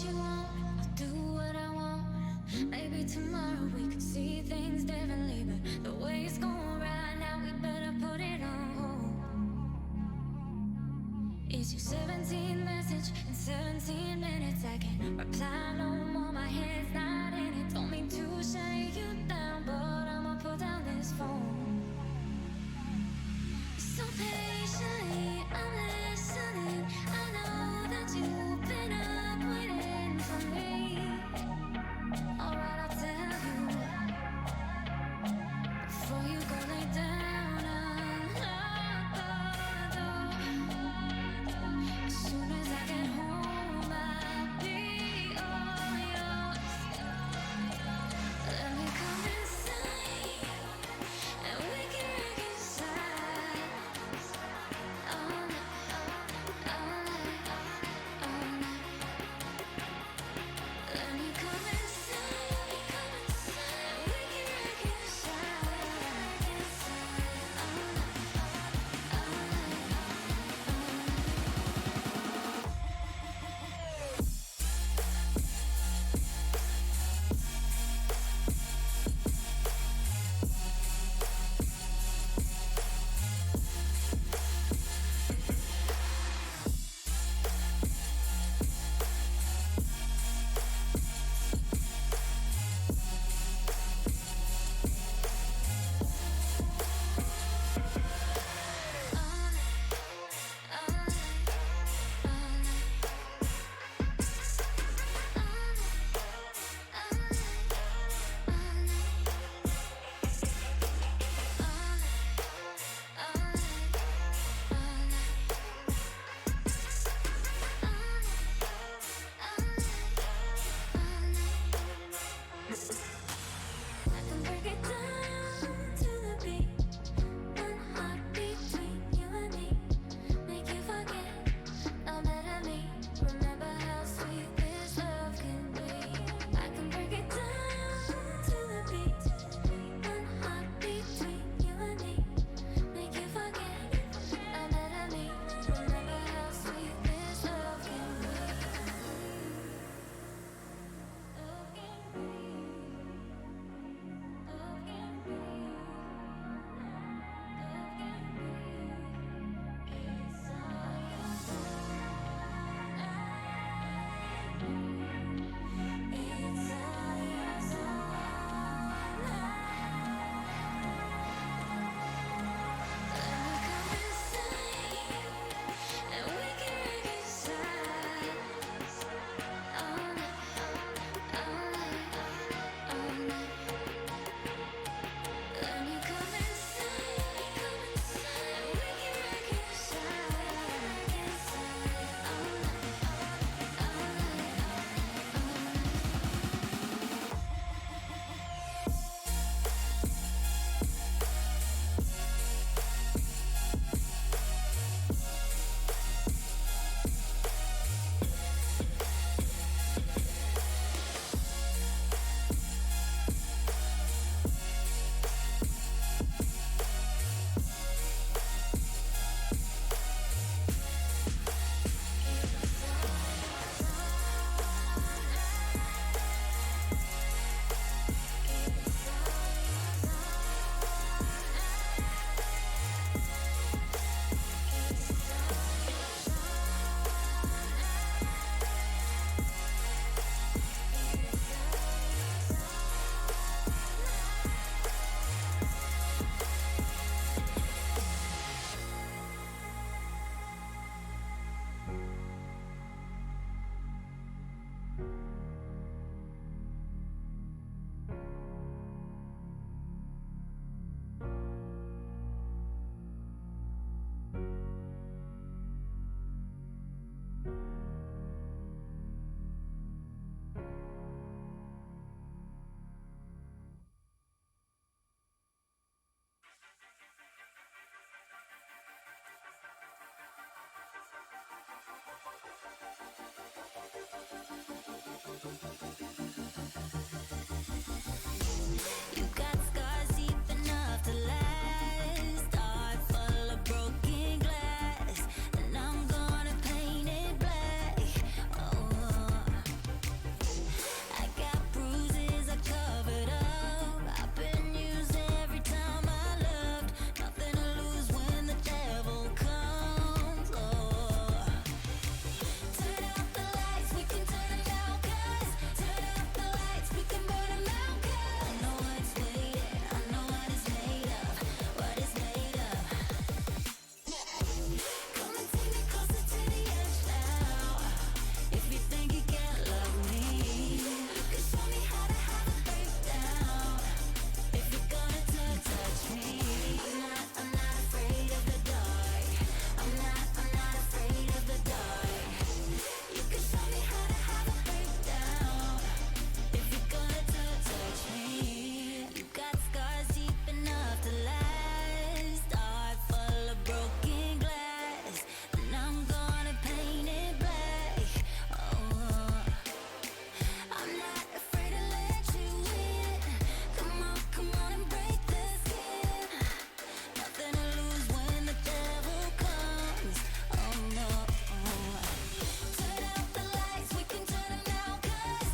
you want, I'll do what I want. Maybe tomorrow we could see things differently, but the way it's going right now, we better put it on hold. It's your 17th message in 17 minutes. I can't reply no more, my head's not in it. Don't mean to shut you down, but I'ma put down this phone. So patiently, I'm listening. I know that you've been up waiting for me. Alright, I'll tell you. Before you go lay down, unlock the door. As soon as I get home, I'll be all yours. Let me come inside, and we can reconcile. All night, all night, all night. Let me come inside, and we can reconcile. All night, all night, I can break it down to the beat. One heartbeat between you and me. Make you forget all that I mean. Remember how sweet this love can be. I can break it down to the beat. One heartbeat between you and me. Make you forget all that I mean. Remember how sweet this love can be. Love can be. Love can be. Love can be. It's all yours. It's all yours all night. Let me come inside, and we can reconcile. All night, all night, all night. Let me come inside, and we can reconcile. All night, all night, all night. You got scars deep enough to last. Heart full of broken glass, and I'm gonna paint it black. Oh,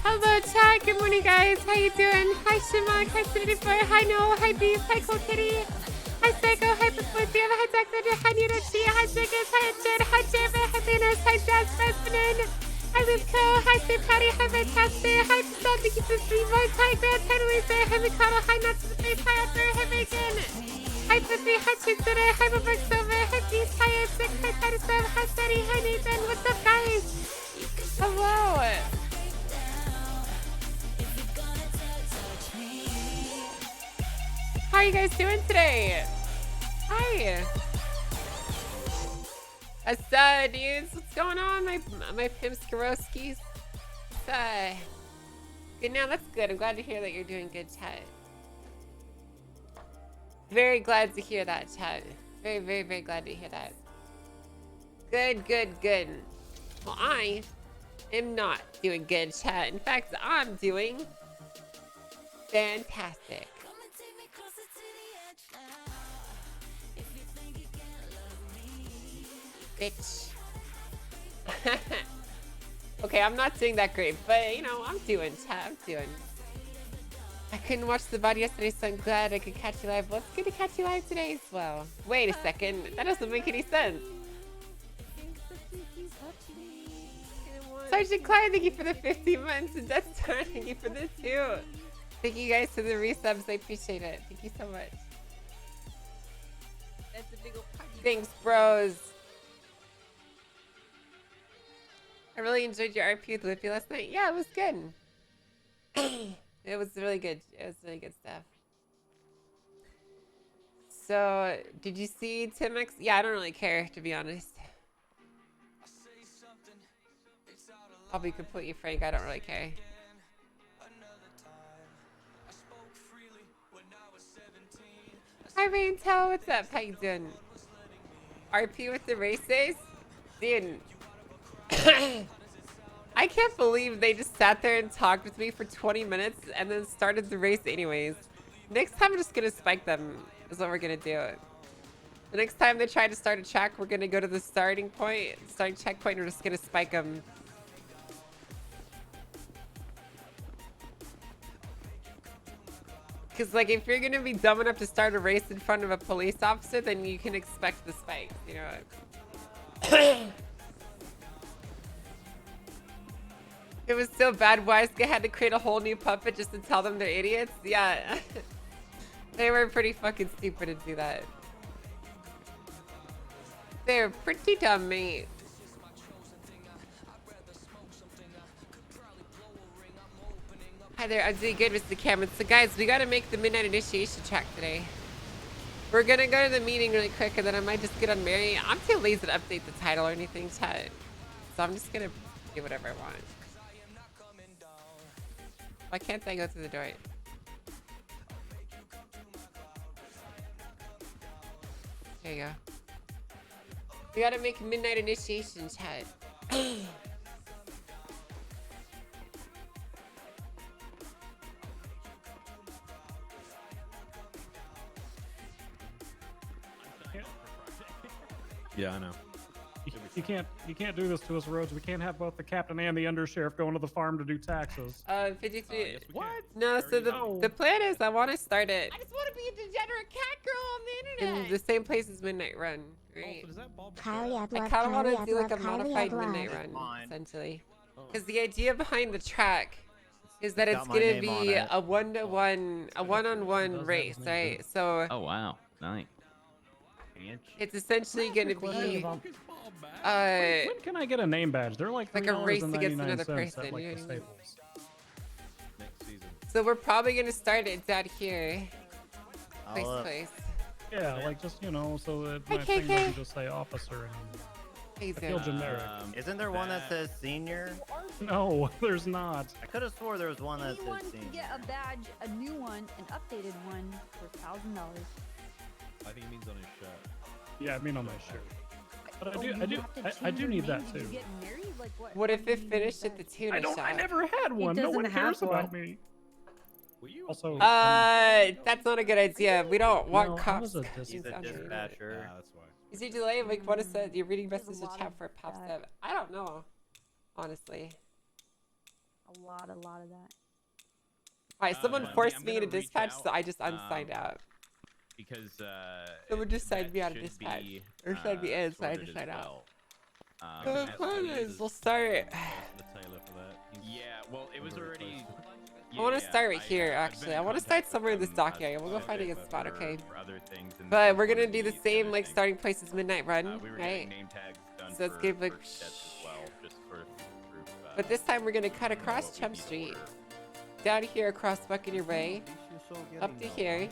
Hello, chat. Good morning, guys. How you doing? Hi, Shimon. Hi, City Boy. Hi, Noah. Hi, Beef. Hi, Cold Kitty. Hi, Psycho. Hi, Perspective. Hi, Dr. Hi, Nirachi. Hi, Jiggers. Hi, Jed. Hi, Jabba. Hi, Venus. Hi, Jazz Festin. Hi, Lizco. Hi, Steve Patty. Hi, Fantastic. Hi, Stop. Thank you for 3 months. Hi, Grant. Hi, Louisa. Hi, Mikado. Hi, Nuts to the Face. Hi, Arthur. Hi, Bacon. Hi, Pussy. Hi, Chitsune. Hi, Bubba Silver. Hi, Beast. Hi, Six. Hi, Titus. Hi, Steady. Hi, Nathan. What's up, guys? Hello. How are you guys doing today? Hi. What's dudes? What's going on, my pimp Skaroskis? Good now, that's good. I'm glad to hear that you're doing good, chat. Very glad to hear that, chat. Very, very, very glad to hear that. Good, good, good. Well, I am not doing good, chat. In fact, I'm doing fantastic. Bitch. Okay, I'm not doing that great, but you know, I'm doing, chat. I'm doing. I couldn't watch the VOD yesterday, so I'm glad I could catch you live. Well, it's good to catch you live today as well. Wait a second. That doesn't make any sense. Sergeant Clyde, thank you for the 15 months. And Death Star, thank you for the 2. Thank you guys for the resubs. I appreciate it. Thank you so much. That's a big old party. Thanks, bros. I really enjoyed your RP with Whippy last night. Yeah, it was good. It was really good. It was really good stuff. So, did you see Timix? Yeah, I don't really care, to be honest. I'll be completely frank. I don't really care. Hi, Raintel. What's up? How you doing? RP with the races? Dude. I can't believe they just sat there and talked with me for 20 minutes and then started the race anyways. Next time I'm just gonna spike them is what we're gonna do. The next time they try to start a track, we're gonna go to the starting checkpoint, and we're just gonna spike them. Cause like if you're gonna be dumb enough to start a race in front of a police officer, then you can expect the spikes, you know. It was so bad, Wiseguy had to create a whole new puppet just to tell them they're idiots. Yeah. They were pretty fucking stupid to do that. They're pretty dumb, mate. Hi there, I'm doing good, Mr. Cameron. So guys, we gotta make the midnight initiation track today. We're gonna go to the meeting really quick and then I might just get on Mary. I'm too lazy to update the title or anything, chat. So I'm just gonna do whatever I want. Why can't I go through the door? There you go. We gotta make midnight initiation, chat. Yeah, I know. You can't do this to us, Rhodes. We can't have both the captain and the undersheriff going to the farm to do taxes. 53. Yes, What? can. No, so the plan is I want to start it. I just want to be a degenerate cat girl on the internet. In the same place as Midnight Run, right? Oh, so that Bob I kind of want to do like a modified Midnight Run, essentially. Because the idea behind the track is that it's gonna be a one-on-one race, right? So Oh wow, nice. it's essentially gonna be When can I get a name badge? They're like a race against another $3.99 person. at, like, You know the what I mean? Staples. next season. So we're probably gonna start it down here. Place. Yeah, like just, you know, so that Hi, my thing KK. doesn't just say officer anymore. Hey, I feel Zoe. generic. Isn't there one that says senior? No, there's not. I could have swore there was one that Anyone said can senior. get a badge, a new one, an updated one for $1,000. I think he means on his shirt. Yeah, I mean on my shirt. But Oh, I you do have to I change do your need that name too. to get married? Like what? What if it finished at the tuna I shop? never had one. No one doesn't cares have about one. me. Were you? Also, That's not a good idea. We don't want No, I cops. was a He's a dispatcher. that's why. Is he delayed? Like, what is that? You're reading There's a message to lot chat of for it pops that. up. I don't know, honestly. A lot of that. All right, someone Brittany, forced I'm me gonna into reach dispatch, out, so I just unsigned out. because Someone just signed that me out of should dispatch. be, Or signed me in, so I had sorted to as sign out. well. Oh, as fine, well as- we'll start. The Taylor for that. Yeah, well, it was Very already. close. I want to Yeah, start right I, here, I've been actually. in I want to contact start somewhere in with this them dock as area. We'll go find a good spot, for okay? other things, and But this we're was gonna one do of the other same, like, things. starting place as Midnight Run, We were right? getting name tags done So let's for, give, like, for sets as well, just for proof. But this time we're gonna cut know across what we Chump need to Street, order. down here across Buccaneer Way, up to here.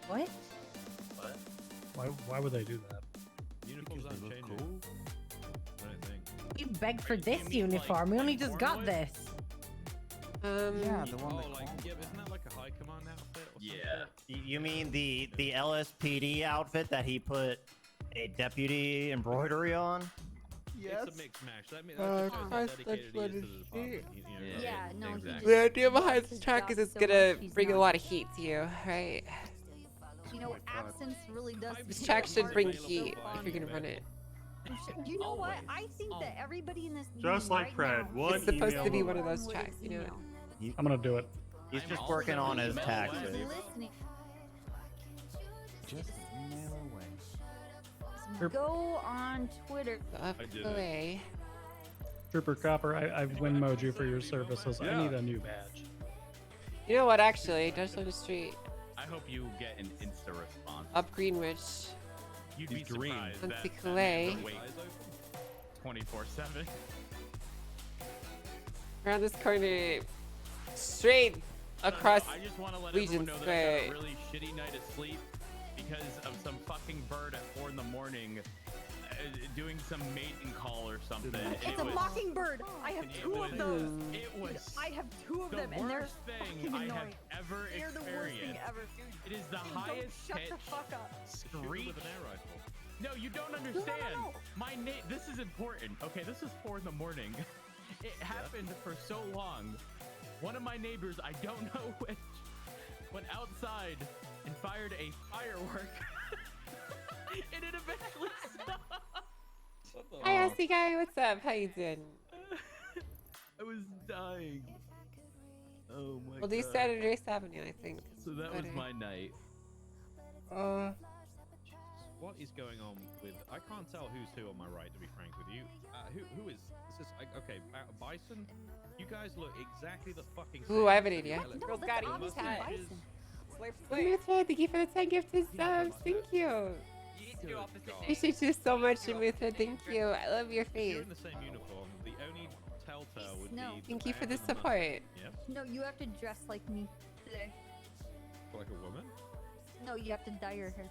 What? What? Why would they do that? Uniforms aren't changing. I don't think. We begged for You this mean, like, uniform. We only just got Cornwood? this. Yeah, the one Oh, that like, called. yeah, but isn't that like a high command outfit or some Yeah. shit? You mean the LSPD outfit that he put a deputy embroidery on? It's a mix match. That means Uh, that just shows how Christ, dedicated he that's is to the what it department. is. You know, Yeah. Yeah, no, he exactly. just The idea loves behind this his track job is it's so gonna much, he's bring a not- lot of heat to you, right? You know, absence really does. This play track a should part bring in it. heat So if you're gonna run it. You know what? Always. I think that everybody in this Just meeting like right Fred, now one It's supposed to be email one of away. those tracks, you know? I'm gonna do it. He's I'm just also working on his email taxes. away. Listening. Just an email away. Go on Twitter. Up I did the it. way. Trooper Copper, I've Winmoed you for your services. I Yeah. need a new badge. You know what, actually? Just on the street. I hope you get an insta response. Up Greenwich. You'd He's be green. surprised On that Chick-fil-A. man would wait 24/7. Around this corner. Straight across. I just want to let Legion everyone know that I had Square. a really shitty night of sleep because of some fucking bird at 4 in the morning doing some mating call or something. and It's it a was- mockingbird. I have it two of was- those. It was I have two of the them, and they're worst thing fucking I have annoying. ever They're the worst thing experienced. ever. It is the Dude, highest don't shut the pitch fuck up. Shoot screech. with an air rifle. No, you don't understand. My name. This is important. Okay, this is 4 in the morning. It happened for so long. One of my neighbors, I don't know which, went outside and fired a firework, and it eventually stopped. Hi, Aussie guy. What's up? How you doing? I was dying. Oh my We'll do god. Saturday Avenue, I think. So that was Better. my night. What is going on with? I can't tell who's who on my right, to be frank with you. Who is? This is okay. Bison. You guys look exactly the fucking same. Ooh, I have an idea. No, Girls that's got it. obviously Hat. bison. Mutha, thank you for the 10 gifted subs. Thank you. Good God. Appreciate you so much, Mutha. Thank you. I love your If face. you're in the same uniform, the only telltale would No. be. Thank you for band the and support. Yep. No, you have to dress like me today. Like a woman. No, you have to dye your hair.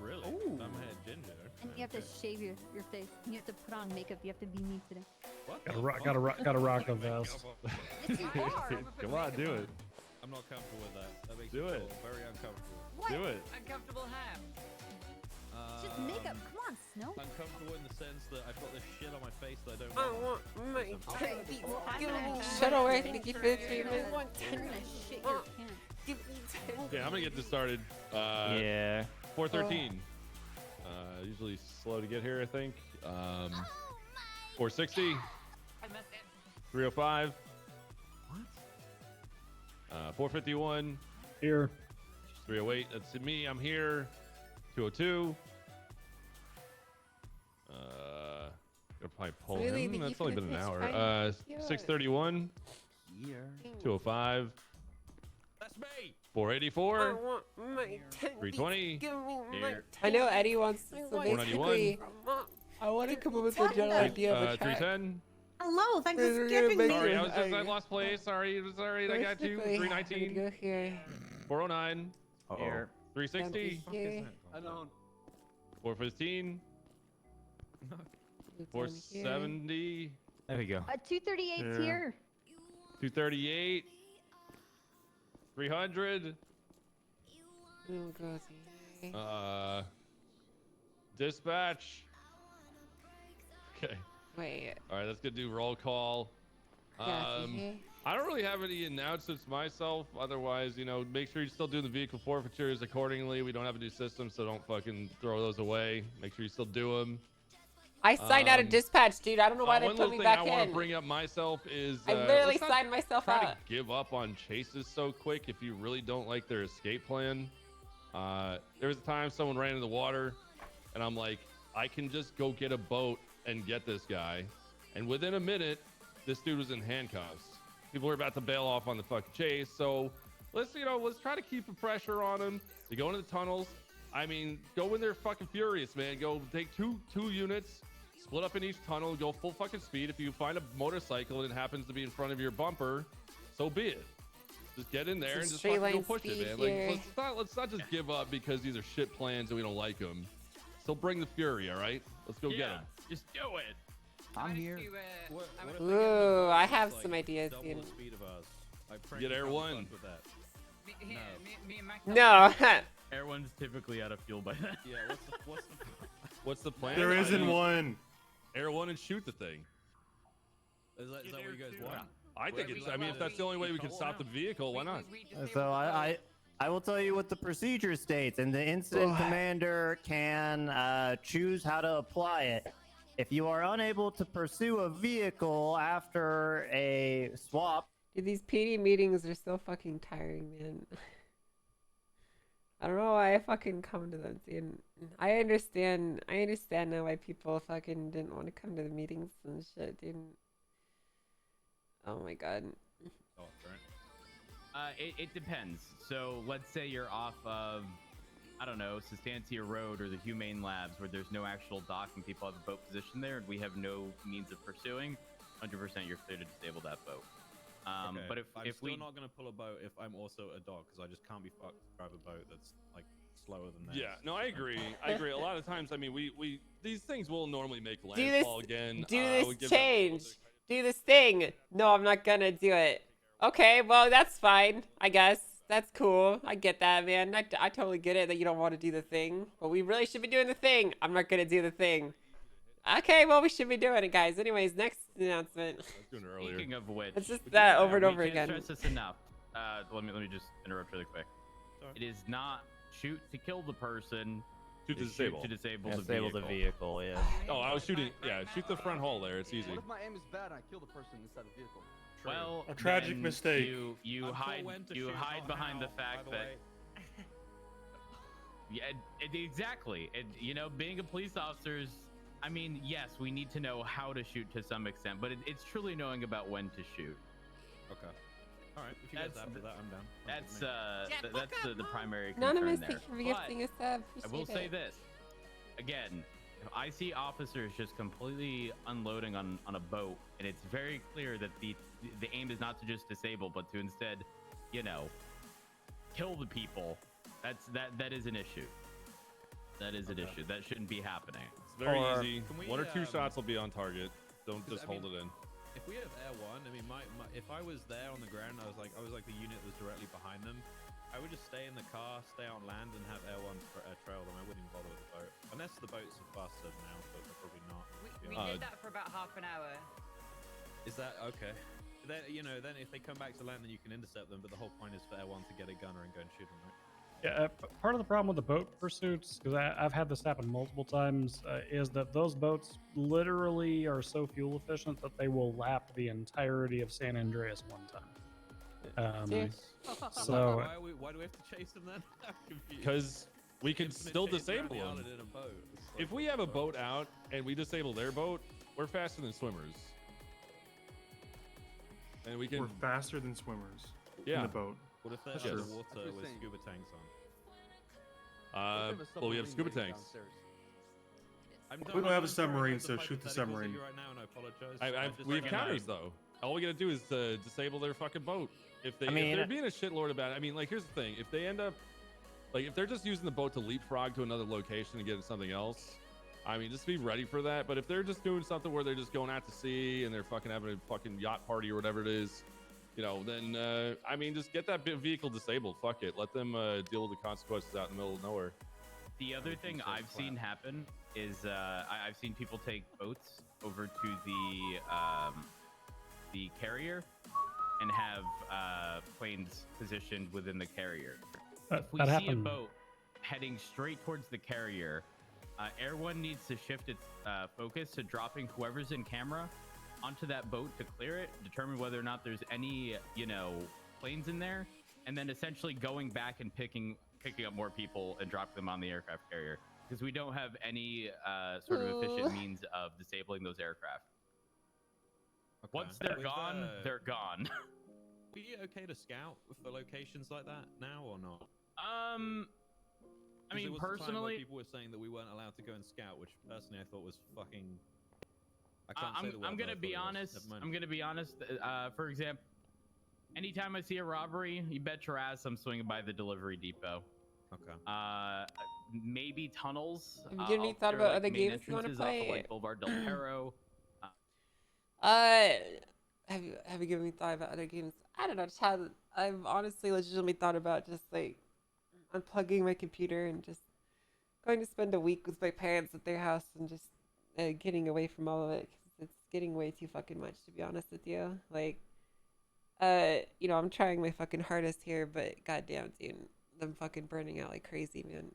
Really? Ooh. I'm hair ginger. And you have to Okay. shave your face. You have to put on makeup. You have to be me today. What Gotta the rock, fuck? gotta rock, gotta rock a vest. Yes, you are. Come on, do it. I'm not comfortable with that. That makes Do me it. feel very uncomfortable. What? Do it. Uncomfortable ham. It's just makeup. Come on, Snow. Uncomfortable in the sense that I've got this shit on my face that I don't I want. want my Okay, well, I'm gonna Shuttle away. Thank you for the treatment. You're gonna shit your pants. Give me 10. Yeah, I'm gonna get this started. Yeah. 413. Usually slow to get here, I think. 460. I missed it. 305. What? 451. Here. 308. That's me. I'm here. 202. Gonna probably pull Really, him. thank you That's for only the been an pitch hour. fight. 631. Here. 205. That's me. 484. I want my 10. 320. Give me my Here. 10. I know Eddie wants to, so 491. basically, I want to come up with a general idea of a track. 310. Hello, thanks for We're gonna skipping make me. Sorry, it- I was just I I- lost place. Sorry, I got you. Basically, I'm 319. gonna go here. 409. Here. 360. Here. I don't. 415. Down here. 470. There we go. 238's Yeah. here. 238. 300. Ooh, goes here. Dispatch. Okay. Wait. All right, let's go do roll call. Yeah, here. I don't really have any announcements myself. Otherwise, make sure you're still doing the vehicle forfeitures accordingly. We don't have a new system, so don't fucking throw those away. Make sure you still do them. I signed out of dispatch, dude. I don't know why they one put little me thing back I want in. to bring up myself is I literally let's not signed myself try out. to give up on chases so quick if you really don't like their escape plan. There was a time someone ran in the water, and I'm like, I can just go get a boat and get this guy. And within a minute, this dude was in handcuffs. People were about to bail off on the fucking chase. So let's try to keep the pressure on him. They go into the tunnels. I mean, go in there fucking furious, man. Go take two units, split up in each tunnel, go full fucking speed. If you find a motorcycle and it happens to be in front of your bumper, so be it. Just get in there and just fucking go push it, man. Like, let's not just give up because these are shit plans and we don't like them. Still bring the fury, all right? Let's go get them. Just do it. I'm here. Ooh, I have some ideas. Double the speed of ours. Like, Frank, Get you Air can't One. fuck with that. Me and Mac. No. Air One's typically out of fuel by then. Yeah, What's the plan? There isn't one. Air One and shoot the thing. Is that what you guys want? I think it's. I mean, if that's the only way we can stop the vehicle, why not? So I will tell you what the procedure states, and the incident commander can choose how to apply it. If you are unable to pursue a vehicle after a swap, Dude, these PD meetings are so fucking tiring, man. I don't know why I fucking come to them, dude. I understand now why people fucking didn't want to come to the meetings and shit, dude. Oh my god. Oh, right. It depends. So let's say you're off of, I don't know, Sustancia Road or the Humane Labs where there's no actual dock and people have a boat position there and we have no means of pursuing, 100% you're clear to disable that boat. Okay. But I'm if still we not gonna pull a boat if I'm also a dog because I just can't be fucked to drive a boat that's like slower than that. Yeah, no, I agree. A lot of times, I mean, we these things will normally make Do landfall again. Do I would this give them- change. Do this thing. No, I'm not gonna do it. Okay, well, that's fine, I guess. That's cool. I get that, man. I totally get it that you don't want to do the thing. But we really should be doing the thing. I'm not gonna do the thing. Okay, well, we should be doing it, guys. Anyways, next announcement. I was doing it earlier. Speaking of which, It's just that over and we over can't again. stress this enough. Let me just interrupt really quick. Sorry. It is not shoot to kill the person. Shoot to it's disable. Shoot to disable, disable the the vehicle. vehicle. Yeah. Oh, I was shooting. Yeah, shoot the front hull there. It's easy. What if my aim is bad and I kill the person inside the vehicle? Well, A tragic then mistake. You I'm hide told when to you shoot, hide not behind how, the fact by the that way. yeah, exactly. You know, being a police officer is, I mean, yes, we need to know how to shoot to some extent, but it's truly knowing about when to shoot. Okay. All right. If you guys That's- after that, I'm down. That's the primary Anonymous, concern thank there. you for But gifting a sub. I will Appreciate say it. this again. If I see officers just completely unloading on a boat, and it's very clear that the aim is not to just disable, but to instead, you know, kill the people. That is an issue. That is an issue. That shouldn't be happening. It's very Or- easy. Can we, 1 or 2 shots will be on target. Don't 'cause, just I hold mean, it in. If we have Air One, I mean, if I was there on the ground, I was like the unit that was directly behind them. I would just stay in the car, stay on land, and have Air One trail them. I wouldn't even bother with the boat, unless the boats are faster now, but they're probably not. We did that for about half an hour. Is that okay? Then then if they come back to land, then you can intercept them. But the whole point is for Air One to get a gunner and go and shoot them, right? Yeah, part of the problem with the boat pursuits, because I've had this happen multiple times, is that those boats literally are so fuel efficient that they will lap the entirety of San Andreas one time. So why do we have to chase them then? I'm confused. Because we can Infinite still chase around disable the them. island in a boat. It's like, If we have a boat out and we disable their boat, we're faster than swimmers. And we can. We're faster than swimmers in Yeah. the boat. what if they're That's under true. water That's what with I'm saying. scuba tanks on? Well, we have scuba tanks. We don't have a submarine, so shoot the submarine. Right now, and I apologize. We have like, counters though. All we gotta do is disable their fucking boat. If I mean- they're being a shitlord about it, I mean, like, here's the thing: if they end up, like, if they're just using the boat to leapfrog to another location and get something else, I mean, just be ready for that. But if they're just doing something where they're just going out to sea and they're fucking having a fucking yacht party or whatever it is, then I mean, just get that vehicle disabled. Fuck it. Let them deal with the consequences out in the middle of nowhere. The other thing I've seen happen is I've seen people take boats over to the carrier and have planes positioned within the carrier. If we that see happened. a boat heading straight towards the carrier, Air 1 needs to shift its focus to dropping whoever's in camera onto that boat to clear it, determine whether or not there's any, planes in there, and then essentially going back and picking up more people and dropping them on the aircraft carrier, because we don't have any sort of efficient means of disabling those aircraft. Okay. Once they're gone, they're gone. Are you okay to scout for locations like that now or not? I mean, There was a time where personally, people were saying that we weren't allowed to go and scout, which personally I thought was fucking. I can't say the word, I'm but I gonna thought be it was. honest. Never mind. I'm gonna be honest. For example, anytime I see a robbery, you bet your ass I'm swinging by the delivery depot. Okay. Maybe tunnels. Have you any thought about other games you want to play? Off of, like, Boulevard Del Perro. Have you given me thought about other games? I don't know, child. I've honestly legitimately thought about just like unplugging my computer and just going to spend a week with my parents at their house and just getting away from all of it, because it's getting way too fucking much, to be honest with you. Like, I'm trying my fucking hardest here, but goddamn, dude, I'm fucking burning out like crazy, man.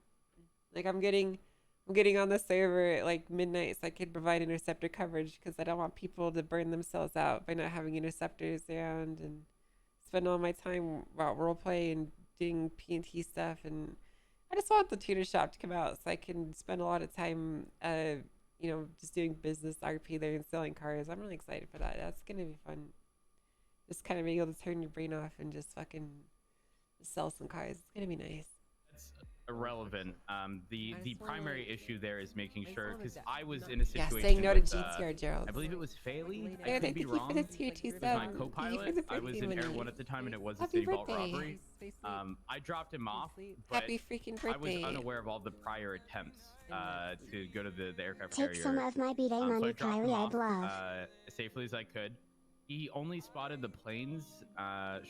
Like, I'm getting on the server at like midnight so I can provide interceptor coverage, because I don't want people to burn themselves out by not having interceptors around, and spend all my time roleplay and doing P&T stuff. And I just want the tutor shop to come out so I can spend a lot of time, just doing business RP there and selling cars. I'm really excited for that. That's gonna be fun. Just kind of being able to turn your brain off and just fucking sell some cars. It's gonna be nice. That's irrelevant. The primary issue there is making sure, because I was in a Yeah, situation. saying no to with, GTR, Gerald. I believe it was Faley. Yeah, I could be thank you for wrong. the tier 2 It was my sub. co-pilot. Thank you for the I was in birthday Air money. 1 at the time, and it was a Happy city vault birthday. robbery. I dropped him off, but Happy freaking I was birthday. unaware of all the prior attempts to go to the aircraft Take carrier. some of my B-Day So I money, dropped him Kylie, off, I'd love. as safely as I could. He only spotted the planes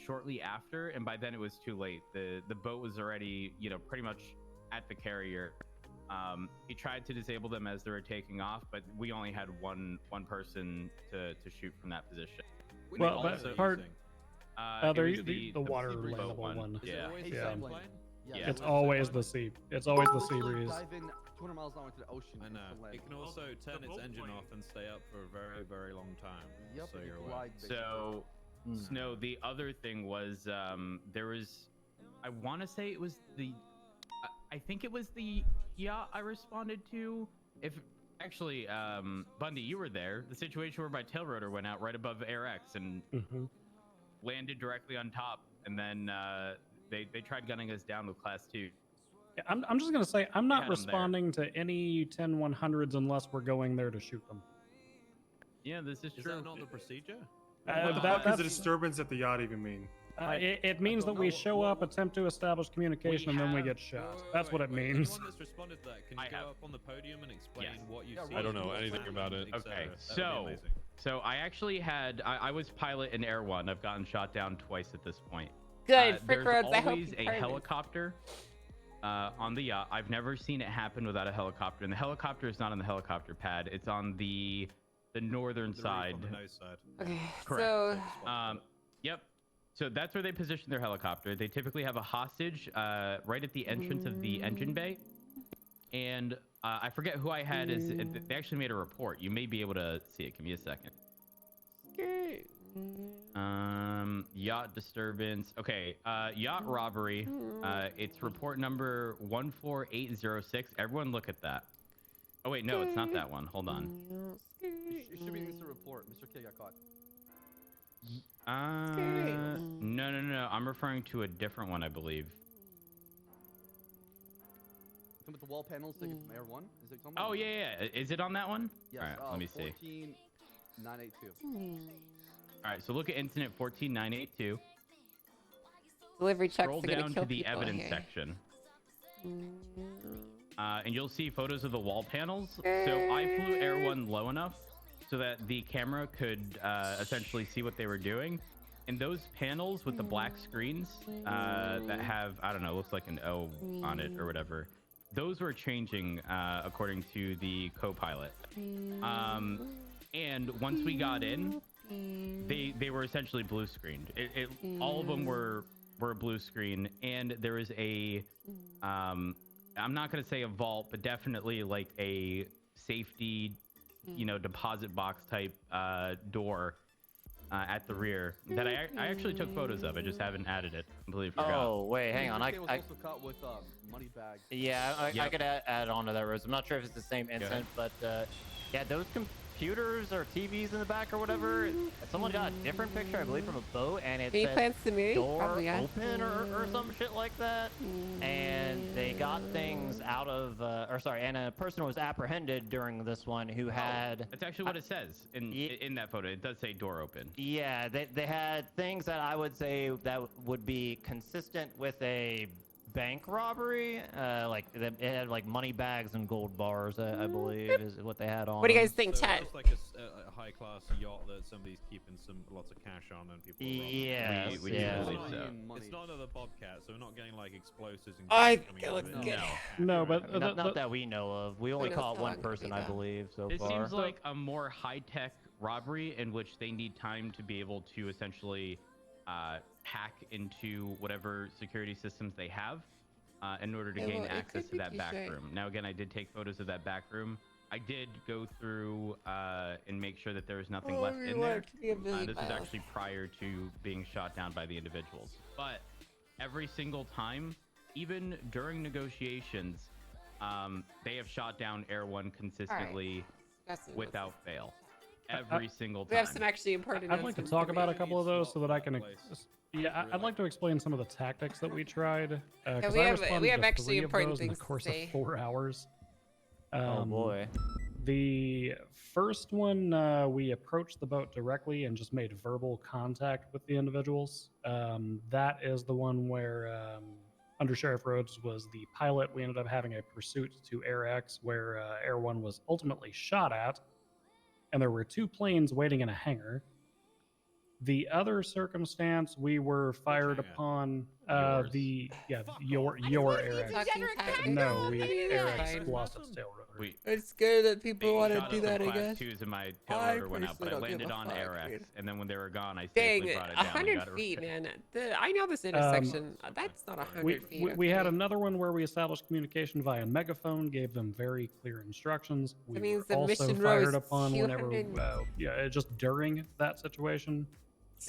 shortly after, and by then it was too late. The boat was already, pretty much at the carrier. He tried to disable them as they were taking off, but we only had one person to shoot from that position. Well, but part the water Sea Breeze landable boat one. Yeah. Yeah. It's always the sea. It's always the sea breeze. Dive in 200 miles an hour into the ocean. I know. It can also turn its engine off and stay up for a very, very long time. Yep, So it you're gets aware. wide, So, Snow, the other thing was there was, I want to say it was I think it was the yacht I responded to. If actually, Bundy, you were there. The situation where my tail rotor went out right above Air X and landed directly on top, and then they tried gunning us down with Class 2. Yeah, I'm just gonna say I'm not had 'em there. responding to any 10-100s unless we're going there to shoot them. Yeah, this is Is true. that not the procedure? What the fuck does a disturbance at the yacht even mean? It means that we show up, attempt to establish communication, and then we get shot. That's what it means. Anyone that's responded to that, can you go up on the podium and explain what you've seen? I don't know anything about it. Okay, so I actually had I was pilot in Air 1. I've gotten shot down twice at this point. Good, Frick There's Roads, I hope always you a pardon. helicopter on the yacht. I've never seen it happen without a helicopter, and the helicopter is not on the helicopter pad. It's on the northern side. On the nose side. Okay, Correct. so Yep. So that's where they position their helicopter. They typically have a hostage right at the entrance of the engine bay. And I forget who I had. They actually made a report. You may be able to see it. Give me a second. Yacht disturbance. Okay. Yacht robbery. It's report number 14806. Everyone look at that. Oh wait, no, it's not that one. Hold on. It should be Mr. Report. Mr. K got caught. No. I'm referring to a different one, I believe. Come with the wall panels taken from Air 1? Is it something? Oh yeah. Is it on that one? Yes. All right, let me see. 14982. All right, so look at incident 14982. delivery trucks Scroll are gonna down kill to the people evidence here. section. And you'll see photos of the wall panels. So I flew Air 1 low enough so that the camera could essentially see what they were doing. And those panels with the black screens that have, I don't know, looks like an O on it or whatever, those were changing according to the co-pilot. And once we got in, they were essentially blue screened. All of them were blue screen, and there was a I'm not gonna say a vault, but definitely like a safety, deposit box type door at the rear that I actually took photos of. I just haven't added it. Completely forgot. Oh wait, hang on. was also caught with money bags. Yeah, I Yep. could add on to that, Rose. I'm not sure if it's the same incident, but yeah, those computers or TVs in the back or whatever. Someone got a different picture, I believe, from a boat, and it Any said plans to move? door Probably, yeah. open or some shit like that. And they got things out of, and a person was apprehended during this one who had. That's actually what it says in that photo. It does say door open. Yeah, they had things that I would say that would be consistent with a bank robbery. It had like money bags and gold bars, I believe, is what they had on. What do you them. guys think, So chat? it's like a high-class yacht that somebody's keeping lots of cash on, and people. Yeah, We do yeah. believe so. It's not another Bobcat, so we're not getting like explosives. And I guns think coming it out looks of good. No, but Not that we know of. We only knows caught how one long it'll person, be, I though. believe, so It far. seems like a more high-tech robbery in which they need time to be able to essentially hack into whatever security systems they have in order to gain it access could to be that back Tuesday. room. Now, again, I did take photos of that back room. I did go through and make sure that there was nothing left in there. This was actually prior to being shot down by the individuals. But every single time, even during negotiations, they have shot down Air One consistently without fail. Every single time. We have some actually important. I'd like to announcements talk about a make. couple of those so that I can. I'd like to explain some of the tactics that we tried. Because we I have- responded we have to actually 3 of important those in the things to course say. of 4 hours. Oh boy. The first one, we approached the boat directly and just made verbal contact with the individuals. That is the one where Under Sheriff Rhodes was the pilot. We ended up having a pursuit to Air X where Air One was ultimately shot at, and there were 2 planes waiting in a hangar. The other circumstance, we were fired hangar? upon Yours. your Air X. No, we Air X Fine. lost its tail rotor. It's good that people want to Shot do at that, some I Class guess. 2s and my tail I rotor went out, but I personally don't landed give a on fuck, Air X, dude. and then when they were gone, I Dang, safely brought it down. and 100 got it feet, repaired. man. I know this intersection. That's not 100 feet. We had okay? another one where we established communication via megaphone, gave them very clear instructions. We That means were the also mission row is fired upon whenever, 200 just during that situation.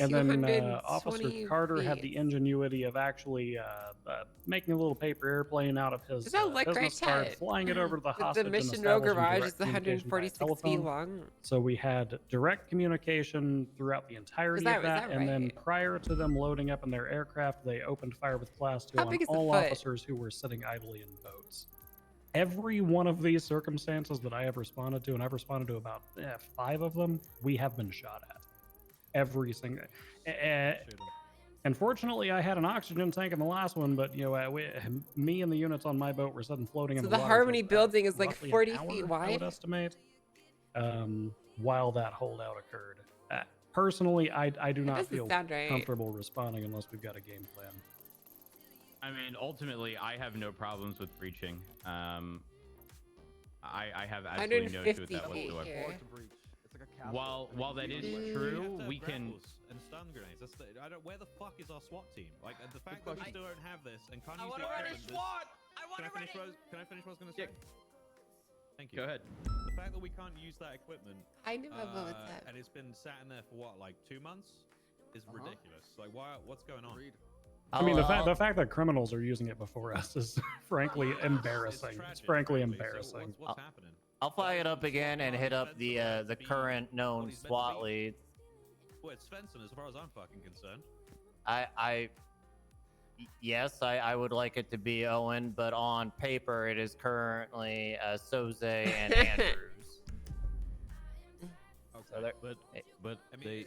And then Officer 220 Carter had feet. the ingenuity of actually making a little paper airplane out of his Does that look right, business card, chat? flying it over to the The hostage and mission row establishing garage direct is communication via 146 feet telephone. long. So we had direct communication throughout the entirety Is of that that, and then right? prior to them loading up in their aircraft, they opened fire with Class 2 How on big is the all foot? officers who were sitting idly in boats. Every one of these circumstances that I have responded to, and I've responded to about 5 of them, we have been shot at. Every single. Unfortunately, I had an oxygen tank in the last one, but me and the units on my boat were sudden floating in So the the water for Harmony about building is like roughly an 40 hour, feet I wide? would estimate. While that holdout occurred, personally, I do not doesn't feel sound right. comfortable responding unless we've got a game plan. I mean, ultimately, I have no problems with breaching. I have absolutely no issue with that 150 feet whatsoever. here. Hard to breach. It's like a castle. While that is You true, have to have we can. grapples and stun grenades. Where the fuck is our SWAT team? Like the fact that we still don't have this and can't use the equipment. Can I finish what I was going to say? Thank you. Go ahead. The fact that we can't use that equipment I know about that. and it's been sat in there for what, like 2 months, is ridiculous. Like, what's going on? I mean, the fact that criminals are using it before us is frankly embarrassing. It's frankly embarrassing. So what's happening? I'll fire it up again and hit up the current known SWAT lead. Well, it's Svensson as far as I'm fucking concerned. Yes, I would like it to be Owen, but on paper it is currently Soze and Andrews. Okay, there- but I mean,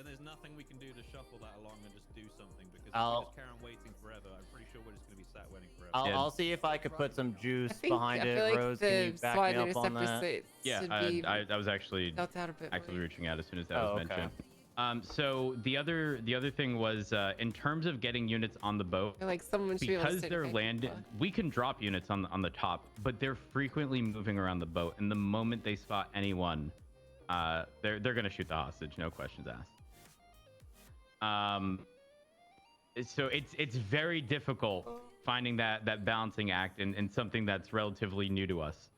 there's nothing we can do to shuffle that along and just do something because if I'll- we just carry on waiting forever, I'm pretty sure we're just gonna be sat waiting forever. I'll see if I could put some juice I behind feel it. like Rose, the can you back SWAT me up on interceptor that? Yeah, should be I was actually built out a bit actively more. reaching out as soon as that Oh, was okay. mentioned. So the other thing was in terms of getting units on the boat, I feel like someone should be able to because sit they're right landed. above. We can drop units on the top, but they're frequently moving around the boat, and the moment they spot anyone, they're gonna shoot the hostage, no questions asked. So it's very difficult finding that balancing act and something that's relatively new to us.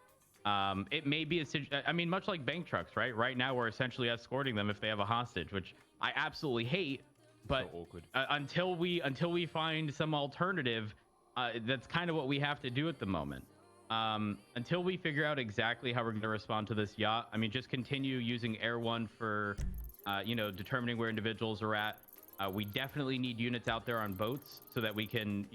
It may be I mean, much like bank trucks, right? Right now, we're essentially escorting them if they have a hostage, which I absolutely hate. But So awkward. until we find some alternative, that's kind of what we have to do at the moment. Until we figure out exactly how we're going to respond to this yacht, I mean, just continue using Air One for, determining where individuals are at. We definitely need units out there on boats so that we can,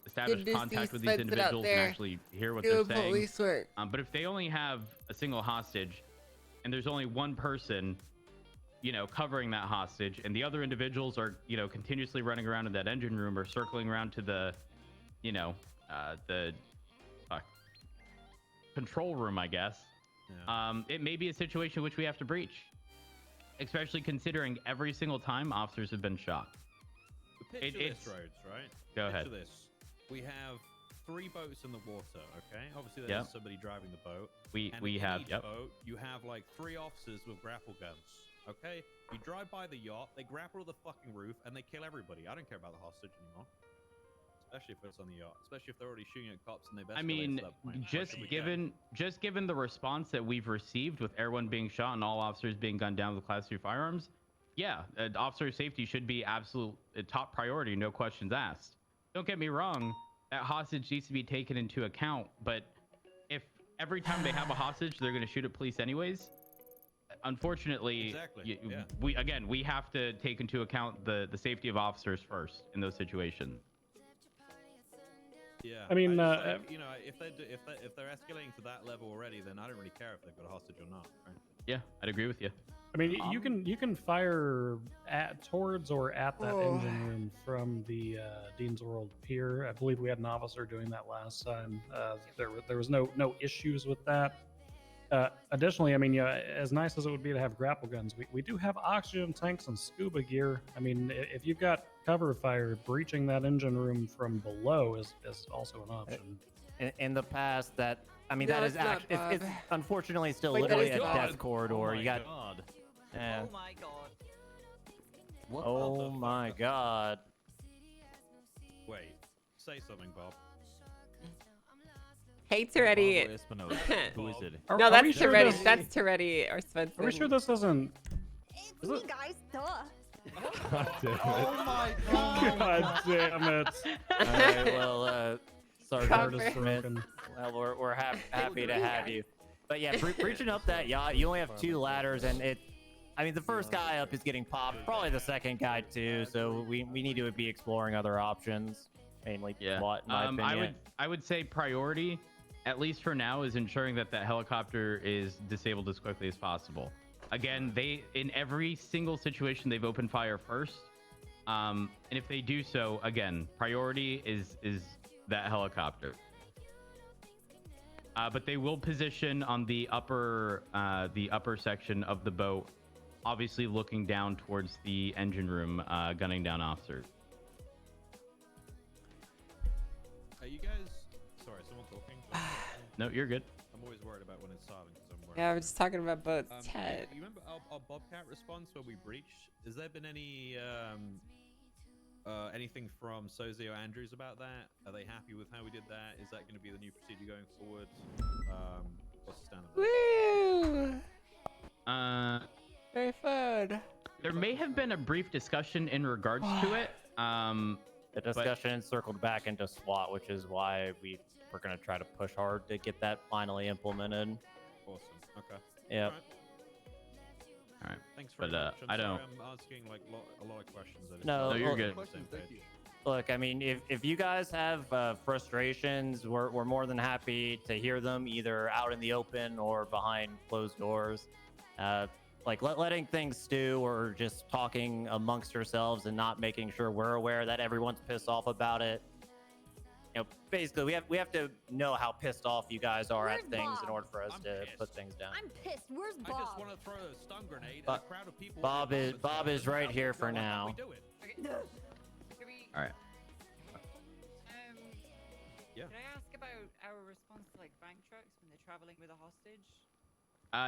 establish contact with these individuals and actually hear what they're saying. Police work. But if they only have a single hostage and there's only one person, covering that hostage, and the other individuals are, continuously running around in that engine room or circling around to the, the control room, I guess. Yeah. It may be a situation in which we have to breach, especially considering every single time officers have been shot. Picture this, Rhodes, right? Go ahead. Picture this. We have 3 boats in the water, okay? Obviously, there's somebody driving the boat. We in have, each boat, you have like 3 officers with grapple guns, okay? You drive by the yacht, they grapple the fucking roof, and they kill everybody. I don't care about the hostage anymore. Especially if it's on the yacht. Especially if they're already shooting at cops and they've escalated I mean, to that point. just given the response that we've received with Air One being shot and all officers being gunned down with Class 3 firearms, yeah, officer safety should be absolute top priority, no questions asked. Don't get me wrong, that hostage needs to be taken into account, but if every time they have a hostage, they're going to shoot at police anyways, unfortunately, we have to take into account the safety of officers first in those situations. Yeah, I mean, if they're escalating to that level already, then I don't really care if they've got a hostage or not. Right? Yeah, I'd agree with you. I mean, you can fire towards or at that engine room from the Dean's World Pier. I believe we had an officer doing that last time. There was no issues with that. Additionally, I mean, as nice as it would be to have grapple guns, we do have oxygen tanks and scuba gear. I mean, if you've got cover fire, breaching that engine room from below is also an option. In the past, that No, that is it's not, actually it's unfortunately still Wait, that literally is a God. death corridor. Oh You got. God. Yeah. Oh my god. What Oh my God. Wait, say something, Bob. Hey, Toretti. Who is it? No, that's we sure Toretti. this- That's Toretti or Svensson. Are we sure this isn't? It's me, guys. Duh. God damn it. Oh my god. God damn it! All right, well, Sergeant Cover. Smith. Well, we're happy to have you. But yeah, reaching up that yacht, you only have 2 ladders, and I mean, the first guy up is getting popped, probably the second guy too. So we need to be exploring other options, mainly. Yeah. What, in my opinion. I would say priority, at least for now, is ensuring that that helicopter is disabled as quickly as possible. Again, in every single situation, they've opened fire first. And if they do so, again, priority is that helicopter. But they will position on the upper section of the boat, obviously looking down towards the engine room, gunning down officers. Are you guys? Sorry, someone talking? No, you're good. I'm always worried about when it's silent because I'm worried. Yeah, we're just talking about boats. Ted. You remember our Bobcat response where we breached? Has there been any anything from Sozi or Andrews about that? Are they happy with how we did that? Is that going to be the new procedure going forward? What's the stand of that? Woo! Very fun. There may have been a brief discussion in regards to it. The discussion circled back into SWAT, which is why we're going to try to push hard to get that finally implemented. Awesome. Okay. Yeah. All right. Thanks very But, much. I'm I don't- sorry I'm asking like a lot of questions. I just No, wanted to you're be on good. the same Thank page. you. Look, I mean, if you guys have frustrations, we're more than happy to hear them, either out in the open or behind closed doors. Like letting things stew or just talking amongst yourselves and not making sure we're aware that everyone's pissed off about it. Basically, we have to know how pissed off you guys are Where's at things in Bob? order for us I'm to pissed. put things down. I'm pissed. Where's I just Bob? want to throw a stun grenade Bo- at a crowd of people. Bob with is- bombs Bob and is right how here we for go, how now. we do it. Okay. Can we, All right. Yeah. Can I ask about our response to like bank trucks when they're traveling with a hostage?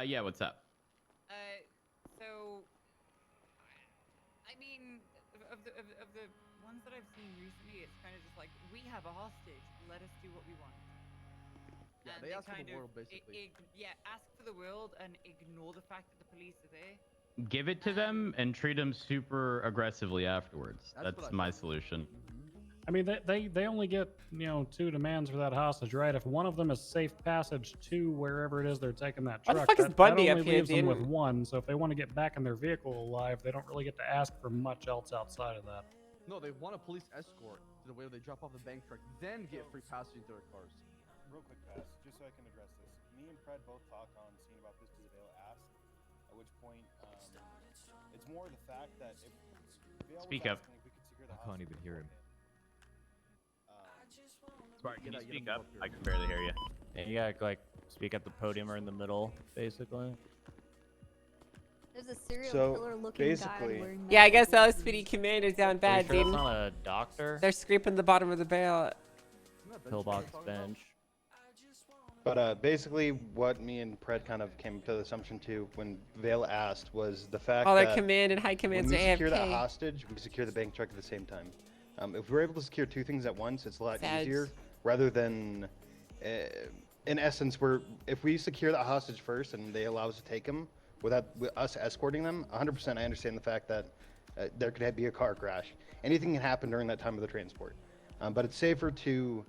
Yeah. What's up? So, I mean, of the ones that I've seen recently, it's kind of just like, we have a hostage, let us do what we want. Yeah, And they ask for kind the of world, basically. ask for the world and ignore the fact that the police are there. Give it to them and treat them super aggressively afterwards. That's what That's I my thought. solution. I mean, they only get, you know, 2 demands for that hostage, right? If one of them is safe passage to wherever it is they're taking that Why truck, the fuck is that Bundy only up here, leaves them with dude? 1. So if they want to get back in their vehicle alive, they don't really get to ask for much else outside of that. No, they want a police escort to the way they drop off the bank truck, then get free passage into their cars. Real quick, Pass, just so I can address this. Me and Pred both talked on scene about this because Vale asked, at which point it's more the fact that if Vale Speak was up. asking if we could secure the I can't even hear him. Smart, can you Get speak them up? up here. I can barely hear you. And you gotta like speak at the podium or in the middle, basically. There's a serial So, killer looking basically- guy wearing Yeah, I guess medical LSPD boots. commander's down Are bad, you sure dude. that's not a doctor? They're scraping the bottom of the barrel. Pillbox bench. But basically, what me and Pred kind of came to the assumption to when Vale asked was the fact All their that command and high when commands we are secure that AFK. hostage, we secure the bank truck at the same time. If we're able to secure 2 things at once, it's a lot Sad. easier rather than, in essence, if we secure that hostage first and they allow us to take them without us escorting them, 100% I understand the fact that there could be a car crash. Anything can happen during that time of the transport. But it's safer to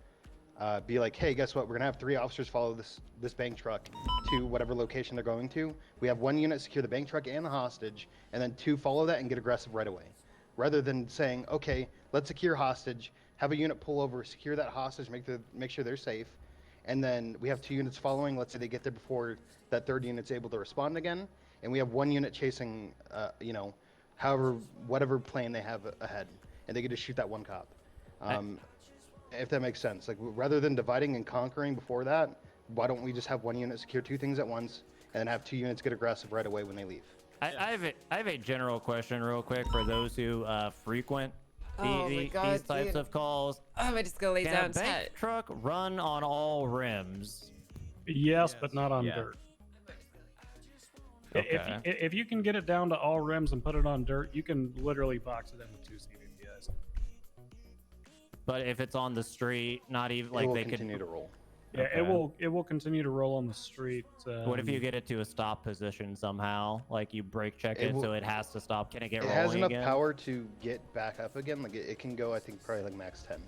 be like, hey, guess what? We're gonna have 3 officers follow this bank truck to whatever location they're going to. We have 1 unit secure the bank truck and the hostage, and then 2 follow that and get aggressive right away. Rather than saying, okay, let's secure hostage, have a unit pull over, secure that hostage, make sure they're safe, and then we have 2 units following. Let's say they get there before that 3rd unit's able to respond again, and we have 1 unit chasing, you know, whatever plane they have ahead, and they get to shoot that 1 cop. If that makes sense, like rather than dividing and conquering before that, why don't we just have 1 unit secure 2 things at once, and then have 2 units get aggressive right away when they leave? I have a general question real quick for those who frequent Oh my God, these types dude. of calls. Oh, I just go lay Can down a bank tight. truck run on all rims? Yes, but not on Yeah. dirt. Okay. If you can get it down to all rims and put it on dirt, you can literally box it in with 2 CVPIs. But if it's on the street, not even It like will they could continue to roll. Yeah, Okay. it will continue to roll on the street. What if you get it to a stop position somehow? Like you brake check It it, will- so it has to stop. Can it get It rolling has enough again? power to get back up again. Like it can go, I think, probably like max 10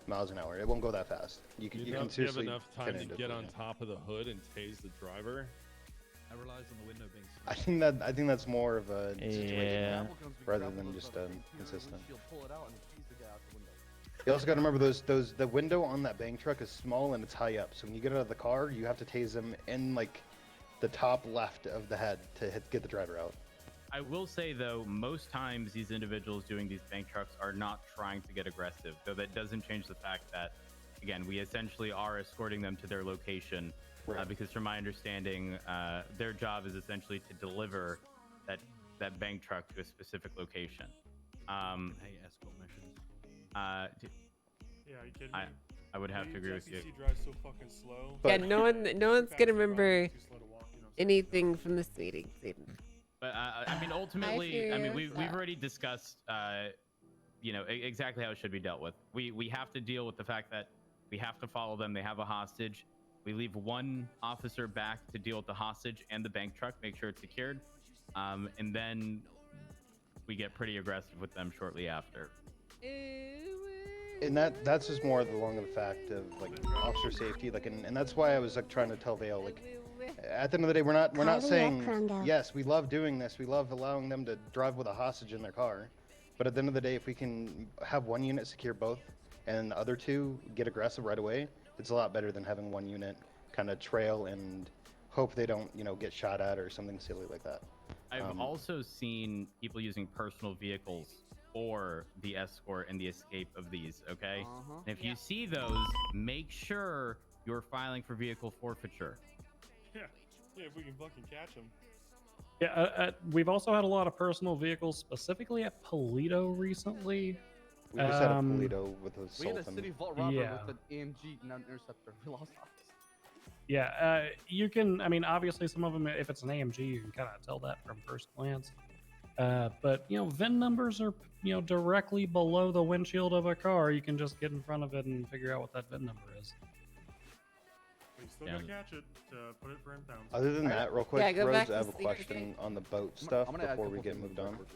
miles an hour. It won't go that fast. You can You have seriously enough time get to into get it, on yeah. top of the hood and tase the driver. I relies on the window being I think that's more of a situation Yeah. rather than just consistent. Pull it out and tease the guy out the window. You also got to remember the window on that bank truck is small and it's high up. So when you get out of the car, you have to tase them in like the top left of the head to get the driver out. I will say though, most times these individuals doing these bank trucks are not trying to get aggressive, though that doesn't change the fact that, again, we essentially are escorting them to their location. Right. Because from my understanding, their job is essentially to deliver that bank truck to a specific location. Hey, escort missions. Yeah, you kidding me? I would have to agree with you. FPC drives so fucking slow. Yeah, no one's gonna remember Too slow to walk, you know? anything from this meeting. But I mean, ultimately, hear you. we've already discussed, you know, exactly how it should be dealt with. We have to deal with the fact that we have to follow them. They have a hostage. We leave 1 officer back to deal with the hostage and the bank truck, make sure it's secured, and then we get pretty aggressive with them shortly after. And that's just more along the fact of like officer safety, like, and that's why I was like trying to tell Vale, like, at the end of the day, we're not saying yes, we love doing this, we love allowing them to drive with a hostage in their car, but at the end of the day, if we can have 1 unit secure both and the other 2 get aggressive right away, it's a lot better than having 1 unit kind of trail and hope they don't, you know, get shot at or something silly like that. I've also seen people using personal vehicles for the escort and the escape of these, okay? And if you see those, make sure you're filing for vehicle forfeiture. Yeah, if we can fucking catch them. Yeah, we've also had a lot of personal vehicles, specifically at Polito recently. We just had a Polito with a We had a Sultan. city vault robber Yeah. with an AMG and an interceptor. We lost that. Yeah, you can. I mean, obviously, some of them, if it's an AMG, you can kind of tell that from first glance. But VIN numbers are directly below the windshield of a car. You can just get in front of it and figure out what that VIN number is. We still gotta catch it to put it for impounds. Other than that, real quick, Yeah, go Rose, back I to have a sleep question again. on the boat stuff I'm gonna add a before we couple get things moved real on. quick.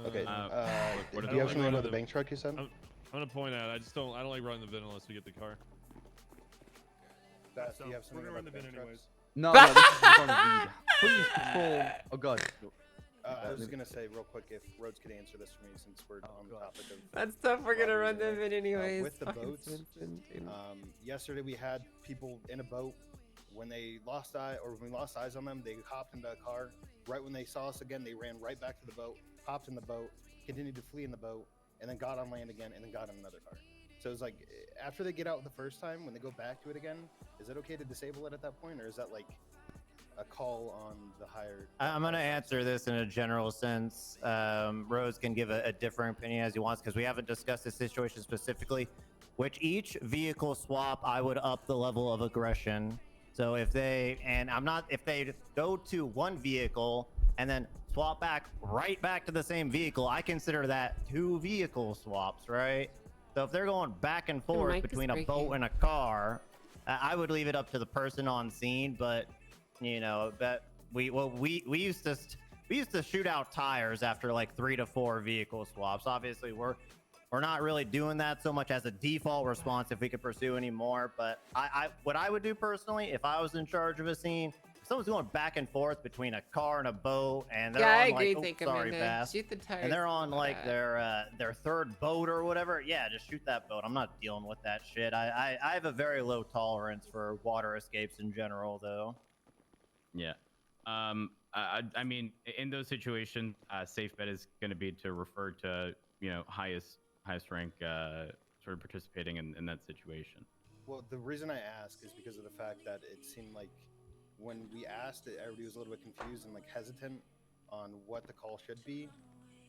Okay. what Do I you have like something running about the bank truck you said? I'm gonna point out. I don't like running the VIN unless we get the car. That, So, do you have we're something gonna run about the the bin bank anyways. trucks? No, this is regarding weed. Please control. Oh god. I was gonna say real quick if Rhodes could answer this for me since we're on the topic of. That stuff we're gonna run robberies them in anyways. with the Fucking boats, Simpson, dude. yesterday we had people in a boat. When they lost eye, or when we lost eyes on them, they hopped into a car. Right when they saw us again, they ran right back to the boat, hopped in the boat, continued to flee in the boat, and then got on land again, and then got in another car. So it's like after they get out the first time, when they go back to it again, is it okay to disable it at that point, or is that like a call on the higher? I'm going to answer this in a general sense. Rose can give a different opinion as he wants because we haven't discussed this situation specifically. Which each vehicle swap, I would up the level of aggression. So if they go to one vehicle and then swap right back to the same vehicle, I consider that 2 vehicle swaps, right? So if they're going back and forth mic is between a boat breaking. and a car, I would leave it up to the person on scene. But that we used to shoot out tires after like 3 to 4 vehicle swaps. Obviously, we're not really doing that so much as a default response if we could pursue any more. But what I would do personally, if I was in charge of a scene, if someone's going back and forth between a car and a boat, and they're Yeah, I on agree. like, Think sorry, Amanda. Bass, Shoot the tires. and they're on for like that. their 3rd boat or whatever, yeah, just shoot that boat. I'm not dealing with that shit. I have a very low tolerance for water escapes in general, though. Yeah. I mean, in those situations, safe bet is going to be to refer to highest rank sort of participating in that situation. Well, the reason I ask is because of the fact that it seemed like when we asked, everybody was a little bit confused and like hesitant on what the call should be.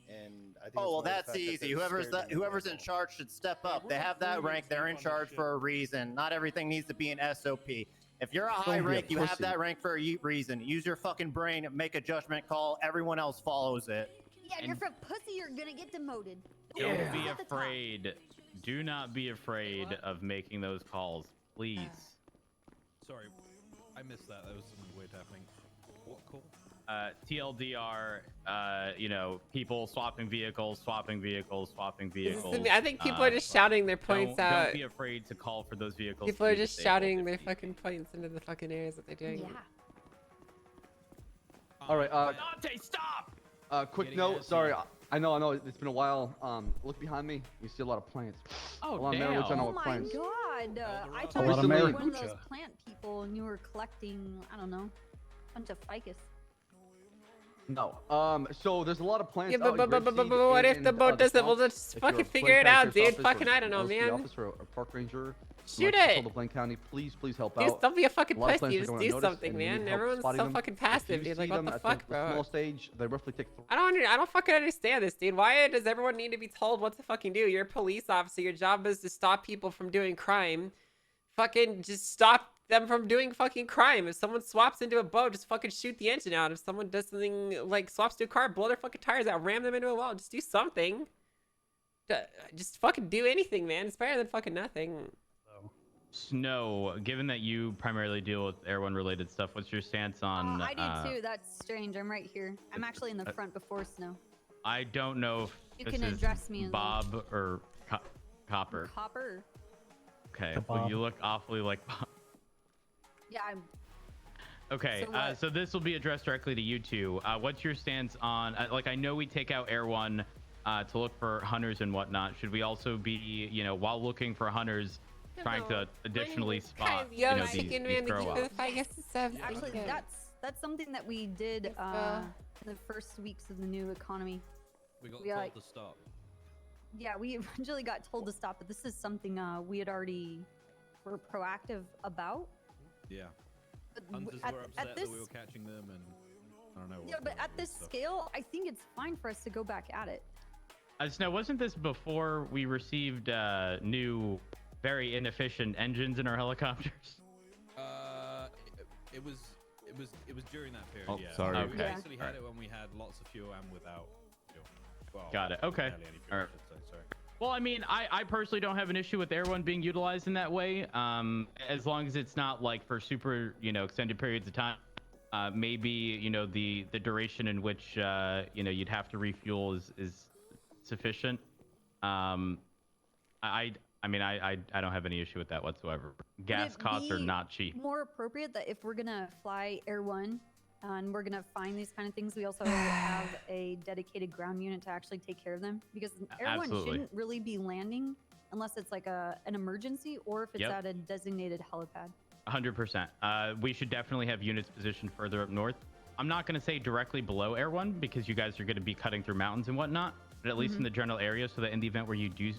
And I think. Oh well, it's more the that's fact that easy. they're Whoever's scared to whoever's in charge should step up. They have that rank. They're in charge for a reason. Not everything needs to be an SOP. If you're a high Don't be a rank, you have pussy. that rank for a reason. Use your fucking brain, make a judgment call. Everyone else follows it. Yeah, if you're from pussy, you're gonna get demoted. Don't Yeah. be At the top. afraid. Do not be afraid of making those calls, please. Sorry, I missed that. There was something weird happening. What call? TLDR, people swapping vehicles. I think people are just shouting their points out. Don't be afraid to call for those vehicles. People to are be just disabled. shouting their fucking points into the fucking areas that they're doing. Yeah. All right. Dante, stop! Quick Getting note. ass Sorry, here. I know. It's been a while. Look behind me. You see a lot of plants. Oh, a lot of damn. marijuana Oh with my plants. god! I A thought lot of you were one of maracuja. those plant people and you were collecting, I don't know, a bunch of ficus. No. So there's a lot of plants. Yeah, out in but Grapeseed what if and, the boat the doesn't? We'll swamp. just If you're fucking a figure it Blaine out, County dude. Sheriff's Fucking, Office I don't know, or LSP man. Officer or park ranger. Shoot like to it. control the Blaine County, please help Dude, out. don't be a fucking A lot of pussy. plants are Just going do unnoticed, something, and we need man. help Everyone's spotting so them. fucking If passive, you dude. see Like, what them the at fuck, the bro? small stage, they roughly take. I don't fucking understand this, dude. Why does everyone need to be told what to fucking do? You're a police officer. Your job is to stop people from doing crime. Fucking just stop them from doing fucking crime. If someone swaps into a boat, just fucking shoot the engine out. If someone does something like swaps to a car, blow their fucking tires out, ram them into a wall. Just do something. Just fucking do anything, man. It's better than fucking nothing. Snow, given that you primarily deal with airborne related stuff, what's your stance on? I do too. That's strange. I'm right here. I'm actually in the front before Snow. I don't know if You this can is address me as well. Bob or Copper. Copper. Okay, The well, Bob. you look awfully like Bob. Yeah, I'm. Okay, So what? so this will be addressed directly to you two. What's your stance on? Like, I know we take out Air One to look for hunters and whatnot. Should we also be, while looking for hunters, trying to additionally spot, Yo, these chicken man, throw thank you for the outs? 5 guests and stuff. Actually, Thank you. that's something that we did If, in the first weeks of the new economy. We got We told like- to stop. Yeah, we eventually got told to stop, but this is something we had already were proactive about. Yeah. But Hunters at, were at upset this, that we were catching them, and I don't know. What yeah, but the- at this stuff. scale, I think it's fine for us to go back at it. Snow, wasn't this before we received new, very inefficient engines in our helicopters? It was during that period. Oh, yeah. sorry. We Okay. basically had it when we had lots of fuel and without. fuel. Well, Got it. Okay. barely any fuel, All right. I should say, sorry. Well, I mean, I personally don't have an issue with Air One being utilized in that way, as long as it's not like for super, extended periods of time. Maybe the duration in which you'd have to refuel is sufficient. I mean, I don't have any issue with that whatsoever. Gas it costs are be not cheap. More appropriate that if we're gonna fly Air One and we're gonna find these kind of things, we also have a dedicated ground unit to actually take care of them, because Air One Absolutely. shouldn't really be landing unless it's like an emergency or if it's Yep. at a designated helipad. 100%. We should definitely have units positioned further up north. I'm not going to say directly below Air One because you guys are going to be cutting through mountains and whatnot, but at least in the general area, so that in the event where you do,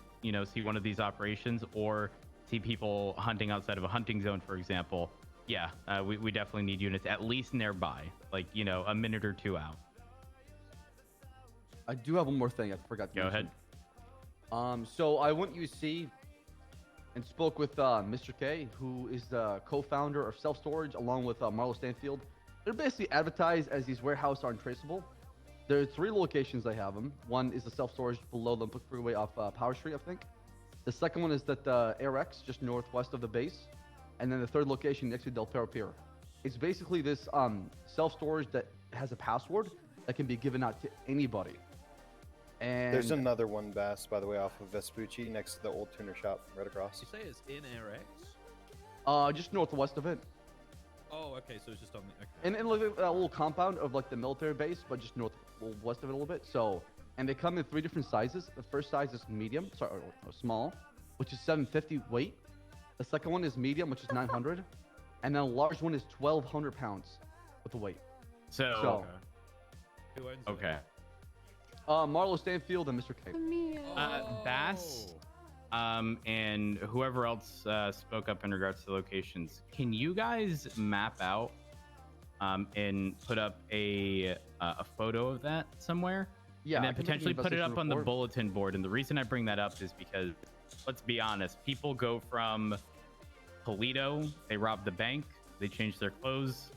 see one of these operations or see people hunting outside of a hunting zone, for example, yeah, we definitely need units at least nearby, like, a minute or two out. I do have one more thing I forgot to Go mention. ahead. So I went UC and spoke with Mr. K, who is the co-founder of Self Storage, along with Marlo Stanfield. They're basically advertised as these warehouses are untraceable. There are 3 locations they have them. One is the self-storage below the freeway off Power Street, I think. The second one is that AirX, just northwest of the base. And then the third location next to Del Perro Pier. It's basically this self-storage that has a password that can be given out to anybody. And There's another one, Bass, by the way, off of Vespucci, next to the old tuner shop, right across. You say it's in AirX? just northwest of it. Oh, okay, so it's just on the... Okay. And like a little compound of like the military base, but just northwest of it a little bit. So, and they come in 3 different sizes. The first size is medium, or small, which is 750 weight. The second one is medium, which is 900, and then a large one is 1,200 pounds with the weight. So Okay. Who owns it? okay. Marlo Stanfield and Mr. K. Bass, and whoever else spoke up in regards to the locations, can you guys map out and put up a photo of that somewhere? Yeah, and I then can make an potentially put it investigation up on the report. bulletin board. And the reason I bring that up is because, let's be honest, people go from Toledo, they rob the bank, they change their clothes,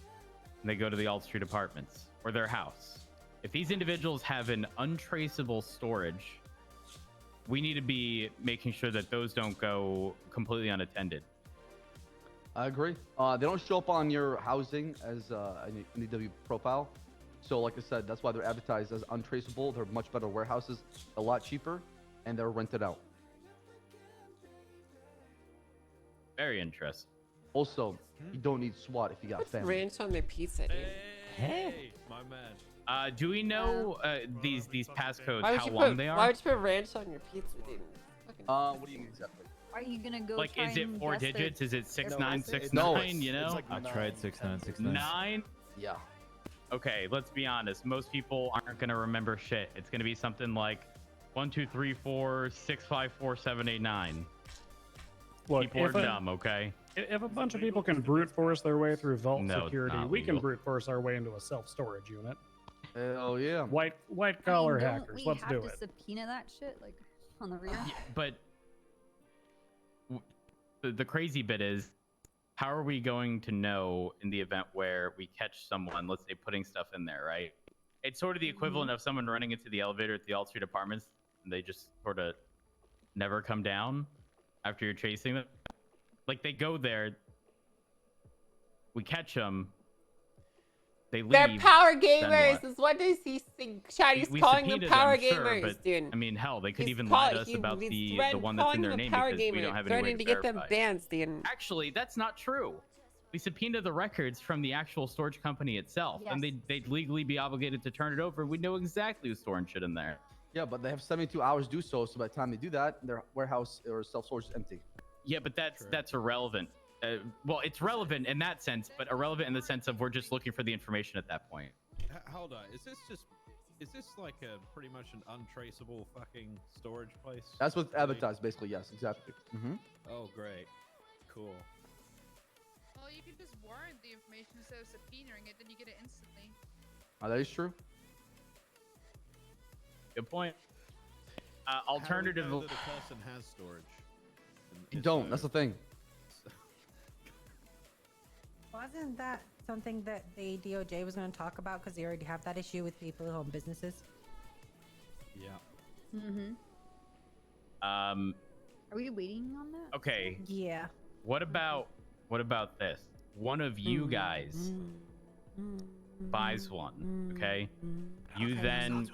and they go to the Alt Street apartments or their house. If these individuals have an untraceable storage, we need to be making sure that those don't go completely unattended. I agree. They don't show up on your housing as an EW profile. So like I said, that's why they're advertised as untraceable. They're much better warehouses, a lot cheaper, and they're rented out. Very interesting. Also, you don't need SWAT if you got family. Ranch on their pizza, dude. Hey, my man. Do we know these passcodes, Why would how you long put? they Why are? would you put ranch on your pizza, dude? What do you mean exactly? Are you gonna go? Like, try is it and 4 guess their- digits? Is it their 6969? prices? You know, I tried 6969. 9. Yeah. Okay, let's be honest. Most people aren't gonna remember shit. It's gonna be something like 1, 2, 3, 4, 6, 5, 4, 7, 8, 9. Look, People are if a- dumb, okay? If a bunch of people can brute force their way through vault No, it's security, not we can legal. brute force our way into a self-storage unit. Hell yeah. White I collar mean, don't hackers. we Let's have do to it. subpoena that shit like on the rear? But the crazy bit is, how are we going to know in the event where we catch someone, let's say, putting stuff in there, right? It's sort of the equivalent of someone running into the elevator at the Alt Street Apartments, and they just sort of never come down after you're chasing them. Like, they go there, we catch them, they leave. They're power then gamers. what? Is what does he think? Chinese We calling them subpoenaed power sure, gamers, but, dude. I mean, hell, they could He's even lie call- to us he- about he's the threatened one that's in calling their them a name power because we gamer, don't have any way threatening to to get them verify. banned, dude. Actually, that's not true. We subpoenaed the records from the actual storage company itself, and they'd legally be obligated to turn it over. We know exactly who's storing shit in there. Yeah, but they have 72 hours to do so. So by the time they do that, their warehouse or self-storage is empty. Yeah, but that's irrelevant. Well, it's relevant in that sense, but irrelevant in the sense of we're just looking for the information at that point. Hold on, is this like a pretty much an untraceable fucking storage place? That's what's advertised, basically. Yes, exactly. Mm-hmm. Oh, great. Cool. Well, you can just warrant the information instead of subpoenaing it, then you get it instantly. That is true. Good point. Alternative. Alternative. How do we know that a person has storage? You don't. That's the thing. Wasn't that something that the DOJ was going to talk about because they already have that issue with people who own businesses? Yeah. Mm-hmm. Are we waiting on that? Okay. Yeah. What about this? One of you guys buys one, okay? You then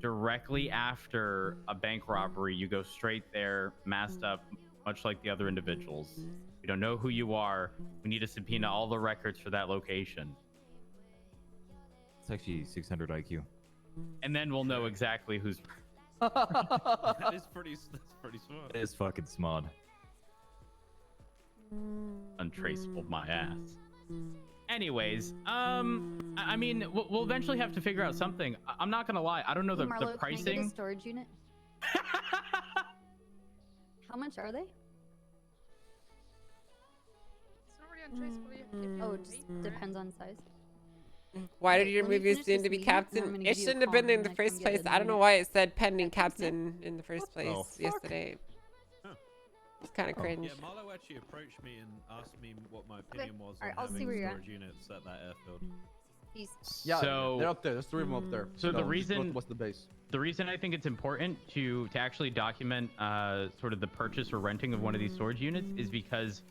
directly after a bank robbery, you go straight there, masked up, much like the other individuals. We don't know who you are. We need to subpoena all the records for that location. It's actually 600 IQ. And then we'll know exactly who's... That's pretty smart. It is fucking smart. Untraceable, my ass. Anyways, I mean, we'll eventually have to figure out something. I'm not gonna lie, I don't know the Marlo, Can I pricing. get a storage unit? How much are they? It's not really untraceable. You have to get Oh, the it just paper. depends on size. Why did you Let me remove your finish student to this be meeting, and I'm captain? gonna It give you a shouldn't have call been in when the I come first get place. the I don't know unit. why it said pending captain in the first place Oh, fuck. yesterday. It's kind of cringe. Yeah, Marlo actually approached me and asked me what my opinion was on Alright, I'll see having where you're at. storage units at that airfield. Peace. Yeah, So- they're up there. There's 3 of them up there. So the reason- What's the base? The reason I think it's important to actually document sort of the purchase or renting of one of these storage units is because,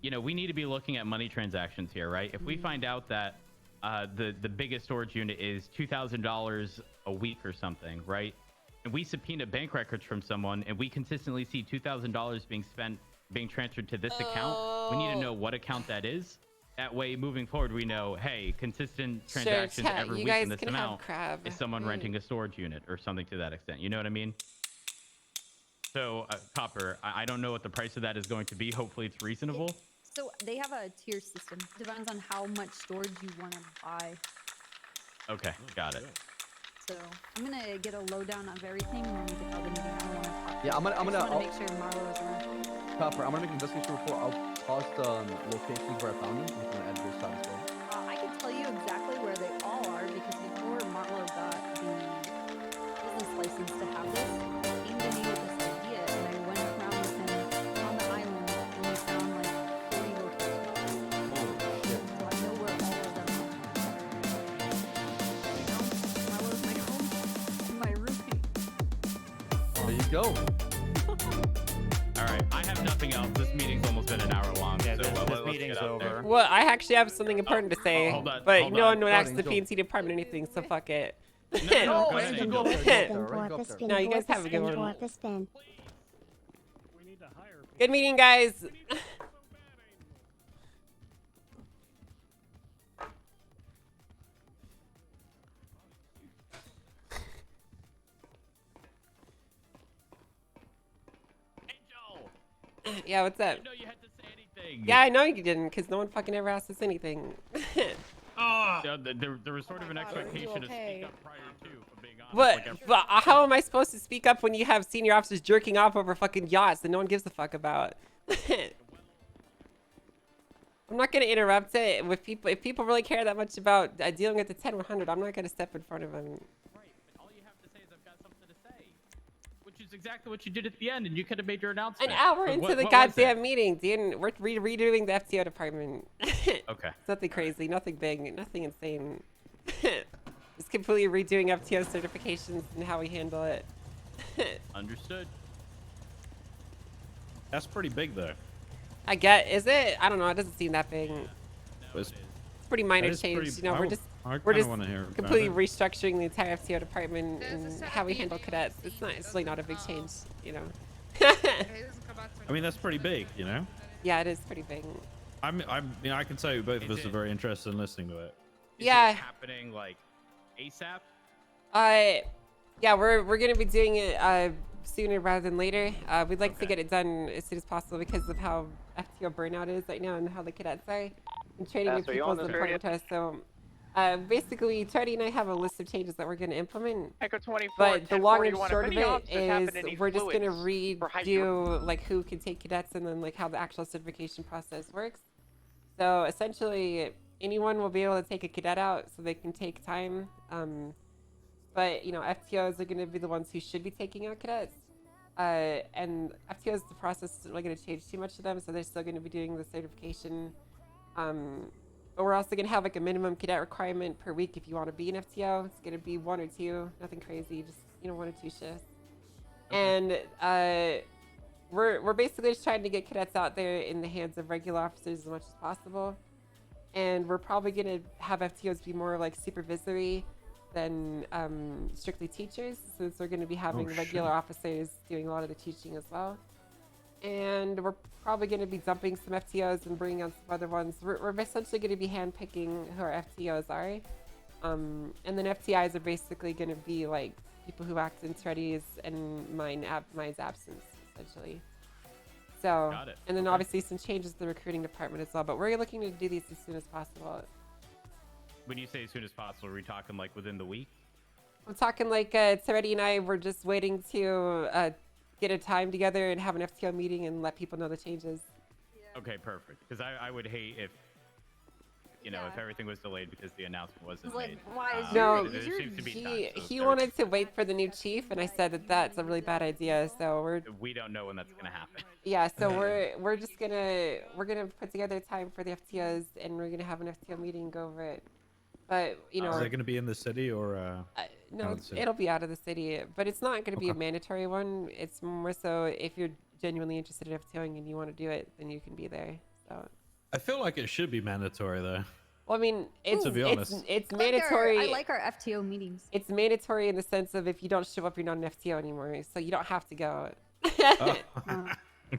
you know, we need to be looking at money transactions here, right? If we find out that the biggest storage unit is $2,000 a week or something, right? And we subpoena bank records from someone and we consistently see $2,000 being transferred to this account, we need to know what account that is. That way, moving forward, we know, hey, consistent transactions chat, every you week guys in this can have amount crab. is someone Right. renting a storage unit or something to that extent. You know what I mean? So, Copper, I don't know what the price of that is going to be. Hopefully, it's reasonable. So they have a tier system. Depends on how much storage you want to buy. Okay, got it. So I'm gonna get a lowdown of everything and then we can have the meeting. I don't want to talk. Yeah, I'm gonna- I just I'll- want to make sure Marlo is around. Copper, I'm gonna make an investigation report. I'll post locations where I found them. I'm gonna add this side as well. I can tell you exactly where they all are because before Marlo got the business license to have this, he came to me with this idea and I went around with him on the island and we found like 40 locations. Holy shit. So I know where all of them are. You know, Marlo's my home, my roommate. There you go. All right, I have nothing else. This meeting's almost been an hour long. Yeah, so, this let's meeting's get up there. over. Well, I actually have something important to say, hold on, but hold no on. one would ask the Angel. PNC department anything, so fuck it. No, No, go ahead, Angel, Angel. go up there, go up there, right? Go up there. No, you guys have a good one. We need to hire people. Good meeting, guys. Angel! Yeah, what's up? I know you had to say anything. Yeah, I know you didn't, because no one fucking ever asked us anything. So there was sort of an expectation to speak up prior to, if I'm being honest. What? Like, But how am I supposed to speak up when you have senior officers jerking off over fucking yachts that no one gives a fuck about? I'm not gonna interrupt it with people. If people really care that much about dealing with the 10-100, I'm not gonna step in front of them. Right, but all you have to say is I've got something to say. Which is exactly what you did at the end, and you could have made your announcement. An hour But into what the was goddamn it? meeting, Dean. We're redoing the FTO department. Okay. It's nothing crazy, nothing big, nothing insane. Just completely redoing FTO certifications and how we handle it. Understood. That's pretty big, though. I get, is it? I don't know. It doesn't seem that big. But it's- It's pretty minor that is change. pretty- You know, I we're would- just I we're kinda just wanna hear about completely it. restructuring the entire FTO department There's a and set how of we handle emails cadets. that It's you not. It's really not a big doesn't, change. You know. Okay, it doesn't come out to I mean, that's pretty big, you know? Yeah, it is pretty big. I mean, I can tell you both of us are very interested in listening to it. Is Yeah. it happening like ASAP? Yeah, we're gonna be doing it sooner rather than later. We'd like to get it done as soon as possible because of how FTO burnout is right now and how the cadets are. And training new Pastor, you people on is this important to us. So basically, Tony and I have a list of changes that we're gonna implement. Echo 24, But the long and 1041, short if of any it officers happen to is need we're just gonna fluids for redo like who can take cadets and then like how the actual certification process works. So essentially, anyone will be able to take a cadet out so they can take time. But you know, FTOs are gonna be the ones who should be taking out cadets. And FTOs, the process isn't really gonna change too much to them, so they're still gonna be doing the certification. But we're also gonna have like a minimum cadet requirement per week if you want to be an FTO. It's gonna be 1 or 2, nothing crazy, just 1 or 2 shifts. And we're basically just trying to get cadets out there in the hands of regular officers as much as possible. And we're probably gonna have FTOs be more like supervisory than strictly teachers, since we're gonna be having regular officers doing a lot of the teaching as well. And we're probably gonna be dumping some FTOs and bringing on some other ones. We're essentially gonna be handpicking who our FTOs are. And then FTIs are basically gonna be like people who act in Treddy's and mine's absence, essentially. So, Got it. and then obviously some changes to the recruiting department as well. But we're looking to do these as soon as possible. When you say as soon as possible, are we talking like within the week? I'm talking like Treddy and I were just waiting to get a time together and have an FTO meeting and let people know the changes. Okay, perfect. Because I would hate if, if everything was delayed because the announcement wasn't Like, made. why is No, there seems to be time, so he wanted to wait for the new chief, and I said that that's a really bad idea. So we don't know when that's gonna happen. yeah. So we're gonna put together a time for the FTOs, and we're gonna have an FTO meeting and go over it. But is it going to be in the city or? No, out of the city? it'll be out of the city, but it's not going to be a mandatory one. It's more so if you're genuinely interested in FTOing and you want to do it, then you can be there. So I feel like it should be mandatory though. well, I mean, it's to be honest. it's mandatory. I like our FTO meetings. It's mandatory in the sense of if you don't show up, you're not an FTO anymore, so you don't have to go.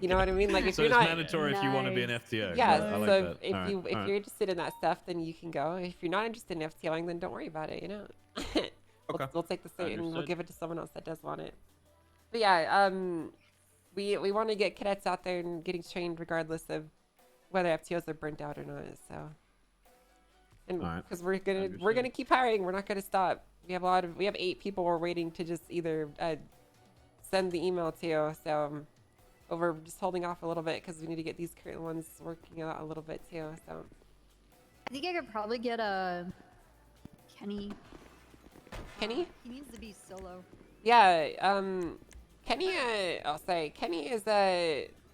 You know what I mean? Like if So you're it's not mandatory if you want to be an FTO. yeah. I like So that. if All right, you all if right. you're interested in that stuff, then you can go. If you're not interested in FTOing, then don't worry about it. We'll take the seat and we'll Understood. give it to someone else that does want it. But yeah, we want to get cadets out there and getting trained regardless of whether FTOs are burnt out or not. So, and Alright. because we're gonna keep hiring, we're not gonna stop. We have 8 people we're waiting to just either send the email to. So, but we're just holding off a little bit because we need to get these current ones working out a little bit too. So, I think I could probably get a Kenny. Kenny? He needs to be solo. Yeah, Kenny, I'll say Kenny is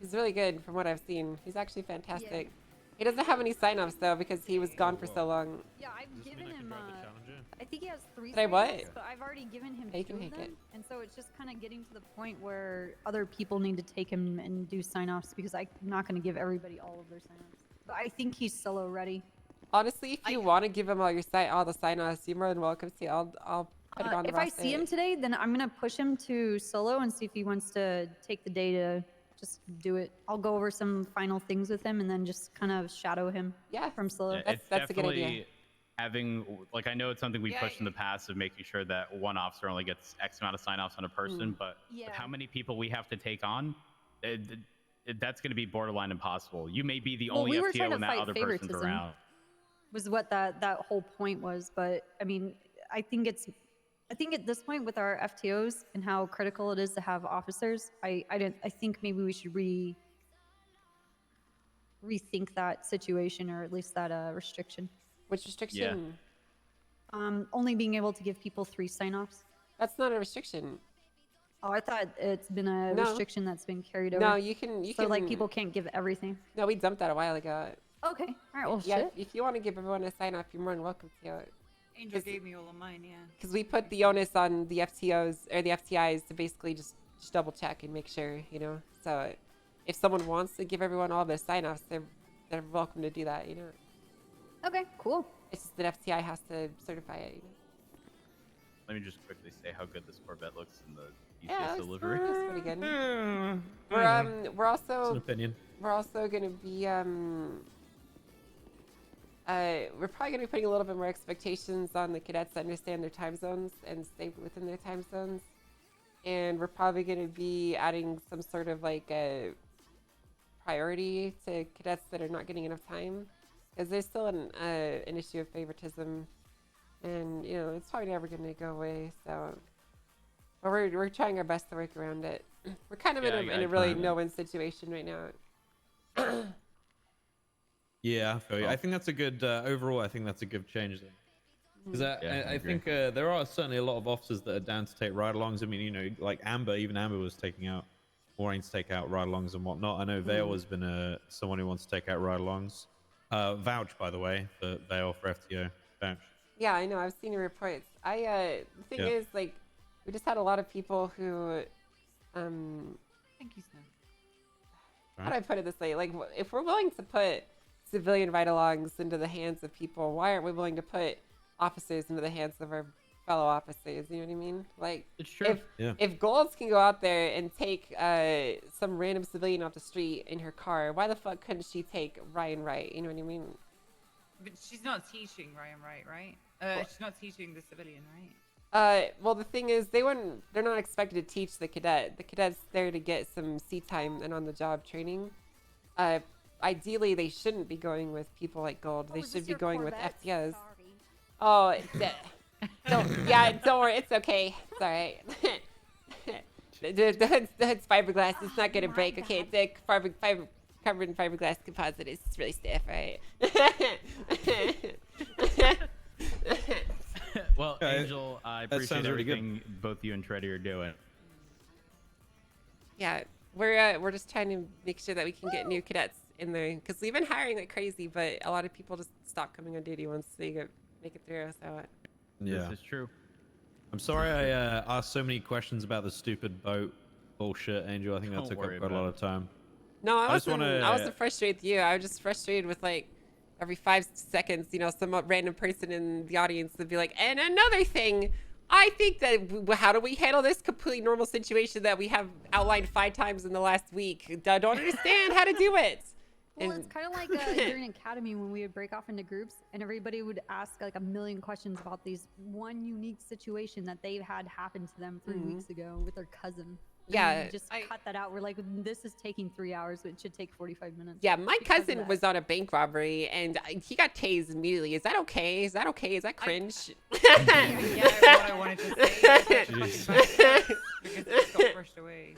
he's really good from what I've seen. He's actually fantastic. He doesn't have any sign-offs though because he was gone for so long. Yeah, I've given him. I think he has 3 Did I what? sign-offs, but I've already given him Yeah, you 2 can of take them, it. and so it's just kind of getting to the point where other people need to take him and do sign-offs because I'm not going to give everybody all of their sign-offs. But I think he's solo ready. Honestly, if you want to give him all the sign-offs, you're more than welcome to. I'll put it on the If I roster. see him today, then I'm gonna push him to solo and see if he wants to take the day to just do it. I'll go over some final things with him and then just kind of shadow him. Yeah, from solo. Yeah, it's that's a good idea. definitely having, like, I know it's something we pushed in the past of making sure that one officer only gets X amount of sign-offs on a person, but with how many people we have to take on, that's going to be borderline impossible. You may be the only we were trying FTO to when that fight other person's favoritism. around. Was what that whole point was. But I mean, I think at this point with our FTOs and how critical it is to have officers, I think maybe we should rethink that situation, or at least that restriction. Which restriction? Only being able to give people 3 sign-offs. That's not a restriction. Oh, I thought it's been a No. restriction that's been carried over. No, you can. So like people can't give everything. No, we dumped that a while ago. Okay. All right. Well, yeah, shit. if you want to give everyone a sign-off, you're more than welcome to. Angel gave me all of mine, yeah. Because we put the onus on the FTOs or the FTIs to basically just double check and make sure, So if someone wants to give everyone all the sign-offs, they're welcome to do that, Okay, cool. It's just that FTI has to certify it. Let me just quickly say how good this Corvette looks in the Yeah, ECS delivery. That's pretty good. Mm. We're also It's an opinion. we're also gonna be we're probably gonna be putting a little bit more expectations on the cadets to understand their time zones and stay within their time zones, and we're probably gonna be adding some sort of like a priority to cadets that are not getting enough time, because there's still an issue of favoritism, and it's probably never gonna go away. So, but we're trying our best to work around it. We're kind of in a really no-win situation right now. Yeah, I feel you. I think that's a good overall. I think that's a good change. Because Yeah, I I agree. think there are certainly a lot of officers that are down to take ride-alongs. I mean, like Amber, even Amber was wanting to take out ride-alongs and whatnot. I know Vale has been someone who wants to take out ride-alongs. Vouch, by the way, for Vale for FTO. Vouch. Yeah, I know. I've seen your reports. The thing Yeah. is, like, we just had a lot of people who, Thank you, Snow. how do I put it this way? Like, if we're willing to put civilian ride-alongs into the hands of people, why aren't we willing to put officers into the hands of our fellow officers? You know what I mean? Like, It's true. if Golds can go out there and take some random civilian off the street in her car, why the fuck couldn't she take Ryan Wright? You know what I mean? But she's not teaching Ryan Wright, right? She's not teaching the civilian, right? Well, the thing is, they're not expected to teach the cadet. The cadet's there to get some seat time and on-the-job training. Ideally, they shouldn't be going with people like Gold. They should be going with FTOs. Oh, don't worry, it's okay. It's all right. the hood's fiberglass. It's not gonna break. Okay, it's covered in fiberglass composite. It's really stiff, right? Well, Angel, I appreciate everything both you and Treddy are doing. Yeah, we're just trying to make sure that we can get new cadets in there because we've been hiring like crazy, but a lot of people just stop coming on duty once they make it through. So Yeah, this is true. I'm sorry I asked so many questions about the stupid boat bullshit, Angel. I think that took up quite a lot of time. no, I wasn't frustrated with you. I was just frustrated with like every 5 seconds, you know, some random person in the audience would be like, and another thing, I think that how do we handle this completely normal situation that we have outlined 5 times in the last week? I don't understand how to do it. Well, it's kind of like during academy when we would break off into groups and everybody would ask like a million questions about these one unique situation that they've had happen to them 3 weeks ago with their cousin. Yeah, we just cut that out. We're like, this is taking 3 hours, but it should take 45 minutes. Yeah, my cousin was on a bank robbery and he got tased immediately. Is that okay? Is that okay? Is that cringe? Yeah, what I wanted to say. Because it got brushed away.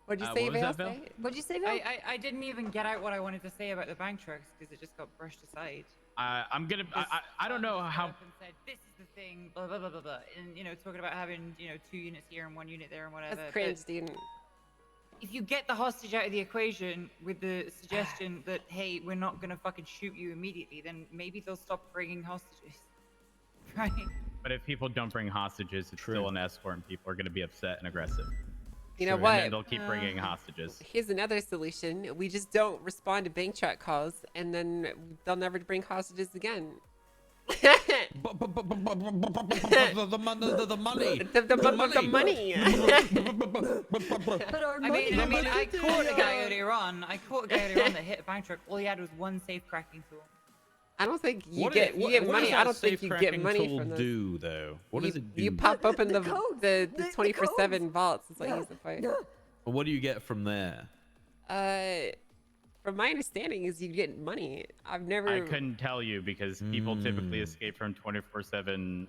What'd you say, Vale? What'd you say, Vale? I didn't even get out what I wanted to say about the bank trucks because it just got brushed aside. I don't know how. And said, this is the thing, blah blah blah blah blah, and talking about having 2 units here and 1 unit there and whatever. That's cringe, dude. If you get the hostage out of the equation with the suggestion that hey, we're not gonna fucking shoot you immediately, then maybe they'll stop bringing hostages, right? But if people don't bring hostages, it's still an escort, and people are going to be upset and aggressive. You know And what? then they'll keep bringing hostages. Here's another solution. We just don't respond to bank truck calls, and then they'll never bring hostages again. The money. The money. I mean, I caught a guy earlier on. That hit a bank truck. All he had was 1 safe cracking tool. I don't think you get money. I don't think you get money from those. Though? What does it do? You pop open the 24/7 vaults. Is what you use it for. Well, what do you get from there? From my understanding, is you get money. I couldn't tell you because people typically escape from 24/7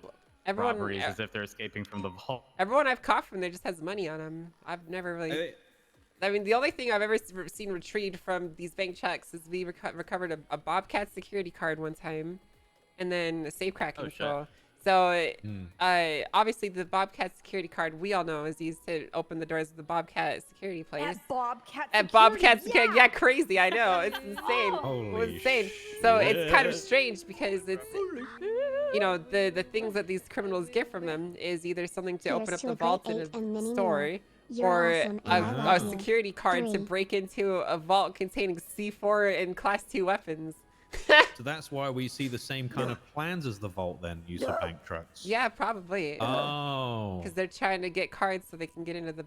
robberies as if they're escaping from the vault. Everyone I've caught from there just has money on them. I've never really. I mean, the only thing I've ever seen retrieved from these bank checks is we recovered a Bobcat security card one time, and then a safe cracking tool. So, obviously, the Bobcat security card we all know is used to open the doors of the Bobcat security place. At Bobcat Security, yeah, crazy. I know, it's insane. Holy insane. So it's kind of strange because it's, the things that these criminals get from them is either something to open up the vault in a store, or a security card to break into a vault containing C4 and Class 2 weapons. So that's why we see the same kind of plans as the vault then, use of bank trucks. Yeah, probably. Oh. Because they're trying to get cards so they can get into the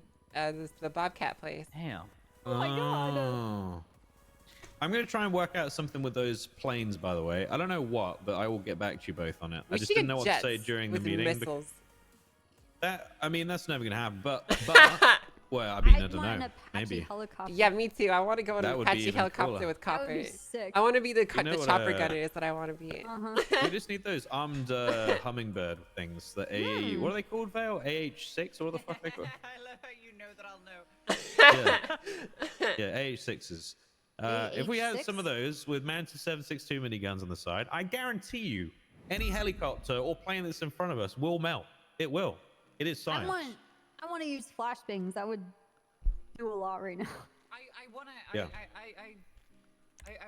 Bobcat place. Damn. Oh my god. I'm going to try and work out something with those planes, by the way. I don't know what, but I will get back to you both on it. I just didn't know what to say during the meeting. Missiles. That's never going to happen. But well, I mean, I don't know. Maybe. Helicopter. Yeah, me too. I want to go in an Apache helicopter cooler. with copper. That would be sick. I want to be the what, chopper gunner is what I want to be. We just need those armed hummingbird things. The what are they called, Vale? AH-6 or what the fuck they called? I love how you know that I'll know. Yeah, AH-6s. If we had some of those with Mantis 7.62 miniguns on the side, I guarantee you, any helicopter or plane that's in front of us will melt. It will. It is science. I want to use flashbangs. That would do a lot right now. I wanna. Yeah. I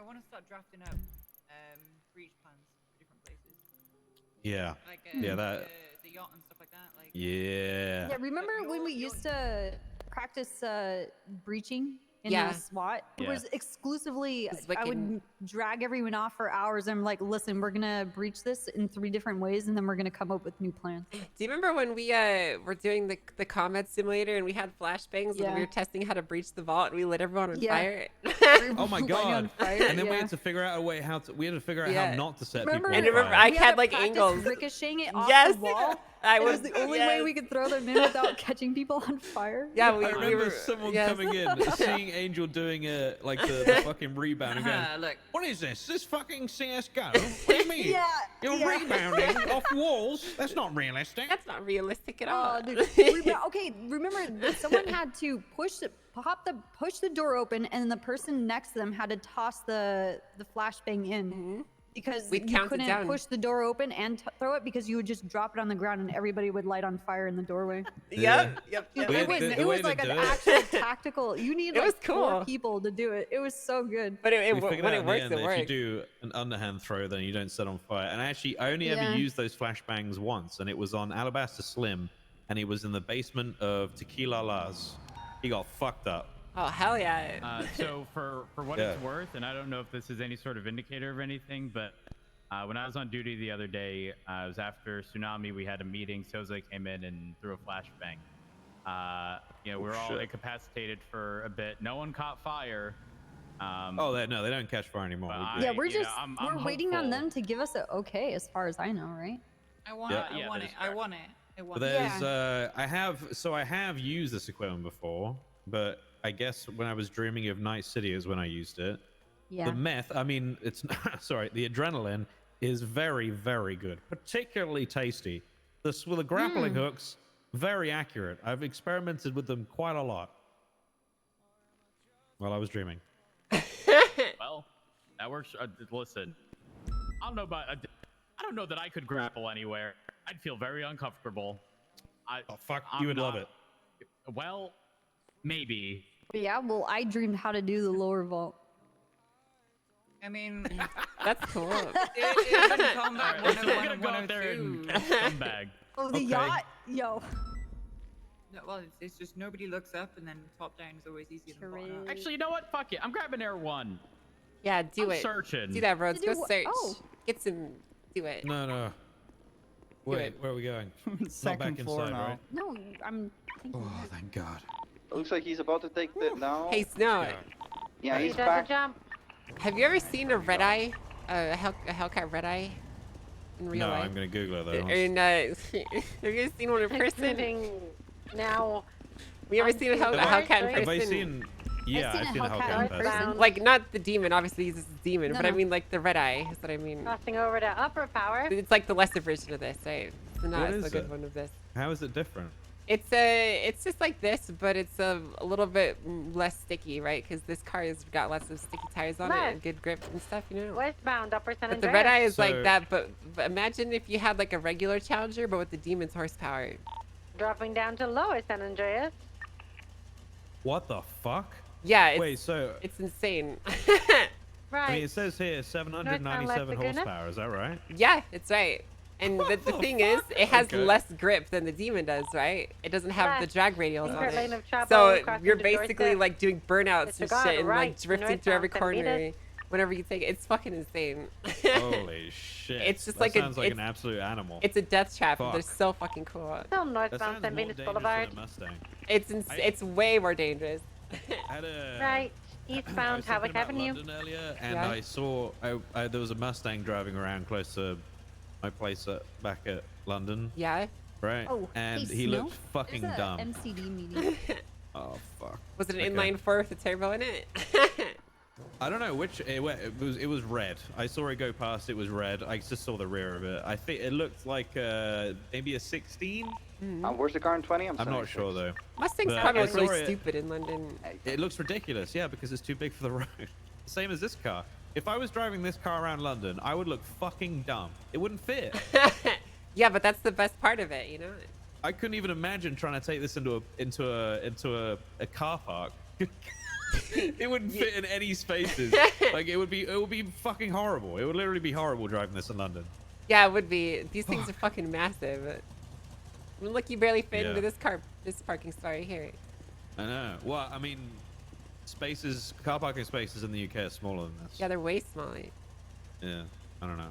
wanna start drafting up breach plans for different places. Yeah. Like, yeah. That. The yacht and stuff like that. Like. Yeah. Yeah, remember when we used to practice breaching in Yeah. the SWAT? It Yeah. was exclusively, It's I would wicked. drag everyone off for hours. I'm like, listen, we're going to breach this in 3 different ways, and then we're going to come up with new plans. Do you remember when we were doing the combat simulator and we had flashbangs and Yeah. we were testing how to breach the vault and we lit everyone on Yeah. fire? Oh my Lighting on god! fire, And then we yeah. had to figure out a way we had to figure out Yeah. how not to set Remember, people And on remember, fire. I we had to like practice angles. ricocheting it off Yes, the wall. I It was was the only way we yes. could throw them in without catching people on fire. Yeah, I we remember were someone yes. coming in, seeing Angel doing the fucking rebound and going, Look. "What is this? This fucking CS:GO? What do you mean? Yeah, You're yeah. rebounding off walls? That's not realistic." That's not realistic at Oh, all. dude. Okay, remember that someone had to push the door open, and the person next to them had to toss the flashbang in because We'd you count it couldn't down. push the door open and throw it because you would just drop it on the ground and everybody would light on fire in the doorway. Yep. Dude, The- it was, the it way was to like an do it- actual tactical. You need It like was 4 cool. people to do it. It was so good. But We when figured out it in the works, end it that if you works. do an underhand throw, then you don't set on fire. And actually, I only Yeah. ever used those flashbangs once, and it was on Alabaster Slim, and he was in the basement of Tequila La's. He got fucked up. Oh hell yeah! So for what Yeah. it's worth, and I don't know if this is any sort of indicator of anything, but when I was on duty the other day, it was after tsunami. We had a meeting. Soze came in and threw a flashbang. We were all shit. incapacitated for a bit. No one caught fire. Oh, they don't catch fire anymore. but We Yeah, do. we're you know, just I'm we're waiting on hopeful. them to give us an okay, as far as I know, right? I want Yeah. it. I Yeah, want that it. is I fair. want it. I But want it. there's I have used this equipment before, but I guess when I was dreaming of Night City is when I used it. Yeah. The meth, I mean, it's sorry, the adrenaline is very, very good, particularly tasty. With the grappling hooks, very accurate. I've experimented with them quite a lot while I was dreaming. Well, that works. Listen, I don't know about. I don't know that I could grapple anywhere. I'd feel very uncomfortable. Oh fuck, I'm you would love not- it. Well, maybe. But yeah, well, I dreamed how to do the lower vault. I mean, That's cool. it in combat All right, so we're 101 gonna and go out there and 102. scumbag. Oh, the Okay. yacht, yo. No, well, it's just nobody looks up, and then top down is always easier than bottom up. Actually, you know what? Fuck it. I'm grabbing Air 1. Yeah, do I'm it. searching. Do that, Rhodes. To Go do what? search. Oh. Get some. Do it. No. Wait, it. where are we going? Not Second back floor inside, now. right? No, I'm thinking. Oh, thank God. It looks like he's about to take the now. Hey, Snow. Yeah, he's back. Have you ever seen a red eye? A Hellcat red eye? In real No, life? I'm gonna Google it though. And have you ever seen one in person? Now. We ever seen a Hellcat in person? Have I seen? Yeah, seen I've a seen a Hellcat Hellcat in in person. person. Like not the demon, obviously he's a demon, No, but I no. mean like the red eye. Is what I mean. Crossing over to upper power. It's like the lesser version of this, right? It's not What so is good it? one of this. How is it different? It's just like this, but it's a little bit less sticky, right? Because this car has got lots of sticky tires on it and good grip and stuff, you know. Westbound, upper San But the red eye Andreas. is like So- that, but imagine if you had like a regular Challenger, but with the demon's horsepower. Dropping down to lower San Andreas. What the fuck? Yeah, it's, Wait, so it's insane. Right. I mean, it says here 797 Laguna? horsepower. Is that right? Yeah, it's right. And the thing is, it has Okay. less grip than the demon does, right? It doesn't have the Left. drag radials on Insert lane it. of travel, So crossing you're to basically doorstep. like doing burnouts and Disregard shit and like right, drifting through every northbound, 10 corner meters. whenever you take it. It's fucking insane. Holy shit! It's just that like a- sounds like an it's- absolute animal. It's a death trap, and they're Fuck. so fucking cool. Still That northbound sounds San more Venus dangerous Boulevard. than a Mustang. It's way more dangerous. I had a Right. I Eastbound was thinking Hawick about Avenue. London earlier, and Yeah. I saw there was a Mustang driving around close to my place back at London, Yeah. right? Oh, and hey, he Snow? looked fucking There's a dumb. MCD meeting. Oh fuck! Was it an Okay. inline four with a turbo in it? I don't know which it was red. I saw it go past. It was red. I just saw the rear of it. I think it looked like maybe a 16. Where's the car in 20? I'm not sure though. Mustang's But probably I look really saw it. stupid in London. It looks ridiculous, yeah, because it's too big for the road. Same as this car. If I was driving this car around London, I would look fucking dumb. It wouldn't fit. Yeah, but that's the best part of it, you know. I couldn't even imagine trying to take this into a car park. It wouldn't fit in any spaces. Like it would be fucking horrible. It would literally be horrible driving this in London. Yeah, it would be. These things are fucking massive. mean, look, you barely fit Yeah. into this parking spot right here. I know. Well, I mean, car parking spaces in the UK are smaller than this. Yeah, they're way smaller. Yeah, I don't know.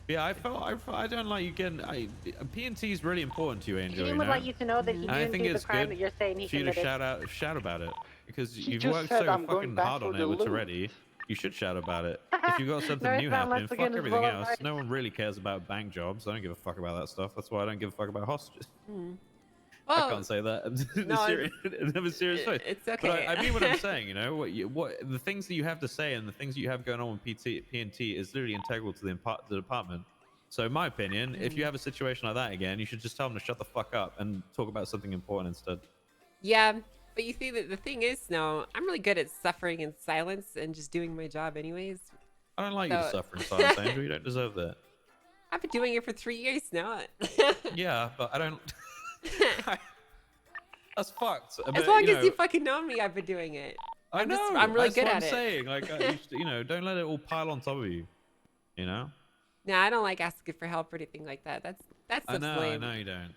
Yeah, I don't like you getting. P&T is really important to you, Angel. He You would know? like you to know that he I didn't think do the it's crime good that you're saying he for you to committed. shout about it because He you've just worked said, so "I'm going fucking back hard for on the it with loot." already. You should shout about it. If you've got something new Northbound happening, once fuck again is everything full of else. lies. No one really cares about bank jobs. I don't give a fuck about that stuff. That's why I don't give a fuck about hostages. I Well, can't say that in no, a serious way. it's But okay. I mean what I'm saying. You know what the things that you have to say and the things that you have going on with P&T is literally integral to the department. So in my opinion, if you have a situation like that again, you should just tell them to shut the fuck up and talk about something important instead. Yeah, but you see, the thing is, Snow, I'm really good at suffering in silence and just doing my job anyways. I don't like you to suffer in silence, Andrew. You don't deserve that. I've been doing it for 3 years now. Yeah, but I don't. That's fucked. As But, long you as know, you fucking know me, I've been doing it. I know. I'm really that's good what at I'm it. saying. Like, don't let it all pile on top of you. You know. Nah, I don't like asking for help or anything like that. That's I know. lame. I know you don't.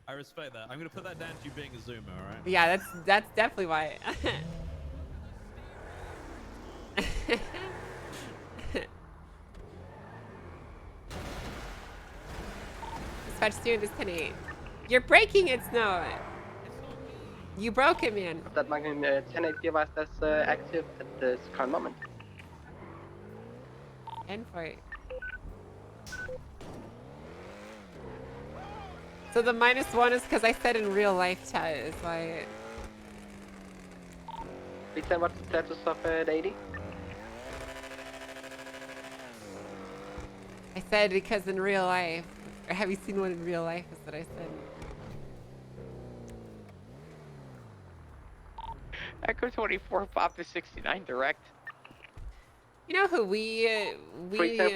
I respect that. I'm gonna put that down to you being a zoomer. All right. Yeah, that's definitely why. Dispatch student is 10-8. You're breaking it, Snow. You broke it, man. That Magnum 10-8 device that's active at this current moment. End for it. So the -1 is because I said in real life chat is why. Please tell what's the status of 80? I said because in real life. Or have you seen one in real life? Is what I said. Echo 24, Papa 69 direct. You know who we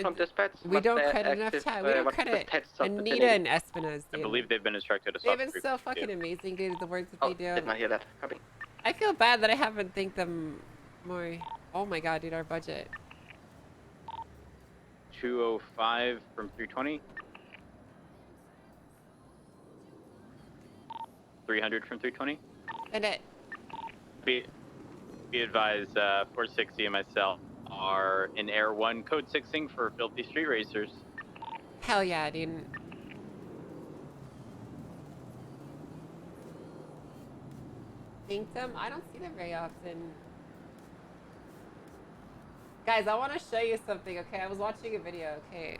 From dispatch, we what's don't the credit enough active, time. We don't what's the credit status of the Anita 1080? and Espinoz. I Dude. believe they've been instructed to They've stop. been so frequency fucking two. amazing, dude. The work that Oh, they do. did not hear that. Copy. I feel bad that I haven't thanked them more. Oh my god, dude, our budget. 205 from 320. 300 from 320. And it. Be advised, 460 and myself are in Air 1 code 6ing for Filthy Street Racers. Hell yeah, dude. Thanked them? I don't see them very often. Guys, I want to show you something, okay? I was watching a video, okay?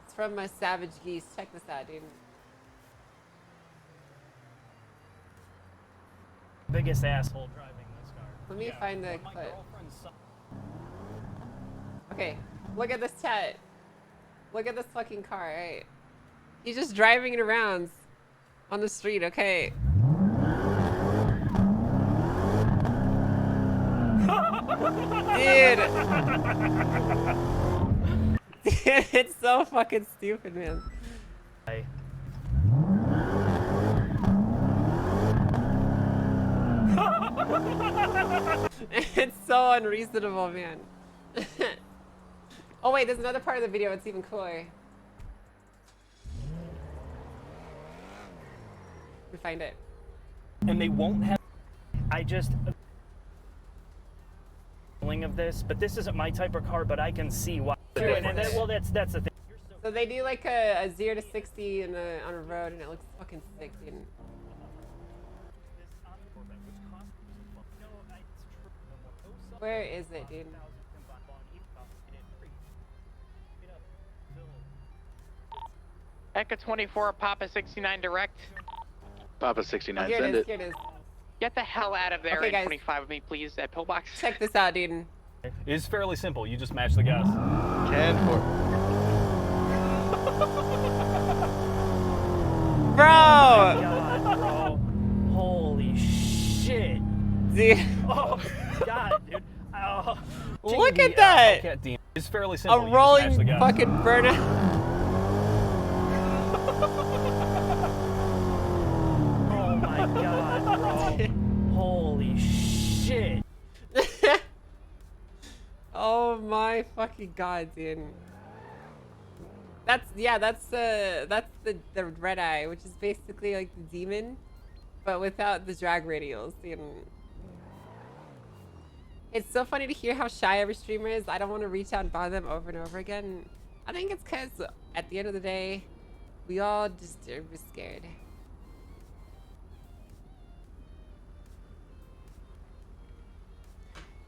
It's from my Savage Geese. Check this out, dude. Biggest asshole driving this car. Let me find the my clip. girlfriend's son- Okay, look at this chat. Look at this fucking car, right? He's just driving it around on the street, okay? Dude! Dude, it's so fucking stupid, man. It's so unreasonable, man. Oh wait, there's another part of the video. It's even cooler. We find it. And they won't have. I just. Of this, but this isn't my type of car. But I can see why. Well, that's the thing. So they do like a 0 to 60 on a road, and it looks fucking sick, dude. Where is it, dude? Echo 24, Papa 69 direct. Papa 69, Oh, here send it is, it. here it is. Get the hell out of there Okay, and guys. 25 with me, please, at pillbox. Check this out, dude. It's fairly simple. You just match the gas. 10-4. Bro! God, bro. Holy shit. Dude. Oh, God, dude. Oh, Look at that! Hellcat Demon. It's fairly simple. A You just match the rolling gas. fucking burnout. Oh my God, bro. Holy shit. Oh my fucking god, dude. That's the red eye, which is basically like the demon, but without the drag radials. You know. It's so funny to hear how shy every streamer is. I don't want to reach out and bother them over and over again. I think it's because at the end of the day, we all just are scared.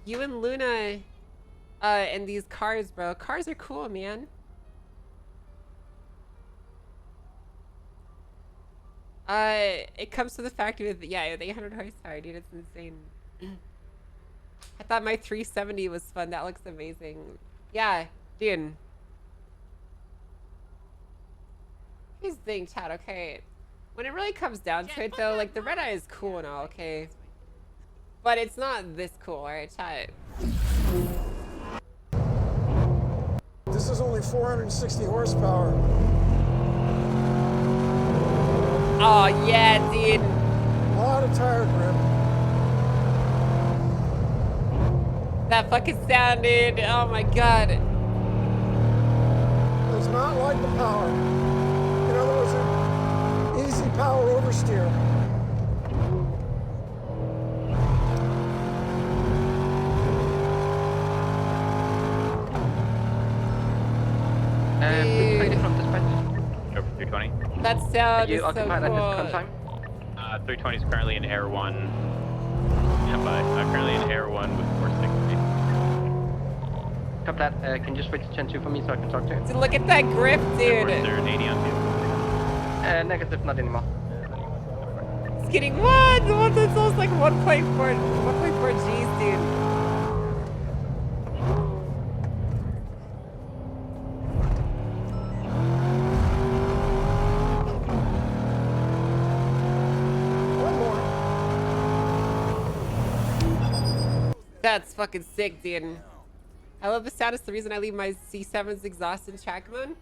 You and Luna, and these cars, bro. Cars are cool, man. It comes to the fact with, yeah, the 800 horsepower, dude. It's insane. I thought my 370 was fun. That looks amazing. Yeah, dude. Here's the thing, chat, okay? When it really comes down to it, though, like, the red eye is cool and all, okay? But it's not this cool, alright, chat? This is only 460 horsepower. Oh, yeah, dude. A lot of tire grip. That fucking sound, dude. Oh my god. It's not like the power. In other words, an easy power oversteer. Dude. From dispatch. Over 320. That Are sound you is so occupied at this cool. current time? 320 is currently in Air 1. Yeah, but currently in Air 1 with 460. Copy that. Can you switch to Gen 2 for me so I can talk to you? Dude, look at that grip, dude. Is there an 80 on you? Negative, not anymore. It's getting what? The one that's almost like 1.4 G's, dude. That's fucking sick, dude. I love the sound. It's the reason I leave my C7's exhaust in track mode.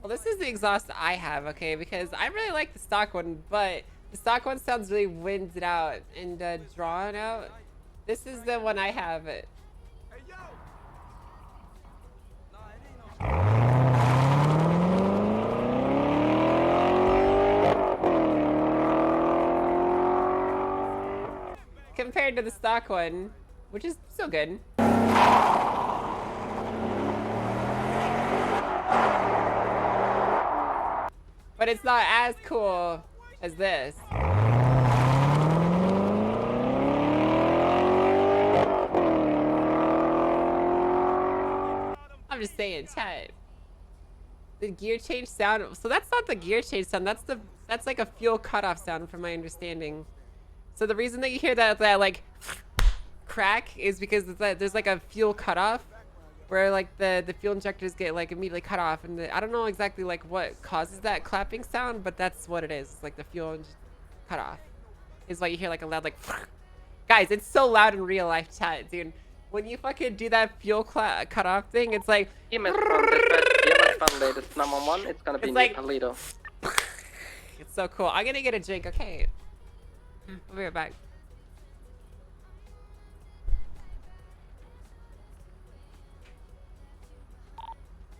Well, this is the exhaust I have, okay? Because I really like the stock one, but the stock one sounds really winded out and drawn out. This is the one I have. Compared to the stock one, which is still good. But it's not as cool as this. I'm just saying, chat. The gear change sound. So that's not the gear change sound. That's like a fuel cutoff sound, from my understanding. So the reason that you hear that like crack is because there's like a fuel cutoff, where like the fuel injectors get like immediately cut off, and I don't know exactly like what causes that clapping sound, but that's what it is. It's like the fuel cut off is why you hear like a loud like. Guys, it's so loud in real life, chat, dude. When you fucking do that fuel cut off thing, it's like. Latest 911. It's gonna be It's near like- Toledo. It's so cool. I'm gonna get a drink. Okay. We'll be right back.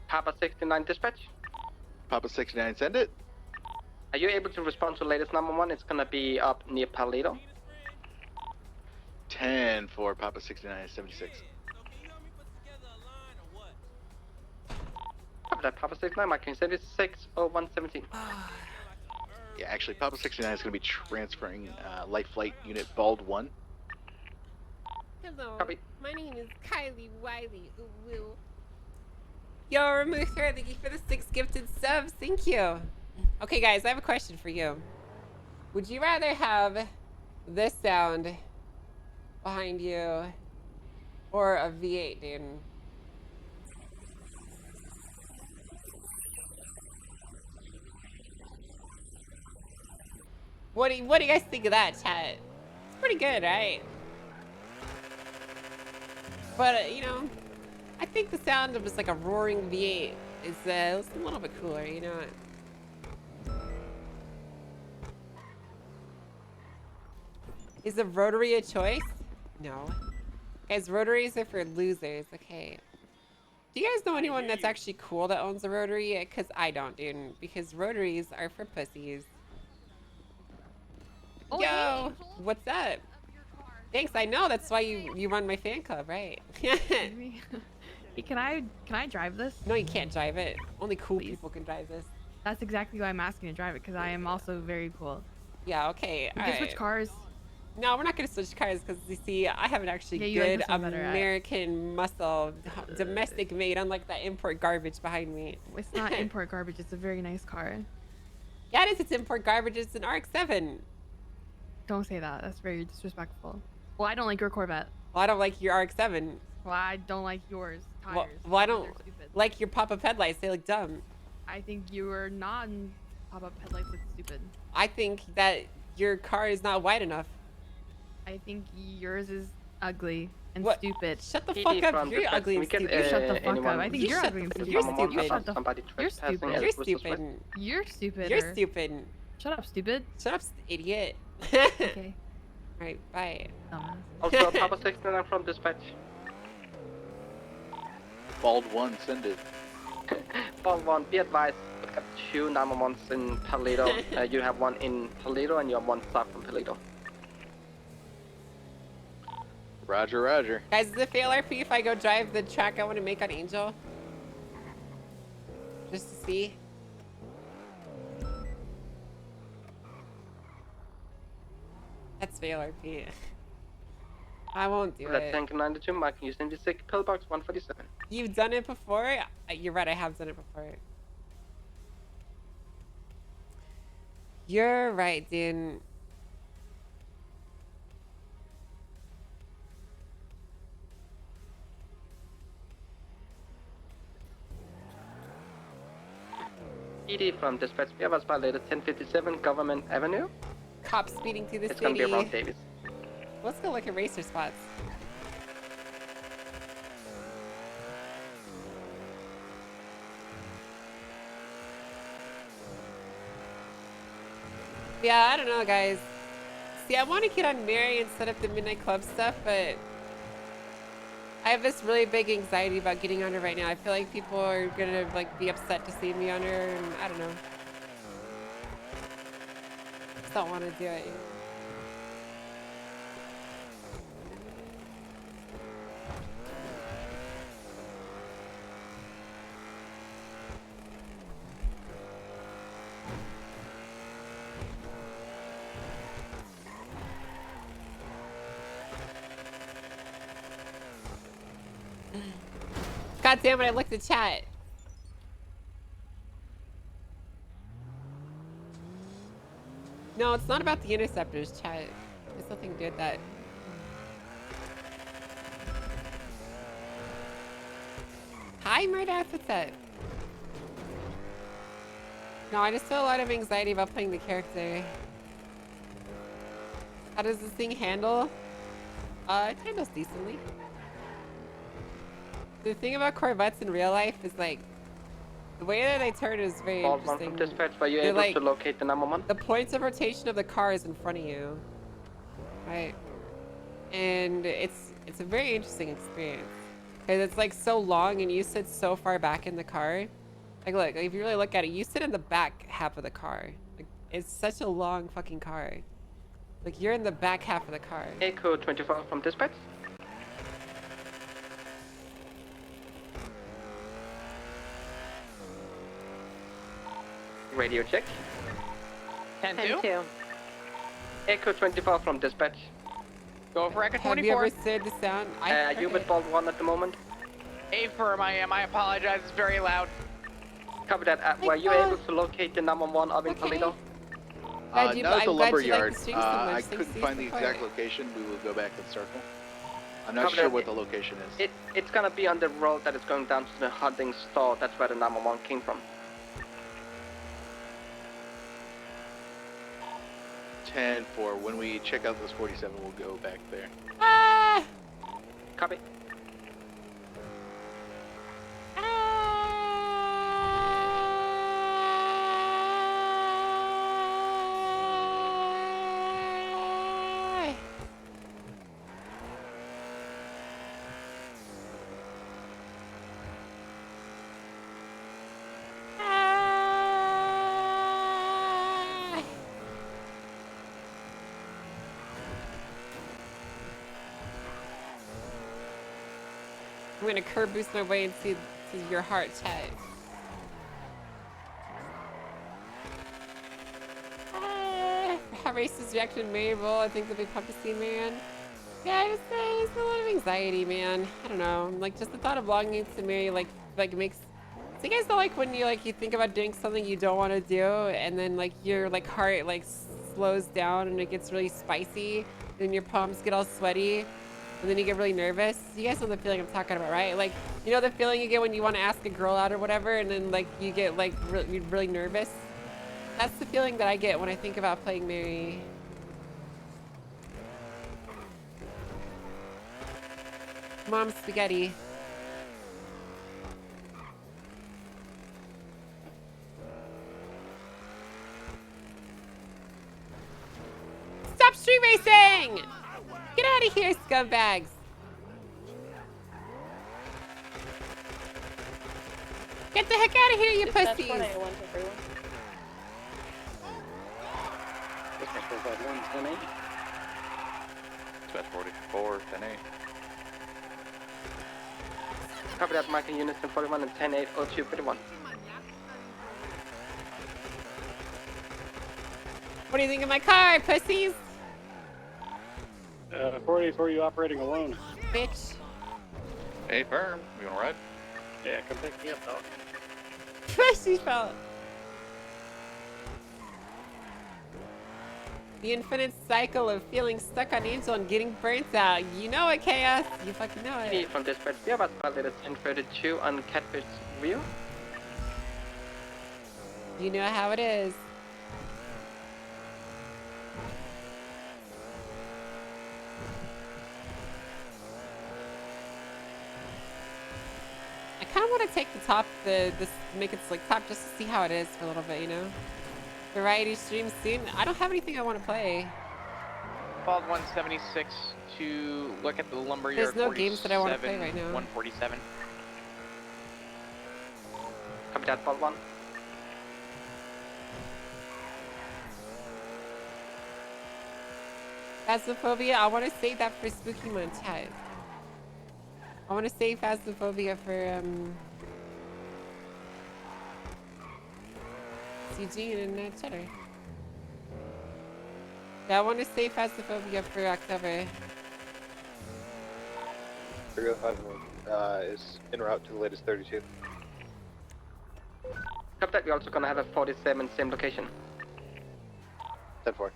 Papa 69 dispatch. Papa 69, send it. Are you able to respond to latest 911? It's gonna be up near Toledo. 10 for Papa 69, 76. That Papa 69, my can 760117. Yeah, actually, Papa 69 is going to be transferring light flight unit Bald 1. Hello. Copy. My name is Kylie Wiley. Ooh, woo. Yo, Remove Her, thank you for the 6 gifted subs. Thank you. Okay, guys, I have a question for you. Would you rather have this sound behind you or a V8, dude? What do you guys think of that, chat? It's pretty good, right? But, you know, I think the sound of just like a roaring V8 is it's a little bit cooler, you know? Is a rotary a choice? No. Guys, rotaries are for losers, okay. Do you guys know anyone that's actually cool that owns a rotary? Because I don't, dude. Because rotaries are for pussies. Oh, Yo, what's up? Thanks. I know. That's why you run my fan club, right? Hey, can I drive this? No, you can't drive it. Only cool people can drive this. That's exactly why I'm asking to drive it, because I am also very cool. Yeah. Okay. We can switch cars. No, we're not gonna switch cars because you see, I have an actually Yeah, you like good this one better, American muscle, domestic made, unlike that import garbage behind me. It's not import garbage. It's a very nice car. Yeah, it is. It's import garbage. It's an RX-7. Don't say that. That's very disrespectful. Well, I don't like your Corvette. Well, I don't like your RX-7. Well, I don't like yours. Tires. Well, I don't They're stupid. like your pop-up headlights. They look dumb. I think your non-pop-up headlights look stupid. I think that your car is not wide enough. I think yours is ugly and What? stupid. Shut the fuck up. You're ugly and stupid. You shut the fuck up. I think you're ugly and stupid. You're stupid. You shut the You're stupid. You're stupid. You're stupid. You're stupid. Shut up, stupid. Shut up, idiot. Okay. Alright, bye. Also, Papa 69 from dispatch. Bald 1, send it. Bald 1, be advised, we've got 2 911s in Paleto. You have 1 in Paleto and you have 1 south from Paleto. Roger, roger. Guys, is it fail RP if I go drive the track I want to make on Angel? Just to see. That's fail RP. I won't do Red it. Tank 92, marking you 76, pillbox 147. You've done it before? You're right, I have done it before. You're right, dude. PD from dispatch, we have us violated 1057 Government Avenue. Cops speeding through the It's city. gonna be around Davis. Let's go look at racer spots. Yeah, I don't know, guys. See, I want to get on Mary and set up the Midnight Club stuff, but I have this really big anxiety about getting on her right now. I feel like people are gonna like be upset to see me on her, and I don't know. Just don't want to do it. God damn it, I looked at chat. No, it's not about the interceptors, chat. It's nothing to do with that. Hi, Murdoch, what's up? No, I just feel a lot of anxiety about playing the character. How does this thing handle? It handles decently. The thing about Corvettes in real life is like the way that they turn is very Bald 1 interesting. from dispatch, were you They're able like, to locate the number 1? the points of rotation of the car is in front of you, right? And it's a very interesting experience because it's like so long and you sit so far back in the car. Like look, if you really look at it, you sit in the back half of the car. Like it's such a long fucking car. Like you're in the back half of the car. Echo 24 from dispatch. Radio check. 10-2. Echo 24 from dispatch. Go for Echo 24. Have you ever said the sound? Are you with Bald 1 at the moment? A firm I am. I apologize. It's very loud. Copy that. Were you able to locate the number 1 up in Toledo? Not at the I'm glad lumber you like yard. the stream so much. I Thanks, couldn't Steve, find the for exact quiet. location. We will go back and circle. I'm not Copy sure that. what the location is. It's gonna be on the road that is going down to the hunting store. That's where the number 1 came from. 10-4. When we check out this 47, we'll go back there. Ah! Copy. I'm gonna curb boost my way and see your heart chat. How racist reaction Mabel. I think they'll be pumped to see, man. Yeah, I just say it's a lot of anxiety, man. I don't know. Like just the thought of belonging to Mary, like makes. So you guys know like when you think about doing something you don't want to do, and then like your heart slows down and it gets really spicy, and your palms get all sweaty, and then you get really nervous. You guys know the feeling I'm talking about, right? Like you know the feeling you get when you want to ask a girl out or whatever, and then like you get like really nervous. That's the feeling that I get when I think about playing Mary. Mom spaghetti. Stop street racing! Get out of here, scumbags! Get the heck out of here, you pussies! Dispatch 44, 10-8. Copy that, marking units in 41 and 10-8, 0251. What do you think of my car, pussies? 484, you operating alone? Bitch. Hey, firm. You wanna ride? Yeah, come pick me up, dog. Pussy fella. The infinite cycle of feeling stuck on Angel and getting burnt out. You know it, Chaos. You fucking know it. Need from dispatch, we have a pilot at 1032 on Catfish View. You know how it is. I kind of want to take the top, make it slick top just to see how it is for a little bit, you know? Variety stream soon. I don't have anything I want to play. Bald 176 to look at the lumberyard. There's no games that I want to play right now. 147. Copy that, Bald 1. Phasmophobia, I want to save that for Spooky Month, chat. I want to save Phasmophobia for, Eugene and Cheddar. Yeah, I want to save Phasmophobia for October. 305 is en route to the latest 32. Copy that, we're also gonna have a 47, same location. 10-4.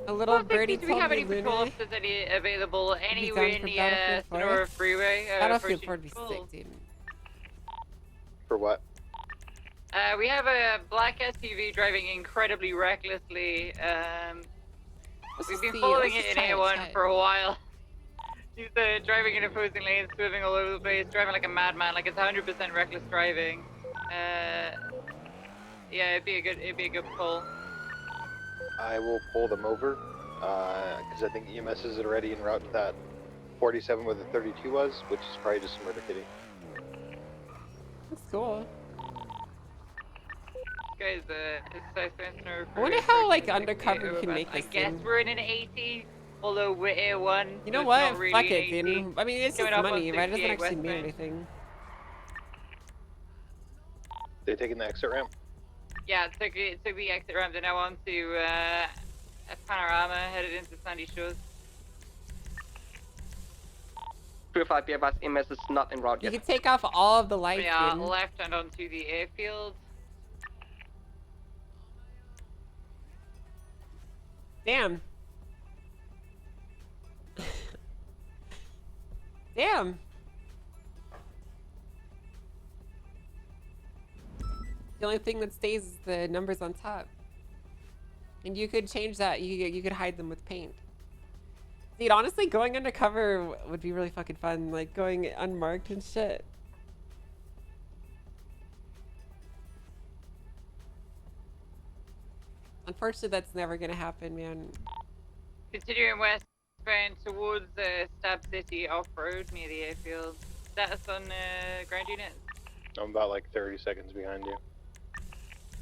A little birdie do we told have me, any patrol Luna. officers any available Be anywhere down for near Battlefield 4? Sonora Freeway? Battlefield approaching 4 would be patrol? sick, dude. For what? We have a black SUV driving incredibly recklessly. We've been following it in A1 for a while. He's driving in opposing lanes, swerving all over the place, driving like a madman, like it's 100% reckless driving. Yeah, it'd be a good pull. I will pull them over, because I think EMS is already en route to that 47 where the 32 was, which is probably just a murder kitty. That's cool. This guy's Southwestern. I wonder how like undercover you can make I this guess thing. we're in an 80, although we're A1. You know so what? it's not really Fuck an it, 80. dude. I mean, it's just Coming up on money, right? It doesn't 68 actually mean westbound. anything. They taking the exit ramp? Yeah, took the exit ramp and now on to a panorama headed into Sandy Shores. 305 BF bus EMS is not en route You yet. can take off all of the lights, Yeah, dude. left and onto the airfield. Damn. Damn. The only thing that stays is the numbers on top. And you could change that. You could hide them with paint. Dude, honestly, going undercover would be really fucking fun. Like, going unmarked and shit. Unfortunately, that's never gonna happen, man. Continuing westbound towards Stab City off-road near the airfield. Status on ground units. I'm about like 30 seconds behind you.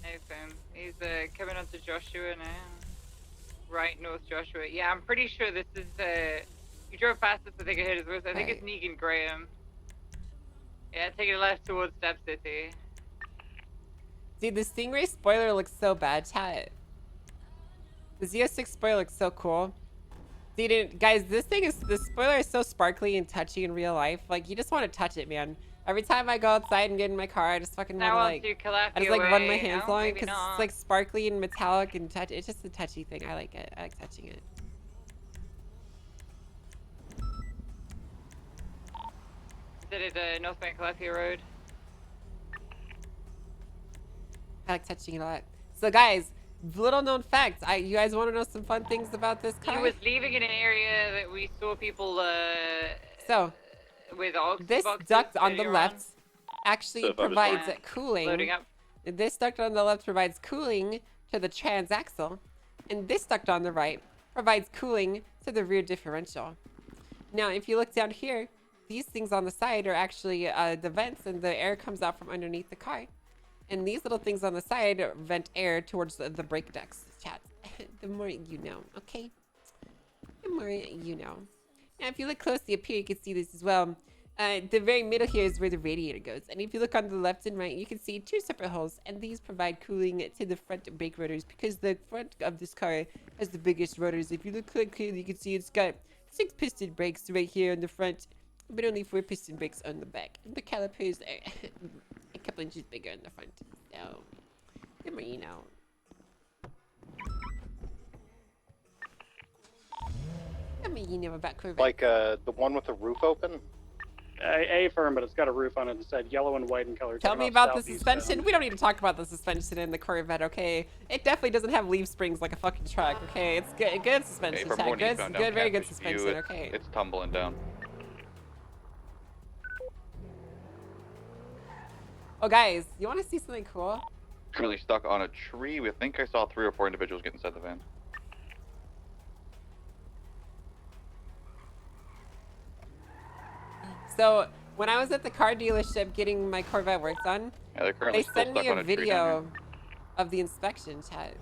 Okay. He's coming onto Joshua now. Right, North Joshua. Yeah, I'm pretty sure this is You drove past us, I think I hit his wrist. I think it's Negan Graham. Yeah, taking a left towards Step City. Dude, the Stingray spoiler looks so bad, chat. The Z06 spoiler looks so cool. Dude, guys, this spoiler is so sparkly and touchy in real life. Like, you just want to touch it, man. Every time I go outside and get in my car, I just fucking want to, like, I just, like, run my hands along it because it's, like, sparkly and metallic and touch. It's just a touchy thing. I like it. I like touching it. Is it North Bank Calafia Road? I like touching it a lot. So, guys, little known fact. You guys want to know some fun things about this car? He was leaving in an area that we saw people, So, with oxy this boxes duct on the sitting left around. actually provides cooling. Loading up. This duct on the left provides cooling to the transaxle, and this duct on the right provides cooling to the rear differential. Now, if you look down here, these things on the side are actually the vents, and the air comes out from underneath the car. And these little things on the side vent air towards the brake ducts. Chat. The more you know, okay? The more you know. Now, if you look closely up here, you can see this as well. The very middle here is where the radiator goes. And if you look on the left and right, you can see two separate holes. And these provide cooling to the front brake rotors because the front of this car has the biggest rotors. If you look clearly, you can see it's got 6 piston brakes right here in the front, but only 4 piston brakes on the back. And the calipers are a couple inches bigger in the front. So, the more you know. The more you know about Corvette. Like the one with the roof open? A firm, but it's got a roof on it. It said yellow and white in color. Tell me about the suspension. We don't need to talk about the suspension in the Corvette, okay? It definitely doesn't have leaf springs like a fucking truck, okay? It's good, good suspension. Hey, from Good, very good suspension, okay? It's tumbling down. Oh, guys, you want to see something cool? Currently stuck on a tree. We think I saw 3 or 4 individuals get inside the van. So, when I was at the car dealership getting my Corvette worked on, Yeah, they sent me a video of the inspection, chat.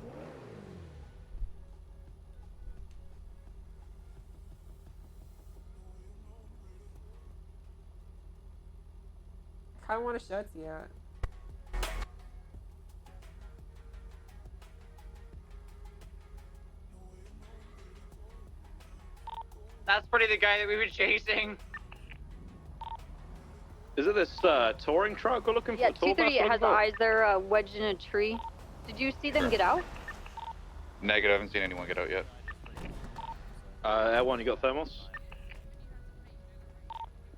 I kind of want to show it to you. That's probably the guy that we were chasing. Is it this touring truck we're looking for? Yeah, Tour bus 238 has we're looking eyes. They're wedged in a tree. Did you see them get out? Negative. I haven't seen anyone get out yet. L1, you got thermals?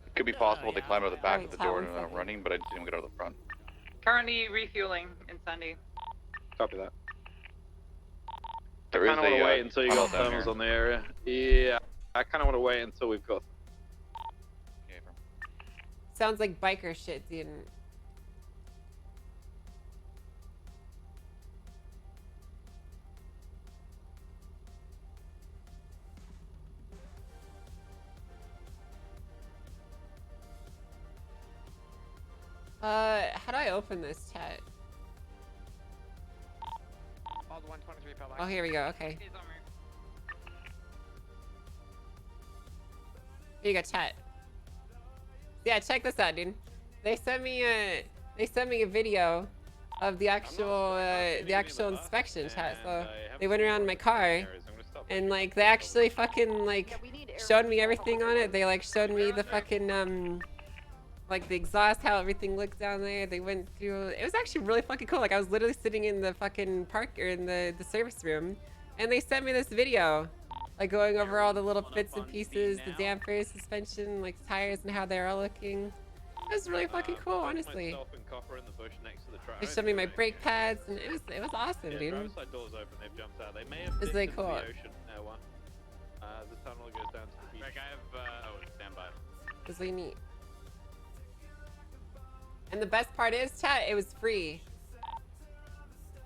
It could be possible they climb out of the back of the door and are running, but I didn't see them get out of the front. Currently refueling in Sandy. Copy that. There I is kind of want to a, wait until you got tunnel down thermals here. on the area. Yeah, I kind of want to wait until we've got. Sounds like biker shit, dude. How do I open this chat? Oh, here we go. Okay. Here you go, chat. Yeah, check this out, dude. They sent me a video of the actual inspection, chat. So they went around my car, and like they actually fucking like showed me everything on it. They like showed me the fucking like the exhaust, how everything looked down there. They went through. It was actually really fucking cool. Like I was literally sitting in the fucking park or in the service room, and they sent me this video, like going over all the little bits and pieces, the dampers, suspension, like tires, and how they're all looking. It was really fucking cool, honestly. They showed me my brake pads, and it was awesome, dude. Driver's side doors open. They've jumped out. They may have It's really dipped cool. into the ocean. One. The tunnel goes down to the beach. Greg, I have standby. It was really neat. And the best part is, chat, it was free.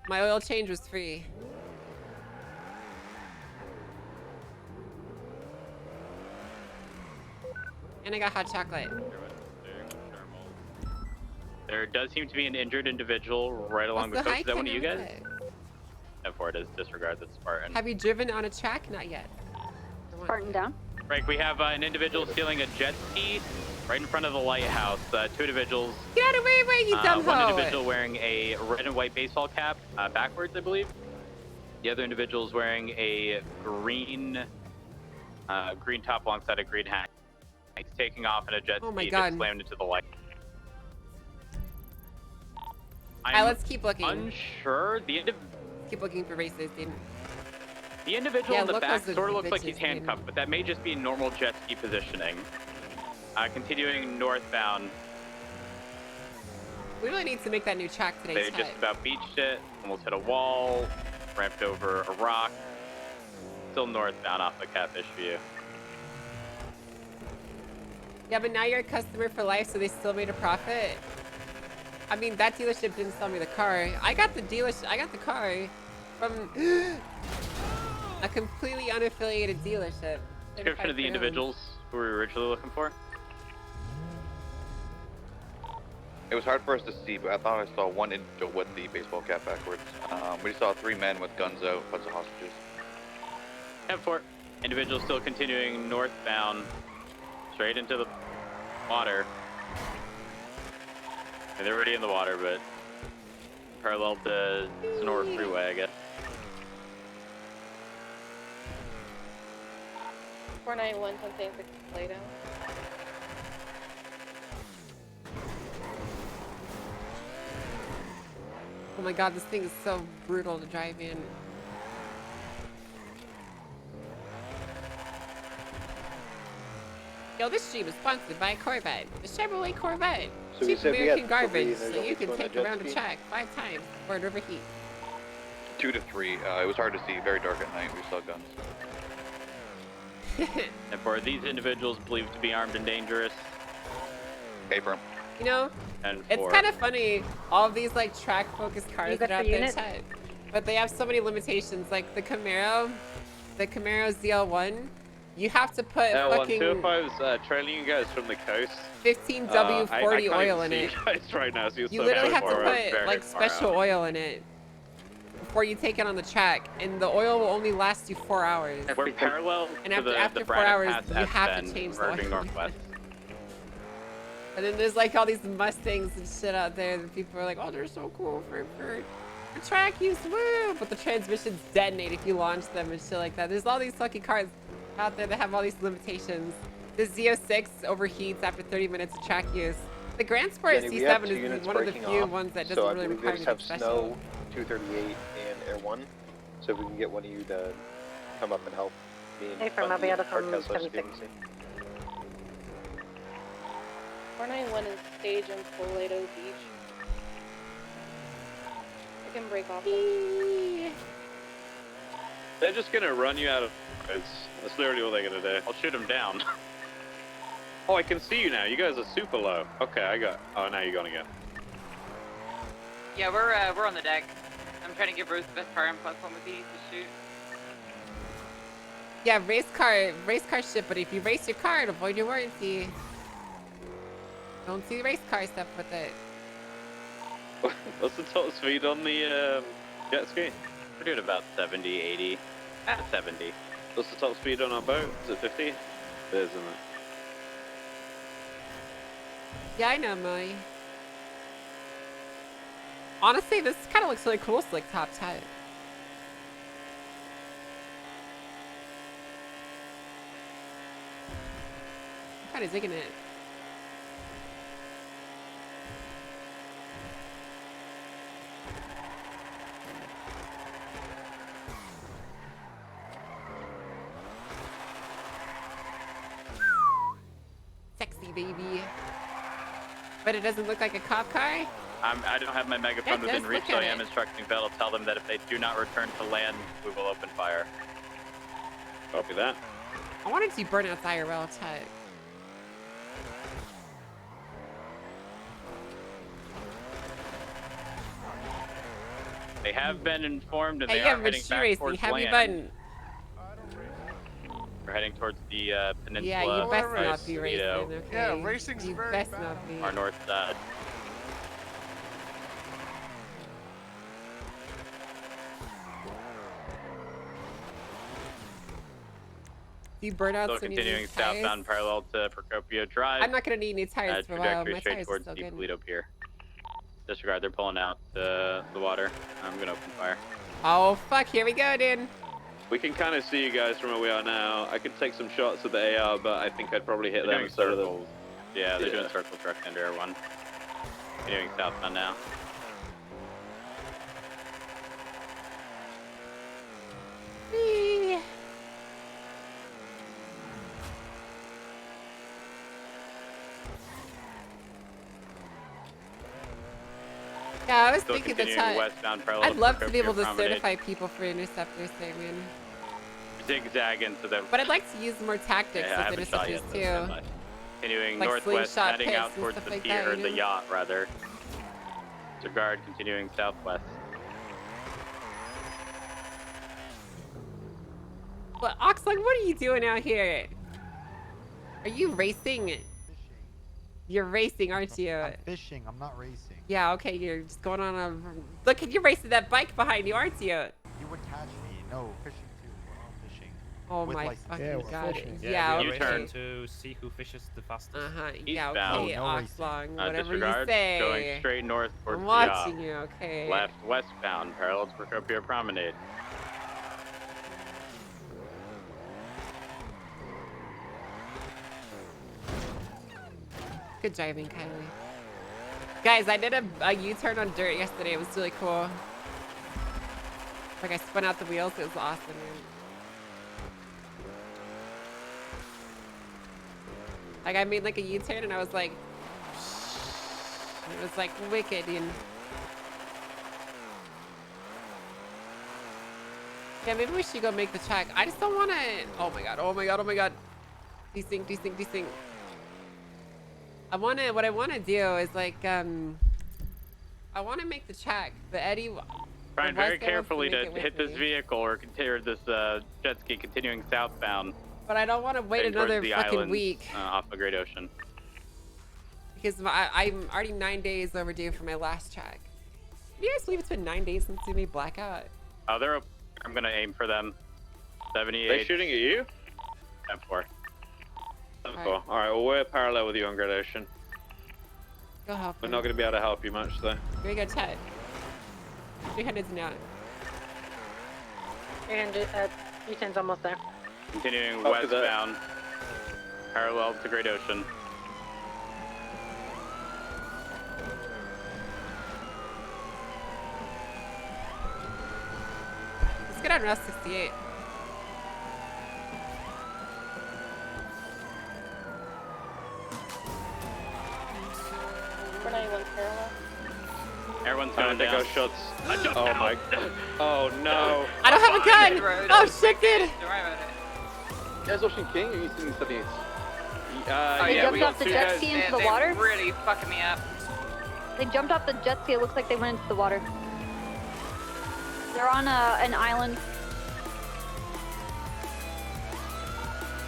My oil change was free. And I got hot chocolate. There does seem to be an injured individual right along What's the the coast. Is that one of you high guys? No, for it is disregard that Spartan. Have you driven on a track? Not yet. Spartan down. Right, we have an individual stealing a jet ski right in front of the lighthouse. 2 individuals. Get out of my way, you dumb One hoe. individual wearing a red and white baseball cap, backwards, I believe. The other individual is wearing a green top alongside a green hat. He's taking off in a jet ski that slammed into the light. Alright, let's keep looking. Unsure. Keep looking for races, dude. The individual in the back those sort of looks like bitches, he's dude. handcuffed, but that may just be normal jet ski positioning. Continuing northbound. We really need to make that new track today. They just about beached it, almost hit a wall, ramped over a rock. Still northbound off of Catfish View. Yeah, but now you're a customer for life, so they still made a profit. I mean, that dealership didn't sell me the car. I got the car from a completely unaffiliated dealership. Description of the individuals who we were originally looking for. It was hard for us to see, but I thought I saw one individual with the baseball cap backwards. We saw 3 men with guns out, a bunch of hostages. 10-4. Individual still continuing northbound, straight into the water. And they're already in the water, but parallel to Sonora Freeway, I guess. 491, something later. Oh my god, this thing is so brutal to drive in. Yo, this stream is sponsored by a Corvette. The Chevrolet Corvette. So we Cheap said we American had garbage, 3, so there's you only 2 can on the take jet around a ski? track 5 times before it overheat. 2 to 3. It was hard to see. Very dark at night. We saw guns. And for these individuals believed to be armed and dangerous. Pay for them. You know, And it's 4. kind of funny, all of these like track-focused cars that are out there, unit? chat, but they have so many limitations. Like the Camaro ZL1, you have to put fucking if I was trailing you guys from the coast, 15W40 I can't oil even in see it. you guys right now, so you're You so literally have to far out. put like special oil in it before you take it on the track, and the oil will only last you 4 hours. We're parallel And to after the 4 Braddock hours, Pass you S have bend, to change the merging oil. northwest. And then there's like all these Mustangs and shit out there that people are like, oh, they're so cool for track use, woo! But the transmissions detonate if you launch them and shit like that. There's all these fucking cars out there that have all these limitations. The Z06 overheats after 30 minutes of track use. The Grand Sport Jenny, we have C7 2 is units one of the breaking few off, ones that so doesn't I really believe require we just have anything special. Snow, 238, and Air 1. So if we can get one of you to come up and help me and Hey, from Bundy Aviata and our from Tesla 76. students. 491 is stage in Toledo Beach. I can break off. They're just gonna run you out of roads. That's literally all they're gonna do. I'll shoot him down. Oh, I can see you now. You guys are super low. Okay, I got. Oh, now you're gone again. Yeah, we're on the deck. I'm trying to give Rose the best car on platform with these to shoot. Yeah, race car shit, but if you race your car, avoid your warranty. Don't see race car stuff with it. What's the top speed on the jet ski? We're doing about 70, 80, 70. What's the top speed on our boat? Is it 50? It is, isn't it? Yeah, I know, Millie. Honestly, this kind of looks really cool, slick top hat. I'm kind of digging it. Sexy baby. But it doesn't look like a cop car? I don't have my megaphone Yeah, within just reach, look so at I am it. instructing Vettel to tell them that if they do not return to land, we will open fire. Copy that. I wanted to see Burnout's IRL chat. They have been informed, and Hey, they yeah, are heading Rich back Racing, towards happy land. button. We're heading towards the peninsula. Yeah, you best by not be racing, Toledo. okay? Yeah, racing's you very best bad. not be. Our north side. few burnouts. Still when you continuing need tires. southbound parallel to Procopio Drive. I'm not gonna need any tires for a while. Trajectory My straight tires are towards still the good. Polito Pier. Disregard, they're pulling out the water. I'm gonna open fire. Oh fuck! Here we go, dude. We can kind of see you guys from where we are now. I could take some shots at the AR, but I think I'd probably hit They're them doing instead of them. circles. Yeah, they're doing circle truck under Air 1. Continuing southbound now. Whee. Yeah, I was Still thinking the continuing chat. westbound parallel I'd love to Procopio be able to Promenade. certify people for interceptors, Damien. Zigzag into the. But I'd like to use more tactics Yeah, I with haven't shot yet, interceptors though, too. stand by. Continuing Like northwest, slingshot heading pits out and towards stuff the like pier, that, you the know? yacht rather. Disregard, continuing southwest. But Oxlong, what are you doing out here? Are you racing? You're racing, aren't you? I'm fishing. I'm not racing. Yeah, okay, you're just going on a... Look at you racing that bike behind you, aren't you? You would catch me. No, fishing too. We're all fishing. Oh With my license. fucking god. Yeah, Yeah, we okay. turn to see who fishes the fastest. Yeah, Eastbound. okay, Oxlong, whatever Disregard, you say. going straight north towards I'm the yacht. watching you, okay. Left westbound, parallel to Procopio Promenade. Good driving, Kylie. Guys, I did a U-turn on dirt yesterday. It was really cool. Like I spun out the wheels. It was awesome, man. Like I made like a U-turn and I was like, it was like wicked and yeah, maybe we should go make the track. I just don't want to. Oh my god! Oh my god! Oh my god! Desync, desync, desync. What I want to do is like I want to make the track, but Eddie. Trying the West very guy wants carefully make to it with hit this me. vehicle or this jet ski continuing southbound. But I don't want to wait heading towards another the fucking islands, week off the Great Ocean. because I'm already 9 days overdue for my last track. Can you guys believe it's been 9 days since we made Blackout? Oh, they're. I'm gonna aim for them. 78. Are they shooting at you? 10-4. 10-4. All right. Well, we're parallel with you on Great Ocean. Go help. We're not going to be able to help you much, though. Here we go, Ted. 300's now. And U-turn's almost there. Continuing Copy that. westbound, parallel to Great Ocean. Let's get on Route 68. We're 91 parallel. Everyone's I'm going gonna down. take our shots. Oh my. Oh no. I don't have a gun! Oh shit, dude! Don't worry about it. You guys watching King or you seeing 78s? Oh They yeah, jumped we got off the two jet guys. ski into the They're water? really fucking me up. They jumped off the jet ski. It looks like they went into the water. They're on an island.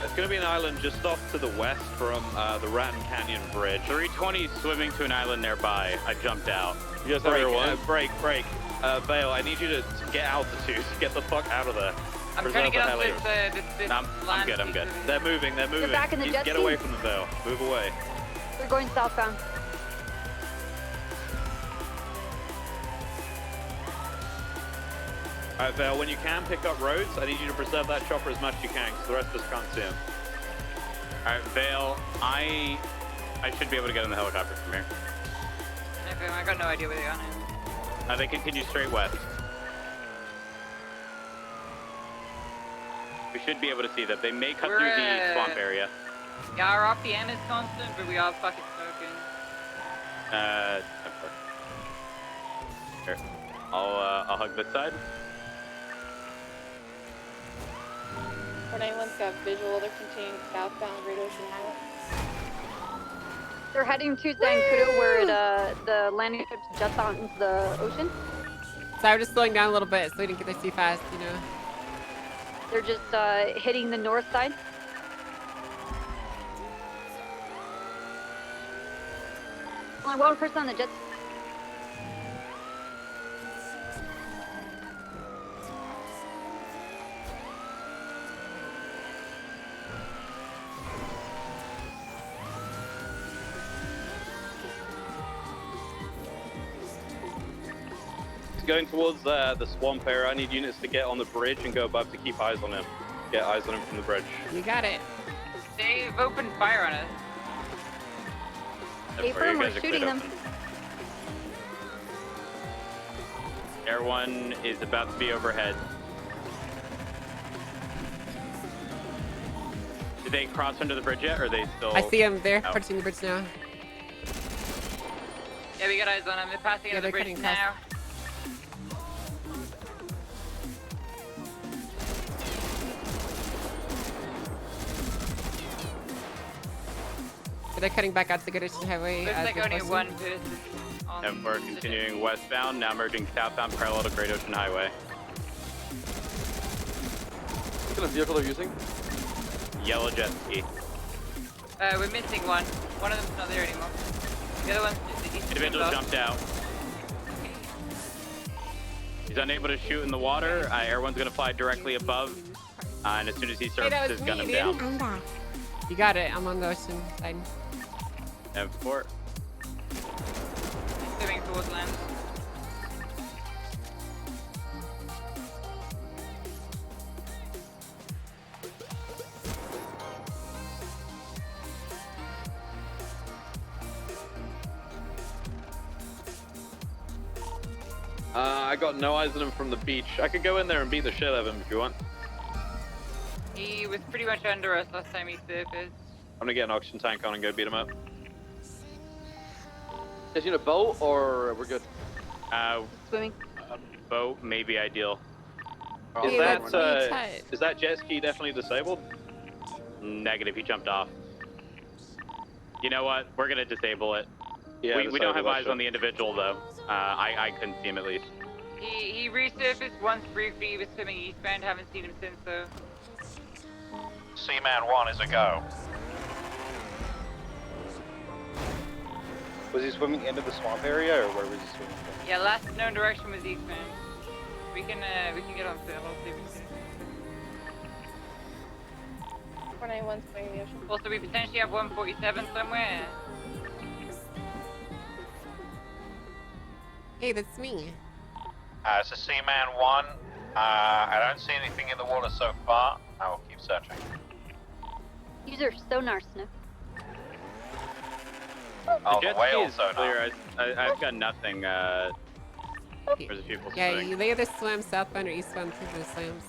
It's going to be an island just off to the west from the Ratton Canyon Bridge. 320 swimming to an island nearby. I jumped out. You guys Break, have break. Vale, I need you to get altitude. Get the fuck out of there. I'm Preserve trying to get the up heli. this No, I'm good, I'm good. They're moving. They're back in the jet Get ski? away from the Vale. Move away. They're going southbound. Alright, Vale, when you can pick up roads, I need you to preserve that chopper as much as you can, because the rest of us can't see him. Alright, Vale, I should be able to get in the helicopter from here. Okay, I got no idea where they're going. They continue straight west. We should be able to see them. They may cut We're, through the swamp area. Yeah, our RPM is constant, but we are fucking smoking. Here. I'll hug this side. 491's got visual. They're continuing southbound Great Ocean Highway. They're heading to Zancudo where the landing strip juts out into the ocean. So I'm just slowing down a little bit so we didn't get there too fast, you know. They're just hitting the north side. Only one person on the jet. going towards the swamp area. I need units to get on the bridge and go above to keep eyes on him. Get eyes on him from the bridge. You got it. They've opened fire on us. Hey, firm, we're shooting them. Air 1 is about to be overhead. Did they cross under the bridge yet, or are they still... I see them. They're out? approaching the bridge now. Yeah, we got eyes on them. They're passing under the bridge cutting now. They're cutting back out to the Goodison Highway. Looks like only one person. And we're continuing westbound, now merging southbound parallel to Great Ocean Highway. What kind of vehicle they're using? Yellow jet ski. We're missing one. One of them's not there anymore. The other one's Individual jumped out. He's unable to shoot in the water. Air 1's gonna fly directly above. And as soon as he surfaces, gun him down. I'm back. You got it. I'm on the ocean side. M4. Swimming towards land. I got no eyes on him from the beach. I could go in there and beat the shit out of him if you want. He was pretty much under us last time he surfaced. I'm gonna get an oxygen tank on and go beat him up. Is he in a boat or we're good? Swimming. Boat may be ideal. Is that jet ski definitely disabled? Negative, he jumped off. You know what? We're gonna disable it. Yeah, we don't have eyes on the individual though. I couldn't see him at least. He resurfaced once briefly. He was swimming eastbound. Haven't seen him since though. Seaman 1 is a go. Was he swimming into the swamp area, or where was he swimming from? Yeah, last known direction was eastbound. We can get on to I'll see if we can. 491's going in the ocean. Also, we potentially have 147 somewhere. Hey, that's me. It's a Seaman 1. I don't see anything in the water so far. I will keep searching. Use your sonar sniff. Oh, The jet the whale ski is sonar. clear. I've got nothing. There's a few people Yeah, swimming. you either swim southbound or eastbound through the slams.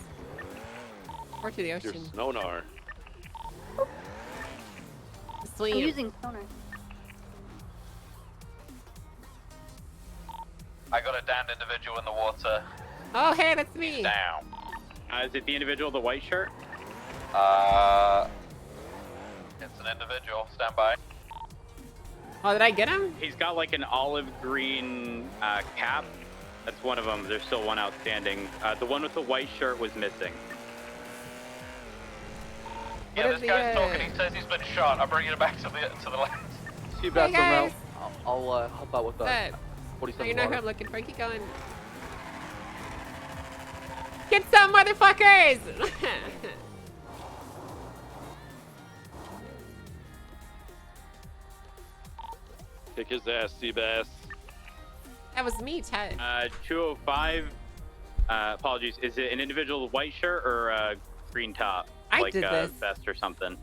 Or to the Your ocean. sonar. Swim. I'm using sonar. I got a downed individual in the water. Oh, hey, that's me. Down. Is it the individual, the white shirt? It's an individual. Stand by. Oh, did I get him? He's got like an olive green cap. That's one of them. There's still one outstanding. The one with the white shirt was missing. Yeah, this guy's talking. He says he's been shot. I'm bringing it back to the land. See you back Hey, from route. guys. I'll help out with that. Oh, 47 you're not water. here looking for. Keep going. Get some motherfuckers! Kick his ass, Seabass. That was me, Ted. 205. Apologies. Is it an individual with white shirt or a green top? I like did a this. vest or something.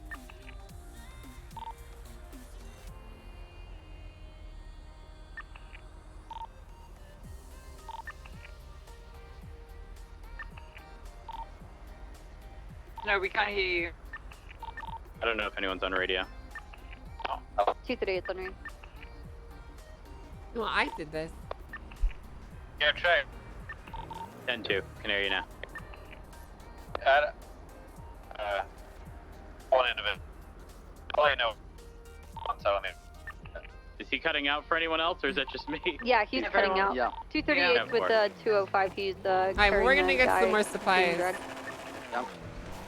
No, we can't hear you. I don't know if anyone's on radio. 238 on me. Well, I did this. Yeah, check. 10-2. Can hear you now. One individual. Oh, no. I'm telling you. Is he cutting out for anyone else, or is that just me? Yeah, he's cutting out. Yeah. 238 Yeah, with the 205. He's Alright, we're gonna get some more supplies.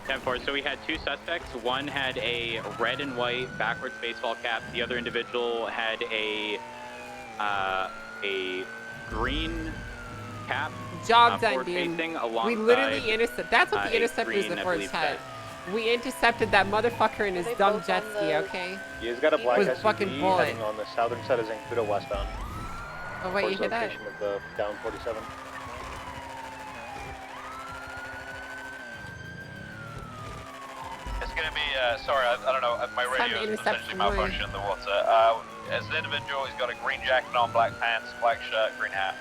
10-4. So we had two suspects. One had a red and white backwards baseball cap. The other individual had a green cap. Job done, forward dude. facing We alongside, literally intercepted. That's what the a interceptors green, are I for, believe, Ted. vest. We intercepted that motherfucker in his dumb jet ski, okay? He's got a black With SUV fucking bullet. heading on the southern side of Zancudo westbound. Oh wait, you Towards hear that? location of the down 47. sorry, I don't know. My Time to radio is intercept essentially some noise. malfunctioned in the water. As an individual, he's got a green jacket on, black pants, black shirt, green hat.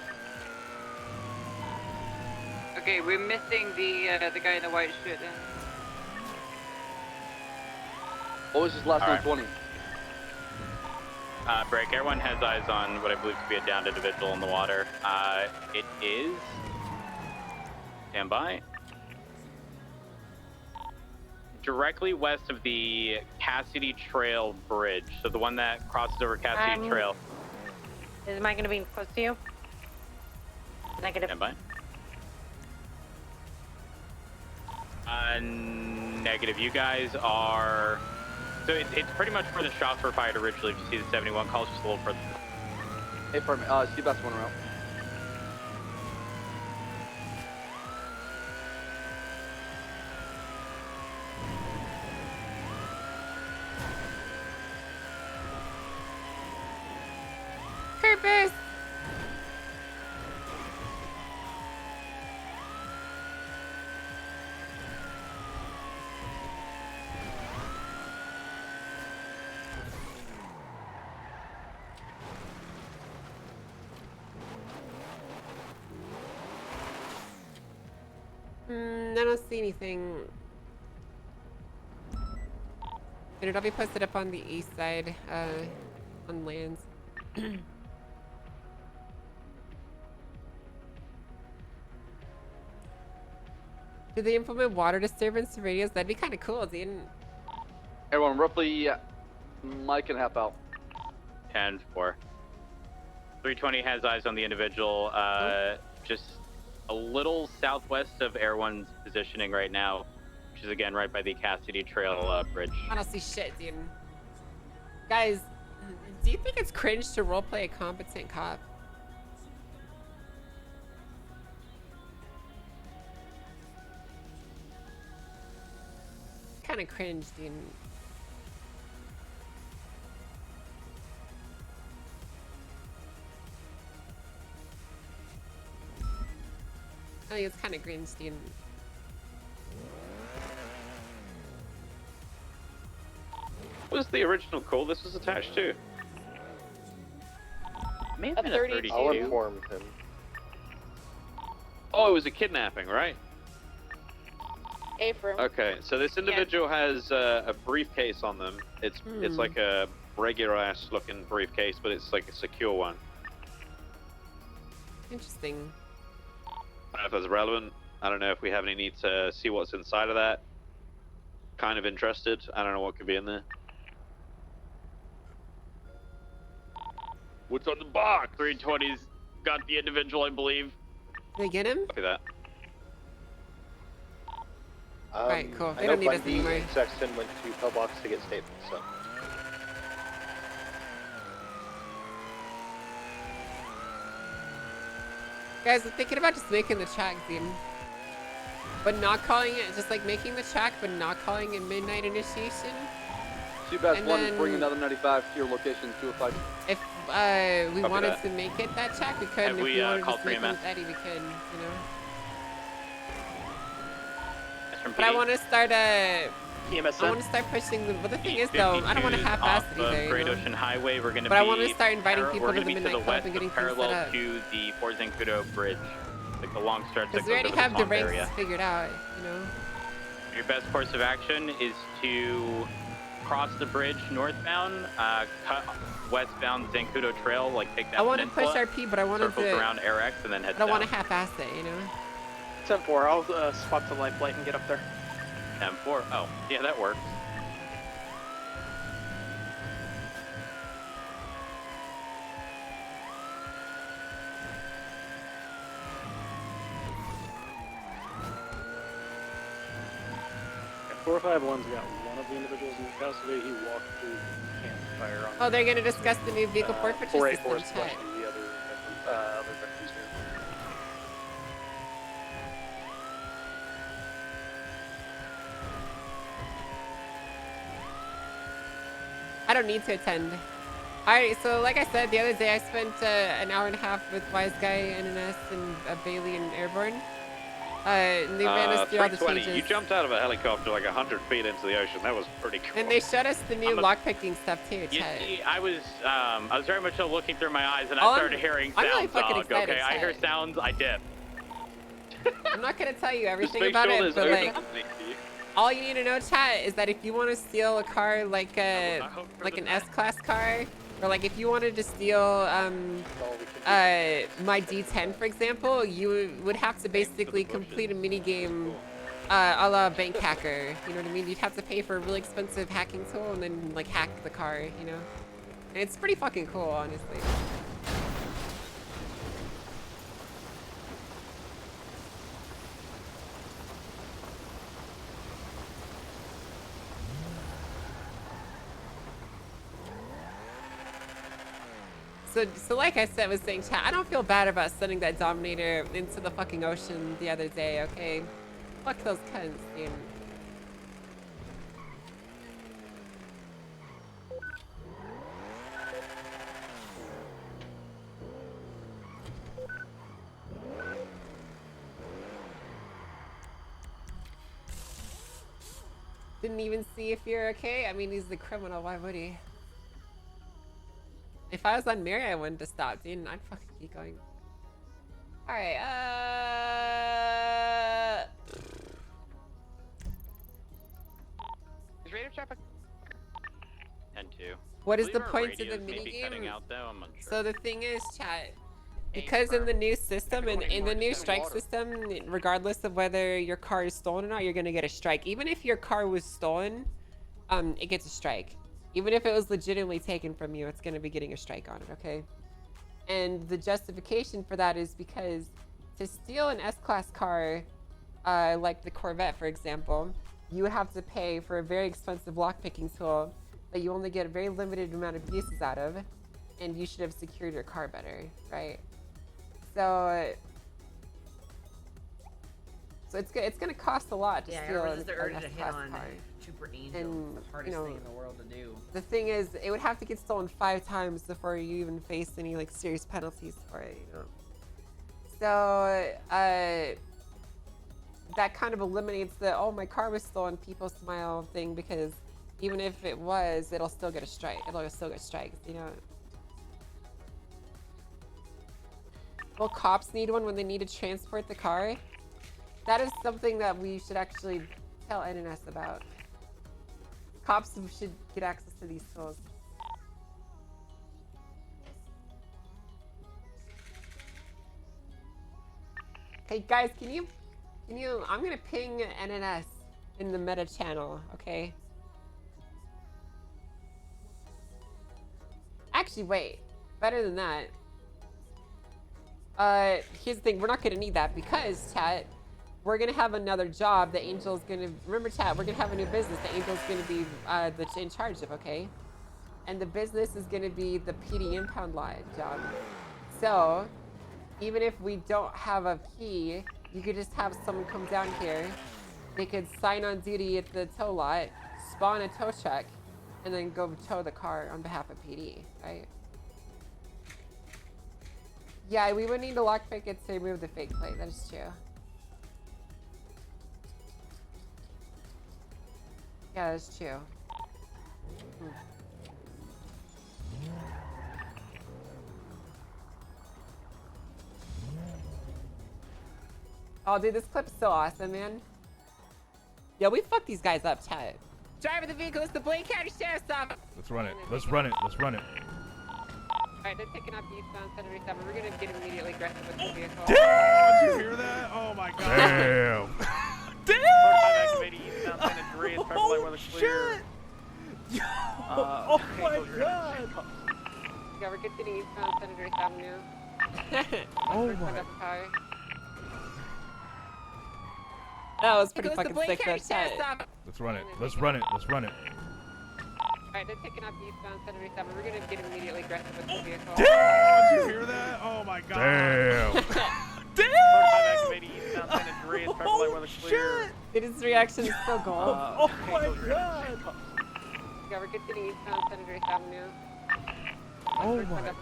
Okay, we're missing the guy in the white shirt then. What was his last All right. 120? Break. Everyone has eyes on what I believe to be a downed individual in the water. It is. Stand by. Directly west of the Cassidy Trail Bridge. So the one that crosses over Cassidy Trail. Am I going to be close to you? Negative. Stand by. Negative. You guys are. So it's pretty much where the shots were fired originally. If you see the 71 calls, just a little further. Hey, for me, Seabass one route. Purpose. I don't see anything. And it'll be posted up on the east side, on lands. Do they implement water disturbance radios? That'd be kind of cool, dude. Everyone, roughly Mike and half out. 10-4. 320 has eyes on the individual, just a little southwest of Air One's positioning right now, which is again right by the Cassidy Trail Bridge. I don't see shit, dude. Guys, do you think it's cringe to roleplay a competent cop? Kind of cringe, dude. I think it's kind of cringe, dude. What was the original call this was attached to? May have been a 32. I'll inform him. Oh, it was a kidnapping, right? Affirm. Okay, so this individual has a briefcase on them. It's like a regular ass looking briefcase, but it's like a secure one. Interesting. I don't know if that's relevant. I don't know if we have any need to see what's inside of that. Kind of interested. I don't know what could be in there. What's on the box? 320's got the individual, I believe. Did they get him? Look at that. Alright, cool. They I don't know need us Bundy anymore. and Sexton went to pillbox to get statements, so. Guys, I'm thinking about just making the track theme. But not calling it, just like making the track, but not calling it midnight initiation. Seabass And 1, then- bring another 95 to your location, 205. If we Copy wanted that. to make it that track, we could. Have And if we, we wanted to called just make it 3MF? with Eddie, we could, you know? That's from But I PD. want to start EMS I want to start pushing the. But the thing is, though, I don't want to half-ass it either. You Great know? Ocean Highway. We're going to But be. I want to start inviting people we're to gonna the be Midnight to the Club west, and getting but things set parallel up. to the Fort Zancudo Bridge, like the long stretch that Because goes we already over the have the swamp ranks area. figured out, you know? Your best course of action is to cross the bridge northbound, cut westbound Zancudo Trail, like take that I want to peninsula, push RP, but I wanted circles to. around Air X, and then head I don't want to south. half-ass it, you know? 10-4, I'll spot the light and get up there. M4. Oh, yeah, that works. Yeah, 451's got one of the individuals in custody. He walked through the campfire on. Oh, they're going to discuss the new vehicle forfeiture 484 system. Chat. especially the other victims here. I don't need to attend. Alright, so like I said, the other day I spent an hour and a half with Wise Guy, NNS, and Bailey and Airborne. They ran us through all the 320. changes. You jumped out of a helicopter like 100 feet into the ocean. That was pretty cool. And they showed us the new lockpicking stuff too, You Chet. see, I was very much so looking through my eyes, and Oh, I started hearing I'm sounds. really fucking dog, excited, okay, I hear Chet. sounds. I dip. I'm not gonna tell you everything make about sure it, there's but like, urgency. all you need to know, chat, is that if you want to steal a car like an S-Class car, or like if you wanted to steal my D10, for example, you would have to basically complete a mini game a la bank hacker. You know what I mean? You'd have to pay for a really expensive hacking tool and then like hack the car. You know, and it's pretty fucking cool, honestly. So like I said, was saying, chat, I don't feel bad about sending that Dominator into the fucking ocean the other day, okay? Fuck those cunts, dude. Didn't even see if you're okay. I mean, he's the criminal. Why would he? If I was on Mary, I wouldn't have stopped, dude. I'd fucking keep going. Alright, Is radar traffic? 10-2. What is I the believe our point of the radios may be cutting minigame? out, though. I'm unsure. So the thing is, chat, because in the new system, and in the new strike system, regardless of whether your car is stolen or not, you're gonna get a strike. Even if your car was stolen, it gets a strike. Even if it was legitimately taken from you, it's gonna be getting a strike on it, okay? And the justification for that is because to steal an S-Class car, like the Corvette, for example, you would have to pay for a very expensive lockpicking tool that you only get a very limited amount of uses out of, and you should have secured your car better, right? So it's gonna cost a lot to steal an S-Class car. Super Angel, And, the hardest thing in the world to do. The thing is, it would have to get stolen 5 times before you even face any like serious penalties for it, you know. So that kind of eliminates the "oh, my car was stolen, people smile" thing, because even if it was, it'll still get a strike. It'll still get strikes, you know. Will cops need one when they need to transport the car? That is something that we should actually tell NNS about. Cops should get access to these tools. Hey guys, can you, I'm gonna ping NNS in the meta channel, okay? Actually, wait, better than that. Here's the thing, we're not gonna need that because, chat, we're gonna have another job that Angel's gonna, remember chat, we're gonna have a new business that Angel's gonna be in charge of, okay? And the business is gonna be the PD impound lot job. So, even if we don't have a key, you could just have someone come down here, they could sign on duty at the tow lot, spawn a tow truck, and then go tow the car on behalf of PD, right? Yeah, we would need to lockpick it to remove the fake plate, that is true. Yeah, that's true. Oh, dude, this clip's so awesome, man. Yeah, we fucked these guys up, chat. Driver the vehicle is the Blaine County Sheriff's Office. Let's run it. Let's run it. Let's run it. Alright, they're picking up eastbound 737. We're gonna get immediately aggressive with the vehicle. Damn! Oh, did you hear that? Oh my god. Damn. Oh shit! Yo! Oh my god! Yeah, we're getting eastbound Senator Avenue. Oh my. That was pretty fucking sick, though, chat. Let's run it. Let's run it. Let's run it. Alright, they're picking up eastbound 737. We're gonna get immediately aggressive with the vehicle. Damn! Oh, did you hear that? Oh my god. Damn. Oh shit! Dude, his reaction is so gold. Oh my god! Yeah, we're getting eastbound Senator Avenue. Oh my.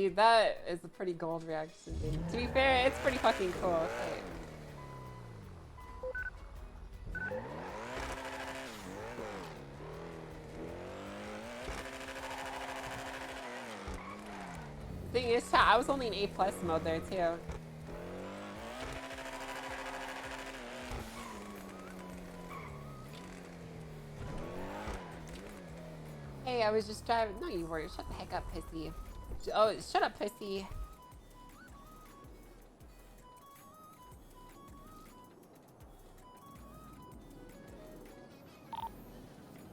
Dude, that is a pretty gold reaction, dude. To be fair, it's pretty fucking cool. Okay. Thing is, chat, I was only in A+ mode there too. Hey, I was just driving. No, you weren't. Shut the heck up, pissy. Oh, shut up, pissy.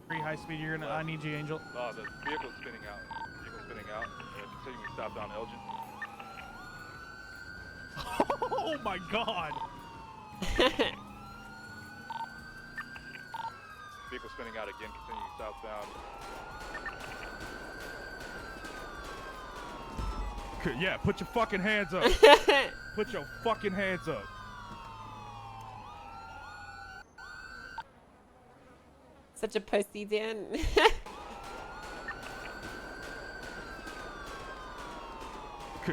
Pretty high speed. You're gonna. I need you, Angel. Oh, the vehicle's spinning out. Vehicle's spinning out. Continuing southbound Elgin. Oh my god! Vehicle spinning out again. Continuing southbound. Yeah, put your fucking hands up. Put your fucking hands up. Such a pussy, Dan.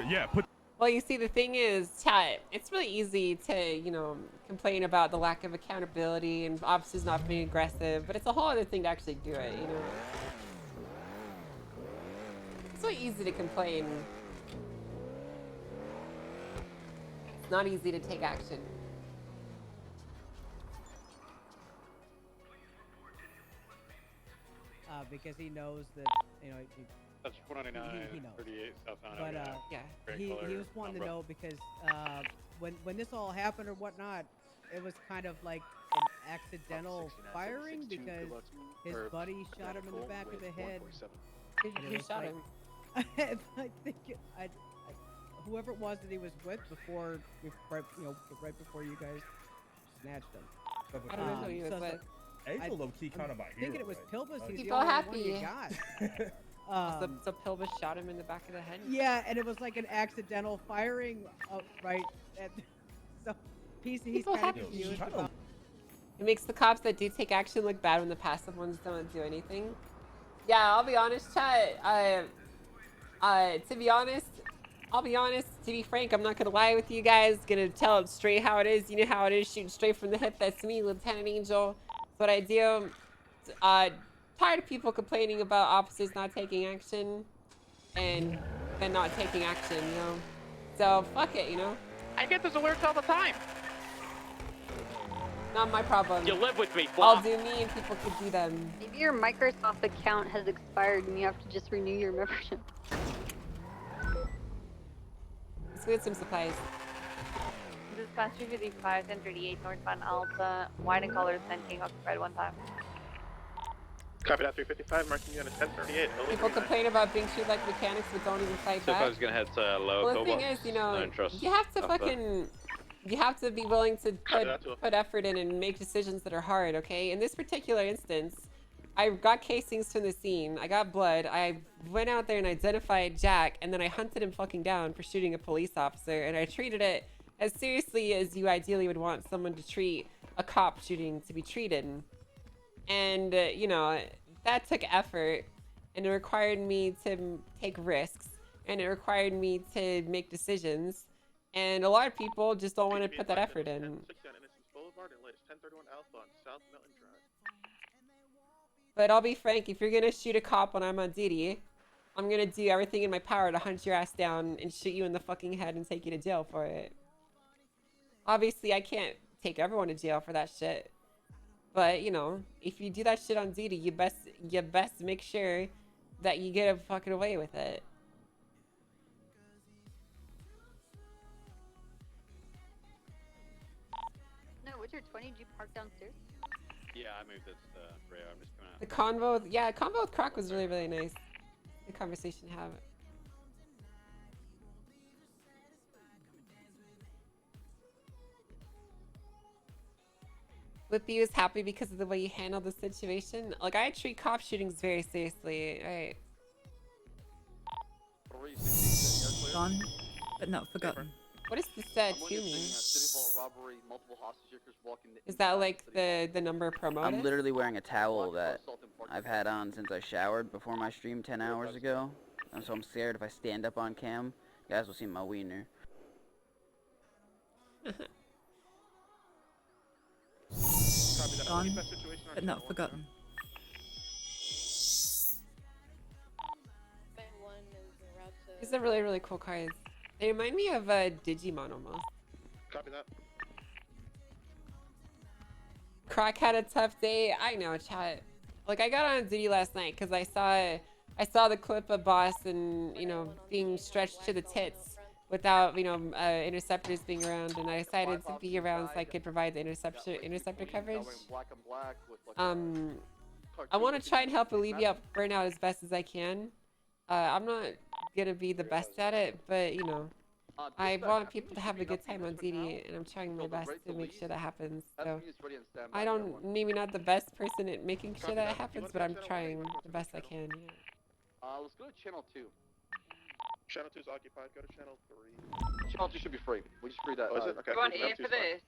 Yeah, put. Well, you see, the thing is, chat, it's really easy to, you know, complain about the lack of accountability and officers not being aggressive, but it's a whole other thing to actually do it, you know? It's so easy to complain. It's not easy to take action. Because he knows that, you know, That's 499, he knows. 38 southbound. But yeah, he was wanting to know because when this all happened or whatnot, it was kind of like an accidental firing because his buddy shot him in the back of the head. Who shot him? I think whoever it was that he was with before, right before you guys snatched him. I don't know who he was with. Angel low-key kind of my hero. Thinking it was Pilbus. He's Keep the all only happy. one you got. So Pilbus shot him in the back of the head? Yeah, and it was like an accidental firing, right? So he's People kind happy. of confused about. It makes the cops that do take action look bad when the passive ones don't do anything. Yeah, I'll be honest, chat. To be honest, to be frank, I'm not gonna lie with you guys. Gonna tell it straight how it is. You know how it is, shooting straight from the hip. That's me, Lieutenant Angel. That's what I do. Tired of people complaining about officers not taking action and then not taking action, you know? So, fuck it, you know? I get those alerts all the time. Not my problem. You live with me, I'll Flop. do me and people could do them. Maybe your Microsoft account has expired and you have to just renew your membership. Let's get some supplies. Dispatch 255, 1038 northbound Alta, white and colors, 10 King occupied one time. Copy that 355, marking you on a 1038. People complain about being treated like mechanics but don't even fight So if I back. was gonna head to lower Well, the thing pillbox, is, you know, no interest you have to up there. fucking, you have to be willing to Copy that too. put effort in and make decisions that are hard, okay? In this particular instance, I got casings from the scene, I got blood, I went out there and identified Jack, and then I hunted him fucking down for shooting a police officer, and I treated it as seriously as you ideally would want someone to treat a cop shooting to be treated. And, you know, that took effort, and it required me to take risks, and it required me to make decisions, and a lot of people just don't want to put that effort in. 1060 on Innocence Boulevard and latest 1031 Alpha on South Mountain Drive. But I'll be frank, if you're gonna shoot a cop when I'm on duty, I'm gonna do everything in my power to hunt your ass down and shoot you in the fucking head and take you to jail for it. Obviously, I can't take everyone to jail for that shit. But, you know, if you do that shit on duty, you best make sure that you get fucking away with it. No, what's your 20? Did you park downstairs? Yeah, I moved it to the rear. I'm just coming out. The convo, yeah, convo with Croc was really, really nice. The conversation to have. Flippy was happy because of the way you handled the situation. Like, I treat cop shootings very seriously, right? Gone, but not forgotten. What is the set to me? Is that like the number promoted? I'm literally wearing a towel that I've had on since I showered before my stream 10 hours ago. So I'm scared if I stand up on cam, you guys will see my wiener. Gone, but not forgotten. These are really, really cool cars. They remind me of Digimon almost. Copy that. Croc had a tough day. I know, chat. Like, I got on duty last night because I saw the clip of Boss and, you know, being stretched to the tits without, you know, interceptors being around, and I decided to be around so I could provide the interceptor coverage. I want to try and help alleviate burnout as best as I can. I'm not gonna be the best at it, but, you know, I want people to have a good time on duty, and I'm trying my best to make sure that happens. So I don't, maybe not the best person at making sure that happens, but I'm trying the best I can. Yeah. Let's go to channel 2. Channel 2 is occupied. Go to channel 3. Channel 2 should be free. We just freed that. Oh, is it? Okay. You want A for this?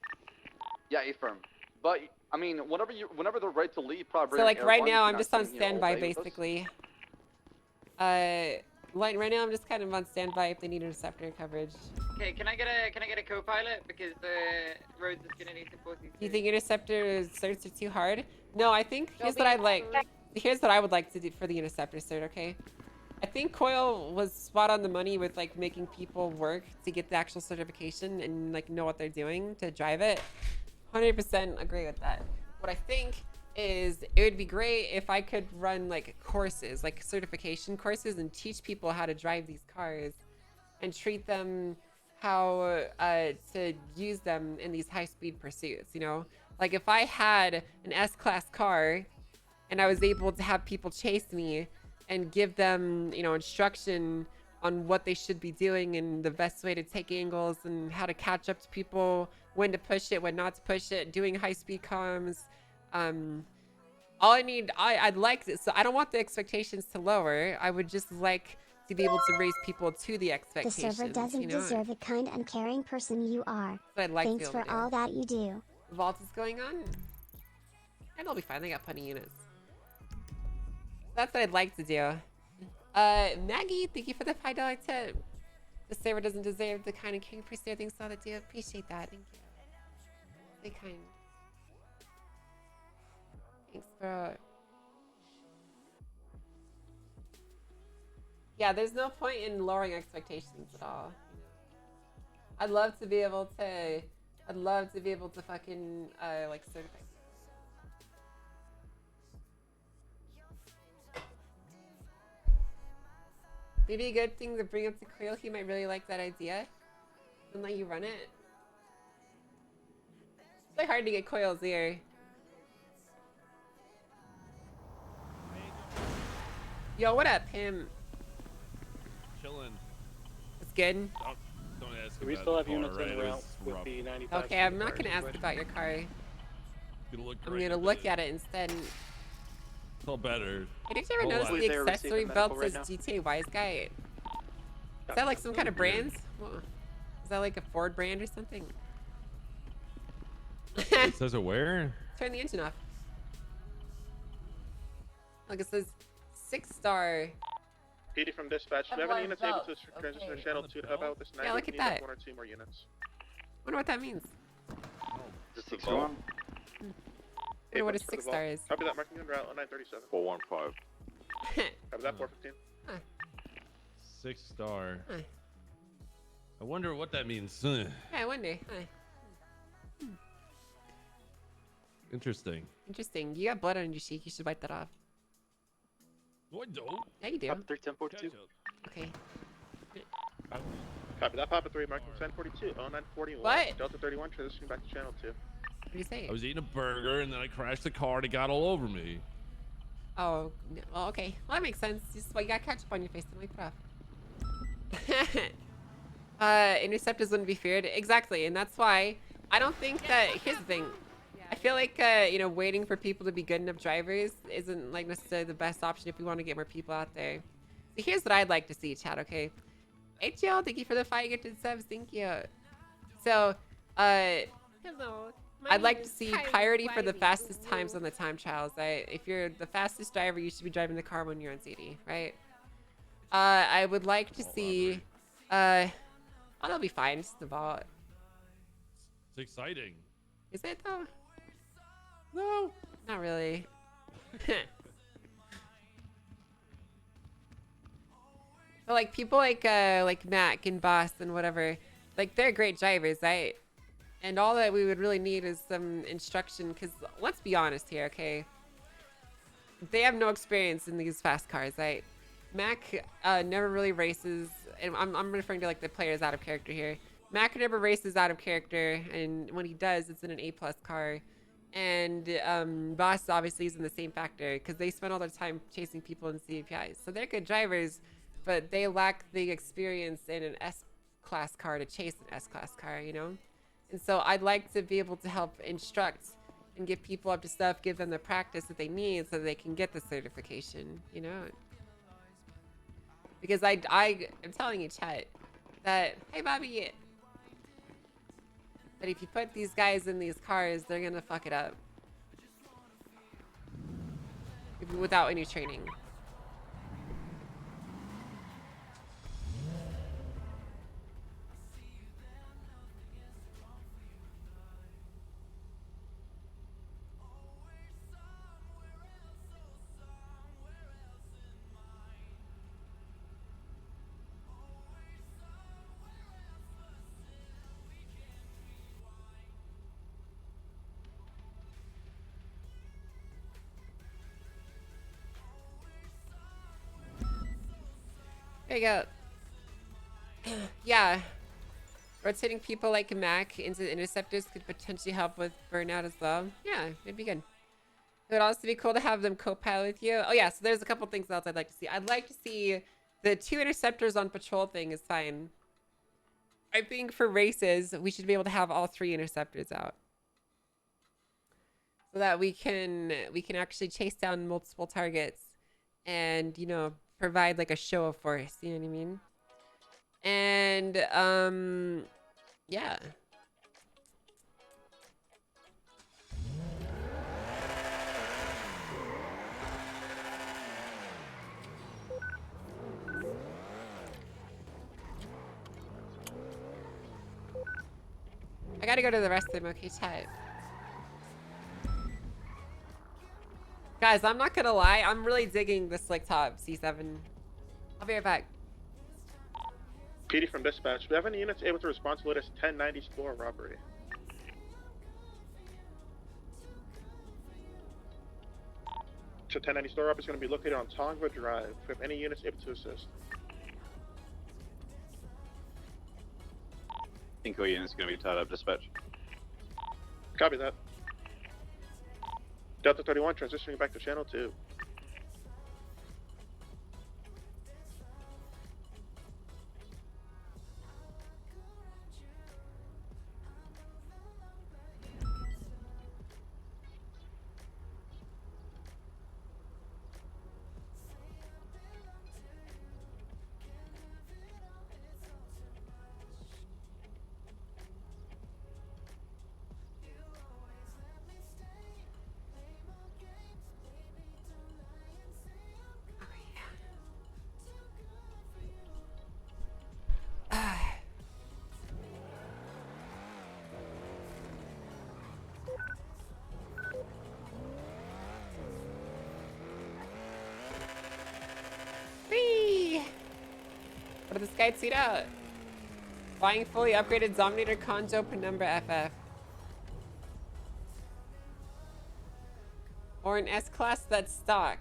Yeah, A firm. But I mean, whenever they're ready to leave, probably. So like right now, I'm just on standby basically. Right now I'm just kind of on standby if they need interceptor coverage. Okay, can I get a co-pilot because the roads is gonna need support. Do you think interceptor certs are too hard? No, I think here's what I'd like. Here's what I would like to do for the interceptor cert. Okay, I think Coil was spot on the money with like making people work to get the actual certification and like know what they're doing to drive it. 100% agree with that. What I think is it would be great if I could run like courses, like certification courses, and teach people how to drive these cars and treat them how to use them in these high-speed pursuits, you know? Like if I had an S-Class car and I was able to have people chase me and give them, you know, instruction on what they should be doing and the best way to take angles and how to catch up to people, when to push it, when not to push it, doing high-speed comms. All I need, I'd like this, so I don't want the expectations to lower. I would just like to be able to raise people to the expectations. The server doesn't deserve a kind and caring person you are. I'd like Thanks for all that you do. Vault is going on, and they'll be fine. They got plenty of units. That's what I'd like to do. Maggie, thank you for the $5 tip. The server doesn't deserve the kind and caring person. Thanks for all that do. Appreciate that. Thank you. Stay kind. Thanks, bro. Yeah, there's no point in lowering expectations at all. You know? I'd love to be able to fucking like certify. Maybe a good thing to bring up to Creel. He might really like that idea and let you run it. It's really hard to get Coil's ear. Yo, what up, Pim? Chillin'. It's good. Don't ask. Do we still have units in route with the 95? Okay, I'm not gonna ask about your car. I'm gonna look at it instead. It's all better. Hey, did you ever notice the accessory belt says GTA Wise Guy? Is that like some kind of brand? Is that like a Ford brand or something? It says it where? Turn the engine off. Look, it says 6-star. PD from dispatch. Do you have any units able to transition to channel 2 to help out with this 90? Yeah, look at that. 1 or 2 more units. Wonder what that means. Is it 6-1? Wonder what a 6-star is. Copy that, marking en route on 937. 415. Copy that, 415. 6-star. I wonder what that means. Yeah, I wonder. Interesting. Interesting. You got blood on your cheek. You should wipe that off. No, I don't. Yeah, you do. Papa 3, 1042. Okay. Copy that, Papa 3, marking 1042, 0941. What? Delta 31, transitioning back to channel 2. What do you say? I was eating a burger and then I crashed the car and it got all over me. Oh, no. Well, okay. Well, that makes sense. Just you got ketchup on your face and wipe it off. Interceptors wouldn't be feared. Exactly, and that's why I don't think that. Here's the thing. I feel like you know, waiting for people to be good enough drivers isn't like necessarily the best option if we want to get more people out there. So here's what I'd like to see, chat. Okay. Hey, Jill. Thank you for the 5 gifted subs. Thank you. So, hello. I'd like to see priority for the fastest times on the time trials. If you're the fastest driver, you should be driving the car when you're on CD, right? I would like to see. Oh, that'll be fine. It's the vault. It's exciting. Is it though? No, not really. But like people like Mac and Boss and whatever, like they're great drivers, right? And all that we would really need is some instruction, because let's be honest here, okay? They have no experience in these fast cars, right? Mac never really races, and I'm referring to like the players out of character here. Mac never races out of character, and when he does, it's in an A+ car. And Boss obviously is in the same factor, because they spend all their time chasing people in CPIs. So they're good drivers, but they lack the experience in an S-Class car to chase an S-Class car, you know? And so I'd like to be able to help instruct and get people up to stuff, give them the practice that they need so they can get the certification, you know? Because I'm telling you, chat, that, hey, Bobby, that if you put these guys in these cars, they're gonna fuck it up. Without any training. There you go. Yeah. Rotating people like Mac into interceptors could potentially help with burnout as well. Yeah, it'd be good. It would also be cool to have them co-pilot with you. Oh yeah, so there's a couple things else I'd like to see. I'd like to see the 2 interceptors on patrol thing is fine. I think for races, we should be able to have all 3 interceptors out. So that we can actually chase down multiple targets and, you know, provide like a show of force, you know what I mean? And yeah. I gotta go to the rest of them. Okay, chat. Guys, I'm not gonna lie, I'm really digging the slick top C7. I'll be right back. PD from dispatch. Do we have any units able to respond to latest 1090 store robbery? So 1090 store robbery is going to be located on Tongva Drive. Do we have any units able to assist? I think all units are going to be tied up, dispatch. Copy that. Delta 31 transitioning back to channel 2. What did this guy tweet out? Buying fully upgraded Dominator Conjo Penumbra FF. Or an S-Class that's stock.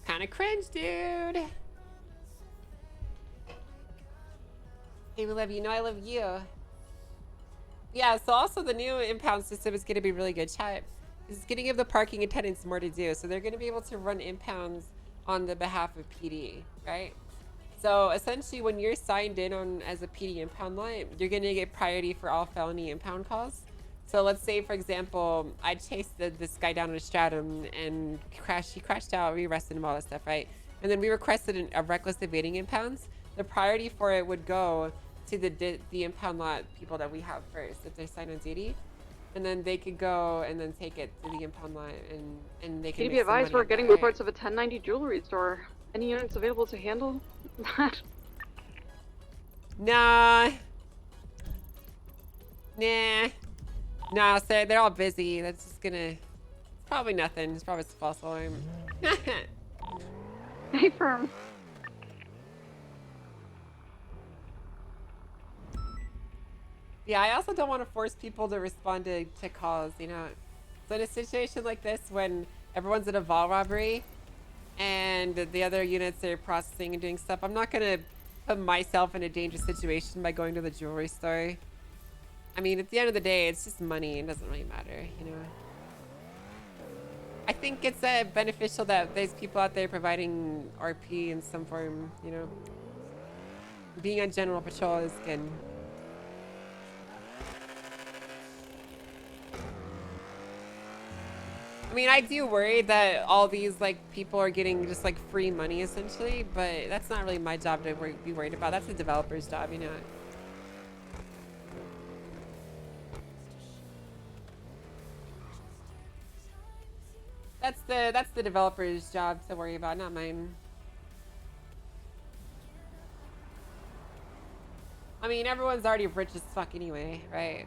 Kinda cringe, dude. Hey, we love you. No, I love you. Yeah, so also the new impound system is going to be really good, chat. It's going to give the parking attendants more to do. So they're going to be able to run impounds on the behalf of PD, right? So essentially when you're signed in on as a PD impound lot, you're going to get priority for all felony impound calls. So let's say, for example, I chased this guy down in a stratum and he crashed out, we arrested him, all that stuff, right? And then we requested a reckless evading impounds. The priority for it would go to the impound lot people that we have first if they're signed on duty. and then they could go and then take it to the impound lot, and they can. Can you make be some advised money we're on getting that, right? reports of a 1090 jewelry store. Any units available to handle that? Nah. Nah. Nah, so they're all busy. That's just gonna... It's probably nothing. It's probably a false alarm. Hey, firm. Yeah, I also don't want to force people to respond to calls, you know. So in a situation like this, when everyone's in a vault robbery and the other units are processing and doing stuff, I'm not going to put myself in a dangerous situation by going to the jewelry store. I mean, at the end of the day, it's just money. It doesn't really matter, you know. I think it's beneficial that there's people out there providing RP in some form, you know. Being on general patrol is good. I mean, I do worry that all these like people are getting just like free money essentially, but that's not really my job to be worried about. That's the developer's job, you know. That's the developer's job to worry about, not mine. I mean, everyone's already rich as fuck anyway, right?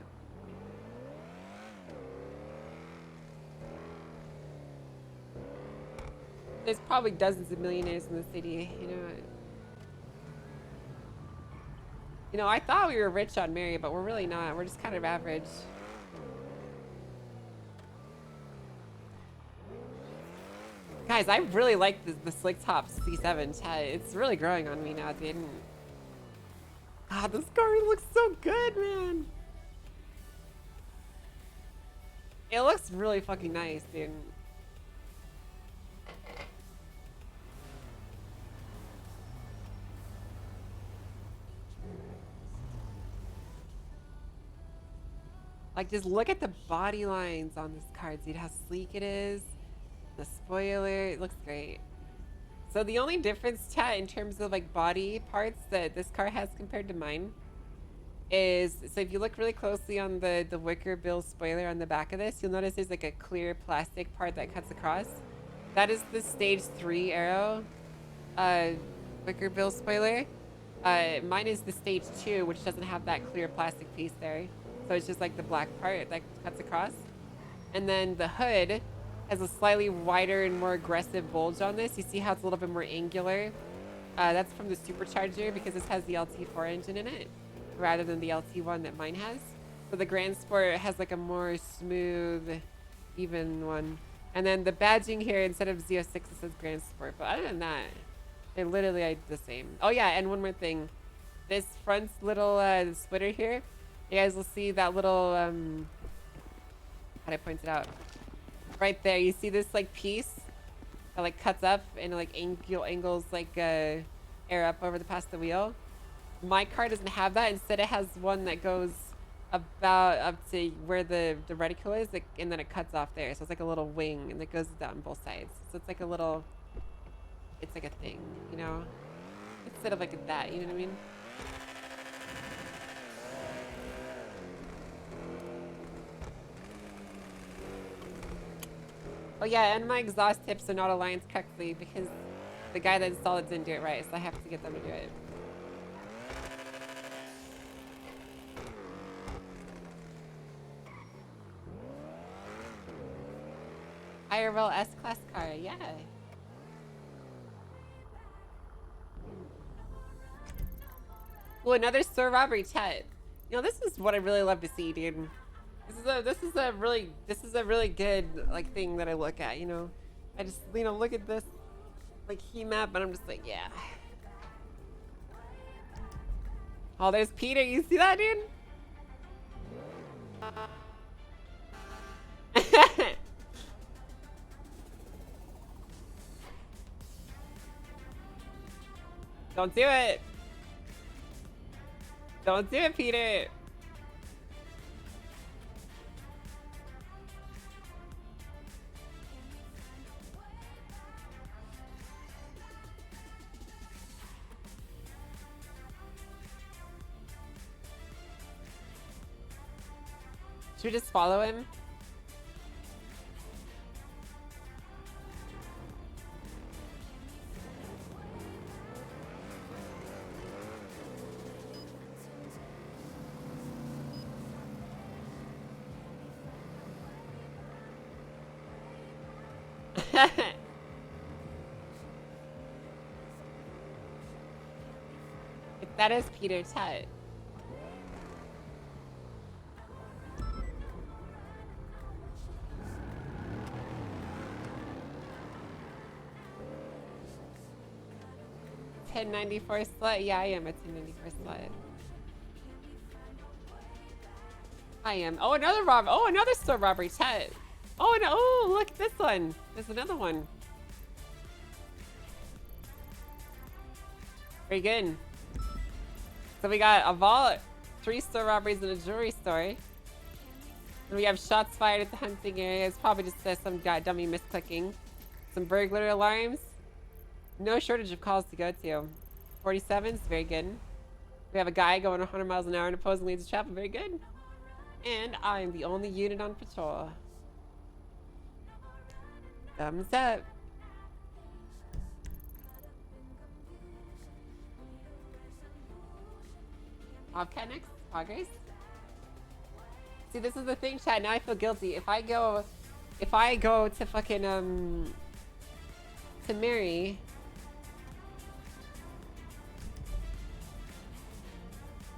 There's probably dozens of millionaires in the city, you know. You know, I thought we were rich on Mary, but we're really not. We're just kind of average. Guys, I really like the Slick Top C7 chat. It's really growing on me now, dude. God, this car looks so good, man. It looks really fucking nice, dude. Like, just look at the body lines on this car, dude. How sleek it is. The spoiler, it looks great. So the only difference, chat, in terms of like body parts that this car has compared to mine is, so if you look really closely on the wicker bill spoiler on the back of this, you'll notice there's like a clear plastic part that cuts across. That is the stage 3 aero wicker bill spoiler. Mine is the stage 2, which doesn't have that clear plastic piece there. So it's just like the black part that cuts across. And then the hood has a slightly wider and more aggressive bulge on this. You see how it's a little bit more angular? That's from the supercharger because this has the LT4 engine in it rather than the LT1 that mine has. So the Grand Sport has like a more smooth, even one. And then the badging here, instead of Z06, it says Grand Sport. But other than that, they're literally the same. Oh yeah, and one more thing. This front little splitter here, you guys will see that little, how do I point it out? Right there, you see this like piece that like cuts up and like angles like air up over the past the wheel. My car doesn't have that. Instead, it has one that goes about up to where the reticle is, like, and then it cuts off there. So it's like a little wing, and it goes down both sides. So it's like a little, it's like a thing, you know, instead of like that. You know what I mean? Oh yeah, and my exhaust tips are not aligned correctly because the guy that installed it didn't do it right, so I have to get them to do it. IRL S-Class car, yeah. Well, another store robbery chat. You know, this is what I really love to see, dude. This is a really good like thing that I look at, you know. I just, you know, look at this like heat map and I'm just like, yeah. Oh, there's Peter. You see that, dude? Don't do it. Don't do it, Peter. Should we just follow him? That is Peter's hut. $10.94 slut. Yeah, I am a $10.94 slut. I am. Oh, another rob. Oh, another store robbery hut. Oh no! Oh, look at this one. There's another one. Very good. So we got a vault, 3 store robberies, and a jewelry store. And we have shots fired at the hunting area. It's probably just some guy dummy misclicking. Some burglar alarms. No shortage of calls to go to. 47s, very good. We have a guy going 100 miles an hour and opposing lanes of traffic, very good. And I'm the only unit on patrol. Thumbs up. Bobcat next? Progress? See, this is the thing, chat. Now I feel guilty. If I go to fucking, to Mary.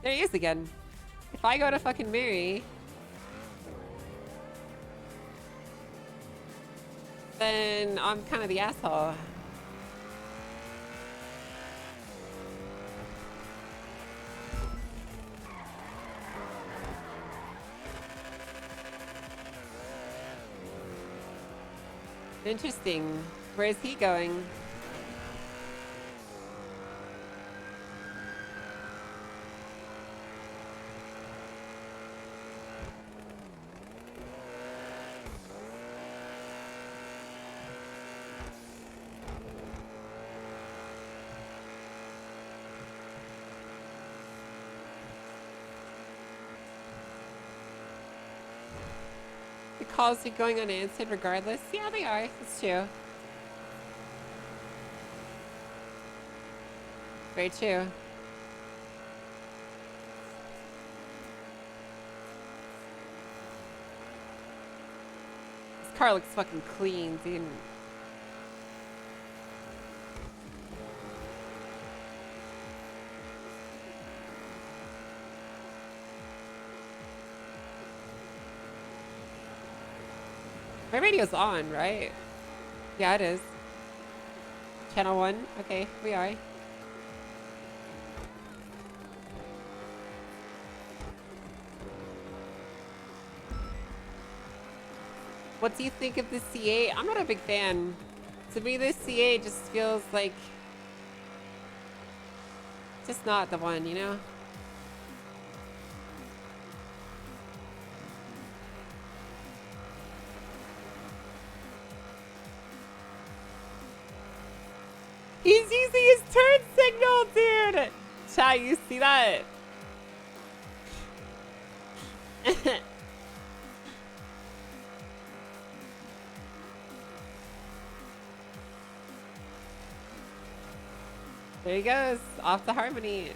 There he is again. If I go to fucking Mary, then I'm kind of the asshole. Interesting. Where is he going? Calls are going unanswered regardless. Yeah, they are. It's true. Very true. This car looks fucking clean, dude. My radio's on, right? Yeah, it is. Channel 1. Okay, we are. What do you think of the C8? I'm not a big fan. To me, this C8 just feels like... just not the one, you know? He's using his turn signal, dude! Chat, you see that? There he goes, off to Harmony.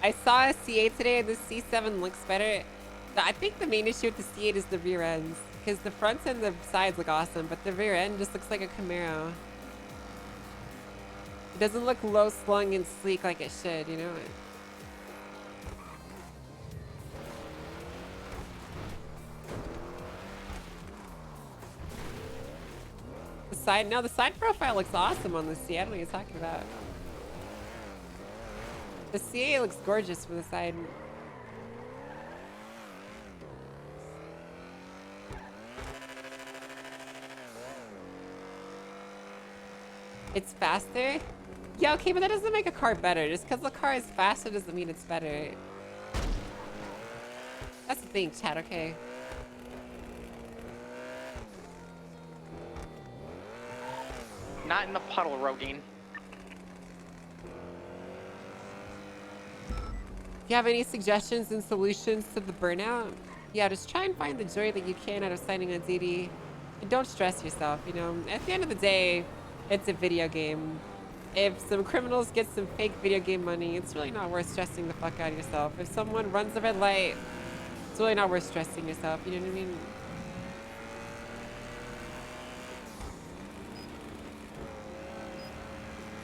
I saw a C8 today and the C7 looks better. I think the main issue with the C8 is the rear ends, because the fronts and the sides look awesome, but the rear end just looks like a Camaro. It doesn't look low slung and sleek like it should, you know? The side profile looks awesome on the C8. I don't know what you're talking about. The C8 looks gorgeous from the side. It's faster? Yeah, okay, but that doesn't make a car better. Just because the car is faster doesn't mean it's better. That's the thing, chat, okay? Not in the puddle, Rogaine. you have any suggestions and solutions to the burnout? Yeah, just try and find the joy that you can out of signing on DD. And don't stress yourself, you know? At the end of the day, it's a video game. If some criminals get some fake video game money, it's really not worth stressing the fuck out of yourself. If someone runs the red light, it's really not worth stressing yourself, you know what I mean?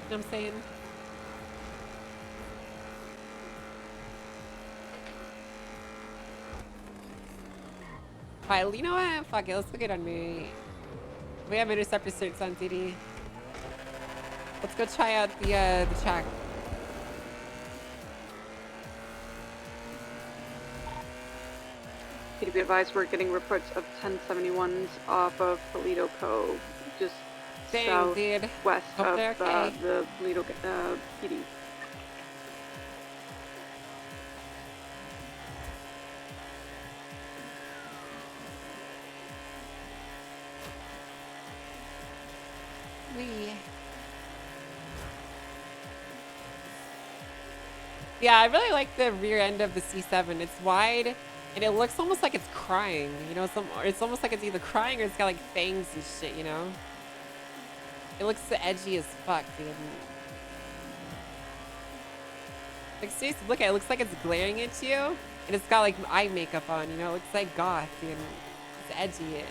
You know what I'm saying? Alright, you know what? Fuck it, let's look it on me. We have interceptor certs on DD. Let's go try out the track. To be advised, we're getting reports of 1071s off of Toledo Cove, just southwest of the Toledo PD. Yeah, I really like the rear end of the C7. It's wide, and it looks almost like it's crying. You know, it's almost like it's either crying or it's got like fangs and shit, you know? It looks so edgy as fuck, dude. Like, seriously, look at it. It looks like it's glaring at you, and it's got like eye makeup on, you know? It looks like goth, dude. It's edgy.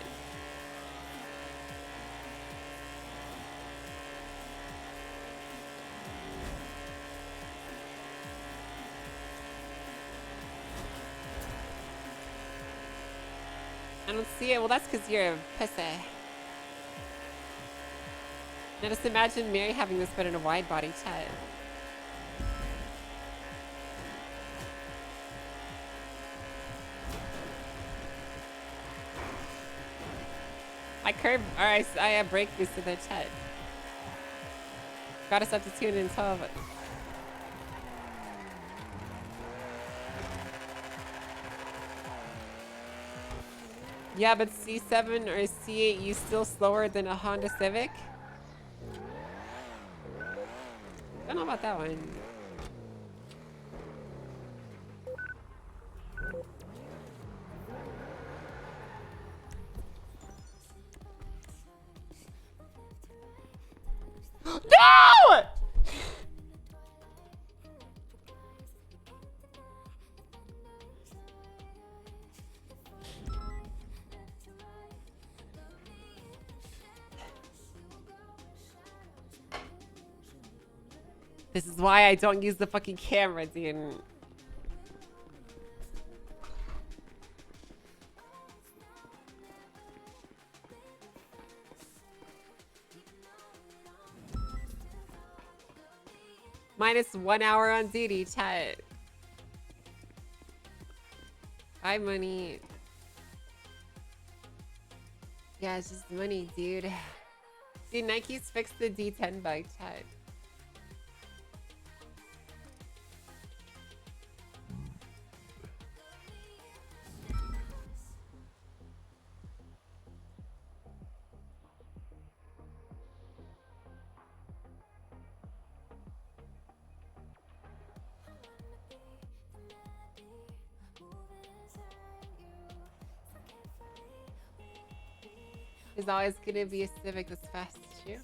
I don't see it. Well, that's because you're a pussy. Now just imagine Mary having this but in a wide body chat. I curb, or I have brake boosted the chat. Got us up to 212. Yeah, but C7 or C8, you still slower than a Honda Civic? Don't know about that one. No! This is why I don't use the fucking camera, dude. Minus 1 hour on duty, chat. Hi, money. Yeah, it's just money, dude. Dude, Nike's fixed the D10 bug, chat. There's always gonna be a Civic that's fast as you.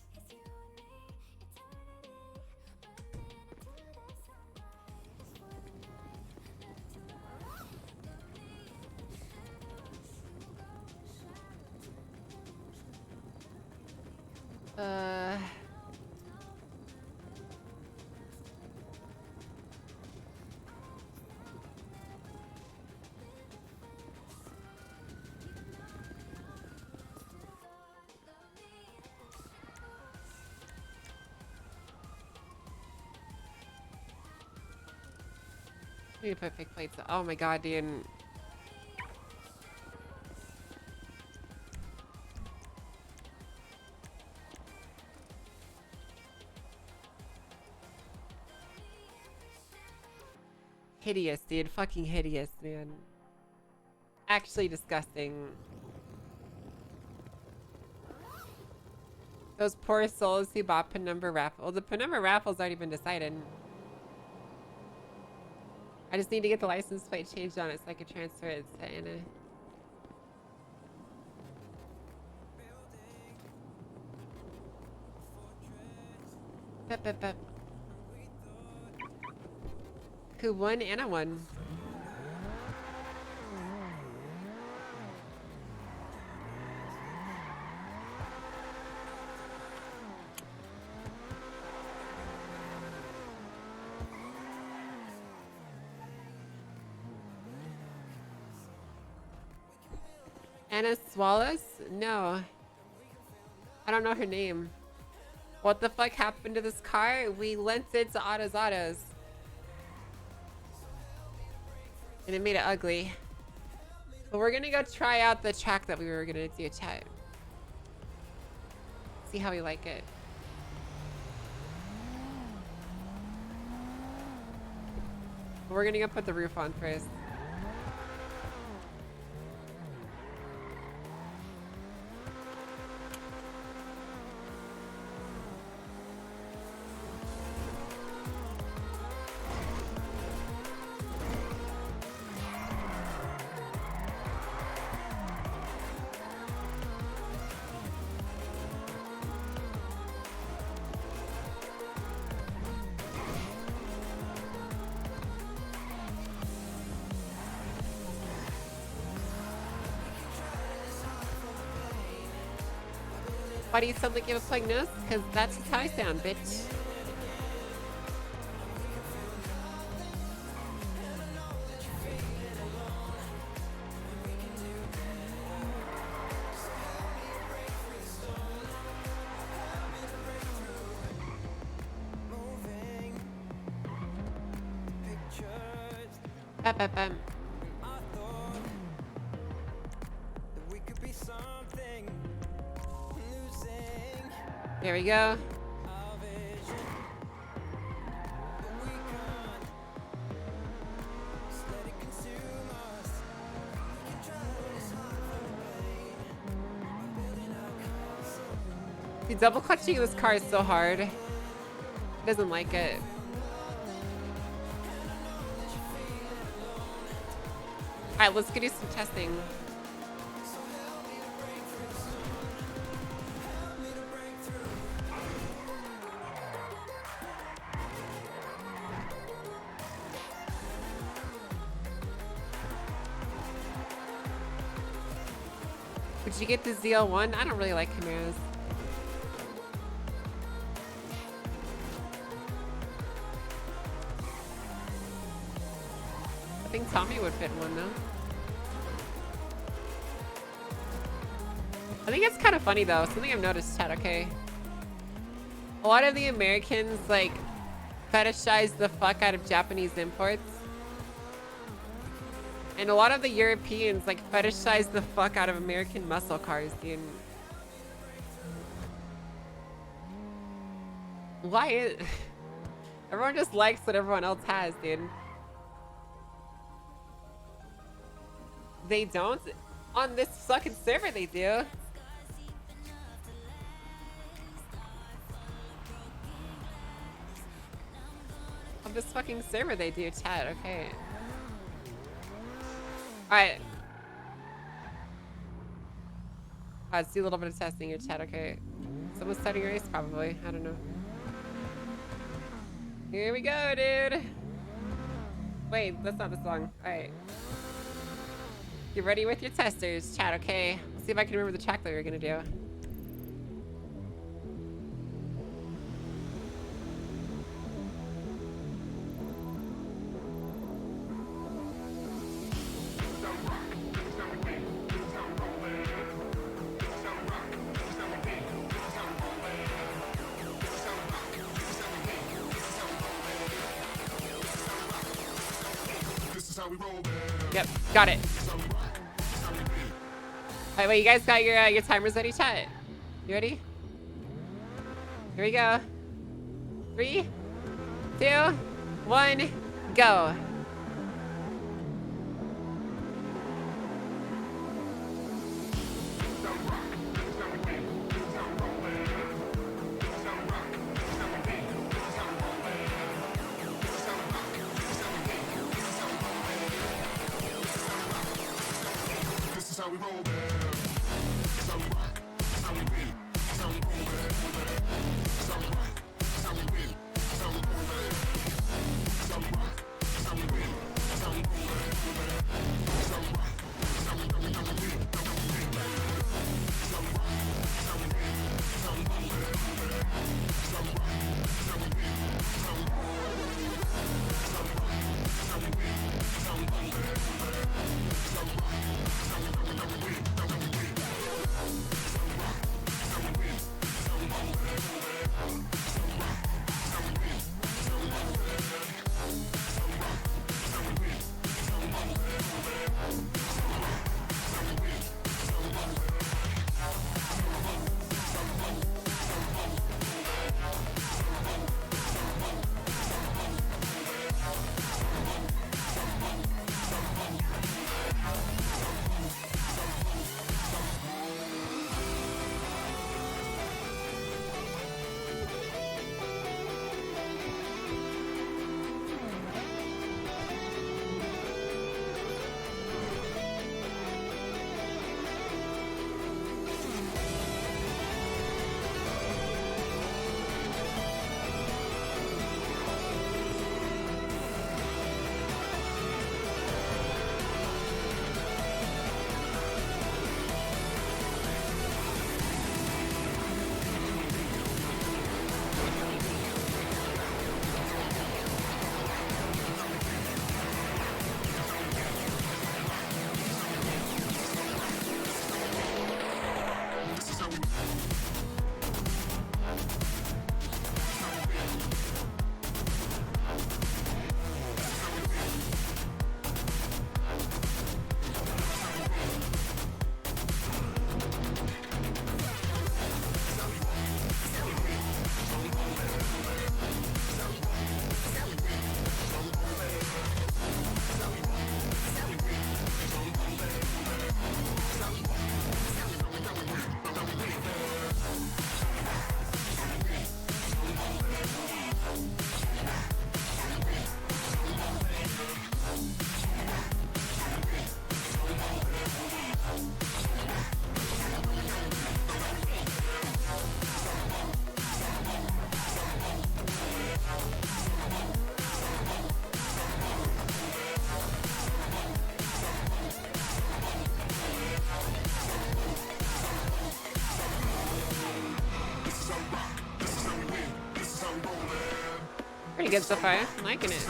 I need to put fake plates. Oh my god, dude. Hideous, dude. Fucking hideous, man. Actually disgusting. Those poor souls who bought Penumbra raffle. The Penumbra raffle's already been decided. I just need to get the license plate changed on it so I can transfer it to Anna. Bep. Who won? Anna won. Anna Swallows? No. I don't know her name. What the fuck happened to this car? We lent it to Autos. And it made it ugly. But we're gonna go try out the track that we were gonna do, chat. See how we like it. But we're gonna go put the roof on first. Why do you suddenly give us like this? Because that's how I sound, bitch. Bam. There we go. The double clutching in this car is so hard. It doesn't like it. Alright, let's go do some testing. Did you get the ZL1? I don't really like Camaros. I think Tommy would fit one though. I think it's kind of funny though. Something I've noticed, chat, okay? A lot of the Americans like fetishize the fuck out of Japanese imports. And a lot of the Europeans like fetishize the fuck out of American muscle cars, dude. Why is... Everyone just likes what everyone else has, dude. They don't? On this fucking server they do. On this fucking server they do, chat, okay. Alright. Let's do a little bit of testing here, chat, okay. Someone's starting a race, probably. I don't know. Here we go, dude. Wait, that's not the song. Alright. Get ready with your testers, chat, okay? Let's see if I can remember the track that we were gonna do. Yep, got it. Alright, wait, you guys got your timers ready, chat? You ready? Here we go. 3, 2, 1, go. Pretty good so far. I'm liking it.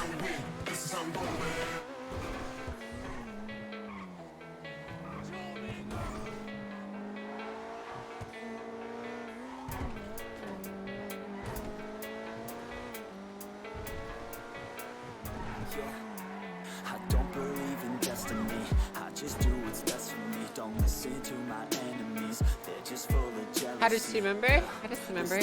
I don't believe in destiny. I just do what's best for me. Don't listen to my enemies. They're just full of jealousy. How does she remember? I just remember.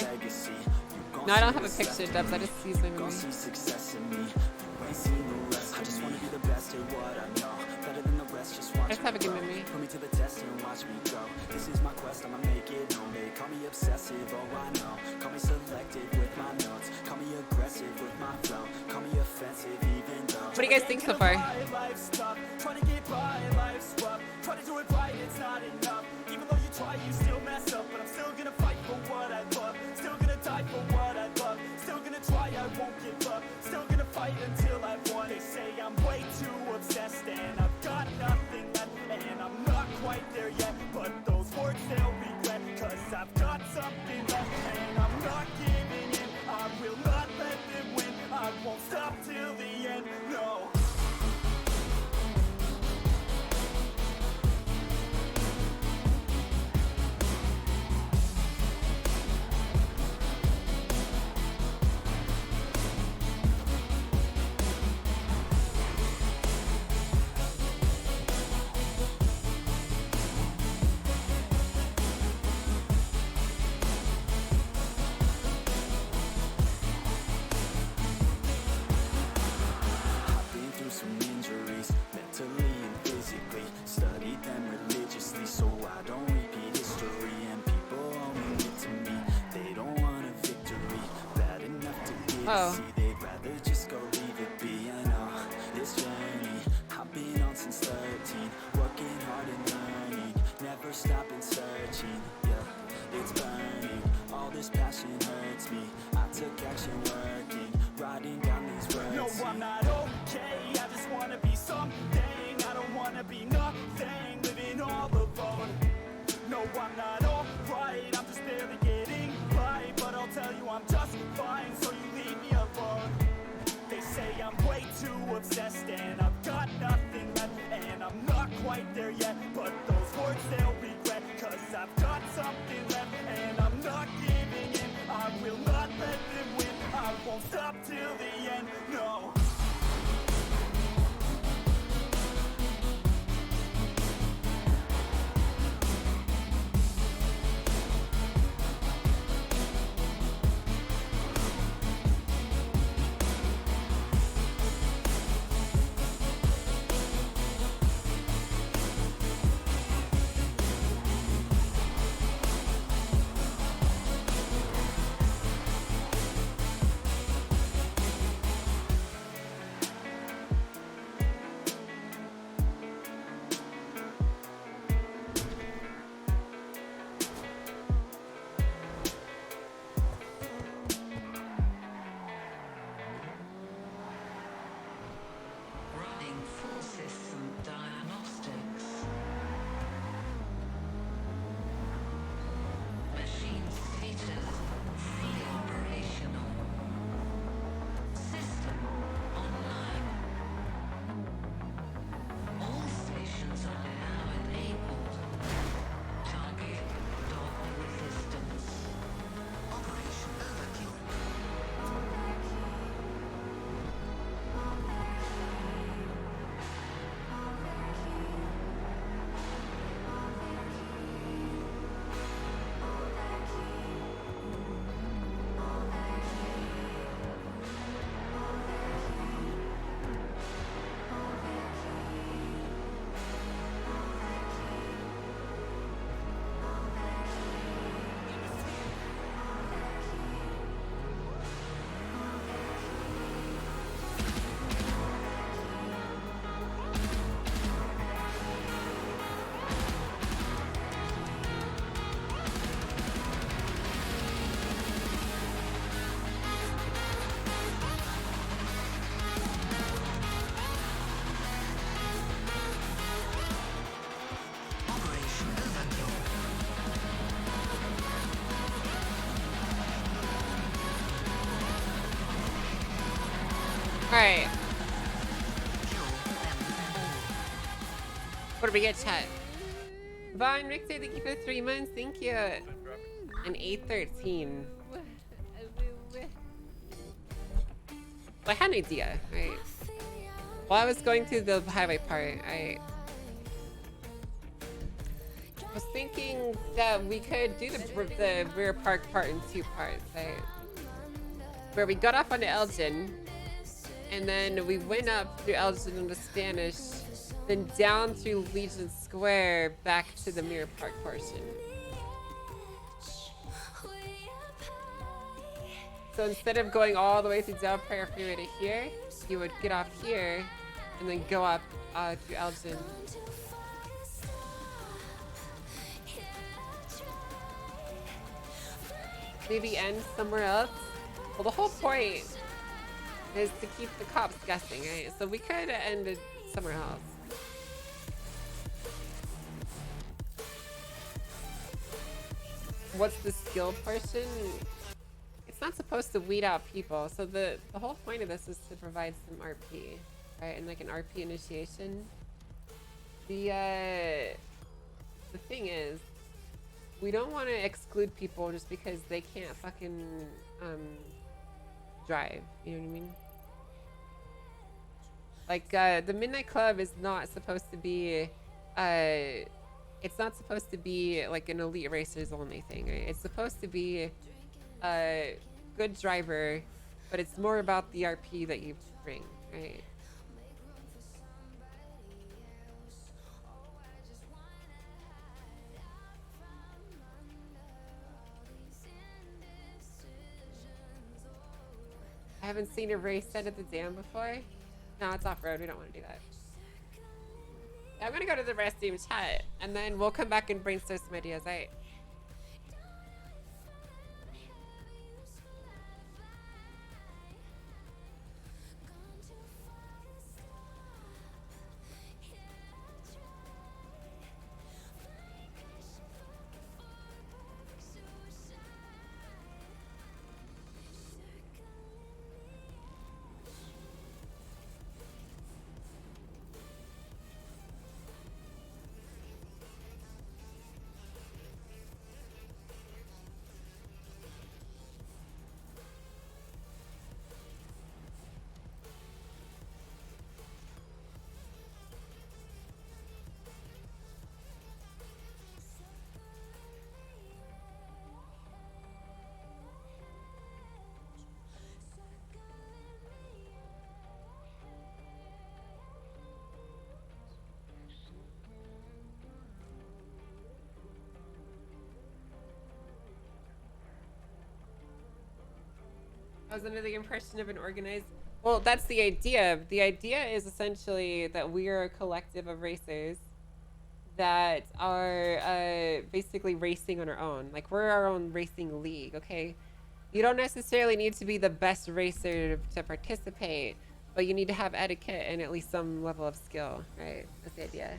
No, I don't have a picture, Dubs. I just use my memory. Success in me. You ain't seen the rest. I just want to be the best at what I know. Better than the rest. Just watch I just have a good memory. Put me to the test and watch me go. This is my quest. I'ma make it known. They call me obsessive. Oh, I know. Call me selective with my notes. Call me aggressive with my flow. Call me offensive even though. What do you guys think so far? Trying to get by, life's rough. Try to do it right, it's not enough. Even though you try, you still mess up. But I'm still gonna fight for what I love. Still gonna die for what I love. Still gonna try, I won't give up. Still gonna fight until I've won. They say I'm way too obsessed and I've got nothing left. And I'm not quite there yet, but those words they'll regret. Cause I've got something left and I'm not giving in. I will not let them win. I won't stop till the end, no. Oh. They'd rather just go leave it be. I know this journey I've been on since 13, working hard and learning, never stopping searching. Yeah, it's burning. All this passion hurts me. I took action working, writing down these words. No, I'm not okay. I just wanna be something. I don't wanna be nothing, living all alone. No, I'm not alright. I'm just barely getting by, but I'll tell you I'm just fine. So you leave me alone. They say I'm way too obsessed and I've got nothing left, and I'm not quite there yet. But those words they'll regret, cause I've got something left and I'm not giving in. I will not let them win. I won't stop till the end, no. Alright. What do we get, chat? Vaughn, Richter, thank you for 3 months. Thank you. An 813. Well, I had an idea, right? While I was going through the highway part, I was thinking that we could do the rear park part in 2 parts, right? Where we got off on the Elgin, and then we went up through Elgin into Spanish, then down through Legion Square back to the Mirror Park portion. So instead of going all the way through Del Prairie Freeway to here, you would get off here and then go up through Elgin. Maybe end somewhere else. Well, the whole point is to keep the cops guessing, right? So we could have ended somewhere else. What's the skill portion? It's not supposed to weed out people. So the whole point of this is to provide some RP, right? And like an RP initiation. The thing is, we don't want to exclude people just because they can't fucking drive. You know what I mean? Like the Midnight Club is not supposed to be it's not supposed to be like an elite racers only thing, right? It's supposed to be a good driver, but it's more about the RP that you bring, right? I haven't seen a race set at the dam before. No, it's off-road. We don't want to do that. I'm gonna go to the restroom, chat, and then we'll come back and brainstorm some ideas, right? I was under the impression of an organized... Well, that's the idea. The idea is essentially that we are a collective of racers that are basically racing on our own. Like, we're our own racing league, okay? You don't necessarily need to be the best racer to participate, but you need to have etiquette and at least some level of skill, right? That's the idea.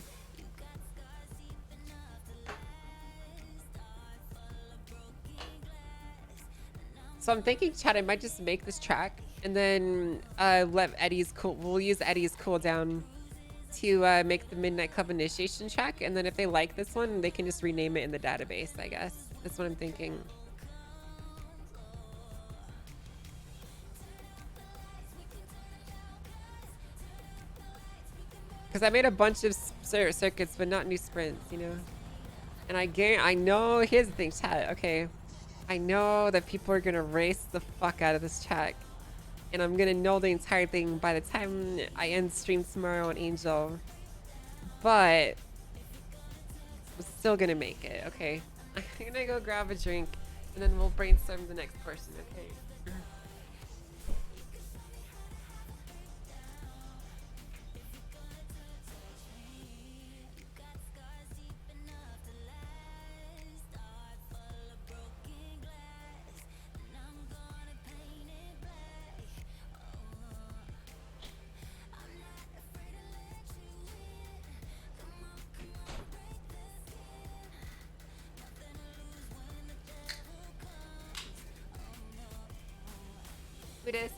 So I'm thinking, Chad, I might just make this track and then let Eddie's we'll use Eddie's cooldown to make the Midnight Club initiation track, and then if they like this one, they can just rename it in the database, I guess. That's what I'm thinking. Because I made a bunch of circuits, but not new sprints, you know? And I know, here's the thing, chat, okay? I know that people are gonna race the fuck out of this track. And I'm gonna know the entire thing by the time I end stream tomorrow on Angel. But I'm still gonna make it, okay? I'm gonna go grab a drink and then we'll brainstorm the next person, okay?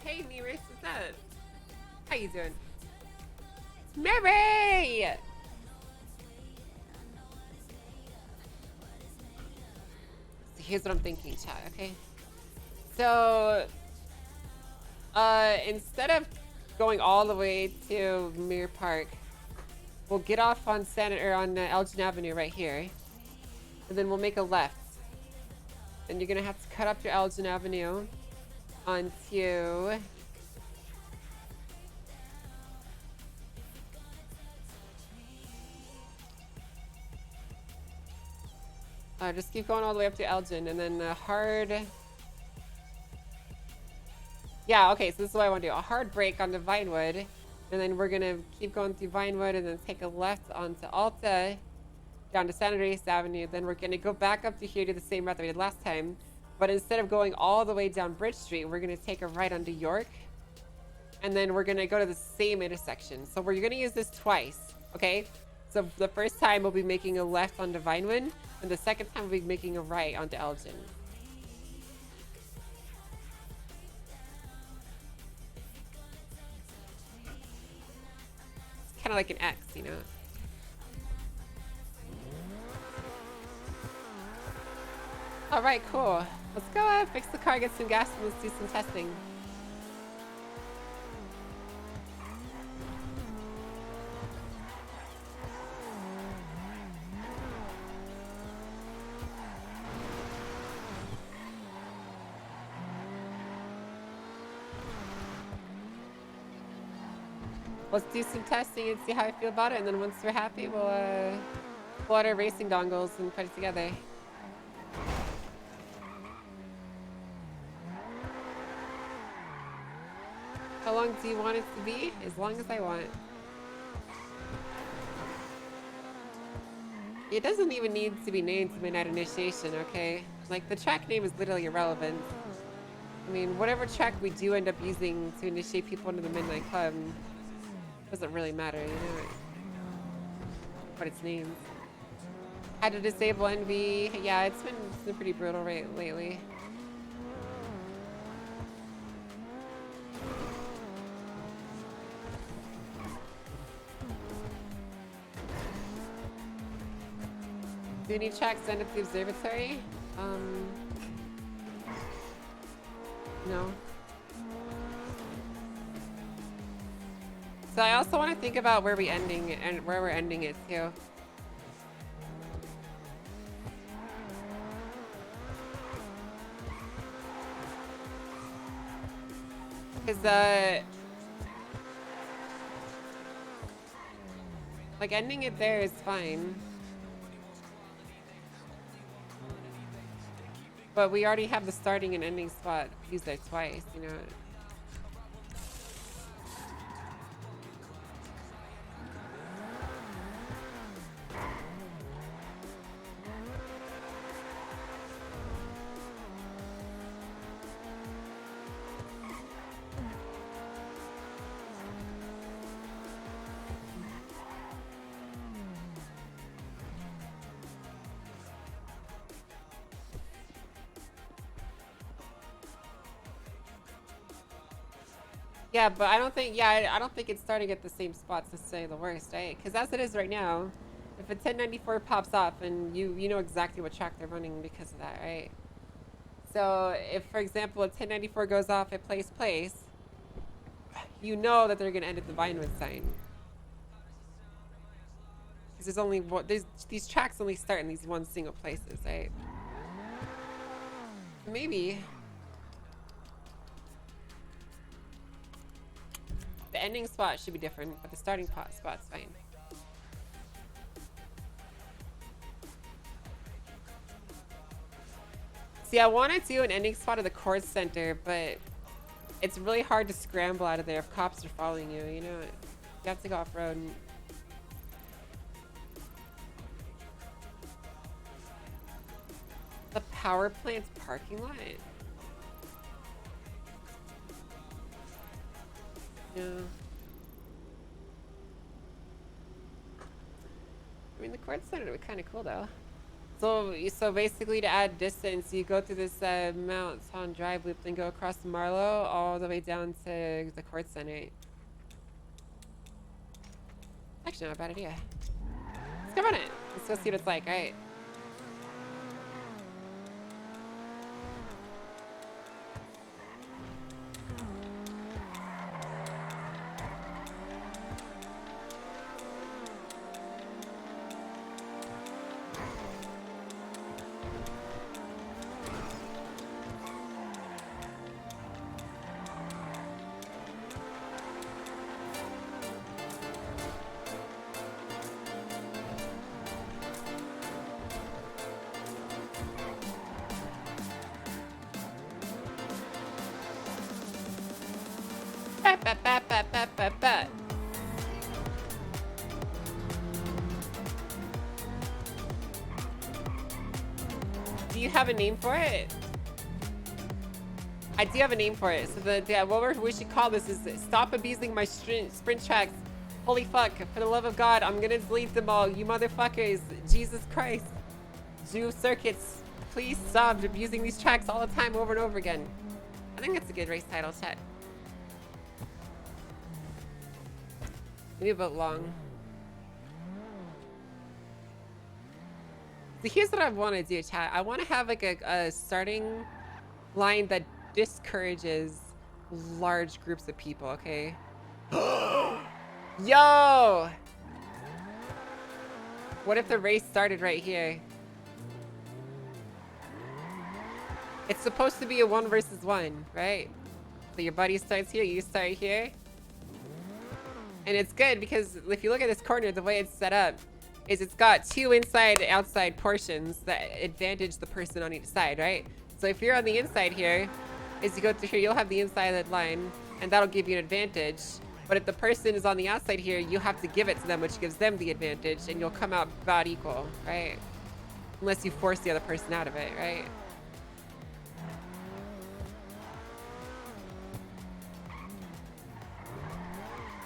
Hey, new race, what's up? How you doing? Mary! So here's what I'm thinking, chat, okay? So, instead of going all the way to Mirror Park, we'll get off on Elgin Avenue right here, and then we'll make a left. And you're gonna have to cut up your Elgin Avenue onto just keep going all the way up to Elgin, and then a hard... Yeah, okay, so this is what I want to do. A hard break onto Vinewood, and then we're going to keep going through Vinewood, and then take a left onto Alta, down to San Andreas Avenue. Then we're going to go back up to here to the same route that we did last time. But instead of going all the way down Bridge Street, we're going to take a right onto York, and then we're going to go to the same intersection. So we're going to use this twice, okay? So the first time we'll be making a left onto Vinewood, and the second time we'll be making a right onto Elgin. It's kind of like an X, you know? All right, cool. Let's go fix the car, get some gas, and let's do some testing. Let's do some testing and see how I feel about it, and then once we're happy, we'll pull out our racing dongles and put it together. How long do you want it to be? As long as I want. It doesn't even need to be named to Midnight Initiation, okay? Like, the track name is literally irrelevant. I mean, whatever track we do end up using to initiate people into the Midnight Club doesn't really matter, you know what it's named. Had to disable Envy. Yeah, it's been pretty brutal lately. Do you need tracks to end up the observatory? No. So I also want to think about where we're ending it too. Because like ending it there is fine. But we already have the starting and ending spot used there twice, you know. Yeah, but I don't think it's starting at the same spots necessarily the worst, right? Because as it is right now, if a 1094 pops off and you know exactly what track they're running because of that, right? So if, for example, a 1094 goes off at Place, you know that they're going to end at the Vinewood sign. Because there's only one, these tracks only start in these one single places, right? Maybe. The ending spot should be different, but the starting spot's fine. See, I want to do an ending spot at the court center, but it's really hard to scramble out of there if cops are following you, you know? You have to go off-road. The power plant's parking lot? Yeah. I mean, the court center would be kind of cool, though. So basically, to add distance, you go through this Mount Ton Drive loop, then go across Marlow all the way down to the court center. Actually, not a bad idea. Let's go run it. Let's go see what it's like. All right. Do you have a name for it? I do have a name for it. So what we should call this is Stop Abusing My Sprint Tracks. Holy fuck, for the love of God, I'm gonna delete them all. You motherfuckers. Jesus Christ. Jew circuits, please stop abusing these tracks all the time over and over again. I think that's a good race title, chat. Maybe about long. So here's what I want to do, chat. I want to have like a starting line that discourages large groups of people, okay? Yo! What if the race started right here? It's supposed to be a 1 versus 1, right? So your buddy starts here, you start here. And it's good because if you look at this corner, the way it's set up is it's got 2 inside and outside portions that advantage the person on each side, right? So if you're on the inside here, as you go through here, you'll have the inside line and that'll give you an advantage. But if the person is on the outside here, you have to give it to them, which gives them the advantage, and you'll come out about equal, right? Unless you force the other person out of it, right?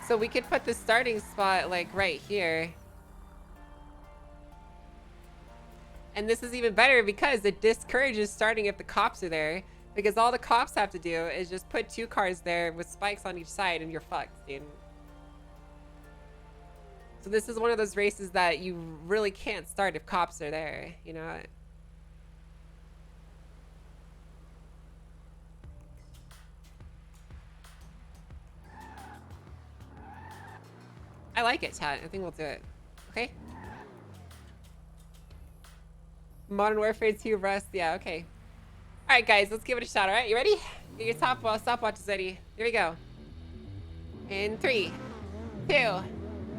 So we could put the starting spot like right here. And this is even better because it discourages starting if the cops are there. Because all the cops have to do is just put 2 cars there with spikes on each side and you're fucked, dude. So this is one of those races that you really can't start if cops are there, you know? I like it, chat. I think we'll do it. Okay? Modern Warfare 2 Rust. Yeah, okay. Alright, guys. Let's give it a shot, alright? You ready? Get your stopwatches ready. Here we go. In 3, 2,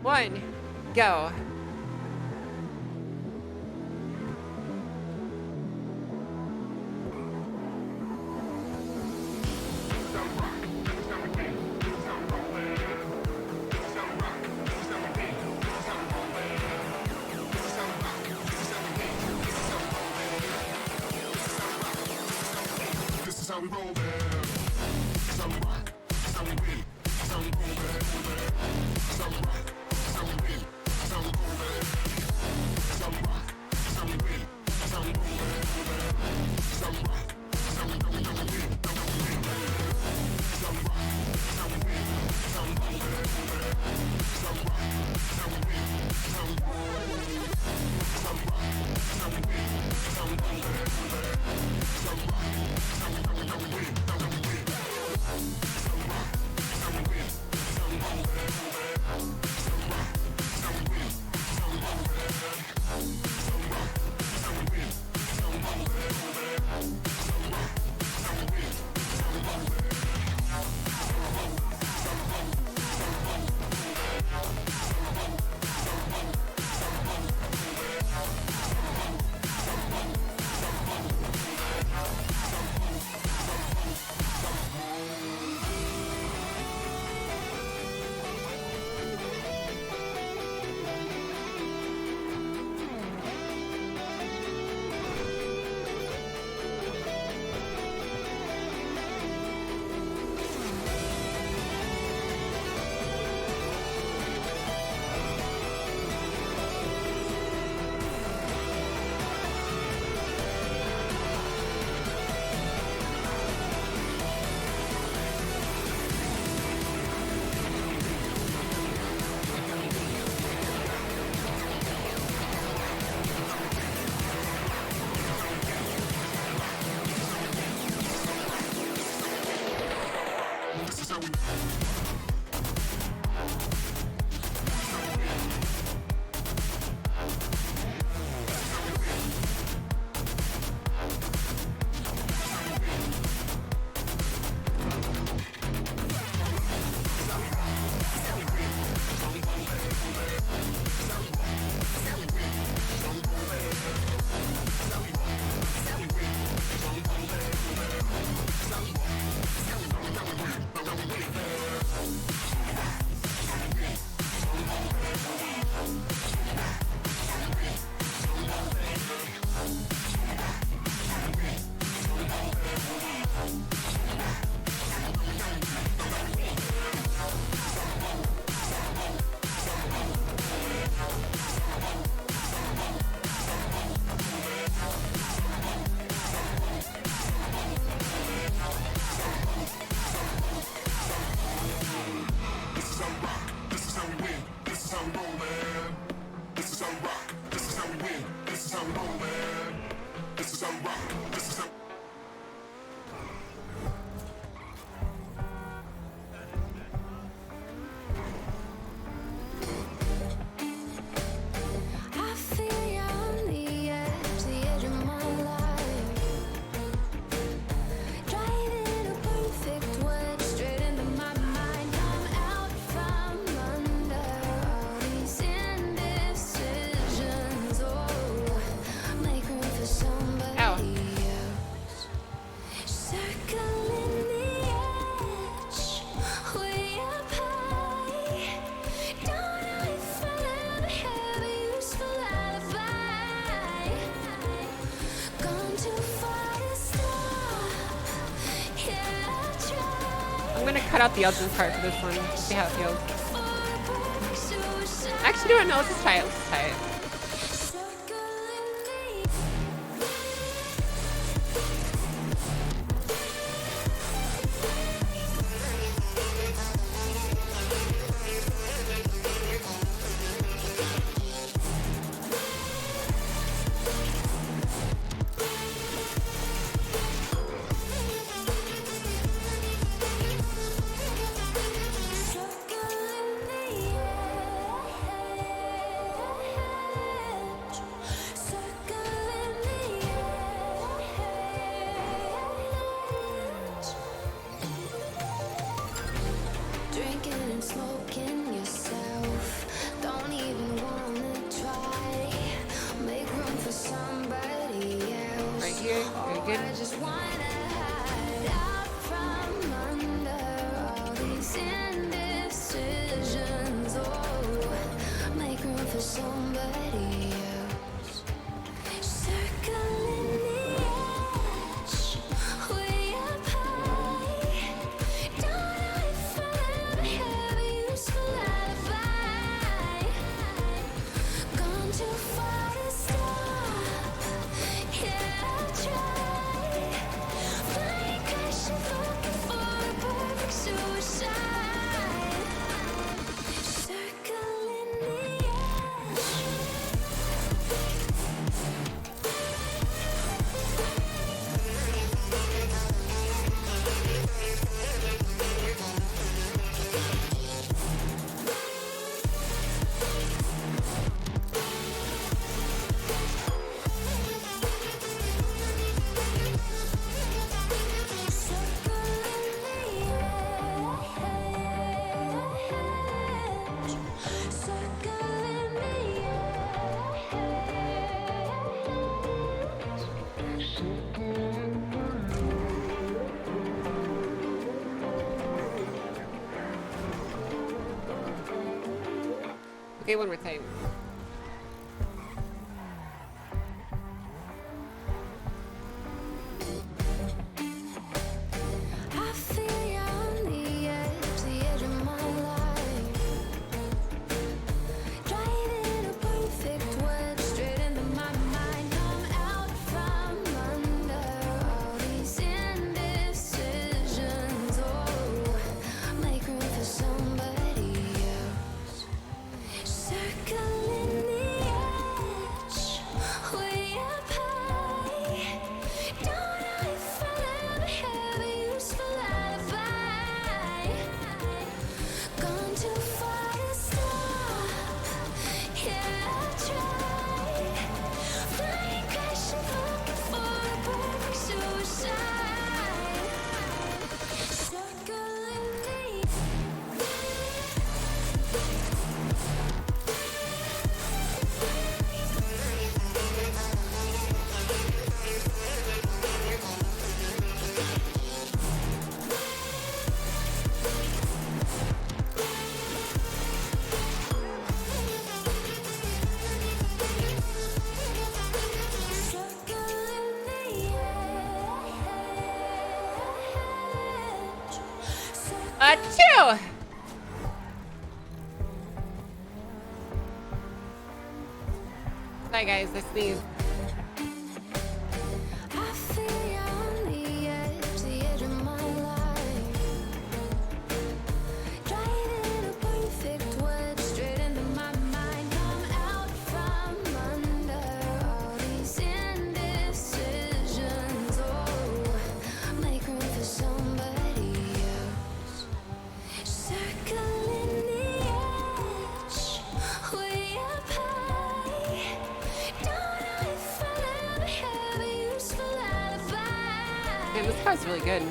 1, go. How we roll there. Some rock, some beat, some roll there. Some rock, some beat, some roll there. Some rock, some beat, some roll there. Some rock, some beat, some roll there. Some rock, some beat, some roll there. Some rock, some beat, some roll there. Some rock, some beat, some roll there. Some rock, some I feel you on the edge of my life. Driving a perfect wedge straight into my mind. I'm out from under all these indecisions. Oh, make room for somebody else. Circling the edge, way up high. Don't know if I'll ever have a useful alibi. Gone too far to stop. Yeah, I tried. I'm gonna cut out the Elgin part for this one. See how it feels. Actually, no, let's just try it. Let's just try it. Drinking and smoking yourself. Don't even wanna try. Make room for somebody else. Right here. Very good. I just wanna hide out from under all these indecisions. Oh, make room for somebody else. Circling the edge, way up high. Don't know if I'll ever have a useful alibi. Gone too far to stop. Yeah, I tried. Flying, crashing, looking for the perfect suicide. Circling the edge. Okay, one more time. I feel you on the edge of my life. Driving a perfect wedge straight into my mind. I'm out from under all these indecisions. Oh, make room for somebody else. Circling the edge, way up high. Don't know if I'll ever have a useful alibi. Gone too far to stop. Yeah, I tried. Flying, crashing, looking for the perfect suicide. Circling the Achoo! Sorry guys, I sneezed. I feel you on the edge of my life. Driving a perfect wedge straight into my mind. I'm out from under all these indecisions. Man, this car's really good.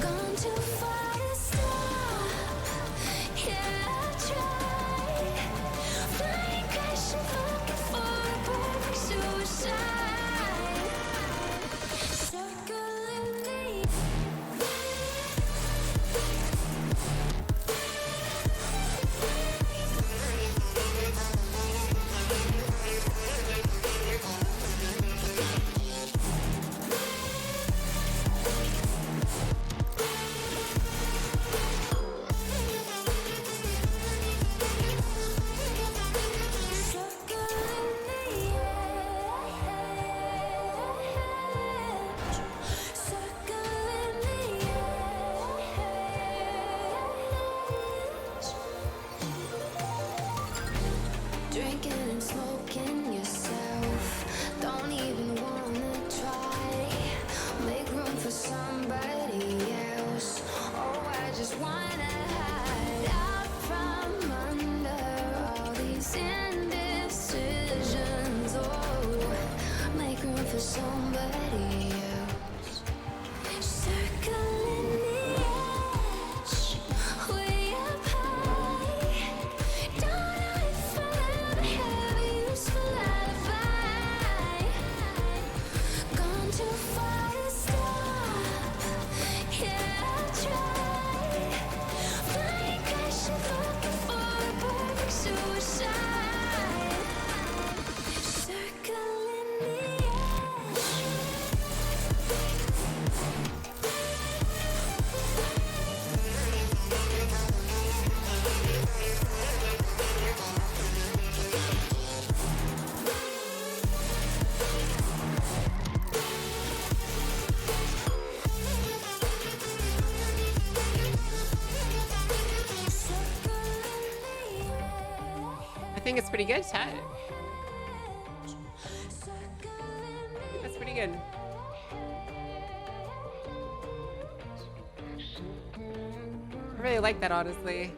Gone too far to stop. Yeah, I tried. Flying, crashing, looking for a perfect suicide. Circling me. Drinking and smoking yourself. Don't even wanna try. Make room for somebody else. Oh, I just wanna hide out from under all these indecisions. Oh, make room for somebody else. Circling the edge, way up high. Don't I forever have a useful alibi? Gone too far to stop. Yeah, I tried. Flying, crashing, looking for a perfect suicide. Circling the edge. I think it's pretty good, chat. That's pretty good. I really like that, honestly.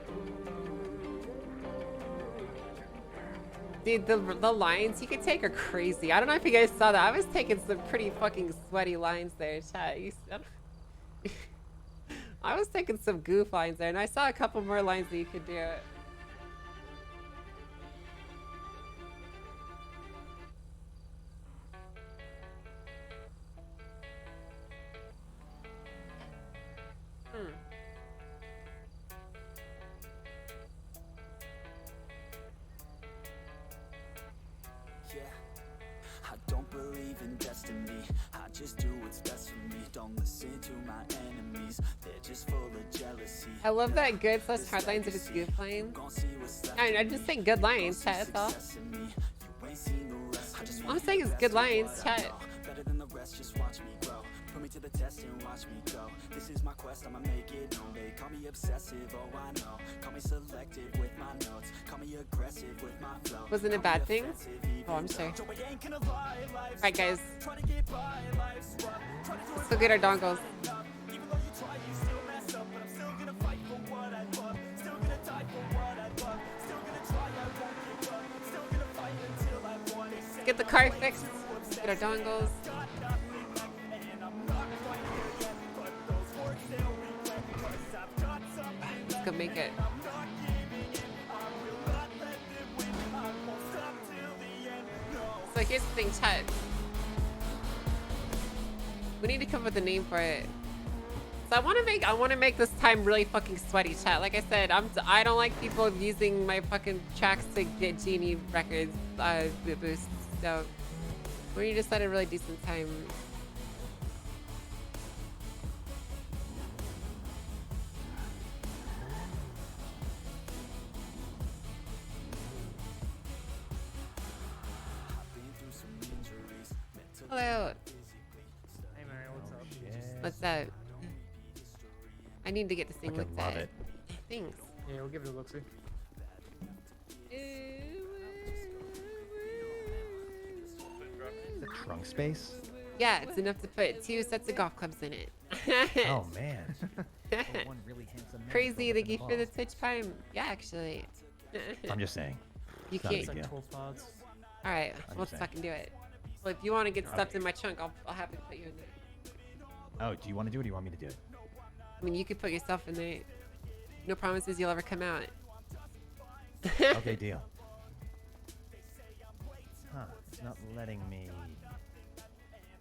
Dude, the lines you could take are crazy. I don't know if you guys saw that. I was taking some pretty fucking sweaty lines there, chat. I was taking some goof lines there, and I saw a couple more lines that you could do. Yeah, I don't believe in destiny. I just do what's best for me. Don't listen to my enemies. They're just full of jealousy. I love that good plus hard lines if it's goof lines. I'm just saying good lines, chat, that's all. All I'm saying is good lines, chat. Better than the rest, just watch me grow. Put me to the test and watch me go. This is my quest, I'ma make it known. They call me obsessive, oh I know. Call me selective with my notes. Call me aggressive with my flow. Wasn't a bad thing? Oh, I'm sorry. Alright, guys. Let's go get our dongles. Get the car fixed. Get our dongles. Let's go make it. So here's the thing, chat. We need to come up with a name for it. So I want to make this time really fucking sweaty, chat. Like I said, I don't like people using my fucking tracks to get Genie records boosts. So we need to set a really decent time. Hello. Hey Mary, what's up? What's up? I need to get this thing looked love at. it. Thanks. Yeah, we'll give it a look-see. The trunk space? Yeah, it's enough to put 2 sets of golf clubs in it. Oh man. One really handsome man Crazy, drove thank you up for in the the Twitch Prime. Yeah, actually. I'm just saying. You It's not a can't. big deal. 12 pods. Alright, I'm let's just saying. fucking do it. Well, if you want to get stuffed in my trunk, I'll happily put you in there. Oh, do you want to do it or do you want me to do it? I mean, you could put yourself in there. No promises you'll ever come out. Okay, deal. Huh, it's not letting me...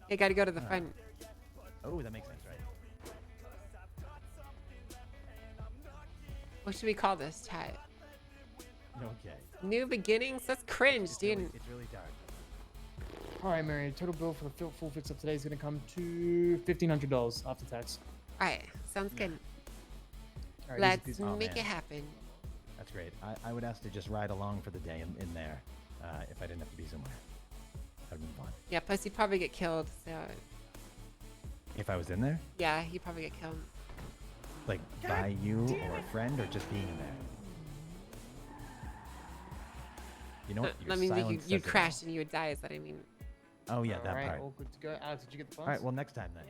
You gotta go to the front. Oh, that makes sense, right? What should we call this, chat? Okay. New beginnings? That's cringe, dude. It's really dark. All right, Mary. Total bill for the full fix of today is going to come to $1,500 after tax. All right, sounds good. All right, Let's Oh, make man. it happen. That's great. I would ask to just ride along for the day in there, if I didn't have to be somewhere. That would be fun. Yeah, plus you'd probably get killed, so... If I was in there? Yeah, you'd probably get killed. Like, by you or a friend, or just being in there? You know what? Your I mean, silence you'd says it crash and you would die, is what I mean. all. Oh, yeah, that All right, part. all good to go. Alex, did you get the funds? All right, well, next time then.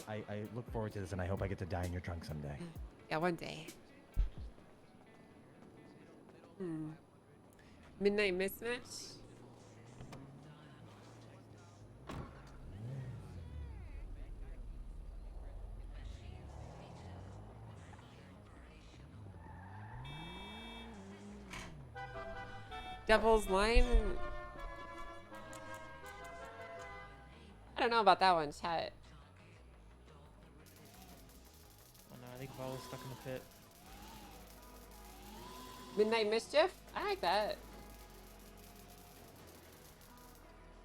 I look forward to this, and I hope I get to die in your trunk someday. Yeah, one day. Midnight mismatch? Devil's Line? I don't know about that one, chat. Oh, no, I think Volo's stuck in the pit. Midnight Mischief? I like that.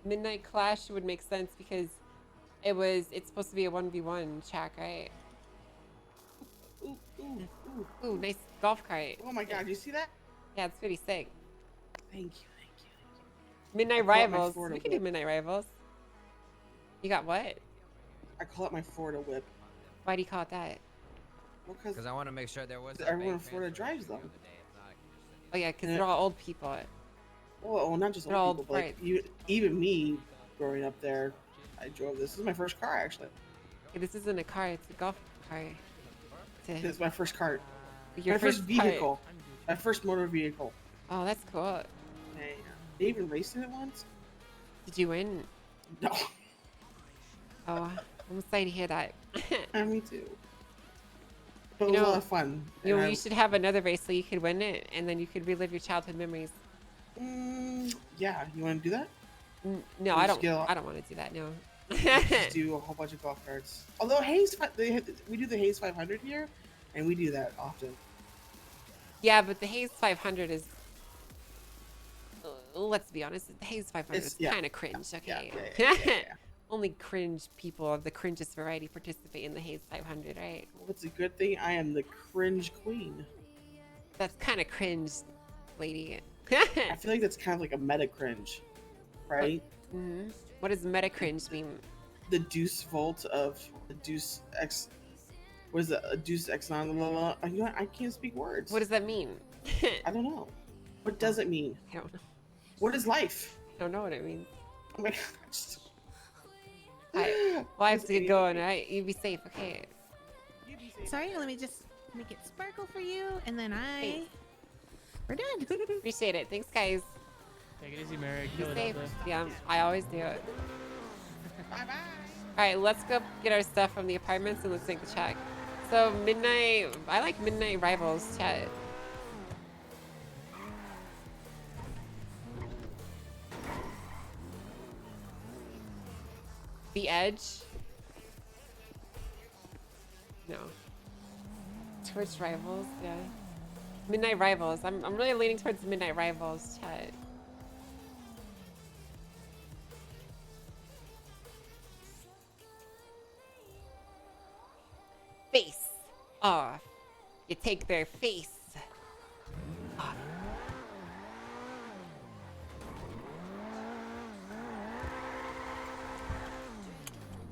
Midnight Clash would make sense because it's supposed to be a 1v1 track, right? Ooh, nice golf cart. Oh my god, you see that? Yeah, it's pretty sick. Thank you. Midnight I call it my Rivals. Florida We can do whip. Midnight Rivals. You got what? I call it my Florida whip. Why do you call it that? Well, Because I want to make sure there was. everyone in Florida drives them. Oh yeah, because they're all old people. Well, not just They're old all people, but like, even me growing up there, I drove this. This is my first car, actually. Hey, this isn't a car, it's a golf cart. It's my first cart. Your my first first vehicle. My first motor vehicle. Oh, that's cool. Hey, they even raced in it once. Did you win? No. Oh, I'm excited to hear that. Me too. But it was a lot of fun. You know, and you should have another race so you could win it, and then you could relive your childhood memories. Yeah, you want to do that? No, I don't. I don't want to do that. No. Just do a whole bunch of golf carts. Although Hayes, we do the Hayes 500 here, and we do that often. Yeah, but the Hayes 500 is. Let's be honest, the Hayes 500 is kind of cringe. Okay. Yeah. Only cringe people of the cringest variety participate in the Hayes 500, right? Well, it's a good thing I am the cringe queen. That's kind of cringe, lady. I feel like that's kind of like a meta cringe, right? What does meta cringe mean? The deuce volt of the deuce x. What is it? A deuce x non. You know what? I can't speak words. What does that mean? I don't know. What does it mean? I don't know. What is life? I don't know what it means. Oh my gosh. Alright, well, I have to get going, alright? You be safe, okay? Sorry, let me just make it sparkle for you, and then we're done. Appreciate it. Thanks, guys. Take it easy, Mary. Be Kill it safe. out there. Yeah, I always do it. Alright, let's go get our stuff from the apartments and let's take the check. So, midnight... I like Midnight Rivals, chat. The Edge? No. Towards Rivals, yeah. Midnight Rivals. I'm really leaning towards Midnight Rivals, chat. Face off. You take their face off.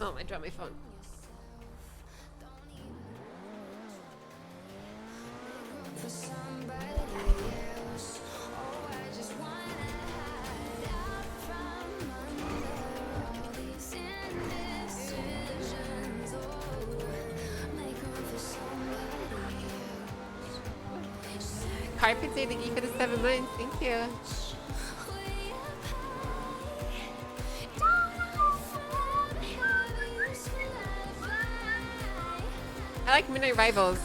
Oh, I dropped my phone. For somebody else. Oh, I just wanna hide out from under all these indecisions. Oh, make room for somebody else. Carpet Day, thank you for the 7 months. Thank you. I like Midnight Rivals.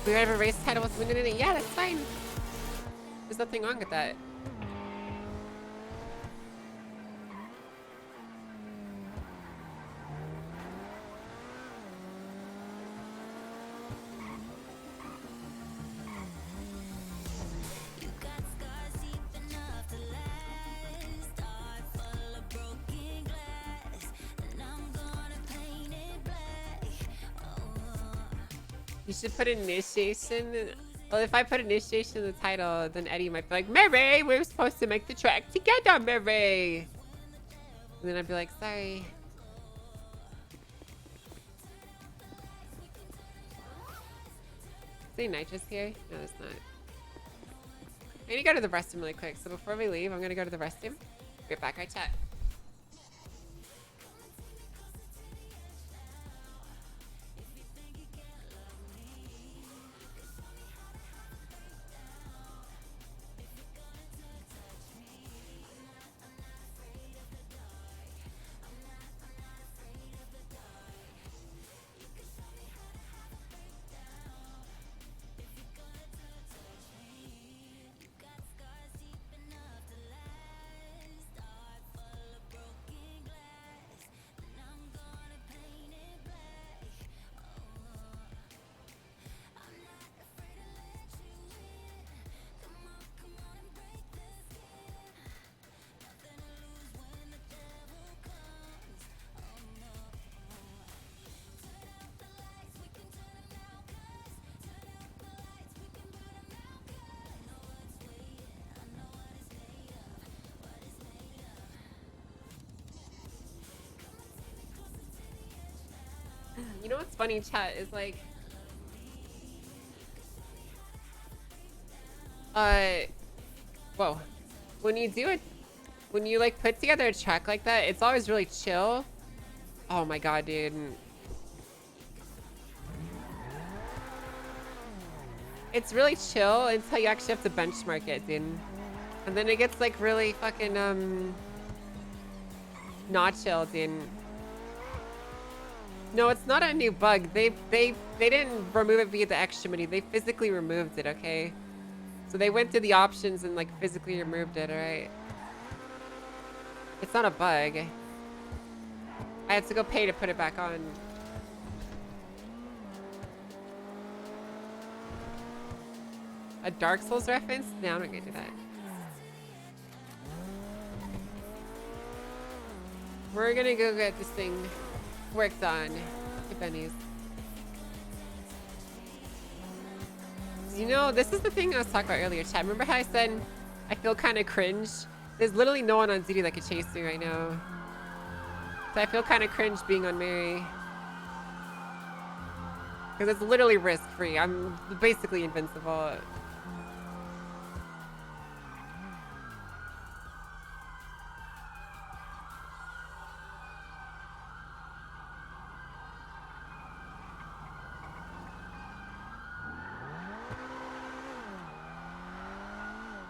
We have a race title with winning in it. Yeah, that's fine. There's nothing wrong with that. You should put initiation. Well, if I put initiation in the title, then Eddie might be like, Mary, we were supposed to make the track together, Mary. And then I'd be like, sorry. Is any nitrous here? No, it's not. I need to go to the restroom really quick. So before we leave, I'm going to go to the restroom. Get back, right chat. You know what's funny, chat, is like, whoa, when you like put together a track like that, it's always really chill. Oh my god, dude. It's really chill until you actually have to benchmark it, dude. And then it gets like really fucking, not chill, dude. No, it's not a new bug. They didn't remove it via the extremity. They physically removed it, okay? So they went through the options and like physically removed it, alright? It's not a bug. I had to go pay to put it back on. A Dark Souls reference? No, I'm not gonna do that. We're gonna go get this thing worked on. If any. You know, this is the thing I was talking about earlier, chat. Remember how I said I feel kind of cringe? There's literally no one on duty that could chase me right now. So I feel kind of cringe being on Mary. Because it's literally risk-free. I'm basically invincible.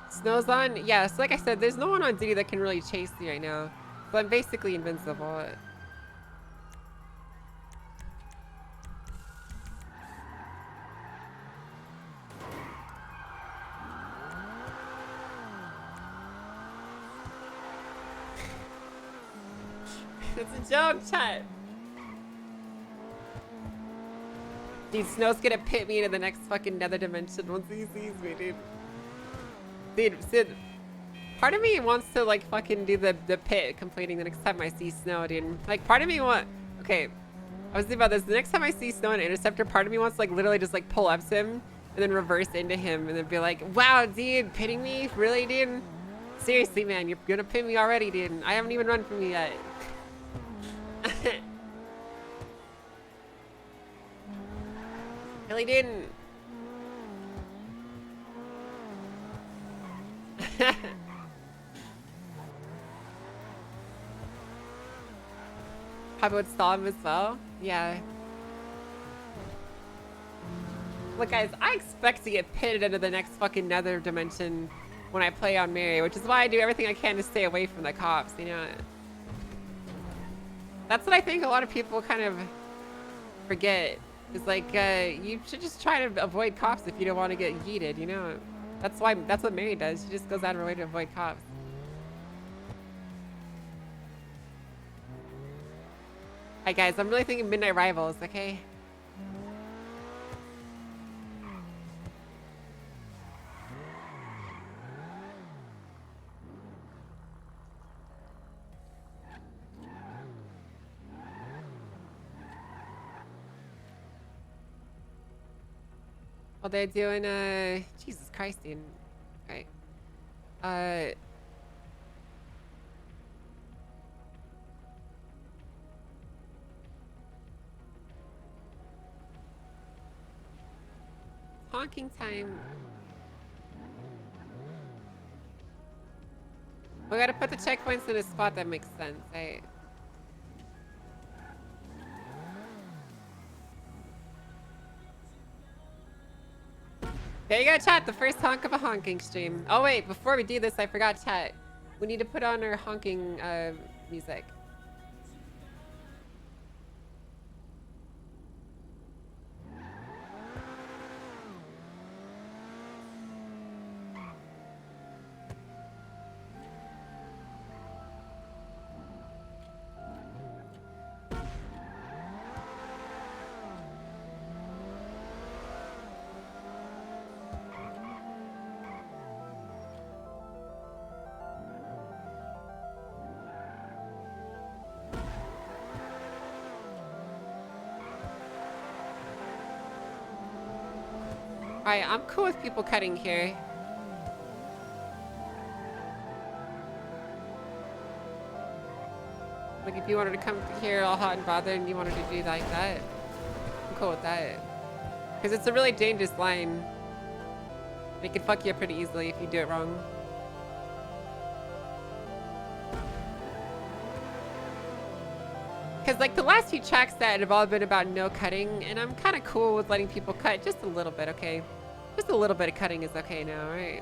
Snow's on? Yes, like I said, there's no one on duty that can really chase me right now. So I'm basically invincible. It's a joke, chat. Dude, Snow's gonna pit me into the next fucking nether dimension once he sees me, dude. Dude, Sid, part of me wants to like fucking do the pit completing the next time I see Snow, dude. Like, part of me okay, I was thinking about this. The next time I see Snow and Interceptor, part of me wants to like literally just like pull up to him and then reverse into him and then be like, wow, dude, pitting me? Really, dude? Seriously, man, you're gonna pit me already, dude. I haven't even run from you yet. Really didn't. Probably would stall him as well. Yeah. Look, guys, I expect to get pitted into the next fucking nether dimension when I play on Mary, which is why I do everything I can to stay away from the cops, you know? That's what I think a lot of people kind of forget. It's like, you should just try to avoid cops if you don't want to get yeeted, you know? That's what Mary does. She just goes out of her way to avoid cops. Alright, guys, I'm really thinking Midnight Rivals, okay? Well, they're doing, Jesus Christ, dude. Right. Honking time. We gotta put the checkpoints in a spot that makes sense, right? There you go, chat. The first honk of a honking stream. Oh wait, before we do this, I forgot, chat. We need to put on our honking music. Alright, I'm cool with people cutting here. Like, if you wanted to come here all hot and bothered and you wanted to do like that, I'm cool with that. Because it's a really dangerous line. It can fuck you up pretty easily if you do it wrong. Because, like, the last few tracks that have all been about no cutting, and I'm kind of cool with letting people cut just a little bit, okay? Just a little bit of cutting is okay now, right?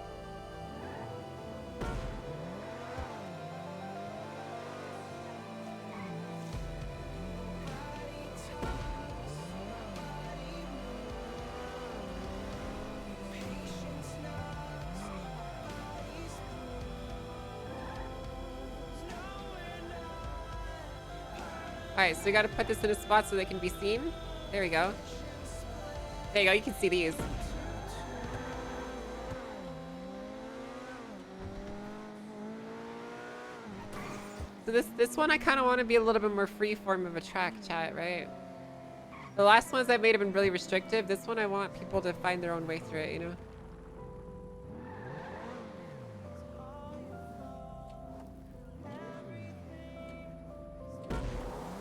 Alright, so we gotta put this in a spot so they can be seen. There we go. There you go, you can see these. So this one I kind of want to be a little bit more free form of a track, chat, right? The last ones I made have been really restrictive. This one I want people to find their own way through it, you know?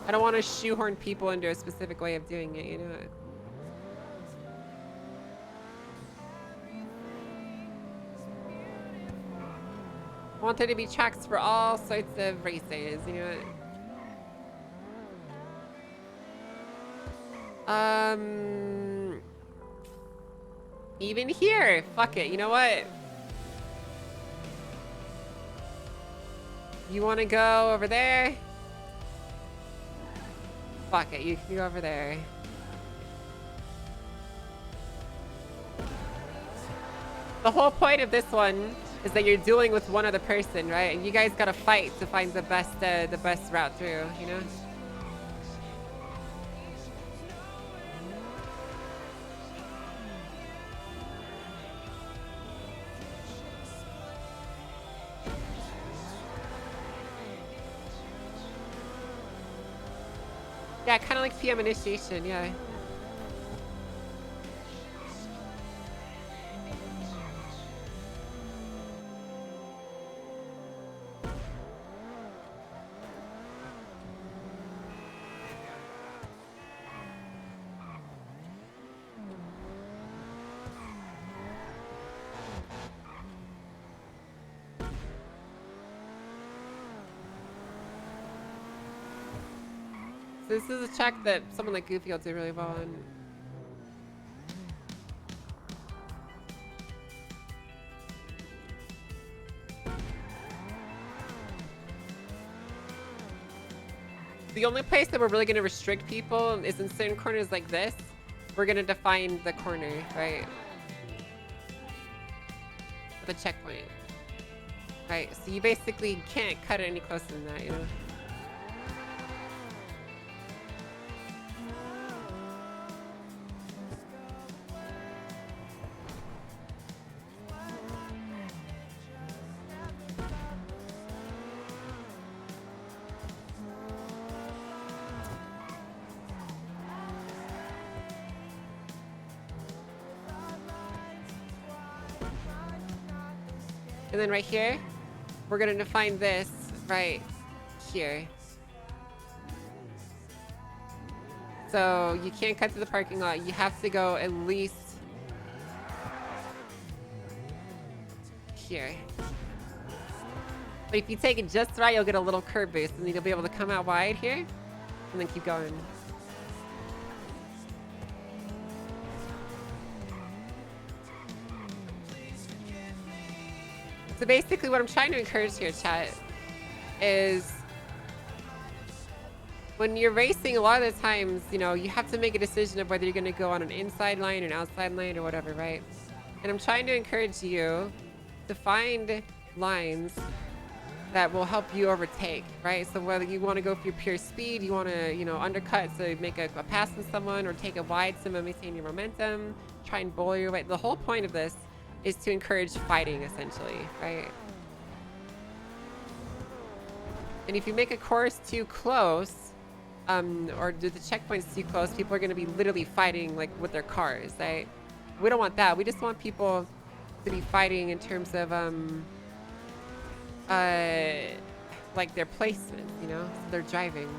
I don't want to shoehorn people into a specific way of doing it, you know? I want there to be tracks for all sorts of races, you know? Even here, fuck it, you know what? You want to go over there? Fuck it, you can go over there. The whole point of this one is that you're dealing with one other person, right? And you guys gotta fight to find the best route through, you know? Yeah, kind of like PM initiation, yeah. This is a track that someone like Goofy will do really well on. The only place that we're really going to restrict people is in certain corners like this. We're going to define the corner, right? The checkpoint. Right, so you basically can't cut it any closer than that, you know? And then right here, we're gonna define this right here. So you can't cut through the parking lot. You have to go at least here. But if you take it just right, you'll get a little curb boost, and then you'll be able to come out wide here and then keep going. So basically what I'm trying to encourage here, chat, is when you're racing, a lot of the times, you know, you have to make a decision of whether you're going to go on an inside lane or an outside lane or whatever, right? And I'm trying to encourage you to find lines that will help you overtake, right? So whether you want to go for your pure speed, you want to, you know, undercut to make a pass on someone, or take it wide to maintain your momentum, try and bowl your way. The whole point of this is to encourage fighting, essentially, right? And if you make a course too close, or do the checkpoints too close, people are going to be literally fighting like with their cars, right? We don't want that. We just want people to be fighting in terms of like their placement, you know, so they're driving.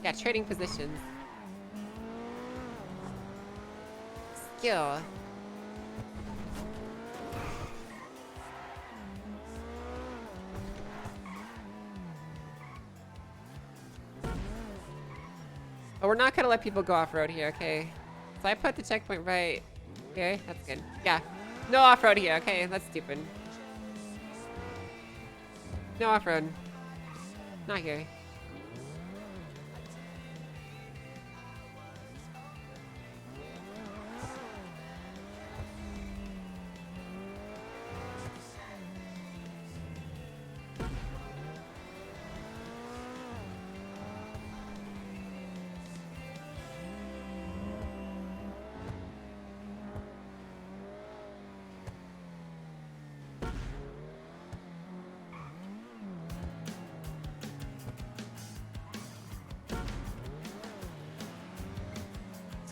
Yeah, trading positions. Skill. But we're not gonna let people go off-road here, okay? So I put the checkpoint right here. That's good. Yeah. No off-road here, okay? That's stupid. No off-road. Not here.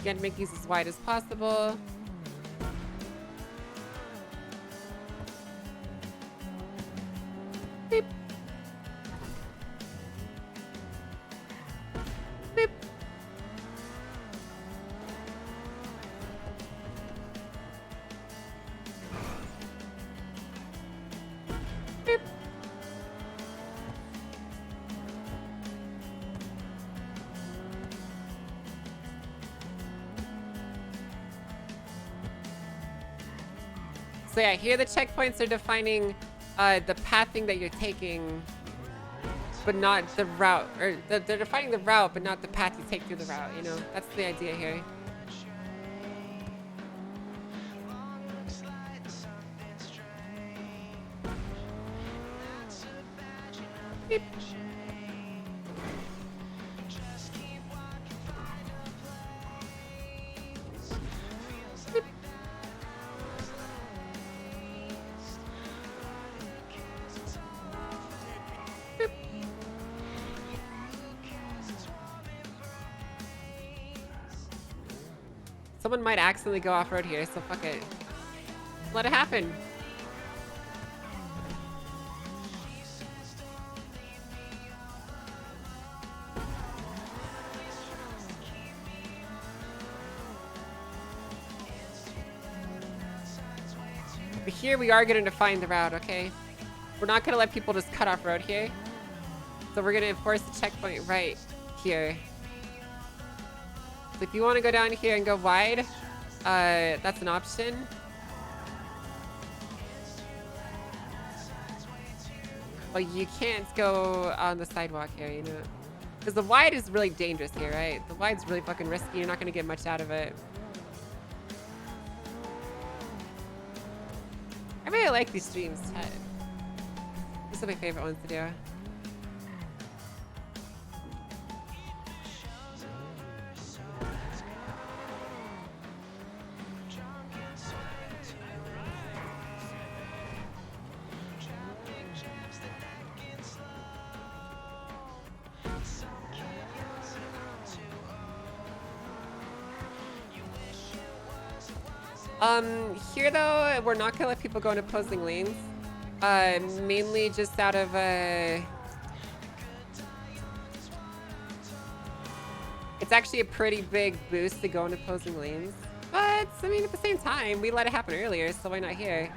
Again, make these as wide as possible. Beep. Beep. Beep. So yeah, here the checkpoints are defining the pathing that you're taking, but not the route. Or they're defining the route, but not the path you take through the route, you know? That's the idea here. Beep. Someone might accidentally go off-road here, so fuck it. Let it happen. But here we are going to define the route, okay? We're not going to let people just cut off-road here. So we're gonna enforce the checkpoint right here. So if you want to go down here and go wide, that's an option. But you can't go on the sidewalk here, you know? Because the wide is really dangerous here, right? The wide's really fucking risky. You're not gonna get much out of it. I really like these streams, chat. These are my favorite ones to do. Here though, we're not gonna let people go in opposing lanes. Mainly just out of it's actually a pretty big boost to go in opposing lanes. But I mean, at the same time, we let it happen earlier, so why not here?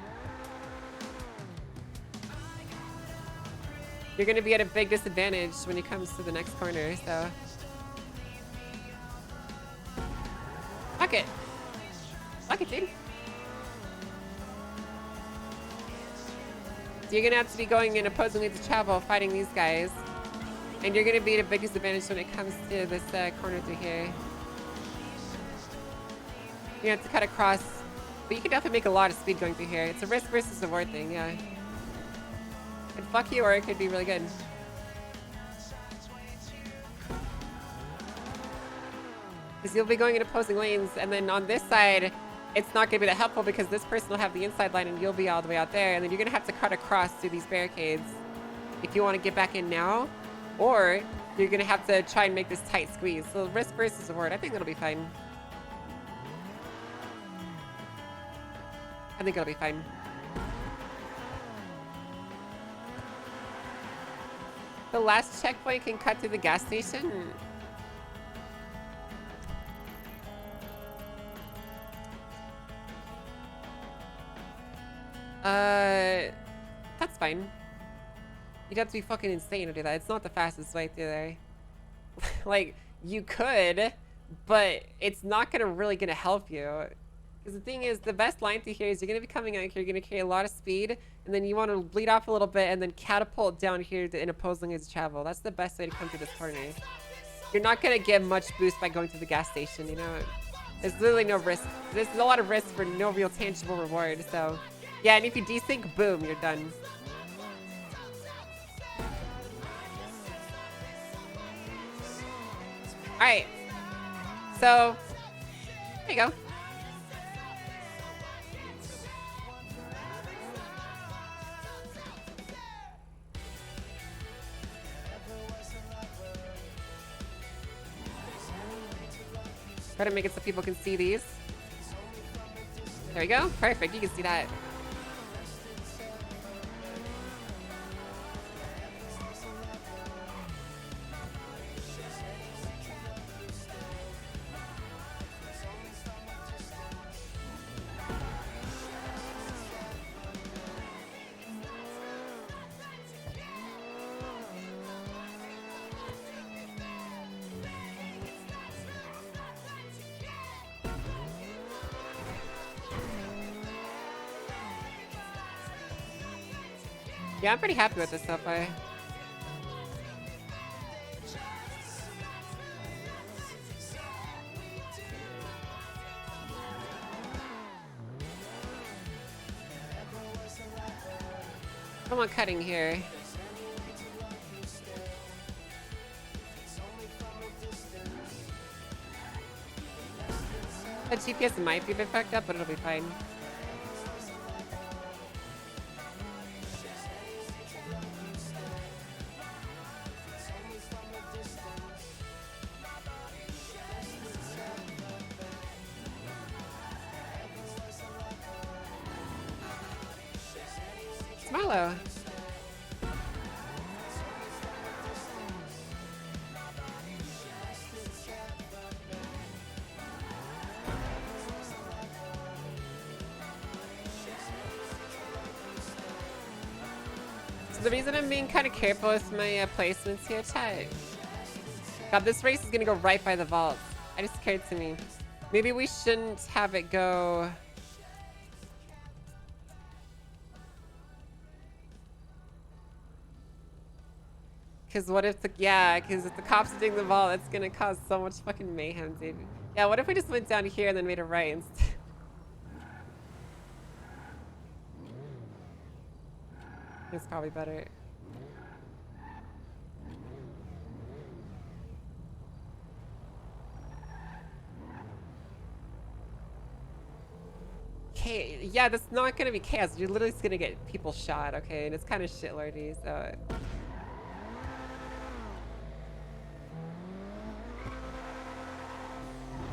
You're gonna be at a big disadvantage when it comes to the next corner, so. Fuck it. Fuck it, dude. So you're gonna have to be going in opposing lanes of travel, fighting these guys. And you're gonna be at a big disadvantage when it comes to this corner through here. You have to cut across, but you can definitely make a lot of speed going through here. It's a risk versus reward thing, yeah. It could fuck you or it could be really good. Because you'll be going in opposing lanes, and then on this side, it's not going to be that helpful because this person will have the inside line and you'll be all the way out there, and then you're going to have to cut across through these barricades if you want to get back in now, or you're going to have to try and make this tight squeeze. So risk versus reward, I think it'll be fine. I think it'll be fine. The last checkpoint can cut to the gas station. That's fine. You'd have to be fucking insane to do that. It's not the fastest way through there. Like, you could, but it's not really gonna help you. Because the thing is, the best line through here is you're gonna be coming out here, you're gonna carry a lot of speed, and then you want to bleed off a little bit and then catapult down here in opposing lanes of travel. That's the best way to come through this corner. You're not gonna get much boost by going to the gas station, you know? There's literally no risk. There's a lot of risk for no real tangible reward, so. Yeah, and if you desync, boom, you're done. Alright. So, there you go. Try to make it so people can see these. There we go. Perfect. You can see that. Yeah, I'm pretty happy with this so far. Come on, cutting here. The GPS might be a bit fucked up, but it'll be fine. Smilo. The reason I'm being kind of careful with my placements here, chat. God, this race is gonna go right by the vault. It just occurred to me. Maybe we shouldn't have it go... Because what if the... Yeah, because if the cops are doing the vault, that's gonna cause so much fucking mayhem, dude. Yeah, what if we just went down here and then made a right instead? It's probably better. Okay, yeah, that's not gonna be chaos. You're literally just gonna get people shot, okay? And it's kind of shitlordy, so...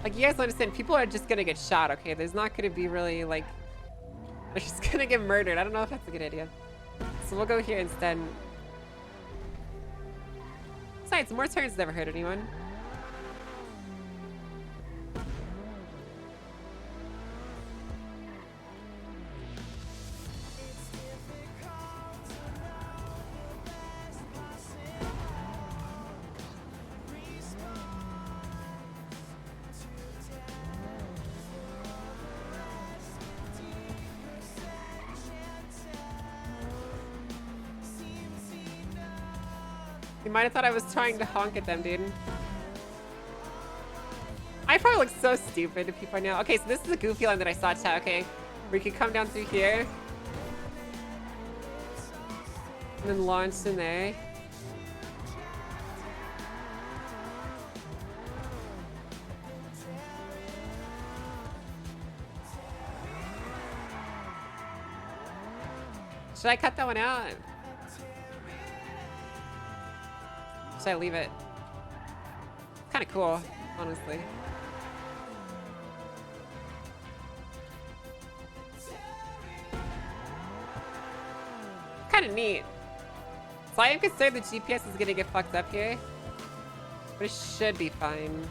Like, you guys understand, people are just gonna get shot, okay? There's not gonna be really, like... They're just gonna get murdered. I don't know if that's a good idea. So we'll go here instead. Besides, more turns never hurt anyone. You might have thought I was trying to honk at them, dude. I probably look so stupid to people I know. Okay, so this is a goofy line that I saw, chat, okay? Where you can come down through here. And then launch in there. Should I cut that one out? Should I leave it? Kind of cool, honestly. Kind of neat. So I am concerned the GPS is gonna get fucked up here, but it should be fine.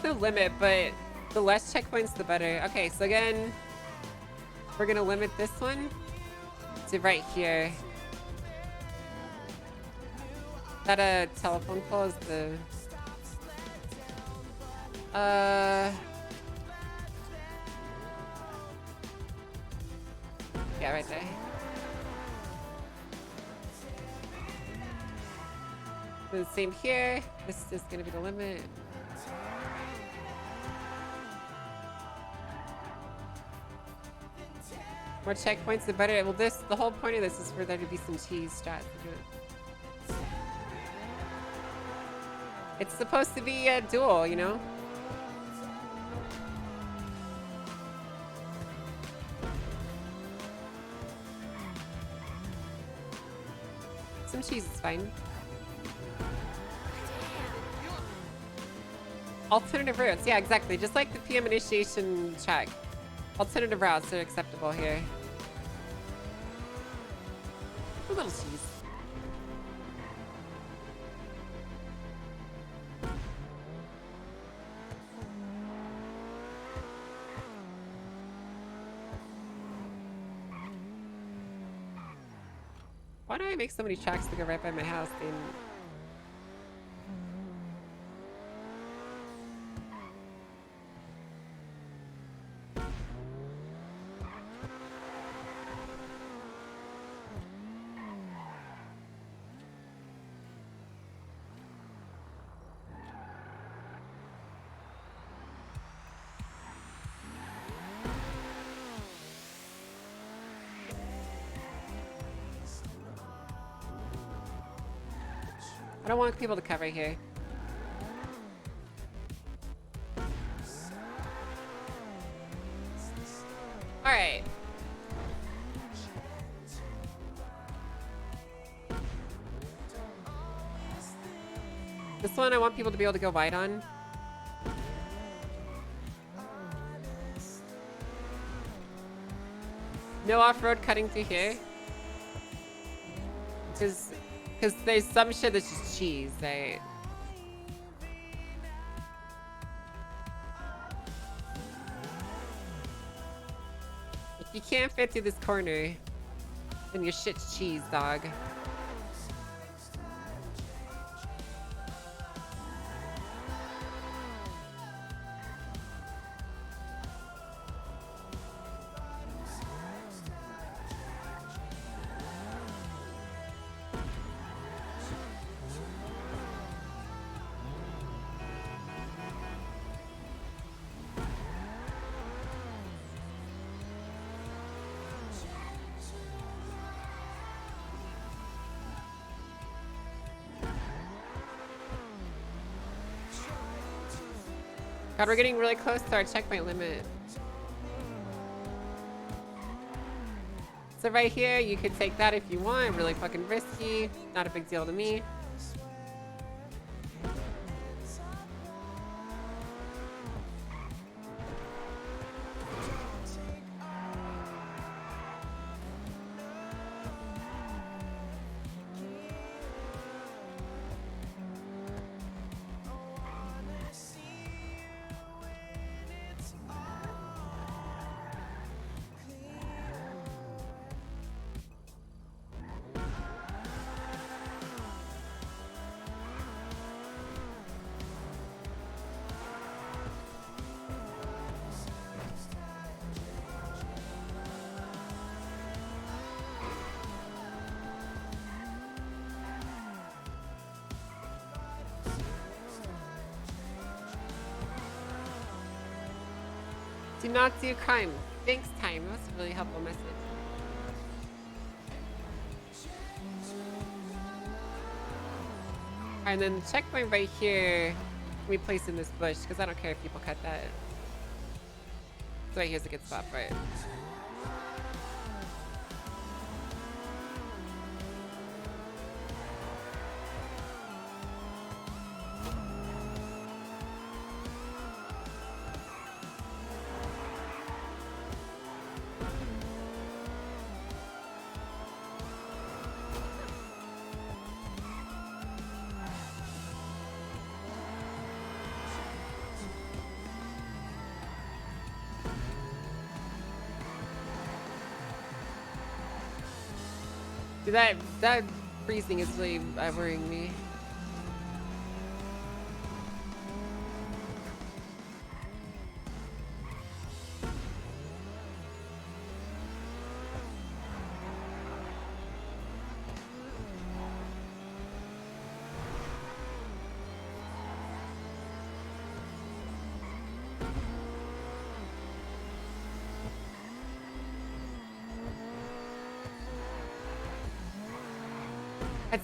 No limit, but the less checkpoints the better. Okay, so again, we're gonna limit this one to right here. That a telephone pole is the yeah, right there. The same here. This is gonna be the limit. More checkpoints, the better. Well, the whole point of this is for there to be some cheese strats. It's supposed to be a duel, you know? Some cheese is fine. Alternative routes, yeah, exactly. Just like the PM initiation track. Alternative routes are acceptable here. A little cheese. Why do I make so many tracks to go right by my house, dude? I don't want people to cover here. This one I want people to be able to go wide on. No off-road cutting through here. Because there's some shit that's just cheese, right? If you can't fit through this corner, then your shit's cheese, dog. God, we're getting really close to our checkpoint limit. So right here, you could take that if you want. Really fucking risky. Not a big deal to me. Do not do crime. Thanks, time. That's a really helpful message. And then the checkpoint right here, we place in this bush because I don't care if people cut that. So right here's a good spot for it. Dude, that freezing is really worrying me.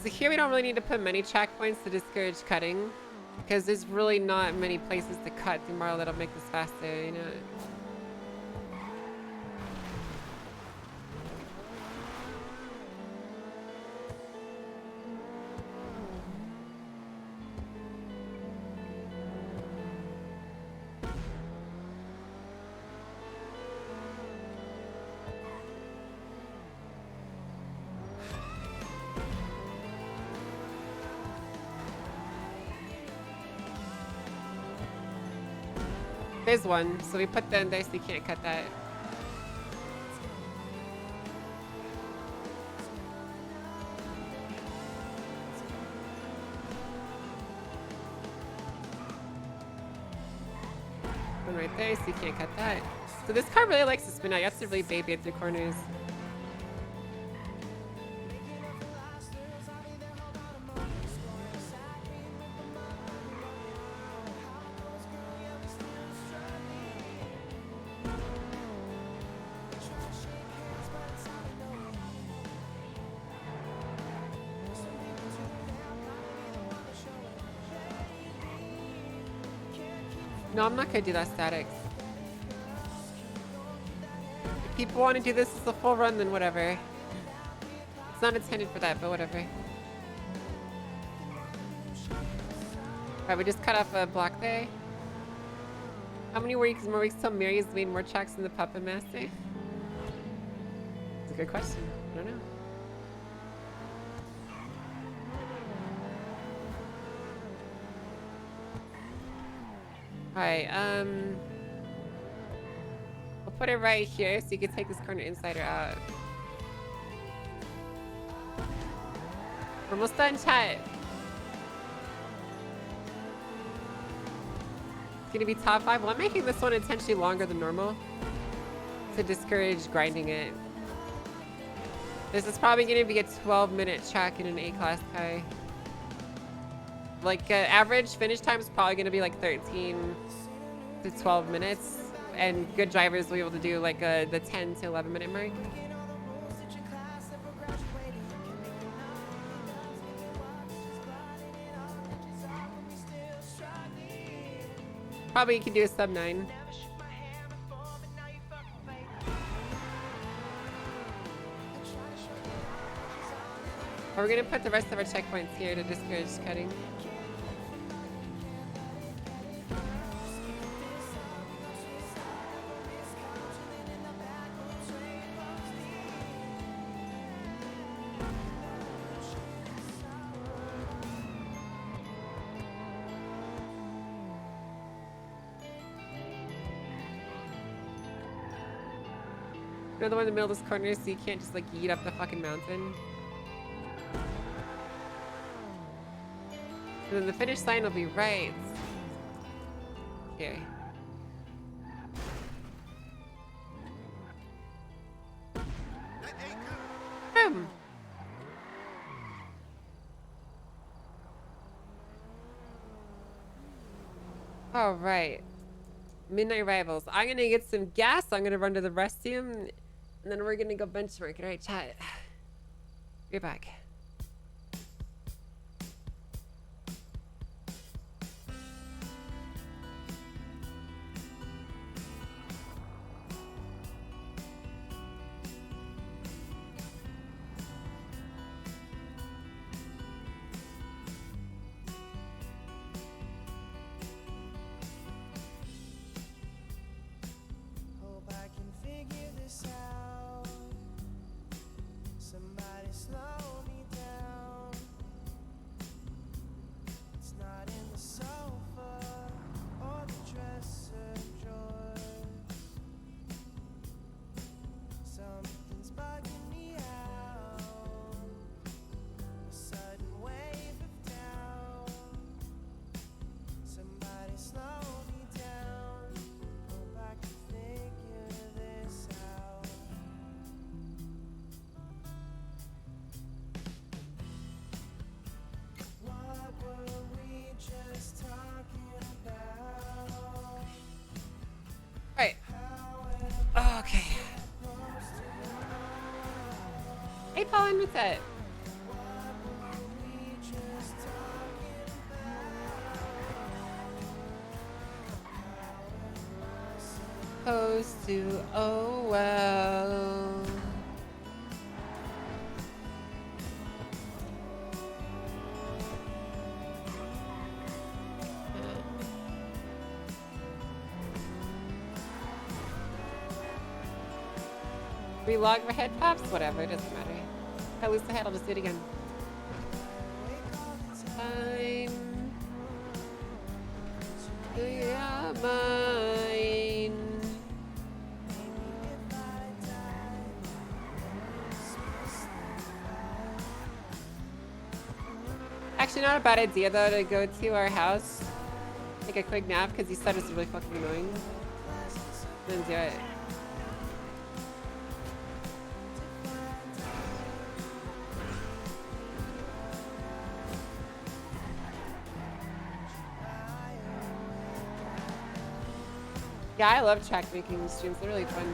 So here we don't really need to put many checkpoints to discourage cutting, because there's really not many places to cut tomorrow that'll make this faster, you know? There's one, so we put that in there so you can't cut that. One right there, so you can't cut that. So this car really likes to spin out. You have to really baby it through corners. No, I'm not gonna do that statics. If people want to do this as a full run, then whatever. It's not intended for that, but whatever. Alright, we just cut off a block there. How many more weeks till Mary's made more tracks than the Puppet Master? It's a good question. I don't know. Alright, we'll put it right here so you can take this corner inside or out. We're almost done, chat. It's gonna be top 5. Well, I'm making this one intentionally longer than normal to discourage grinding it. This is probably gonna be a 12-minute track in an A-class car. Like, average finish time is probably gonna be like 13 to 12 minutes, and good drivers will be able to do like the 10 to 11 minute mark. Probably you can do a sub 9. We're gonna put the rest of our checkpoints here to discourage cutting. You're the one in the middle of this corner, so you can't just like yeet up the fucking mountain. And then the finish line will be right here. Boom! All right. Midnight Rivals. I'm gonna get some gas. I'm gonna run to the restroom. And then we're gonna go benchmark. Alright, chat. You're back. Alright. Okay. Hey, Paulin, what's that? Supposed to, oh well. Relog my head pops? Whatever, it doesn't matter. If I lose the head, I'll just do it again. Time. You're mine. Actually, not a bad idea though to go to our house, take a quick nap because you said it's really fucking annoying. Then do it. Yeah, I love track making streams. They're really fun.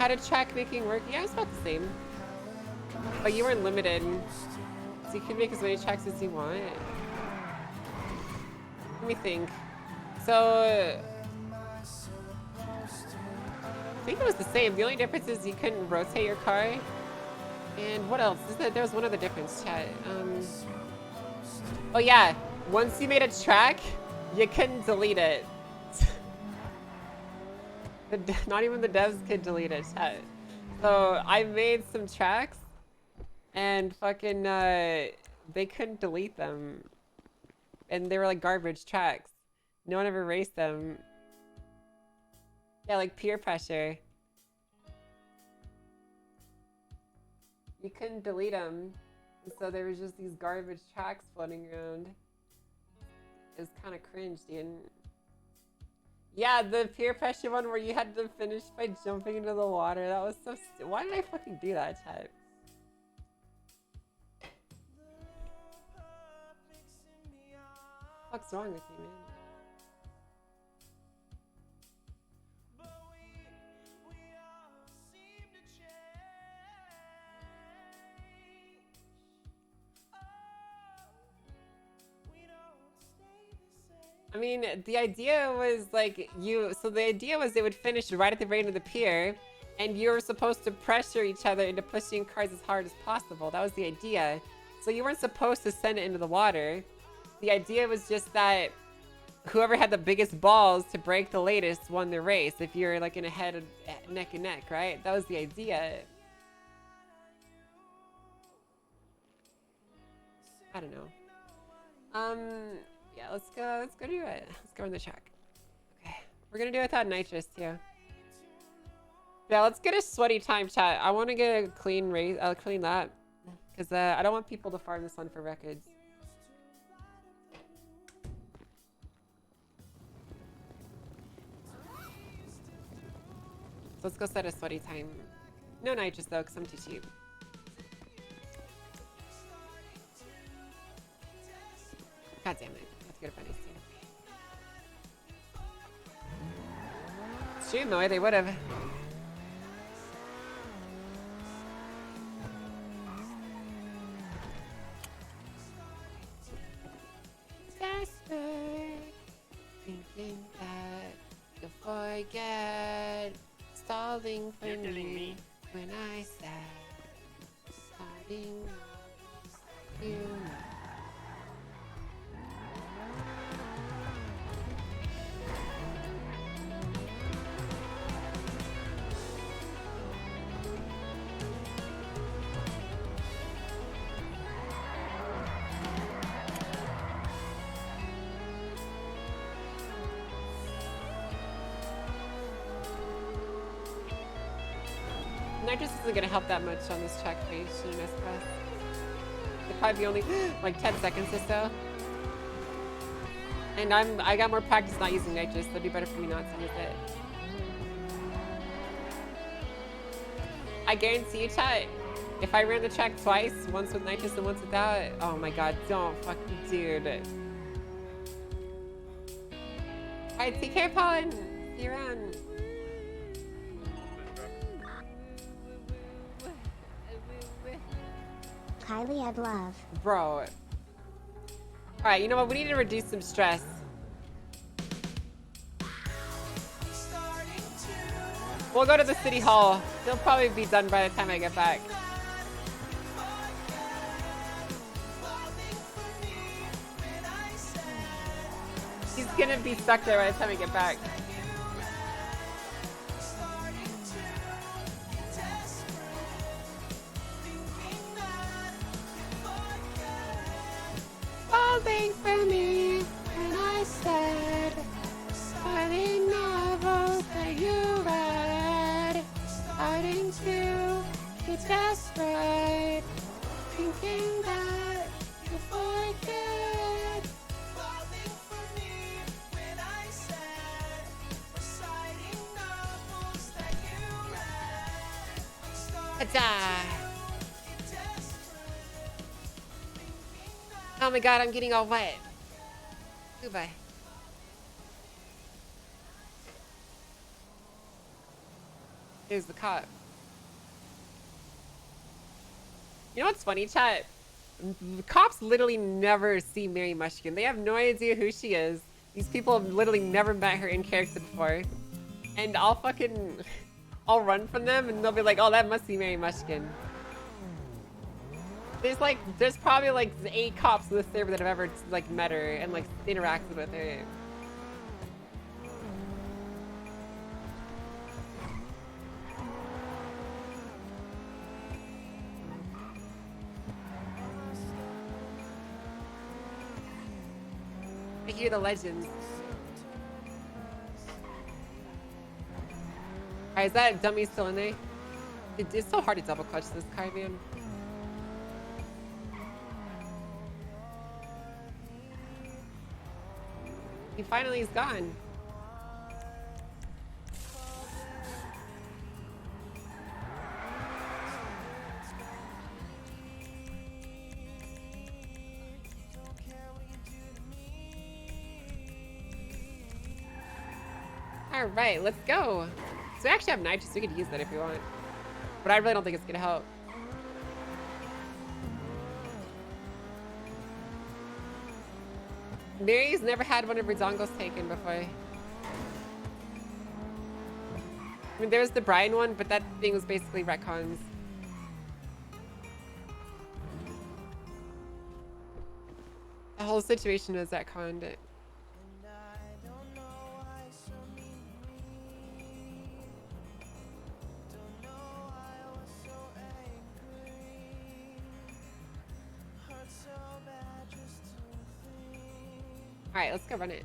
How did track making work? Yeah, it's about the same. But you weren't limited. So you can make as many tracks as you want. Let me think. So I think it was the same. The only difference is you couldn't rotate your car. And what else? There was one other difference, chat. Oh yeah, once you made a track, you couldn't delete it. Not even the devs could delete it, chat. So I made some tracks, and fucking they couldn't delete them, and they were like garbage tracks. No one ever erased them. Yeah, like peer pressure. You couldn't delete them, and so there was just these garbage tracks floating around. It was kind of cringe, dude. Yeah, the peer pressure one where you had to finish by jumping into the water. That was so why did I fucking do that, chat? What's wrong with you, man? I mean, the idea was like so the idea was it would finish right at the very end of the pier, and you were supposed to pressure each other into pushing cars as hard as possible. That was the idea. So you weren't supposed to send it into the water. The idea was just that whoever had the biggest balls to break the latest won the race. If you're like in a head neck and neck, right? That was the idea. I don't know. Yeah, let's go do it. Let's go on the track. Okay. We're gonna do it without nitrous too. Yeah, let's get a sweaty time, chat. I want to get a clean race, clean lap. Because I don't want people to farm this one for records. So let's go set a sweaty time. No nitrous though, because I'm too cheap. God damn it. Let's get a funny scene. It's true though, they would have. Desperate, thinking that you'll forget, stalling for me when I said, starting you know. Nitrous isn't gonna help that much on this track for you, shouldn't mess press. It'll probably be only like 10 seconds or so. And I got more practice not using nitrous, so it'd be better for me not to use it. I guarantee you, chat, if I ran the track twice, once with nitrous and once without, oh my god, don't fucking dude. Alright, take care, Pollen. See you around. Kylie, I'd love. Bro. Alright, you know what? We need to reduce some stress. We'll go to the city hall. They'll probably be done by the time I get back. He's gonna be stuck there by the time I get back. Falling for me when I said, studying novels that you read, starting to get desperate, thinking that you forget. Falling for me when I said, reciting novels that you read, starting oh my god, I'm getting all wet. Goodbye. Here's the cop. You know what's funny, chat? The cops literally never see Mary Mushkin. They have no idea who she is. These people have literally never met her in character before. And I'll run from them and they'll be like, oh, that must be Mary Mushkin. There's probably like 8 cops in the server that have ever like met her and like interacted with her. I hear the legends. Alright, is that dummy still in there? It's so hard to double clutch this car, man. He finally is gone. All right, let's go. So we actually have nitrous. We could use that if we want. But I really don't think it's gonna help. Mary's never had one of her dongles taken before. I mean, there was the Brian one, but that thing was basically retcons. The whole situation was retconned. All right, let's go run it.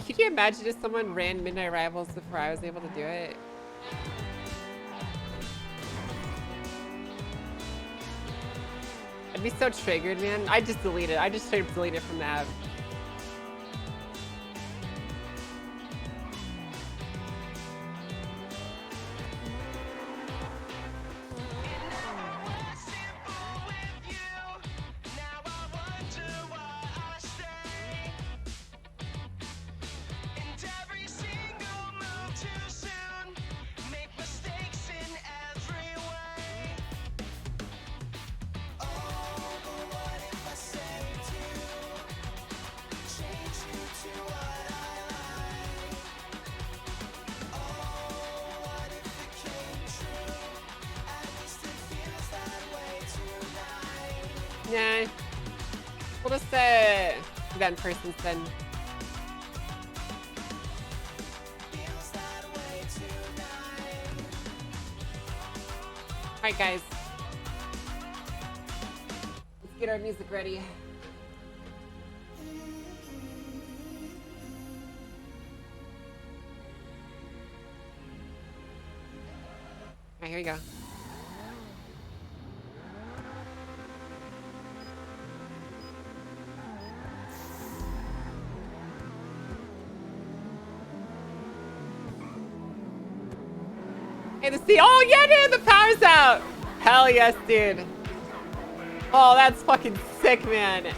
Could you imagine if someone ran Midnight Rivals before I was able to do it? I'd be so triggered, man. I just delete it. I just straight up delete it from the app. Nah. We'll just do that in person then. Alright guys. Let's get our music ready. Alright, here we go. Hey, oh yeah, dude, the power's out. Hell yes, dude. Oh, that's fucking sick, man.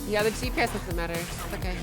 Yeah, the GPS doesn't matter. It's okay.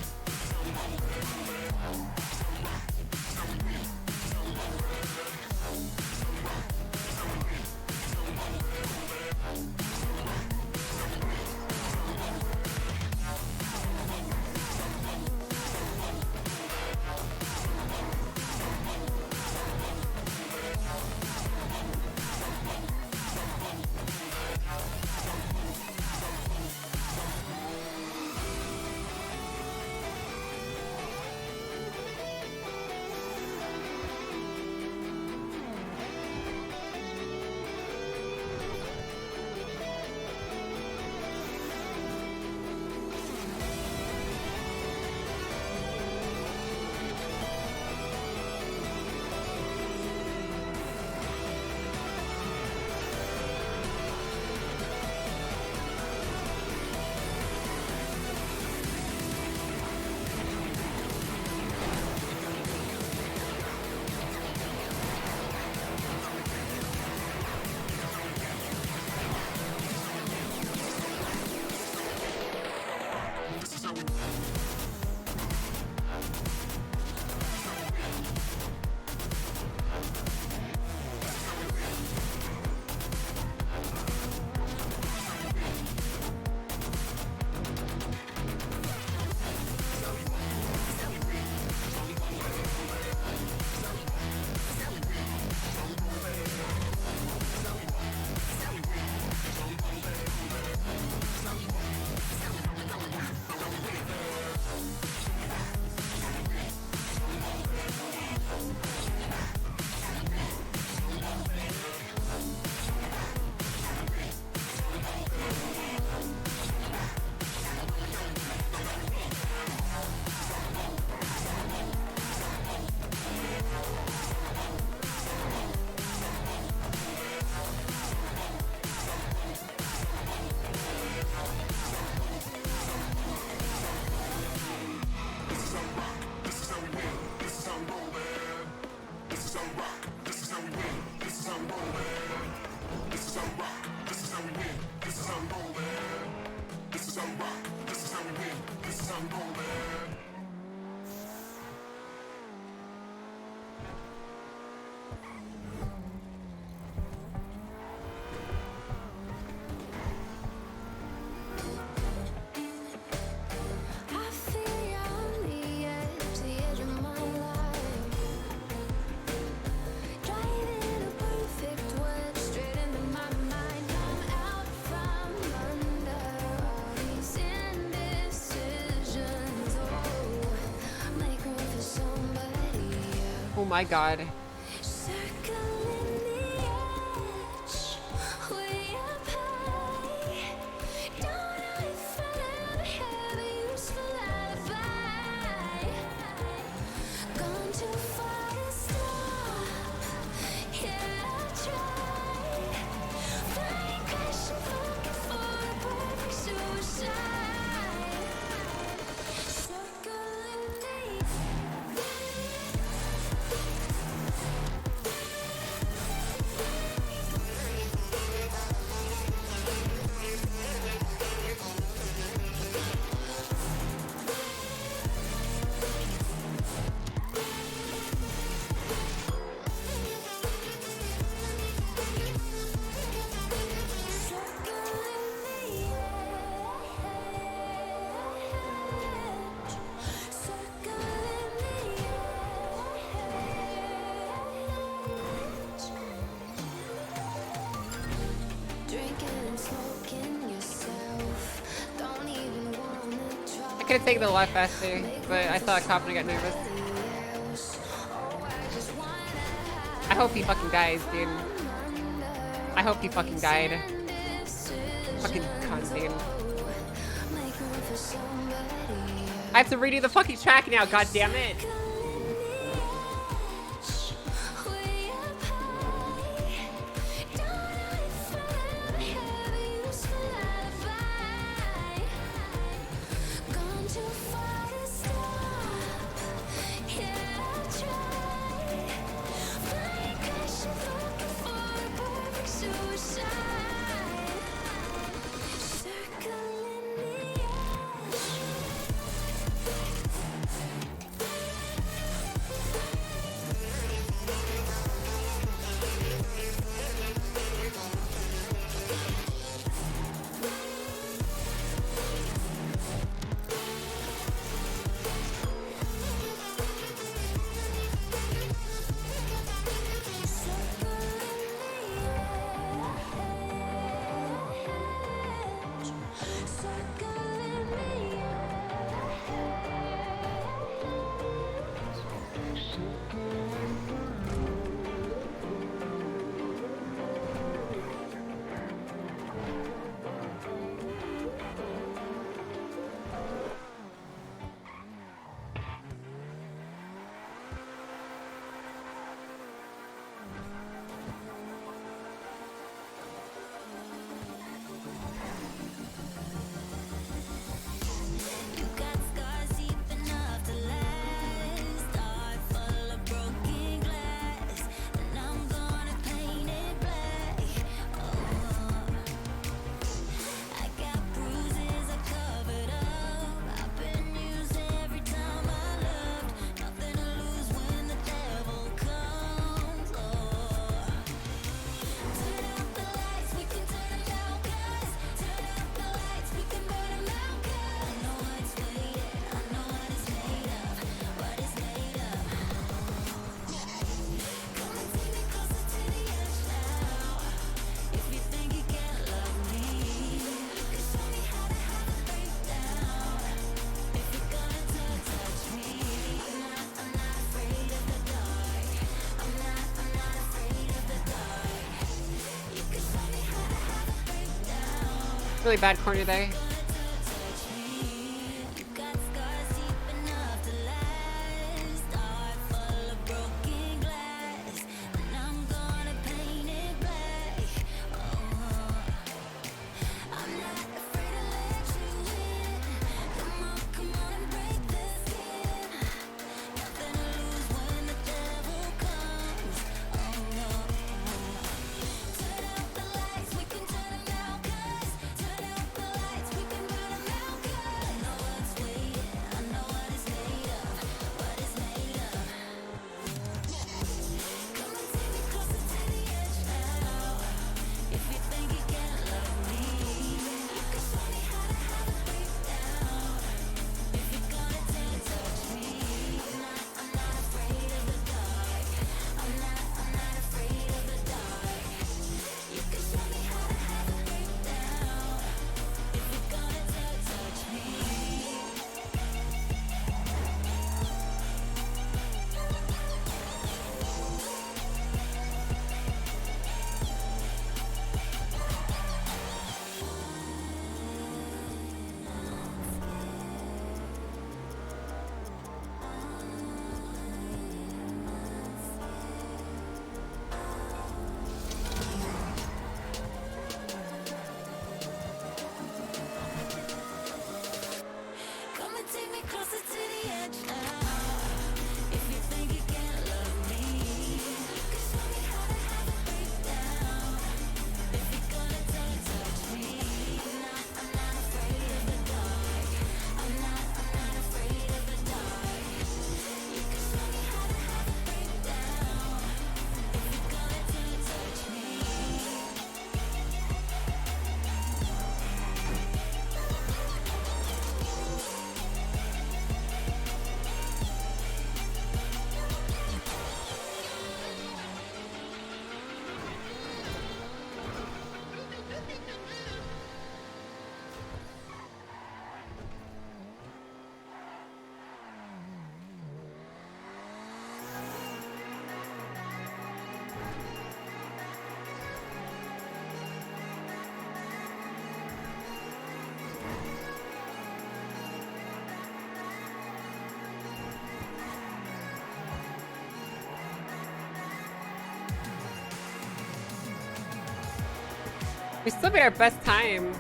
Oh my god. I could have taken it a lot faster, but I saw a cop and I got nervous. I hope he fucking dies, dude. I hope he fucking died. Fucking cunt, dude. I have to redo the fucking track now, god damn it. circling me. You got scars deep enough to last. Heart full of broken glass, and I'm gonna paint it black. Oh, I got bruises I covered up. I've been used every time I loved. Nothing to lose when the devil comes. Oh, turn out the lights, we can turn them down, 'cause turn out the lights, we can burn them out, 'cause I know what's waiting, I know what it's made of, what it's made of. Come and take me closer to the edge now. If you think you can't love me, you can show me how to have a breakdown. If you're gonna touch me, I'm not afraid of the dark. I'm not afraid of the dark. You can show me how to have a breakdown. Really bad corner there. You got scars deep enough to last. Heart full of broken glass, and I'm gonna paint it black. Oh, I'm not afraid to let you in. Come on and break the skin. Nothing to lose when the devil comes. Oh no. Turn out the lights, we can turn them down, 'cause turn out the lights, we can burn them out, 'cause I know what's waiting, I know what it's made of, what it's made of. Come and take me closer to the edge now. If you think you can't love me, you can show me how to have a breakdown. If you're gonna touch me, I'm not afraid of the dark. I'm not afraid of the dark. You can show me how to have a breakdown. If you're gonna touch me. Come and take me closer to the edge now. If you think you can't love me, you can show me how to have a breakdown. If you're gonna touch me, I'm not afraid of the dark. I'm not afraid of the dark. You can show me how to have a breakdown. If you're gonna touch me. We still made our best time.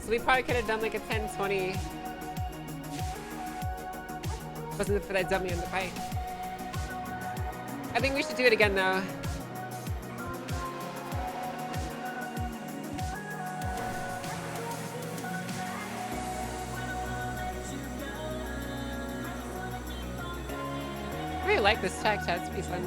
So we probably could have done like a 10-20. Wasn't it for that dummy on the bike. I think we should do it again though. I really like this track, chat. It's pretty fun.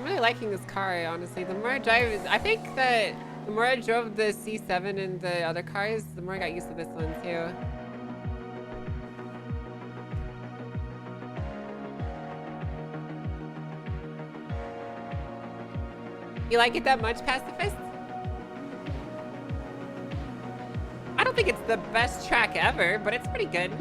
I'm really liking this car, honestly. The more I drive, I think that the more I drove the C7 and the other cars, the more I got used to this one too. You like it that much, Pacifist? I don't think it's the best track ever, but it's pretty good.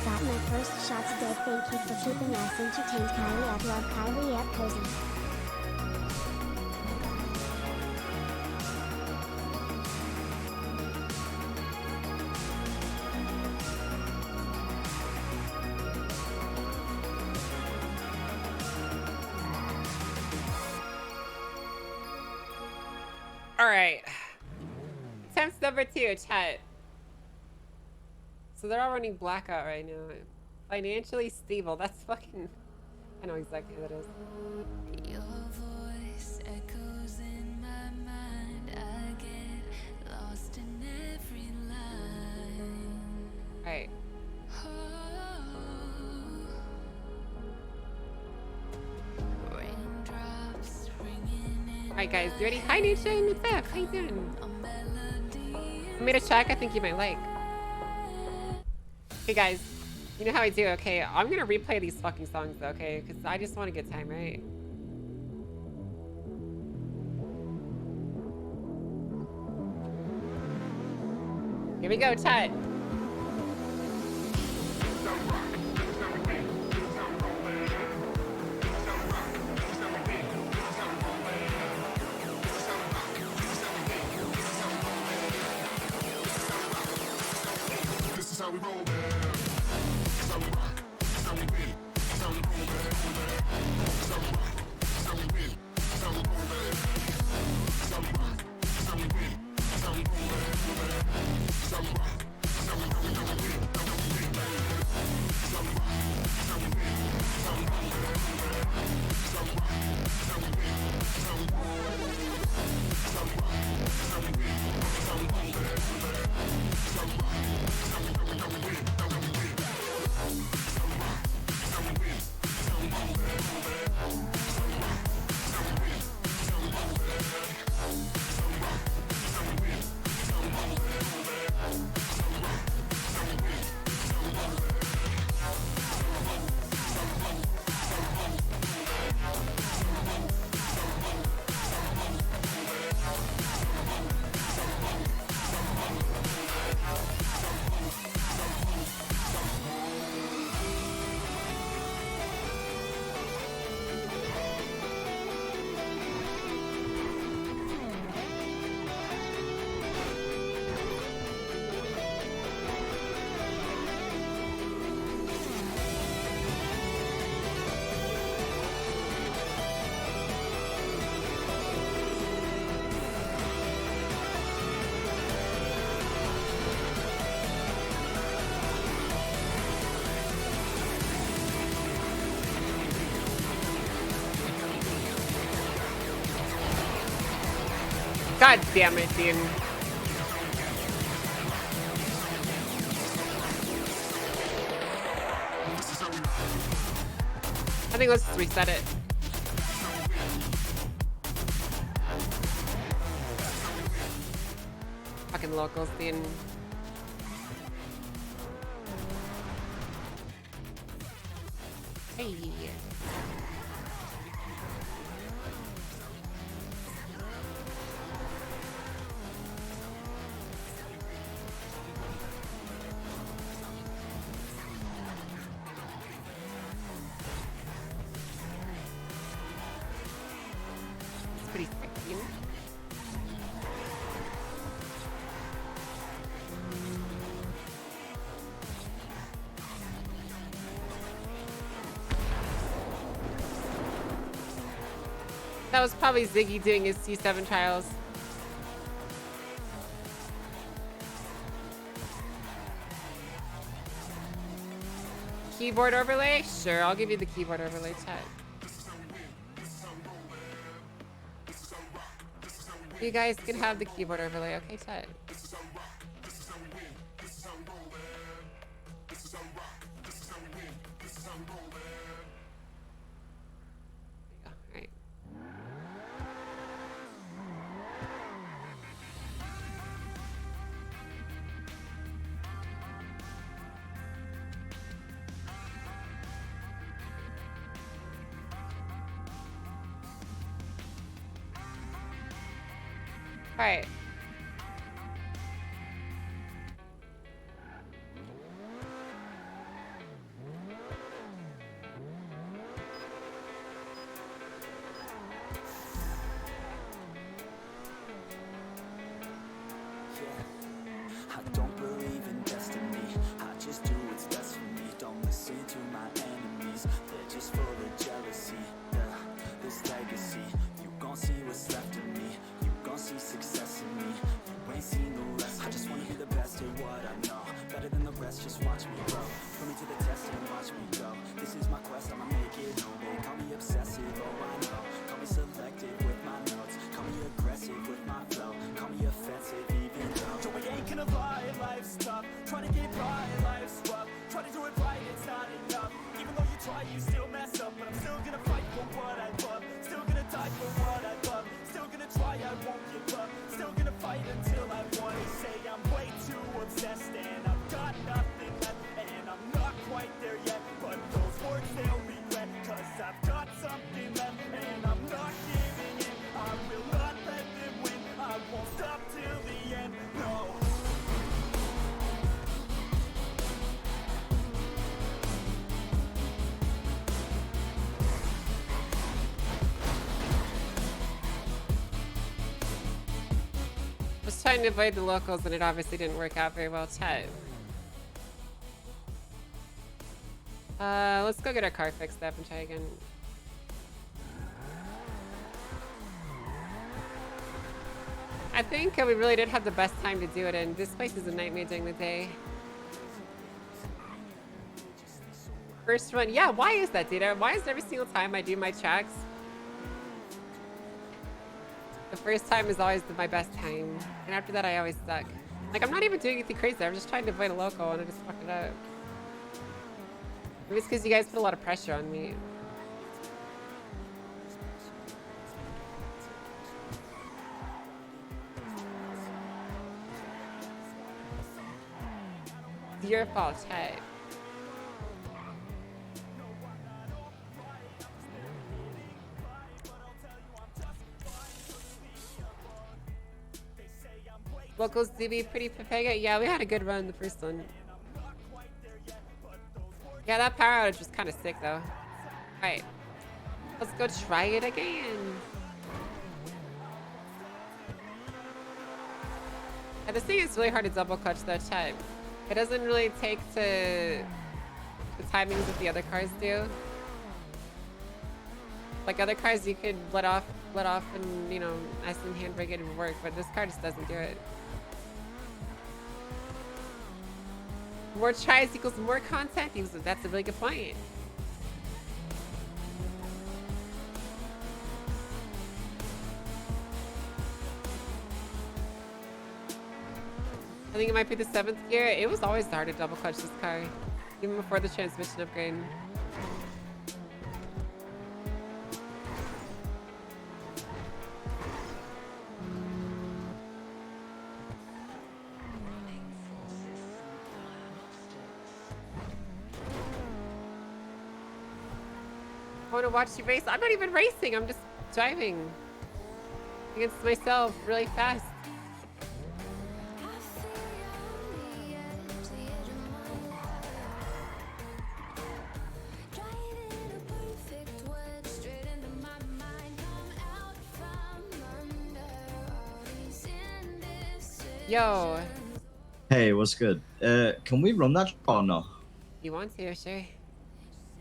Got my first shot today. Thank you for keeping us entertained. Kylie up, love Kylie up, cozy. All right. Attempts number 2, chat. So they're all running blackout right now. Financially stable. That's fucking... I know exactly who that is. Your voice echoes in my mind. I get lost in every line. Alright. Raindrops ringing in. Alright guys, you ready? Hi Nation, what's up? How you doing? I made a track I think you might like. Hey guys, you know how I do, okay? I'm gonna replay these fucking songs though, okay? Because I just want a good time, right? Here we go, chat. This is how we roll, man. Some rock, some beat, some roll, man. Some rock, some beat, some roll, man. Some rock, some beat, some roll, man. Some rock, some beat, some roll, man. Some rock, some beat, some roll, man. Some rock, some beat, some roll, man. Some rock, some beat, some roll, man. Some rock, God damn it, dude. I think let's just reset it. Fucking locals, dude. Hey. That was probably Ziggy doing his C7 trials. Keyboard overlay? Sure, I'll give you the keyboard overlay, chat. You guys can have the keyboard overlay, okay, chat? Alright. Alright. I don't believe in destiny. I just do what's best for me. Don't listen to my enemies. They're just full of jealousy. Yeah, this legacy. You gon' see what's left of me. You gon' see success in me. You ain't seen the rest of me. I just wanna be the best at what I know. Better than the rest, just watch me grow. Put me to the test and watch me go. This is my quest, I'ma make it known. They call me obsessive, oh I know. Call me selective with my notes. Call me aggressive with my flow. Call me offensive even though Joey ain't gonna lie, life's tough. Trying to get by, life's rough. Try to do it right, it's not enough. Even though you try, you still mess up. But I'm still gonna fight for what I love. Still gonna die for what I love. Still gonna try, I won't give up. Still gonna fight until I won. They say I'm way too obsessed and I've got nothing left. And I'm not quite there yet, but those words they'll regret. Cause I've got something left and I'm not giving in. I will not let them win. I won't stop till the end, no. Was trying to avoid the locals and it obviously didn't work out very well, chat. Let's go get our car fixed up and try again. I think we really did have the best time to do it in. This place is a nightmare during the day. First run, yeah, why is that, Data? Why is it every single time I do my tracks, the first time is always my best time, and after that I always suck. Like, I'm not even doing anything crazy, I'm just trying to avoid a local and I just fucked it up. Maybe it's because you guys put a lot of pressure on me. It's your fault, chat. Locals do be pretty Pepega. Yeah, we had a good run the first one. Yeah, that power outage was kind of sick though. Alright. Let's go try it again. Yeah, this thing is really hard to double clutch though, chat. It doesn't really take to the timings that the other cars do. Like other cars you could let off and, you know, nice and handbrake it would work, but this car just doesn't do it. More tries equals more content. That's a really good point. I think it might be the 7th gear. It was always hard to double clutch this car, even before the transmission upgrade. I want to watch you race. I'm not even racing. I'm just driving against myself really fast. Yo. Hey, what's good? Can we run that or no? You want to, sure.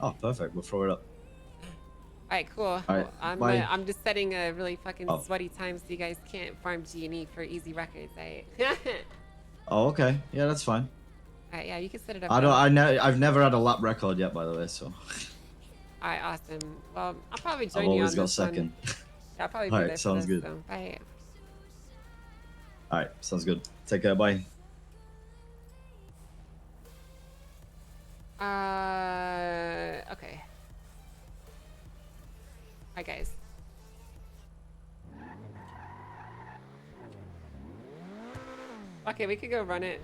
Oh, perfect. We'll throw it up. Alright, cool. Alright, bye. I'm just setting a really fucking Oh. sweaty time so you guys can't farm G&E for easy records, alright? Oh, okay. Yeah, that's fine. Alright, yeah, you can set it up. I've never had a lap record yet, by the way, so. Alright, awesome. Well, I'll probably I've join you always on got this second. one. Yeah, I'll probably be Alright, there for sounds this, good. so bye. Alright, sounds good. Take care, bye. Okay. Hi, guys. Okay, we could go run it.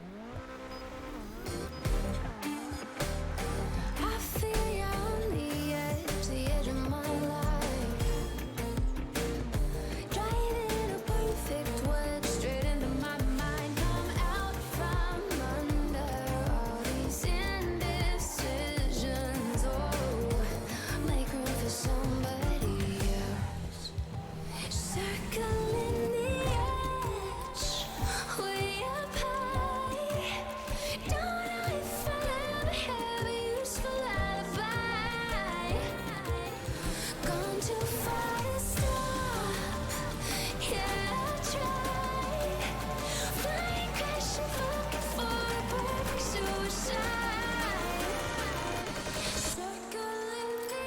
I feel you on the edge of my life. Driving a perfect wedge straight into my mind. Come out from under all these indecisions. Oh, make room for somebody else. Circling the edge, way up high. Don't know if I'll ever have a useful alibi. Gone too far to stop. Yeah, I tried. Flying, crashing, looking for a perfect suicide. Circling the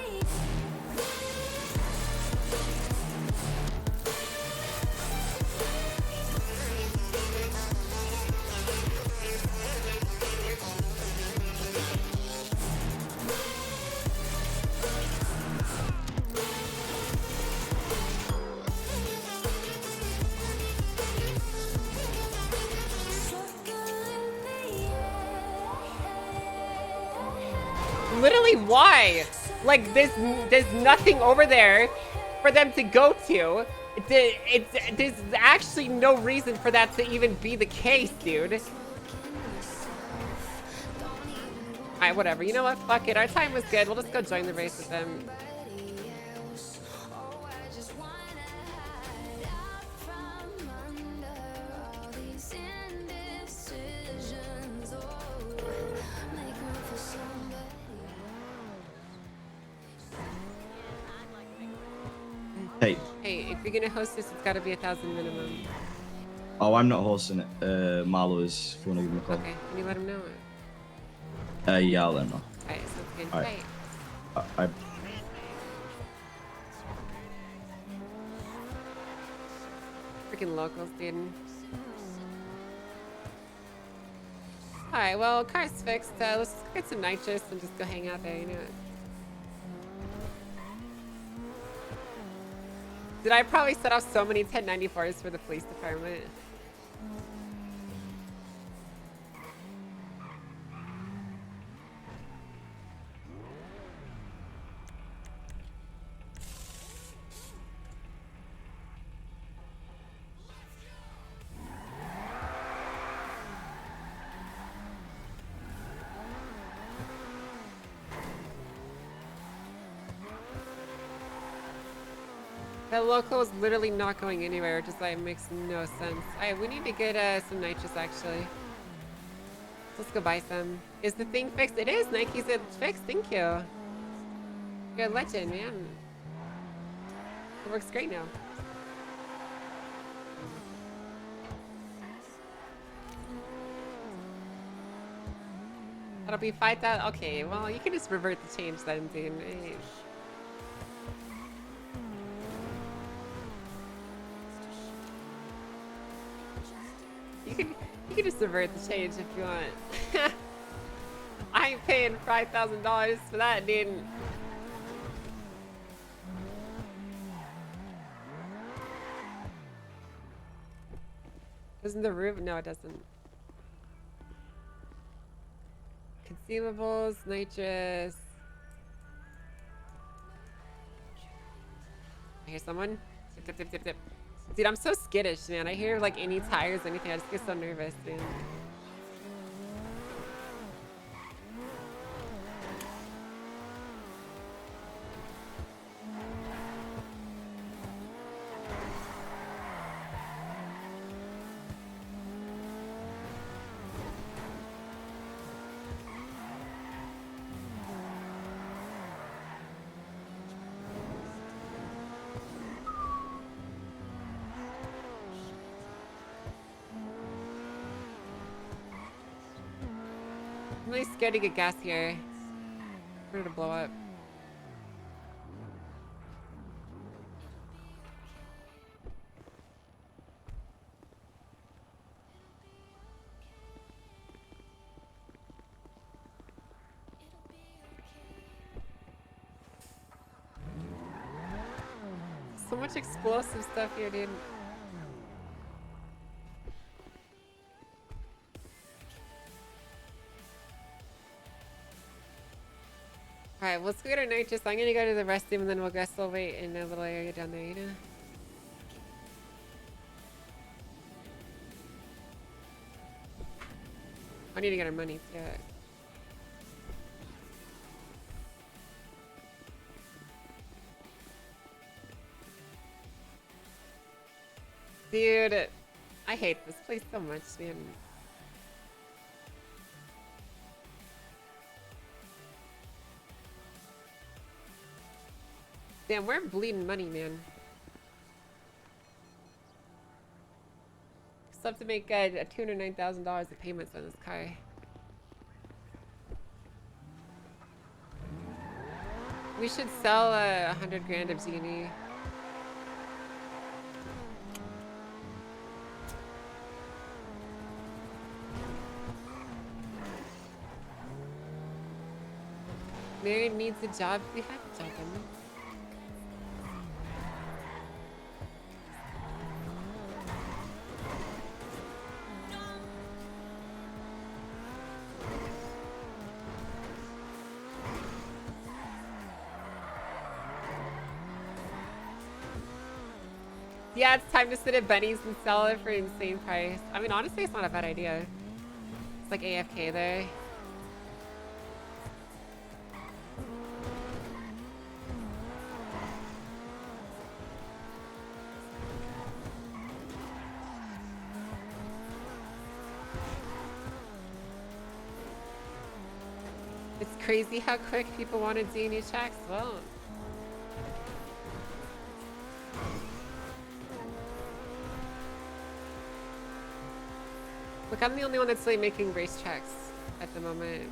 Literally, why? Like, there's nothing over there for them to go to. There's actually no reason for that to even be the case, dude. Alright, whatever. You know what? Fuck it. Our time was good. We'll just go join the race with them. Hey. Hey, if you're gonna host this, it's gotta be 1,000 minimum. Oh, I'm not hosting it. Marlo is, if you want to give him a call. Okay, can you let him know? Yeah, I'll let him know. Alright, sounds good. Alright. Bye. Freaking locals, dude. Alright, well, car's fixed. Let's just get some nitrous and just go hang out there, you know. Did I probably set off so many 1094s for the police department? That local is literally not going anywhere. It just like makes no sense. Alright, we need to get some nitrous actually. Let's go buy some. Is the thing fixed? It is. Nike said it's fixed. Thank you. You're a legend, man. It works great now. That'll be 5,000. Okay, well, you can just revert the change then, dude. Hey. You can just revert the change if you want. I ain't paying $5,000 for that, dude. Doesn't the roof? No, it doesn't. Consumables, nitrous. I hear someone. Dip, dip, dip, dip, dip. Dude, I'm so skittish, man. I hear like any tires, anything. I just get so nervous, man. I'm really scared to get gas here. We're gonna blow up. So much explosive stuff here, dude. Alright, let's go get our nitrous. I'm gonna go to the restroom and then we'll go still wait in a little area down there, you know? I need to get our money too. Dude, I hate this place so much, man. Damn, we're bleeding money, man. Still have to make $209,000 of payments on this car. We should sell 100 grand of Genie. Mary needs a job. We have a job in. Yeah, it's time to sit at Benny's and sell it for an insane price. I mean, honestly, it's not a bad idea. It's like AFK there. It's crazy how quick people want to do new checks. Well, look, I'm the only one that's like making race checks at the moment.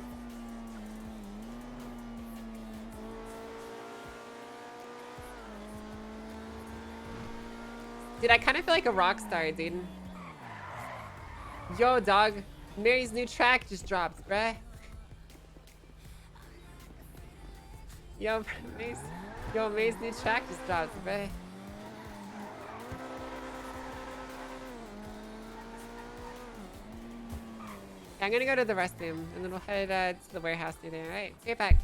Dude, I kind of feel like a rock star, dude. Yo, dog. Mary's new track just dropped, bruh. Yo, May's new track just dropped, bruh. Yeah, I'm gonna go to the restroom, and then we'll head to the warehouse near there. Alright, get back.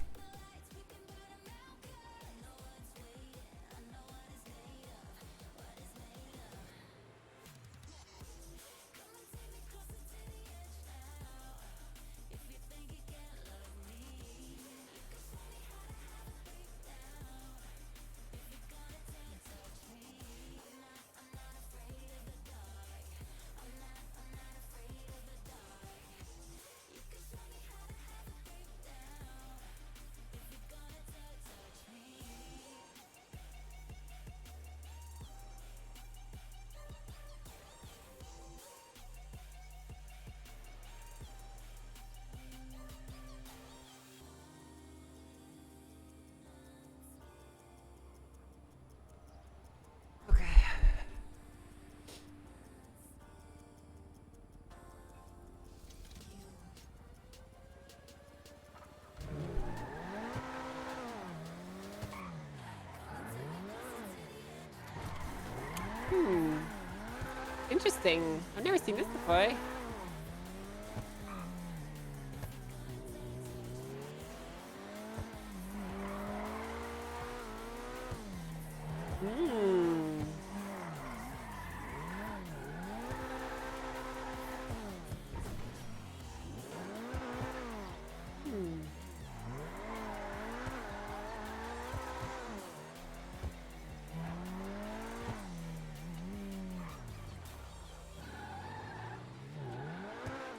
Interesting. I've never seen this before.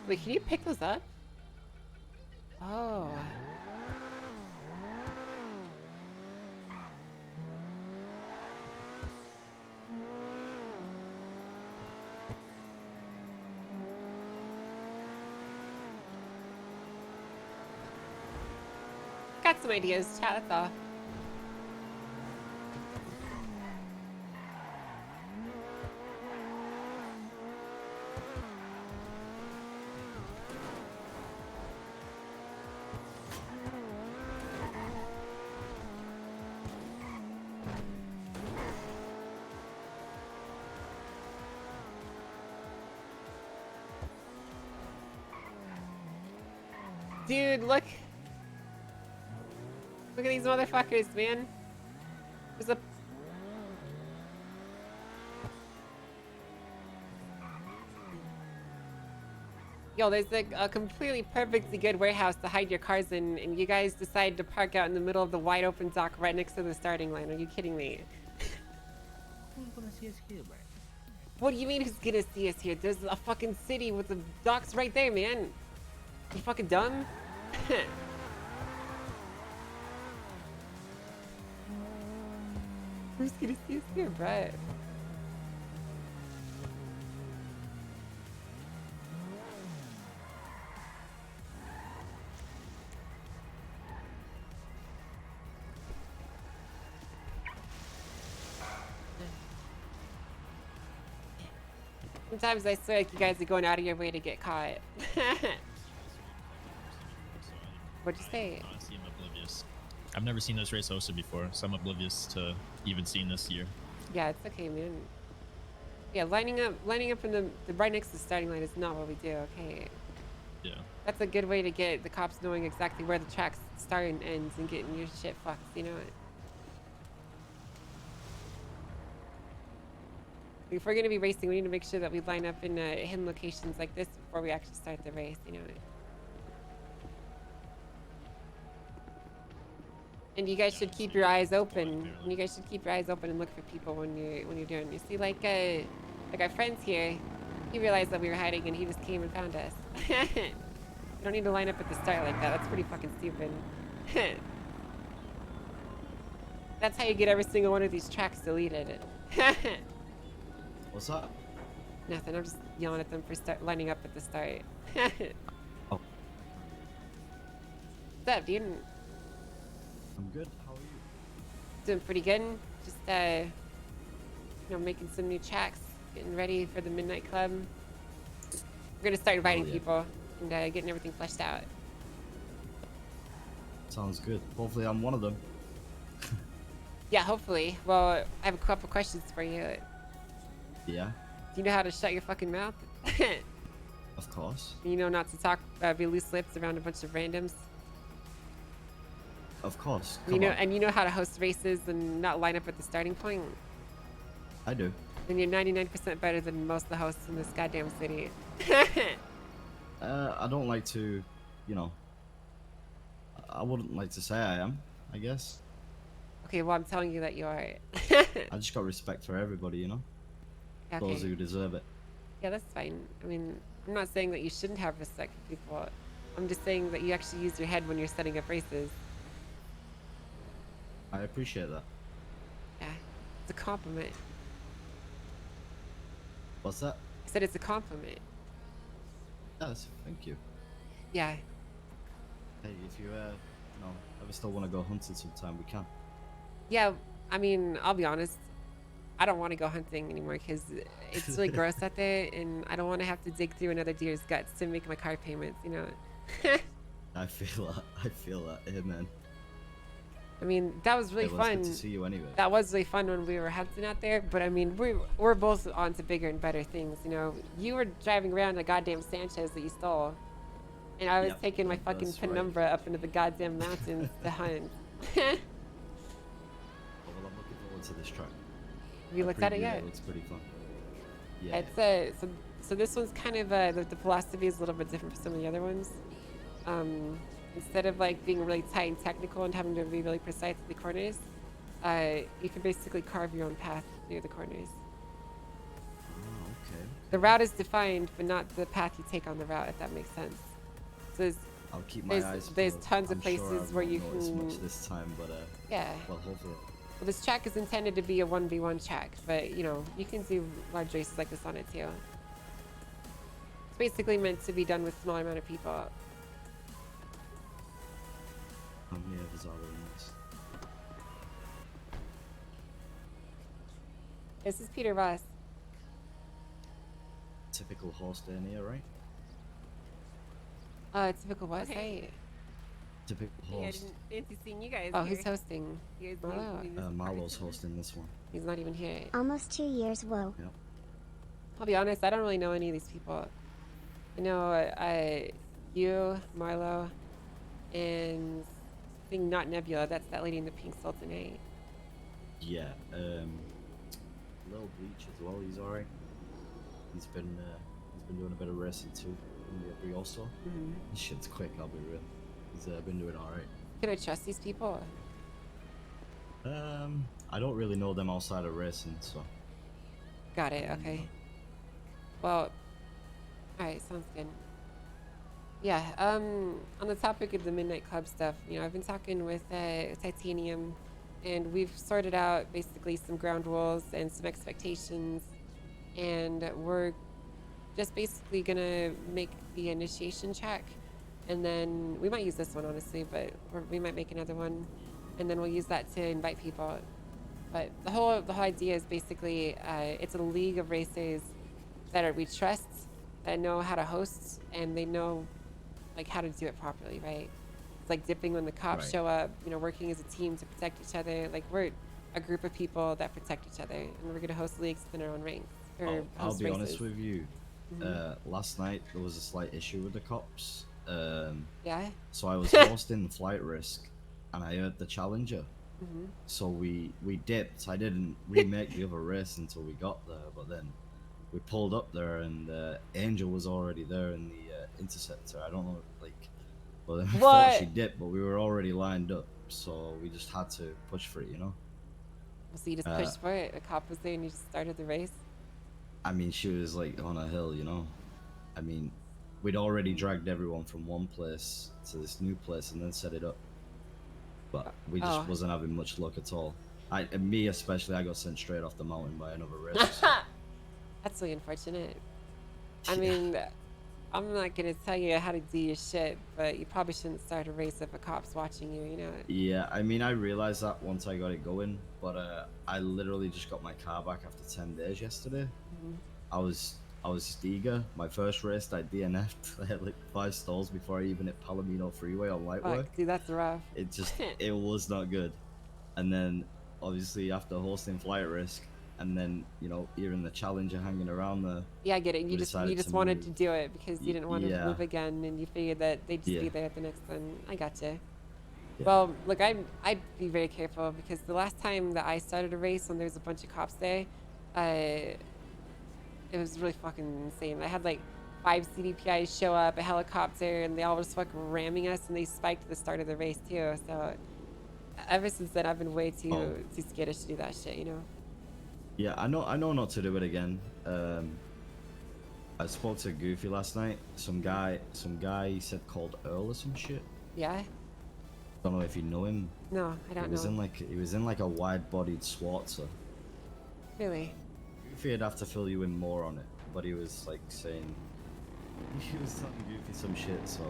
Wait, can you pick those up? Oh. got some ideas, chat, that's all. Dude, look. Look at these motherfuckers, man. There's a... Yo, there's a completely perfectly good warehouse to hide your cars in, and you guys decide to park out in the middle of the wide open dock right next to the starting line. Are you kidding me? Who's gonna see us here, man? What do you mean who's gonna see us here? There's a fucking city with the docks right there, man. You fucking dumb? Who's gonna see us here, Brett? Sometimes I swear like you guys are going out of your way to get caught. What'd you say? Honestly, I'm oblivious. I've never seen this race hosted before, so I'm oblivious to even seeing this year. Yeah, it's okay, man. Yeah, lining up in the right next to the starting line is not what we do, okay? Yeah. That's a good way to get the cops knowing exactly where the tracks start and ends and getting your shit fucked, you know? If we're gonna be racing, we need to make sure that we line up in hidden locations like this before we actually start the race, you know? And you guys should keep your eyes open. And you guys should keep your eyes open and look for people when you're doing. You see, like our friends here, he realized that we were hiding and he just came and found us. You don't need to line up at the start like that. That's pretty fucking stupid. That's how you get every single one of these tracks deleted. What's up? Nothing. I'm just yelling at them for lining up at the start. Oh. What's up, dude? I'm good. How are you? Doing pretty good. Just you know, making some new tracks, getting ready for the Midnight Club. We're gonna start inviting people and getting everything fleshed out. Sounds good. Hopefully I'm one of them. Yeah, hopefully. Well, I have a couple questions for you. Yeah, Do you know how to shut your fucking mouth? of course. You know not to talk, be loose lips around a bunch of randoms. Of course. You know, and you know how to host races and not line up at the starting point. I do. Then you're 99% better than most of the hosts in this goddamn city. I don't like to, you know. I wouldn't like to say I am, I guess. Okay, well I'm telling you that you are. I just got respect for everybody, you know. Okay. Those who deserve it. Yeah, that's fine. I mean, I'm not saying that you shouldn't have respect for people. I'm just saying that you actually use your head when you're setting up races. I appreciate that. Yeah, it's a compliment. What's that? I said it's a compliment. Yes, thank you. Yeah. Hey, if you know, ever still want to go hunting sometime, we can. Yeah, I mean, I'll be honest. I don't want to go hunting anymore because it's really gross out there, and I don't want to have to dig through another deer's guts to make my car payments, you know? I feel that. I feel that. Hey, man. I mean, that was really Hey, well, it's fun. good to see you anyway. That was really fun when we were hunting out there, but I mean, we're both on to bigger and better things, you know? You were driving around a goddamn Sanchez that you stole, and I was taking my fucking Penumbra up into the goddamn mountains to hunt. Well, I'm looking forward to this track. Have you looked at it yet? It looks pretty fun. Yeah. It's so this one's kind of the philosophy is a little bit different from some of the other ones. Instead of like being really tight and technical and having to be really precise at the corners, you can basically carve your own path near the corners. Oh, okay. The route is defined, but not the path you take on the route, if that makes sense. So I'll keep my eyes there's peeled. tons of I'm places sure I where won't you notice can. much this time, but Yeah. well, hopefully. Well, this track is intended to be a 1v1 track, but you know, you can do large races like this on it too. It's basically meant to be done with a smaller amount of people. How many others are there in this? This is Peter Voss. Typical horse day in here, right? Typical what? Hey. Typical Hey, I horse. didn't see you guys. Oh, who's hosting? Marlo's hosting this one. He's not even here. Almost 2 years, whoa. Yep. I'll be honest, I don't really know any of these people. You know, you, Marlo, and I think not Nebula. That's that lady in the pink Sultan, eh? Yeah. Little Bleach as well. He's alright. He's been doing a bit of racing too in the Brioso. Mm-hmm. This shit's quick. I'll be real. He's been doing alright. Can I trust these people? I don't really know them outside of racing, so. Got it. Okay. Well, alright, sounds good. Yeah, on the topic of the Midnight Club stuff, you know, I've been talking with Titanium, and we've sorted out basically some ground rules and some expectations, and we're just basically gonna make the initiation check, and then we might use this one, honestly, but we might make another one, and then we'll use that to invite people. But the whole idea is basically it's a league of racers that we trust, that know how to host, and they know like how to do it properly, right? It's like dipping when the cops show up, you know, working as a team to protect each other. Like we're a group of people that protect each other, and we're gonna host leagues within our own ranks. I'll be honest with you. Mm-hmm. Last night there was a slight issue with the cops. Yeah. So I was hosting Flight Risk, and I heard the Challenger. Mm-hmm. So we dipped. I didn't remake the other race until we got there, but then we pulled up there, and Angel was already there in the Interceptor. I don't know, like, well, then we thought she dipped, but we were already lined up, so we just had to push for it, you know. So you just pushed for it. A cop was there, and you just started the race. I mean, she was like on a hill, you know. I mean, we'd already dragged everyone from one place to this new place and then set it up, but we just wasn't having much luck at all. Me especially, I got sent straight off the mountain by another race. That's really unfortunate. I mean, I'm not gonna tell you how to do your shit, but you probably shouldn't start a race if a cop's watching you, you know? Yeah, I mean, I realized that once I got it going, but I literally just got my car back after 10 days yesterday. Mm-hmm. I was just eager. My first race, I DNF'd. I had like 5 stalls before I even hit Palomino Freeway on light work. Dude, that's rough. It just, it was not good. And then, obviously, after hosting Flight Risk, and then, you know, hearing the Challenger hanging around there. Yeah, I get it. You just wanted to do it because you didn't want to move again, and you figured that they'd just be there at the next one. I gotcha. Yeah. Well, look, I'd be very careful because the last time that I started a race when there was a bunch of cops there, it was really fucking insane. I had like 5 CDPIs show up, a helicopter, and they all was fucking ramming us, and they spiked at the start of the race too. So ever since then, I've been way too skittish to do that shit, you know. Yeah, I know not to do it again. I spoke to Goofy last night. Some guy he said called Earl or some shit. Yeah. Don't know if you know him. No, I don't know. He was in like a wide-bodied Schwarzer. Really? Goofy would have to fill you in more on it, but he was like saying he was telling Goofy some shit. So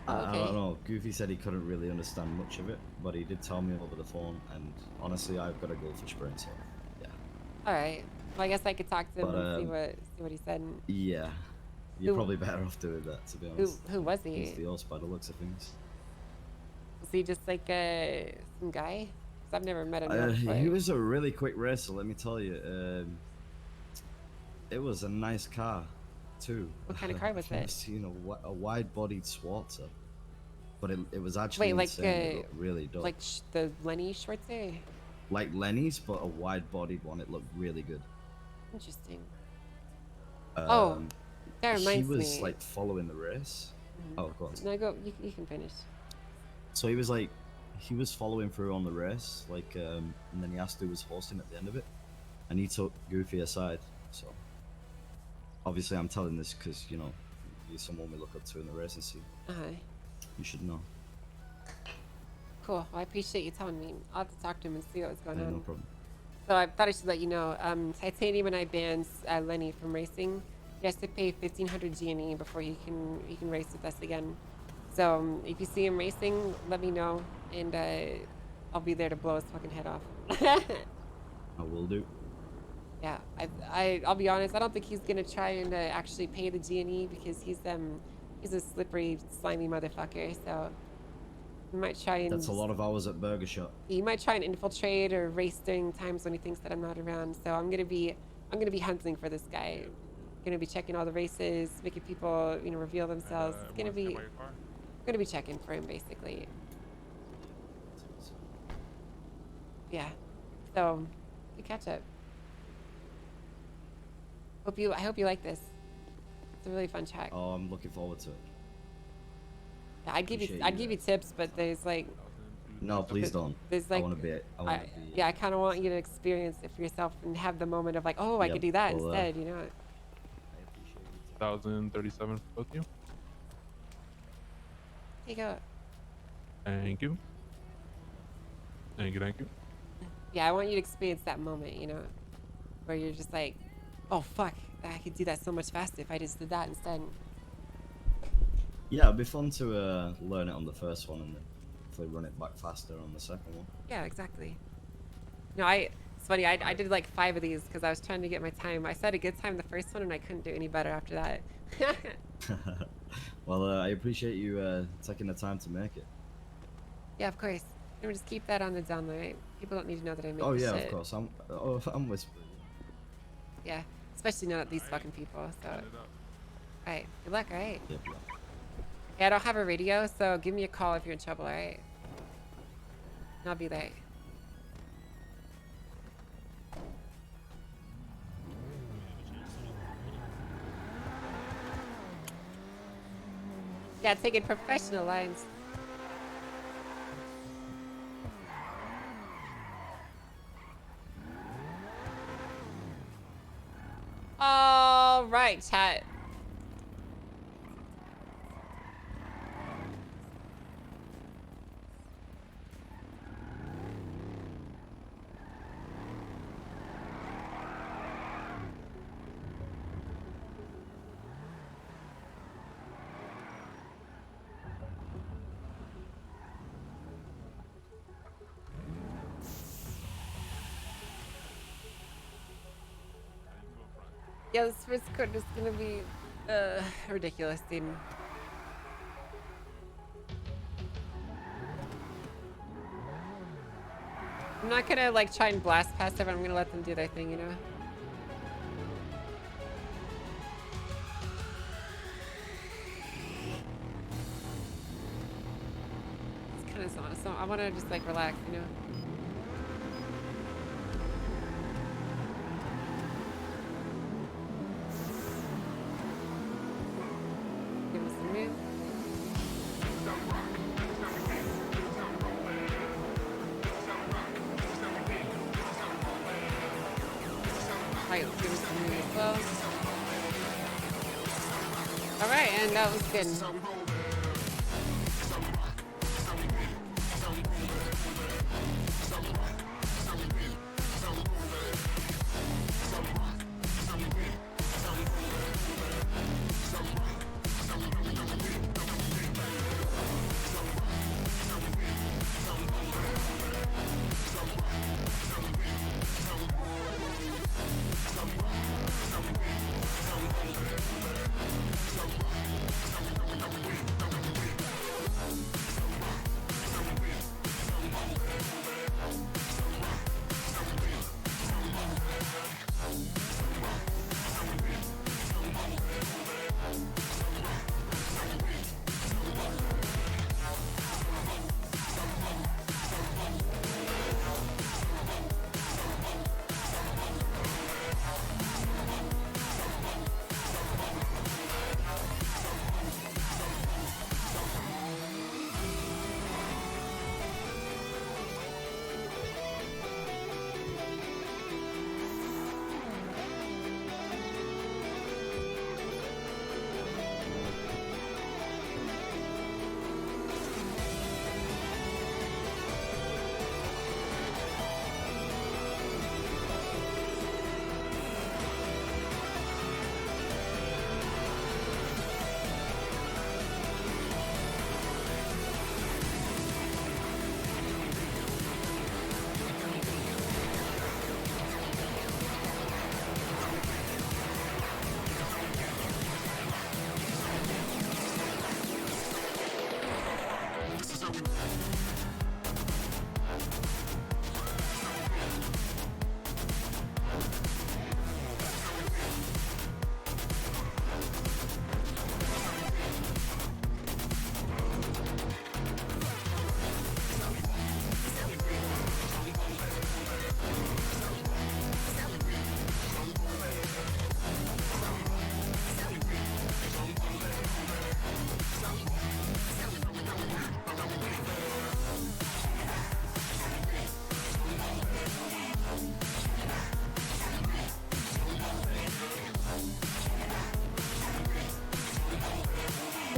I don't know. Goofy said he couldn't really understand much of it, but he did tell me over the phone. And honestly, I've got a goldfish brain, so yeah. All right. Well, I guess I could talk to him and see what he said. Yeah, you're probably better off doing that, to be honest. Who was he? He's the horse by the looks of things. Was he just like some guy? 'Cause I've never met him. He was a really quick racer, let me tell you. It was a nice car, too. What kind of car was it? Seen a wide-bodied Schwarzer, but it was actually insane. It looked really dope. Like the Lenny Schwarzer? Like Lenny's, but a wide-bodied one. It looked really good. Interesting. That reminds me. He was like following the race. Mm-hmm. Oh, go on. No, go. You can finish. So he was following through on the race, like, and then he asked who was hosting at the end of it, and he took Goofy aside. So obviously, I'm telling this because you know you're someone we look up to in the racing scene. You should know. Cool. Well, I appreciate you telling me. I'll have to talk to him and see what's going on. No problem. So I thought I should let you know. Titanium and I banned Lenny from racing. He has to pay 1,500 G&E before he can race with us again. So if you see him racing, let me know, and I'll be there to blow his fucking head off. I will do. Yeah, I'll be honest. I don't think he's gonna try and actually pay the G&E because he's a slippery, slimy motherfucker. So he might try and. That's a lot of hours at Burger Shot. He might try and infiltrate or race during times when he thinks that I'm not around. So I'm gonna be hunting for this guy. Gonna be checking all the races, making people reveal themselves. It's gonna be checking for him basically. Yeah. So good catch up. I hope you like this. It's a really fun track. Oh, I'm looking forward to it. Yeah, I'd give you tips, but there's like. No, please don't. There's like. I want to be. Yeah, I kind of want you to experience it for yourself and have the moment of like, oh, I could do that instead, you know. 1,037 for both of you. Here you go. Thank you. Thank you. Thank you. Yeah, I want you to experience that moment, where you're just like, oh fuck, I could do that so much faster if I just did that instead. Yeah, it'd be fun to learn it on the first one and then hopefully run it back faster on the second one. Yeah, exactly. No, it's funny. I did like 5 of these because I was trying to get my time. I set a good time the first one and I couldn't do any better after that. Well, I appreciate you taking the time to make it. Yeah, of course. Just keep that on the down low, right? People don't need to know that I make Oh this yeah, shit. of course. I'm whispering. Yeah, especially not these fucking people. So, alright, good luck. Alright. Yep. Yeah, I don't have a radio, so give me a call if you're in trouble. Alright. I'll be there. Yeah, taking professional lines. All right, chat. Yeah, this first card is gonna be ridiculous, dude. I'm not gonna like try and blast past everyone. I'm gonna let them do their thing, It's kind of so I want to just like relax, Give us a move. Alright, give us a move as well. Alright, and that was good.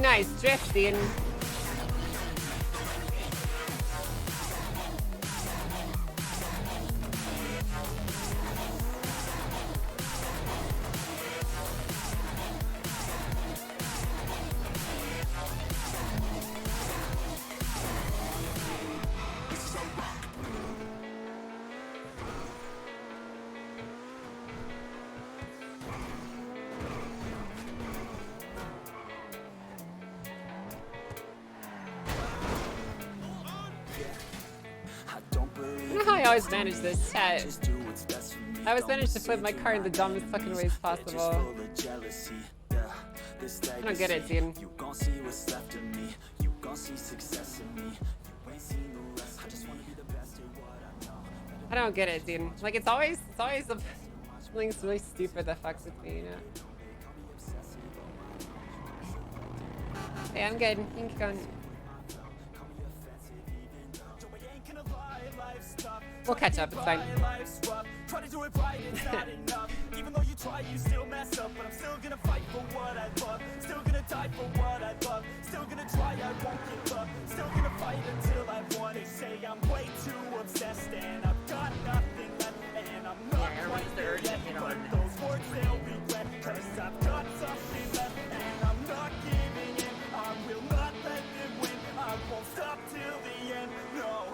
Nice drifting. I don't know how I always manage this chat. I always manage to flip my car in the dumbest fucking ways possible. I don't get it, dude. I don't get it, dude. Like it's always something really stupid that fucks with me, you know? Hey, I'm good. You can keep going. We'll catch up, it's fine. Try to do it right, it's not enough. Even though you try, you still mess up. But I'm still gonna fight for what I love. Still gonna die for what I love. Still gonna try, I won't give up. Still gonna fight until I've won. They say I'm way too obsessed and I've got nothing left. And I'm not quite there yet. But those words, they'll regret. Cause I've got something left and I'm not giving in. I will not let them win. I won't stop till the end, no.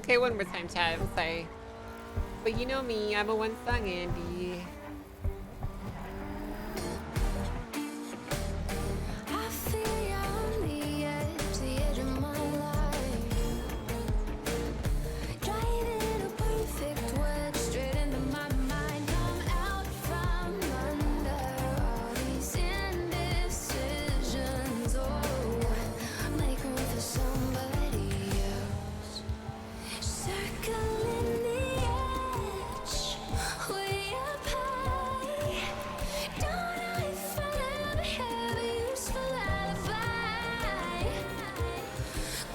Okay, one more time, chat. I'm sorry. But you know me, I'm a one-song Andy. I feel you on the edge of my life. Driving a perfect wedge straight into my mind. Come out from under all these indecisions. Oh, make room for somebody else. Circling the edge, way up high. Don't know if I'll ever have a useful alibi.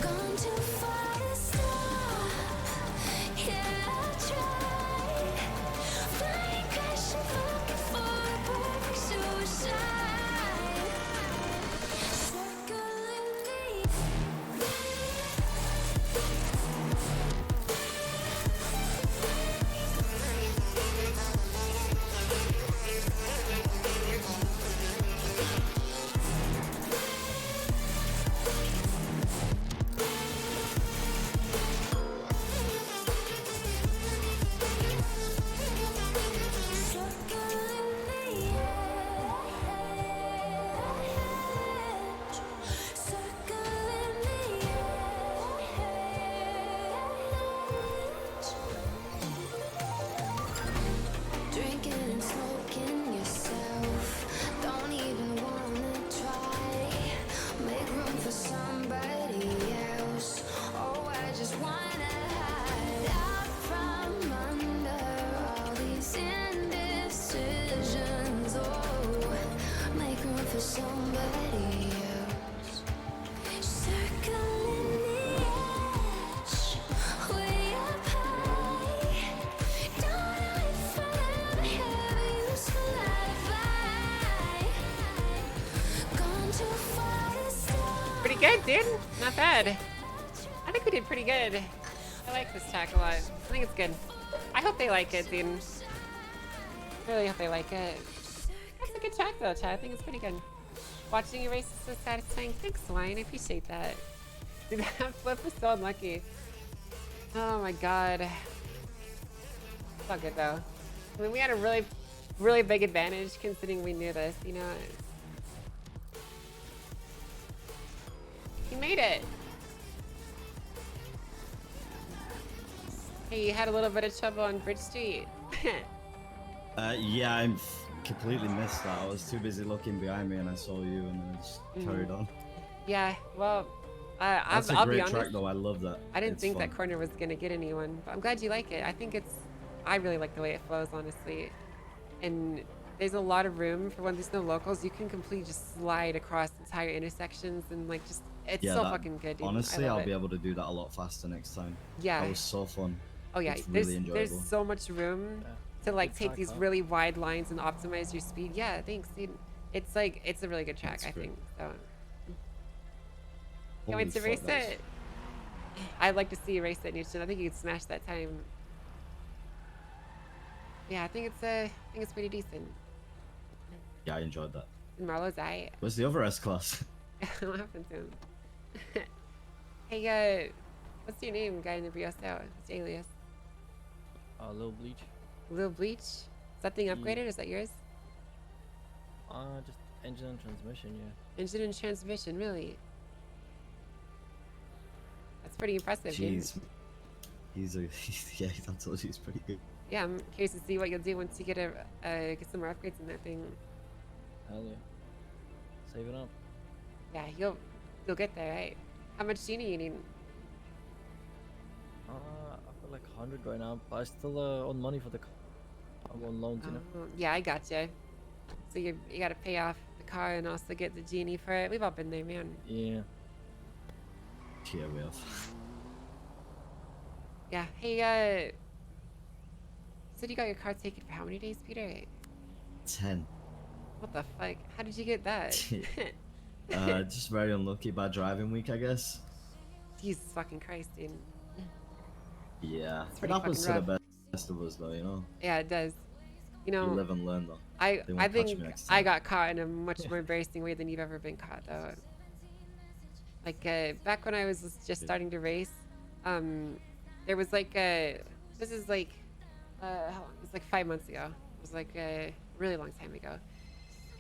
Gone too far to stop. Yeah, I'll try. Flying, crashing, looking for a perfect suicide. Circling the drinking and smoking yourself. Don't even wanna try. Make room for somebody else. Oh, I just wanna hide out from under all these indecisions. Oh, make room for somebody else. Circling the edge, way up high. Don't know if I'll ever have a useful alibi. Gone too far to stop. Pretty good, dude. Not bad. I think we did pretty good. I like this track a lot. I think it's good. I hope they like it, dude. I really hope they like it. That's a good track though, Chad. I think it's pretty good. Watching you race is so satisfying. Thanks, Wine. I appreciate that. Dude, that flip was so unlucky. Oh my god. It's all good though. I mean, we had a really big advantage considering we knew this, you know? You made it. Hey, you had a little bit of trouble on Bridge Street. Yeah, I completely missed that. I was too busy looking behind me and I saw you and then I just carried on. Yeah, well, That's I'll a great be honest. track though, I love that. I didn't It's think fun. that corner was gonna get anyone, but I'm glad you like it. I really like the way it flows, honestly. And there's a lot of room for when there's no locals. You can completely just slide across entire intersections and like just, it's Yeah, so that- fucking good, dude. Honestly, I love I'll it. be able to do that a lot faster next time. Yeah. That was so fun. Oh yeah, It's really there's enjoyable. so much room to like Good take track, these huh? really wide lines and optimize your speed. Yeah, thanks, dude. It's like, it's a really good track, That's I great. think. So can't Holy wait to fuck, race that's- it. I'd like to see you race it, Newton. I think you could smash that time. Yeah, I think it's pretty decent. Yeah, I enjoyed that. And Marlo's eye. Where's the other S class? What happened to him? Hey, what's your name, guy in the Brios out? What's your alias? Little Bleach. Little Bleach? Is that thing upgraded? Is that yours? Just engine and transmission, yeah. Engine and transmission, really? That's pretty impressive, dude. Jeez. Yeah, I told you he's pretty good. Yeah, I'm curious to see what you'll do once you get get some more upgrades in that thing. Hell yeah. Save it up. Yeah, you'll get there, right? How much genie you need? I've got like 100 right now, but I still own money for the car. I'm on loans, you know. Yeah, I gotcha. So you gotta pay off the car and also get the genie for it. We've all been there, man. Yeah. Yeah, we have. Yeah. Hey, you said you got your car taken for how many days, Peter? 10. What the fuck? How did you get that? Just very unlucky. Bad driving week, I guess. Jesus fucking Christ, dude. Yeah. It's It pretty happens to fucking the best of us, though, you know? Yeah, it does. You know, You live and learn, though. I They won't catch think me next I time. got caught in a much more embarrassing way than you've ever been caught, though. Like back when I was just starting to race, there was like this is like how long? It was like 5 months ago. It was like a really long time ago.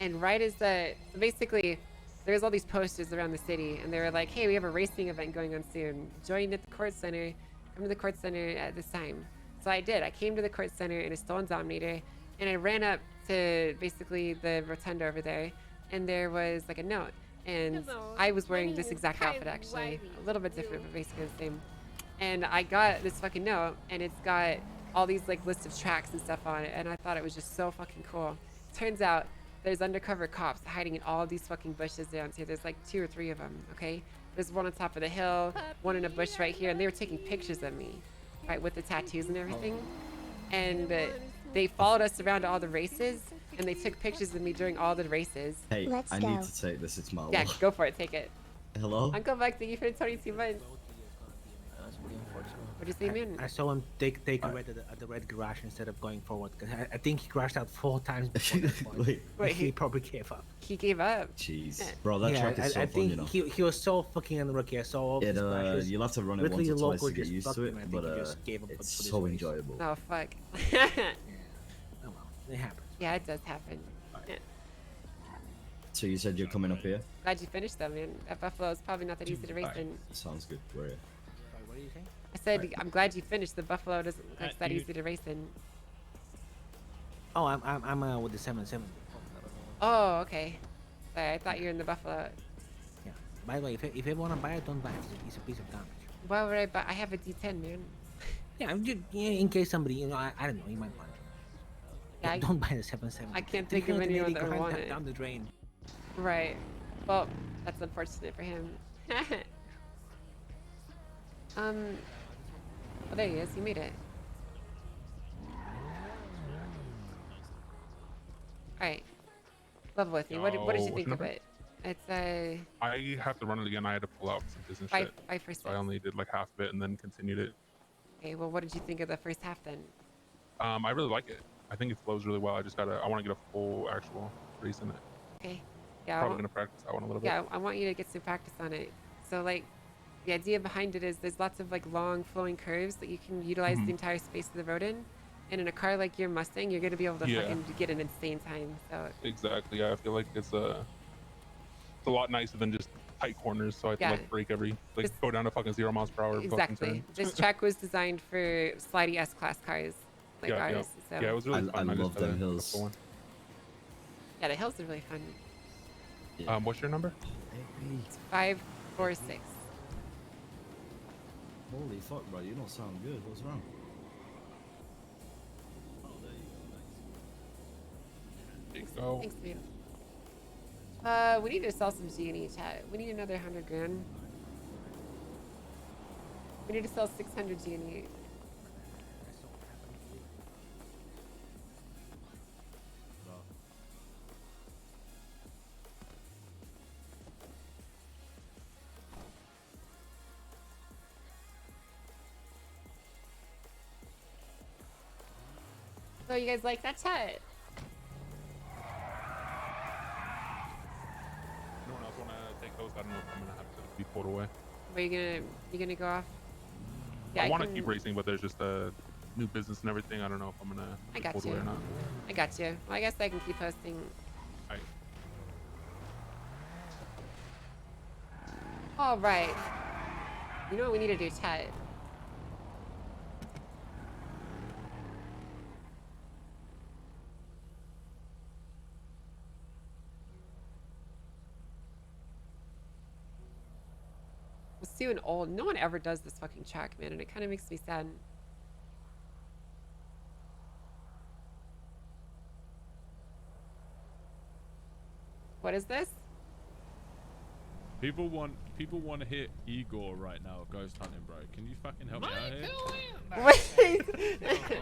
And right as so basically, there's all these posters around the city, and they were like, "Hey, we have a racing event going on soon. Join at the court center. Come to the court center at this time." So I did. I came to the court center in a stolen Dominator, and I ran up to basically the rotunda over there, and there was like a note. And I was wearing this exact outfit actually, a little bit different, but basically the same. And I got this fucking note, and it's got all these like lists of tracks and stuff on it, and I thought it was just so fucking cool. Turns out there's undercover cops hiding in all these fucking bushes down here. There's like 2 or 3 of them, okay? There's one on top of the hill, one in a bush right here, and they were taking pictures of me, right, with the tattoos and everything. And they followed us around to all the races, and they took pictures of me during all the races. Hey, I need to take this. It's my Yeah, go for it. Take it. Hello? Uncle Buck, thank you for the 22 months. What'd you say, man? I saw him take a red at the red garage instead of going forward. Cause I think he crashed out 4 times before that point. Wait, he probably gave up. He gave up. Jeez, bro, that track is so I fun, think you know. he was so fucking unlucky. I saw all these crashes. You'll have to run it once or twice to get used to it, but it's so enjoyable. Oh fuck. Oh well, it happens. Yeah, it does happen. Yeah. So you said you're coming up here? Glad you finished though, man. That Buffalo is probably not that easy to race in. Sounds good. Where are you? Sorry, what are you saying? I said I'm glad you finished. The Buffalo doesn't look like that easy to race in. Oh, I'm with the 7-7. Oh, okay. Sorry, I thought you were in the Buffalo. Yeah. By the way, if you want to buy it, don't buy it. It's a piece of garbage. Why would I buy? I have a D10, man. Yeah, in case somebody, I don't know, you might want it. Yeah, Don't buy the 7-7. I can't think of anyone that would want it. Down the drain. Right. Well, that's unfortunate for him. Oh, there he is. He made it. All right. Level with me. What did you think of it? It's I have to run it again. I had to pull out some business shit. 5%. So I only did like half of it and then continued it. Okay. Well, what did you think of the first half then? I really like it. I think it flows really well. I want to get a full actual race in it. Okay. Yeah. Probably gonna practice that one a little bit. Yeah, I want you to get some practice on it. So like, the idea behind it is there's lots of like long flowing curves that you can utilize the entire space of the road in. And in a car like your Mustang, you're gonna be able to fucking get an insane time. So Exactly. Yeah, I feel like it's a lot nicer than just tight corners. So I can like brake go down to fucking 0 miles per hour. Exactly. This track was designed for slidey S-Class cars like ours. So yeah, it was really fun. I love them hills. Yeah, the hills are really fun. What's your number? It's 546. Holy fuck, bro! You don't sound good. What's wrong? There you go. Thanks, babe. We need to sell some G&E, chat. We need another 100 grand. We need to sell 600 G&E. So you guys like that chat? No one else want to take those? I don't know if I'm gonna have to be pulled away. Are you gonna go off? I want to keep racing, but there's just a new business and everything. I don't know if I'm gonna I be got pulled you. away or not. I got you. Well, I guess I can keep posting. Alright. All right. You know what we need to do, chat? We'll see an old. No one ever does this fucking track, man, and it kind of makes me sad. What is this? People want to hit Igor right now. Ghost hunting, bro. Can you fucking help me out here? Wait.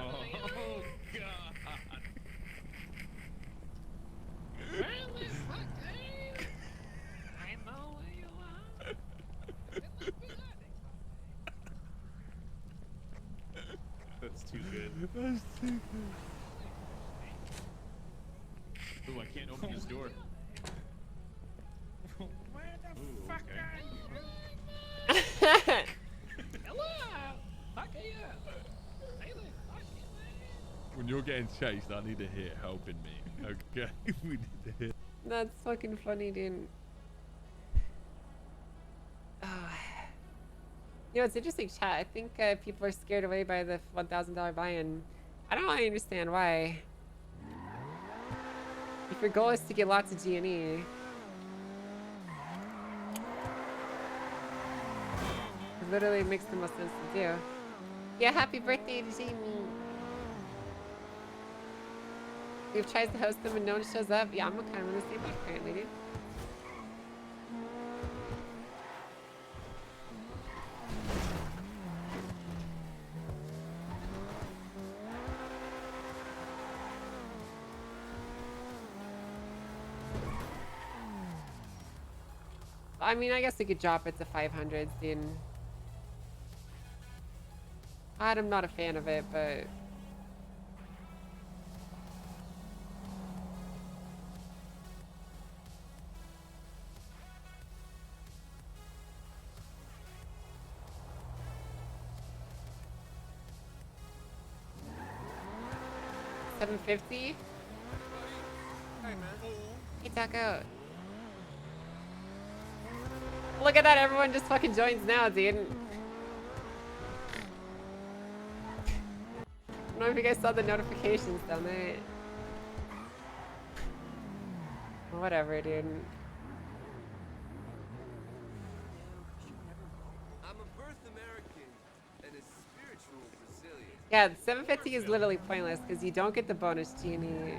Oh god. I know where you are. That's too good. That's too good. Ooh, I can't open this door. Where the fuck okay. are you? Hello? Fuck are you? you're getting chased, I need to hear helping me. Okay, we need to hear. That's fucking funny, dude. Oh. You know, it's interesting, chat. I think people are scared away by the $1,000 buy-in. I don't really understand why. If your goal is to get lots of G&E, it literally makes the most sense to do. Yeah, happy birthday to Jamie. We've tried to host them and no one shows up. Yeah, I'm kind of in the same boat currently, dude. I mean, I guess we could drop it to 500s, dude. I'm not a fan of it, but... $750? Hey, man. Hey, Taco. Look at that, everyone just fucking joins now, dude. I don't know if you guys saw the notifications down there. Whatever, dude. I'm a birth American and a spiritual Brazilian. Yeah, 750 is literally pointless because you don't get the bonus genie.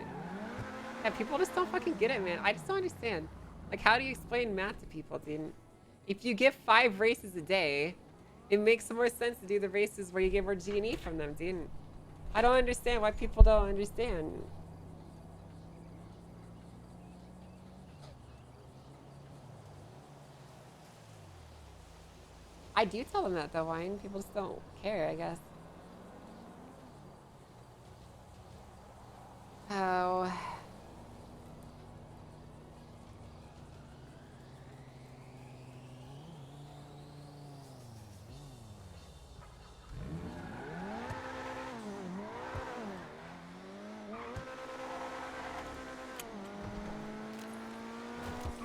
Yeah, people just don't fucking get it, man. I just don't understand. Like, how do you explain math to people, dude? If you get 5 races a day, it makes more sense to do the races where you get more G&E from them, dude. I don't understand why people don't understand. I do tell them that though, Wine. People just don't care, I guess. Oh.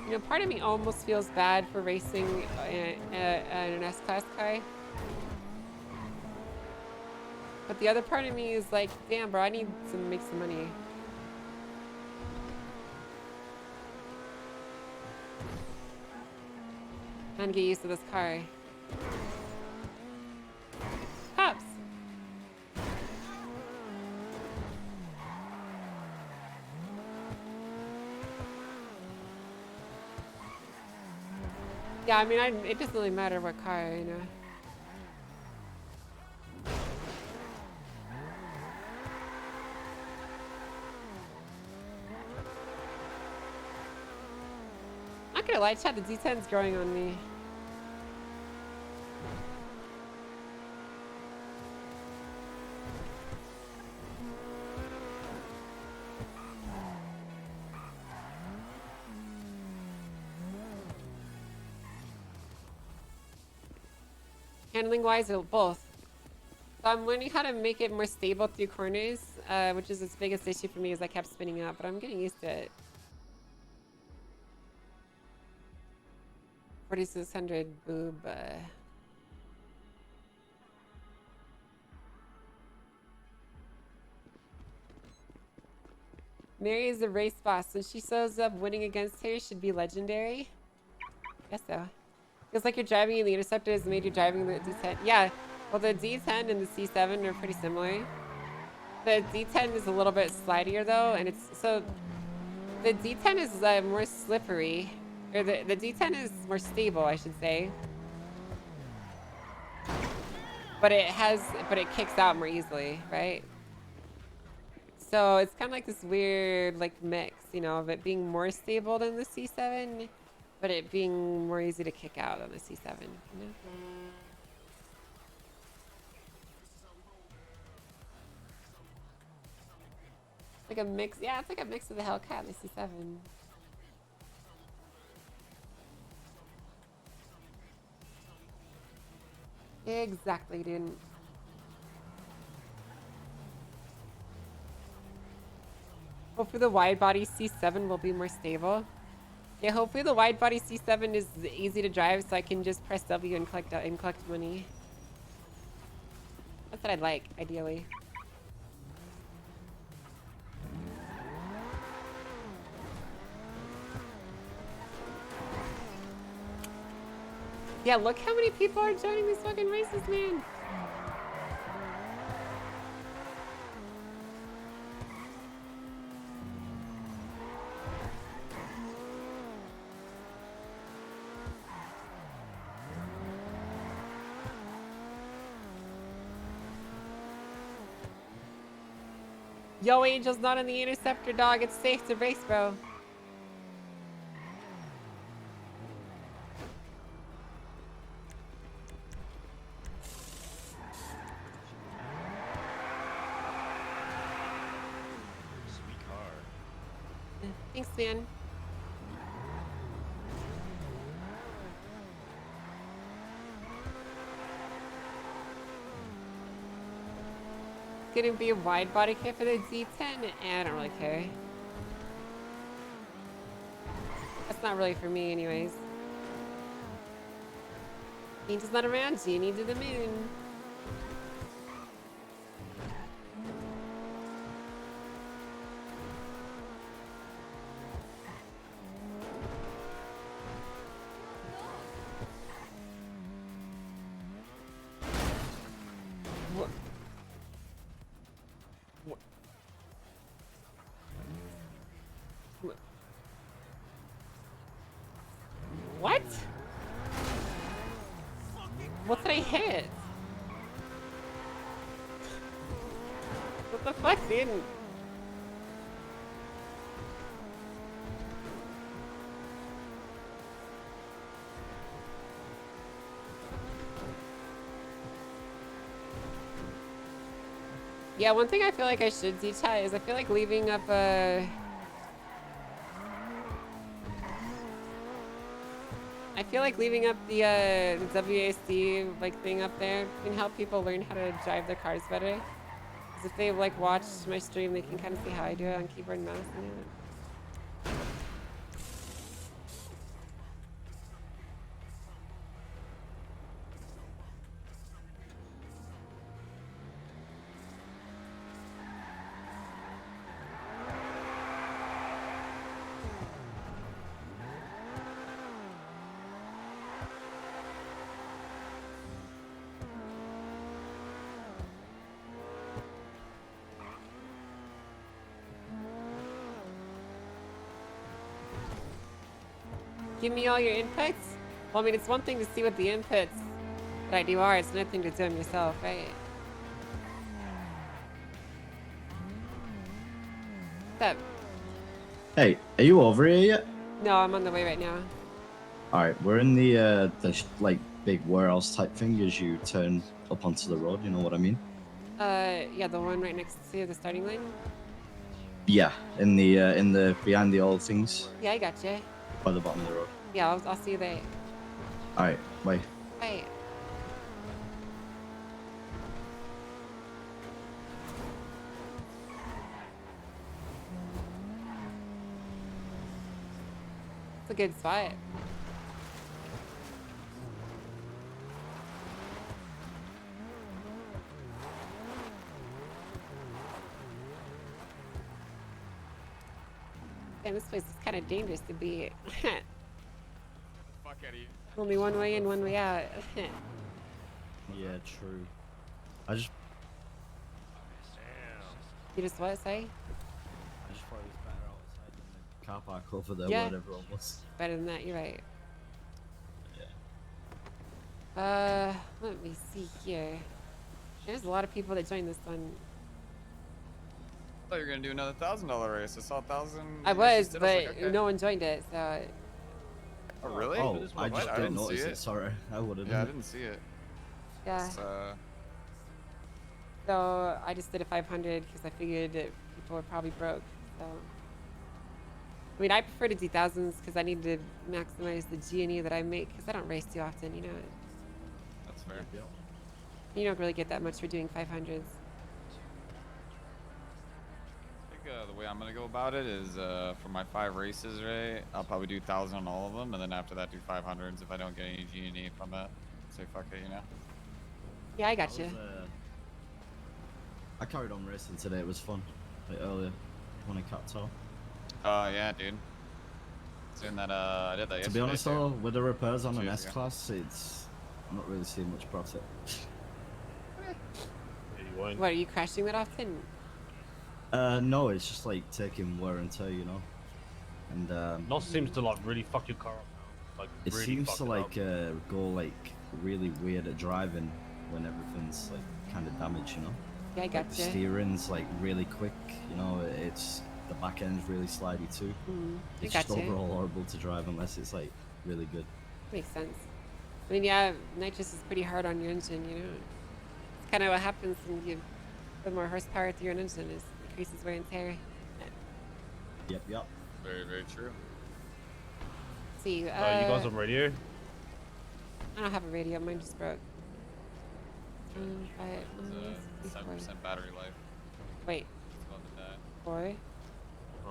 You know, part of me almost feels bad for racing in an S-Class car. But the other part of me is like, damn, bro, I need to make some money. And get used to this car. Pops! Yeah, I mean, it doesn't really matter what car, you know. Not gonna lie, chat, the D10's growing on me. Handling wise, or both. So I'm learning how to make it more stable through corners, which is its biggest issue for me is I kept spinning out, but I'm getting used to it. 4600 boob. Mary is the race boss, so she shows up winning against her should be legendary. Guess so. Feels like you're driving in the Interceptor has made you driving the D10. Yeah, well the D10 and the C7 are pretty similar. The D10 is a little bit slidier though, and it's so the D10 is more slippery, or the D10 is more stable, I should say. But it kicks out more easily, right? So it's kind of like this weird like mix, you know, of it being more stable than the C7. But it being more easy to kick out on the C7, you know? Like a mix, yeah, it's like a mix of the Hellcat and the C7. Exactly, dude. Hopefully the wide body C7 will be more stable. Yeah, hopefully the wide body C7 is easy to drive, so I can just press W and collect money. That's what I'd like, ideally. Yeah, look how many people are joining these fucking races, man. Yo, Angel's not in the interceptor, dog. It's safe to race, bro. Sweet car. Thanks, man. Gonna be a wide body kit for the Z10? I don't really care. That's not really for me anyways. Angel's not around, Genie to the moon. What? What did I hit? What the fuck, dude? Yeah, one thing I feel like I should do, chat, is I feel like leaving up I feel like leaving up the WASD like thing up there can help people learn how to drive their cars better. Because if they like watch my stream, they can kind of see how I do it on keyboard and mouse and it. Give me all your inputs? Well, I mean, it's one thing to see what the inputs that I do are. It's another thing to do them yourself, right? What's up? Hey, are you over here yet? No, I'm on the way right now. All right, we're in the like big warehouse type thing as you turn up onto the road. You know what I mean? Yeah, the one right next to the starting line. Yeah, in the behind the old things Yeah, I got you. by the bottom of the road. Yeah, I'll see you there. All right, bye. Bye. It's a good spot. And this place is kind of dangerous to be. Fuck out of you. Only one way in, one way out. Yeah, true. I just You just what, say? I just thought it was better outside than the car park over there Yeah. where everyone was. Better than that, you're right. Let me see here. There's a lot of people that joined this one. I thought you were gonna do another $1,000 race. I saw 1,000. I you guys was, just did. but I was like, okay. no one joined it, so. Oh really? Oh, I What? just didn't didn't notice see it. Sorry, I would have. Yeah, I didn't see it. Yeah. It's, So I just did a 500 because I figured that people were probably broke. So. I mean, I prefer to do thousands because I need to maximize the G&E that I make because I don't race too often, you know. That's fair. You don't really get that much for doing 500s. I think the way I'm gonna go about it is for my 5 races, right? I'll probably do 1,000 on all of them, and then after that do 500s if I don't get any G&E from it. Say fuck it, you know. Yeah, I got you. I carried on racing today. It was fun. Like earlier when I capped off. Yeah, dude. Doing that. I did that yesterday. To be honest too. though, with the repairs on an Cheers, S yeah. class, I'm not really seeing much profit. What, are you crashing that often? No, it's just like taking wear and tear, you know. And Not seems to like really fuck your car up now. Like it really seems fuck to it like up. go like really weird at driving when everything's like kind of damaged, you know. Yeah, I Like, gotcha. the steering's like really quick, you know. It's the back end's really slidey too. I It's just gotcha. overall horrible to drive unless it's like really good. Makes sense. I mean, yeah, nitrous is pretty hard on your engine, you know. It's kind of what happens when you put more horsepower through your engine, is increases wear and tear. Yep. Very, very true. Let's see. You guys on radio? I don't have a radio. Mine just broke. It's 7% battery life. Wait. It's about to die. 4.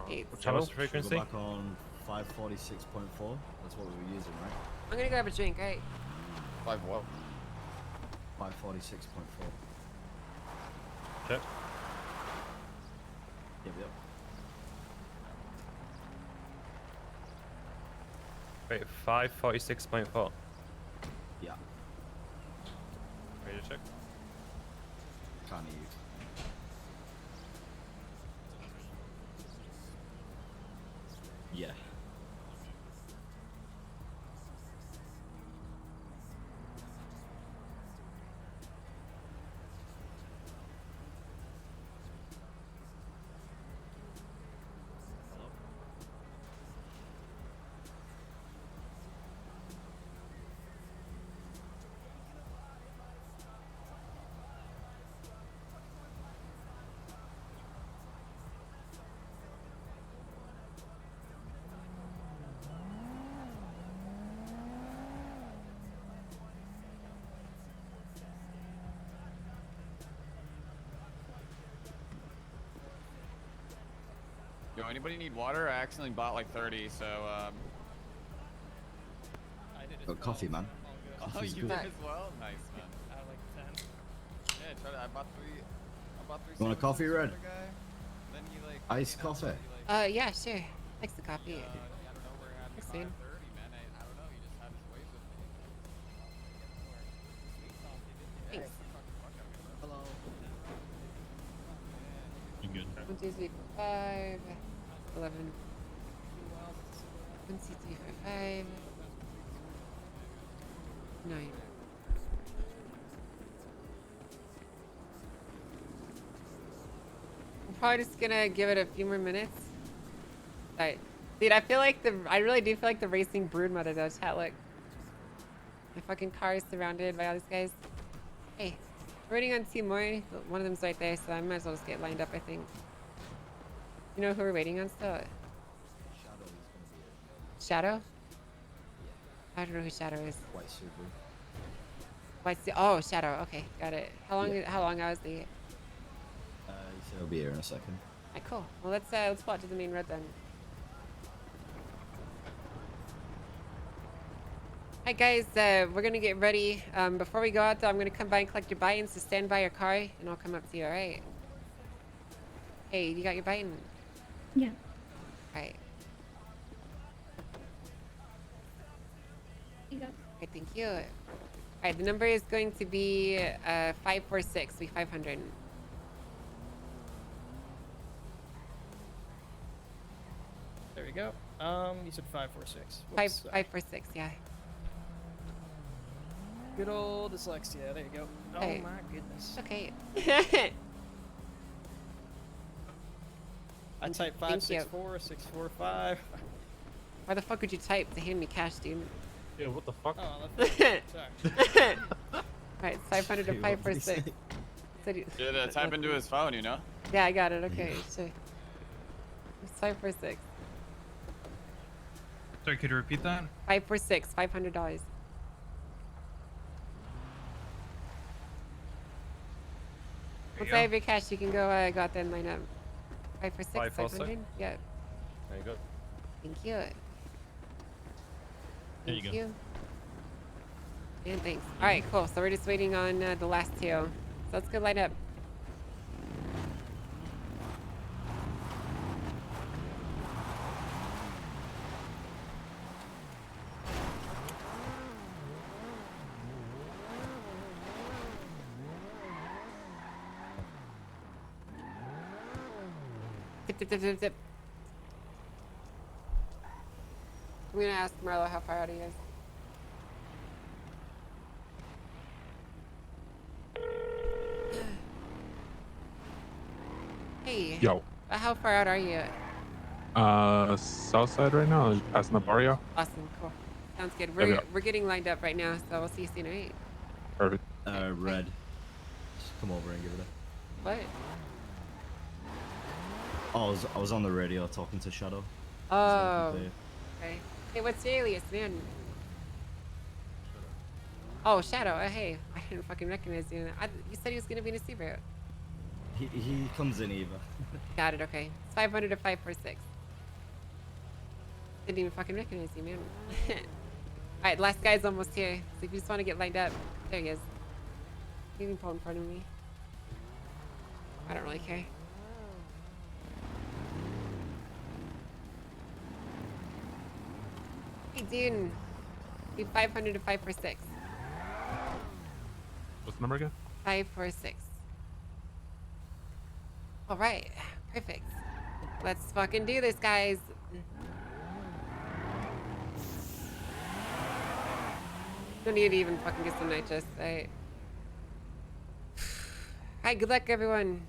8. What channel's the frequency? Go back on 546.4. That's what we were using, right? I'm gonna grab a drink, right? 5 what? 546.4. Okay. Yep. Wait, 546.4. Yeah. Ready to check? Can't hear you. Yeah. Yo, anybody need water? I accidentally bought like 30, so Got coffee, man. Oh, Coffee's you good. did as well? Nice, man. Out of like 10. Yeah, try to, I bought 3. You want a coffee, Red? Then you like. Iced coffee. Yeah, sure. Thanks the coffee. Thanks, man. Thanks. Hello. You good? 1, 2, 3, 4, 5, 11. 1, 2, 3, 4, 5. 9. I'm probably just gonna give it a few more minutes. Alright. Dude, I really do feel like the racing brood mother though, chat, look. My fucking car is surrounded by all these guys. Hey, we're waiting on 2 more. One of them's right there, so I might as well just get lined up, I think. You know who we're waiting on still? Shadow? I don't know who Shadow is. White Subaru. Oh, Shadow. Okay, got it. How long I was the? He said he'll be here in a second. Alright, cool. Well, let's plot to the main road then. Hi guys, we're gonna get ready. Before we go out though, I'm gonna come by and collect your buy-ins, so stand by your car and I'll come up to you, alright? Hey, you got your buy-in? Yeah. Alright. You go. Okay, thank you. Alright, the number is going to be 546, be 500. There we go. You said 546. 546, yeah. Good old dyslexia. There you go. Hey. Oh my goodness. Okay. I typed Thank you. 564, 645. Why the fuck would you type to hand me cash, dude? Yeah, what the fuck? Oh, sorry. Alright, 500 to 546. Yeah, type into his phone, you know? Yeah, I got it. Okay, sure. It's 546. Sorry, could you repeat that? 546, $500. Once I have your cash, you can go out there and line up. 5 for 6, 546. 500. Yeah. There you go. Thank you. There you Thank go. you. And thanks. All right, cool. So we're just waiting on the last two. So let's go light up. Tip, tip, tip, tip, tip. I'm gonna ask Marlo how far out he is. Hey. Yo. How far out are you? South side right now, just passing the barrio. Awesome, cool. Sounds good. There we We're go. we're getting lined up right now, so we'll see you soon, alright? Perfect. Red. Just come over and give it a. What? Oh, I was on the radio talking to Shadow. Oh. Okay. Hey, what's your alias, man? Oh, Shadow. Hey, I didn't fucking recognize you. You said he was gonna be in a Subaru. He comes in Eva. Got it. Okay. It's 500 to 546. Didn't even fucking recognize you, man. All right, last guy's almost here. So if you just want to get lined up, there he is. You can pull in front of me. I don't really care. Hey, dude. Be 500 to 546. What's the number again? 546. All right, perfect. Let's fucking do this, guys. Don't need to even fucking get some nitrous. All right. All right, good luck, everyone.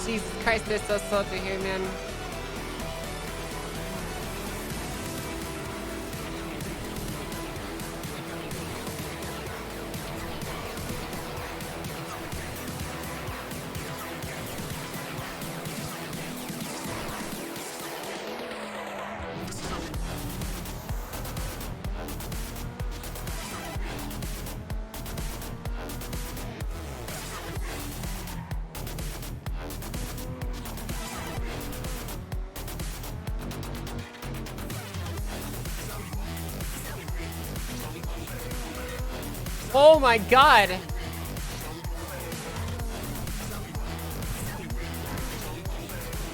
Jesus Christ, they're so slow through here, man. Oh my god!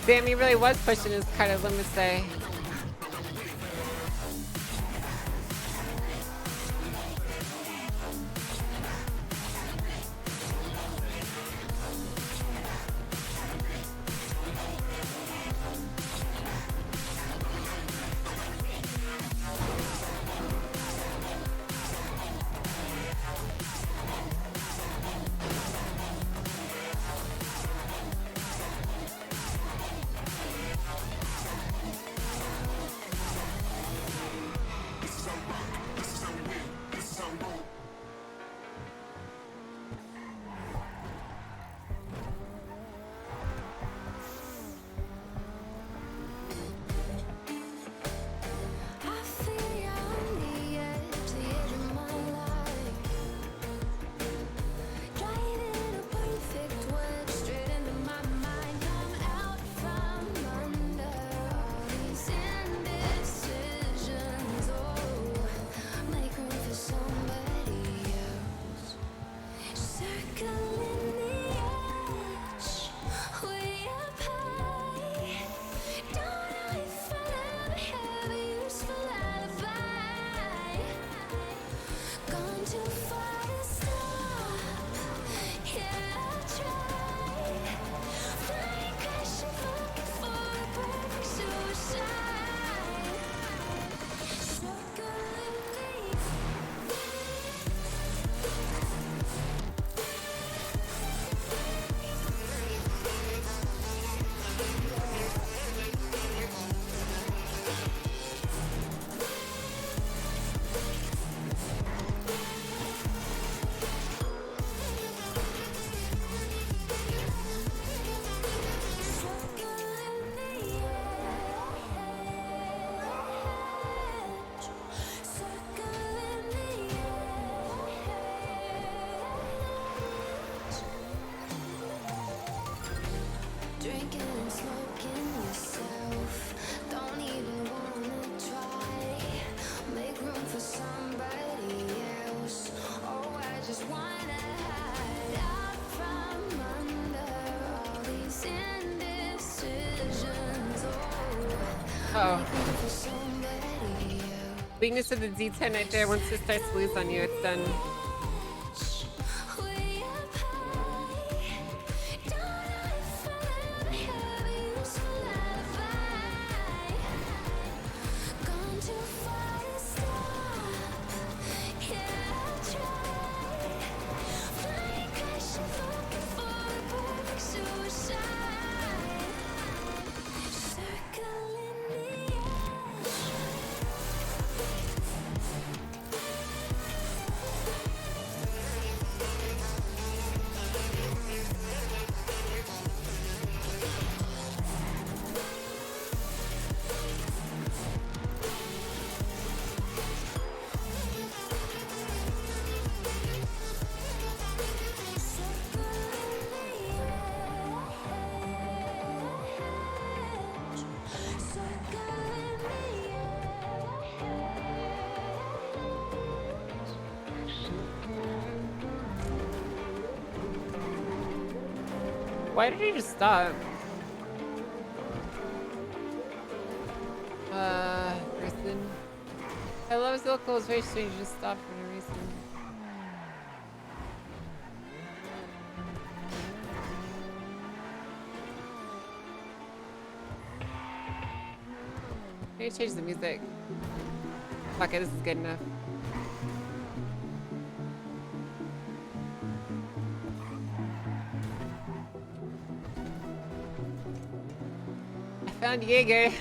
Damn, he really was pushing his kind of limits there. Oh. Weakness of the D10 right there. Once it starts to lose on you, it's done. Why did he just stop? Kristen. Hello, Zilko. It's very strange. Just stop for no reason. Maybe change the music. Fuck it, this is good enough. I found Jaeger.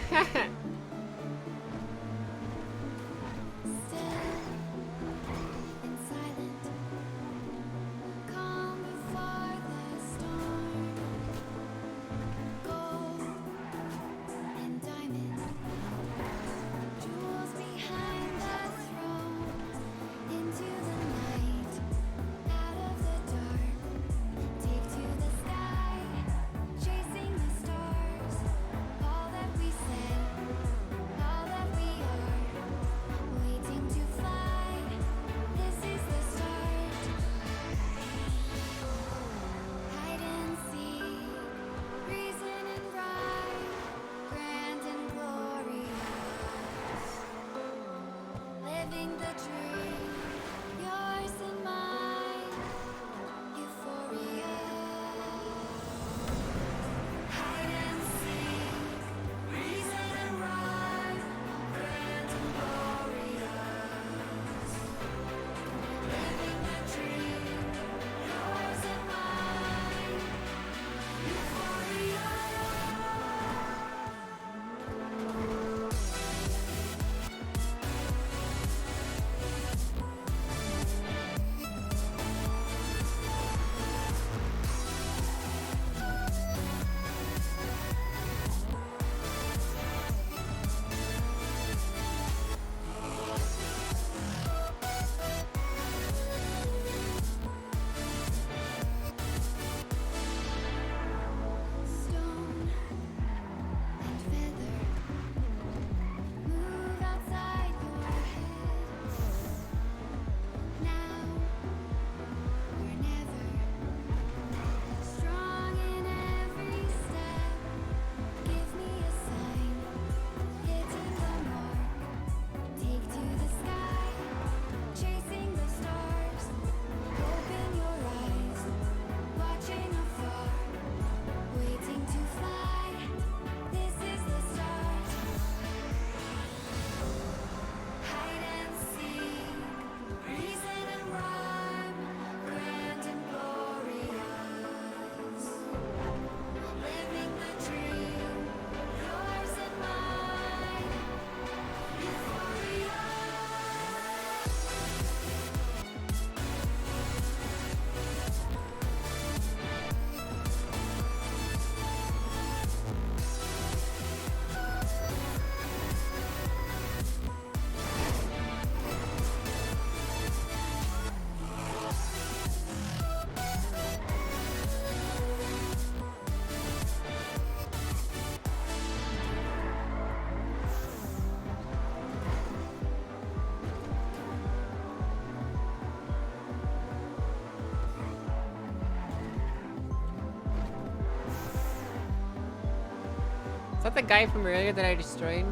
Is that the guy from earlier that I destroyed?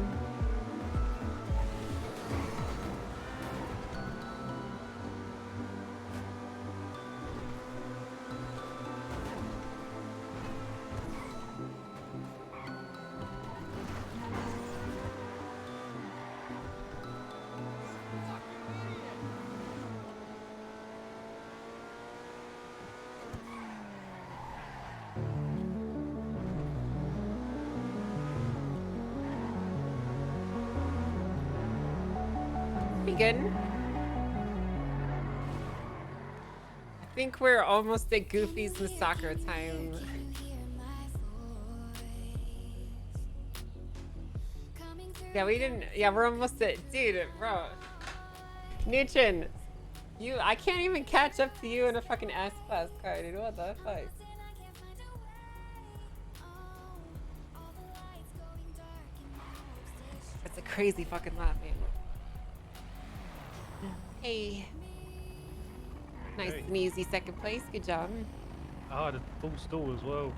good? I think we're almost at Goofy's Massacre time. Yeah, we didn't. Yeah, we're almost at. Dude, bro. Newton, I can't even catch up to you in a fucking S-Class car, dude. What the fuck? That's a crazy fucking lap, man. Hey. Nice and easy second place. Good job. I had a full stall as well.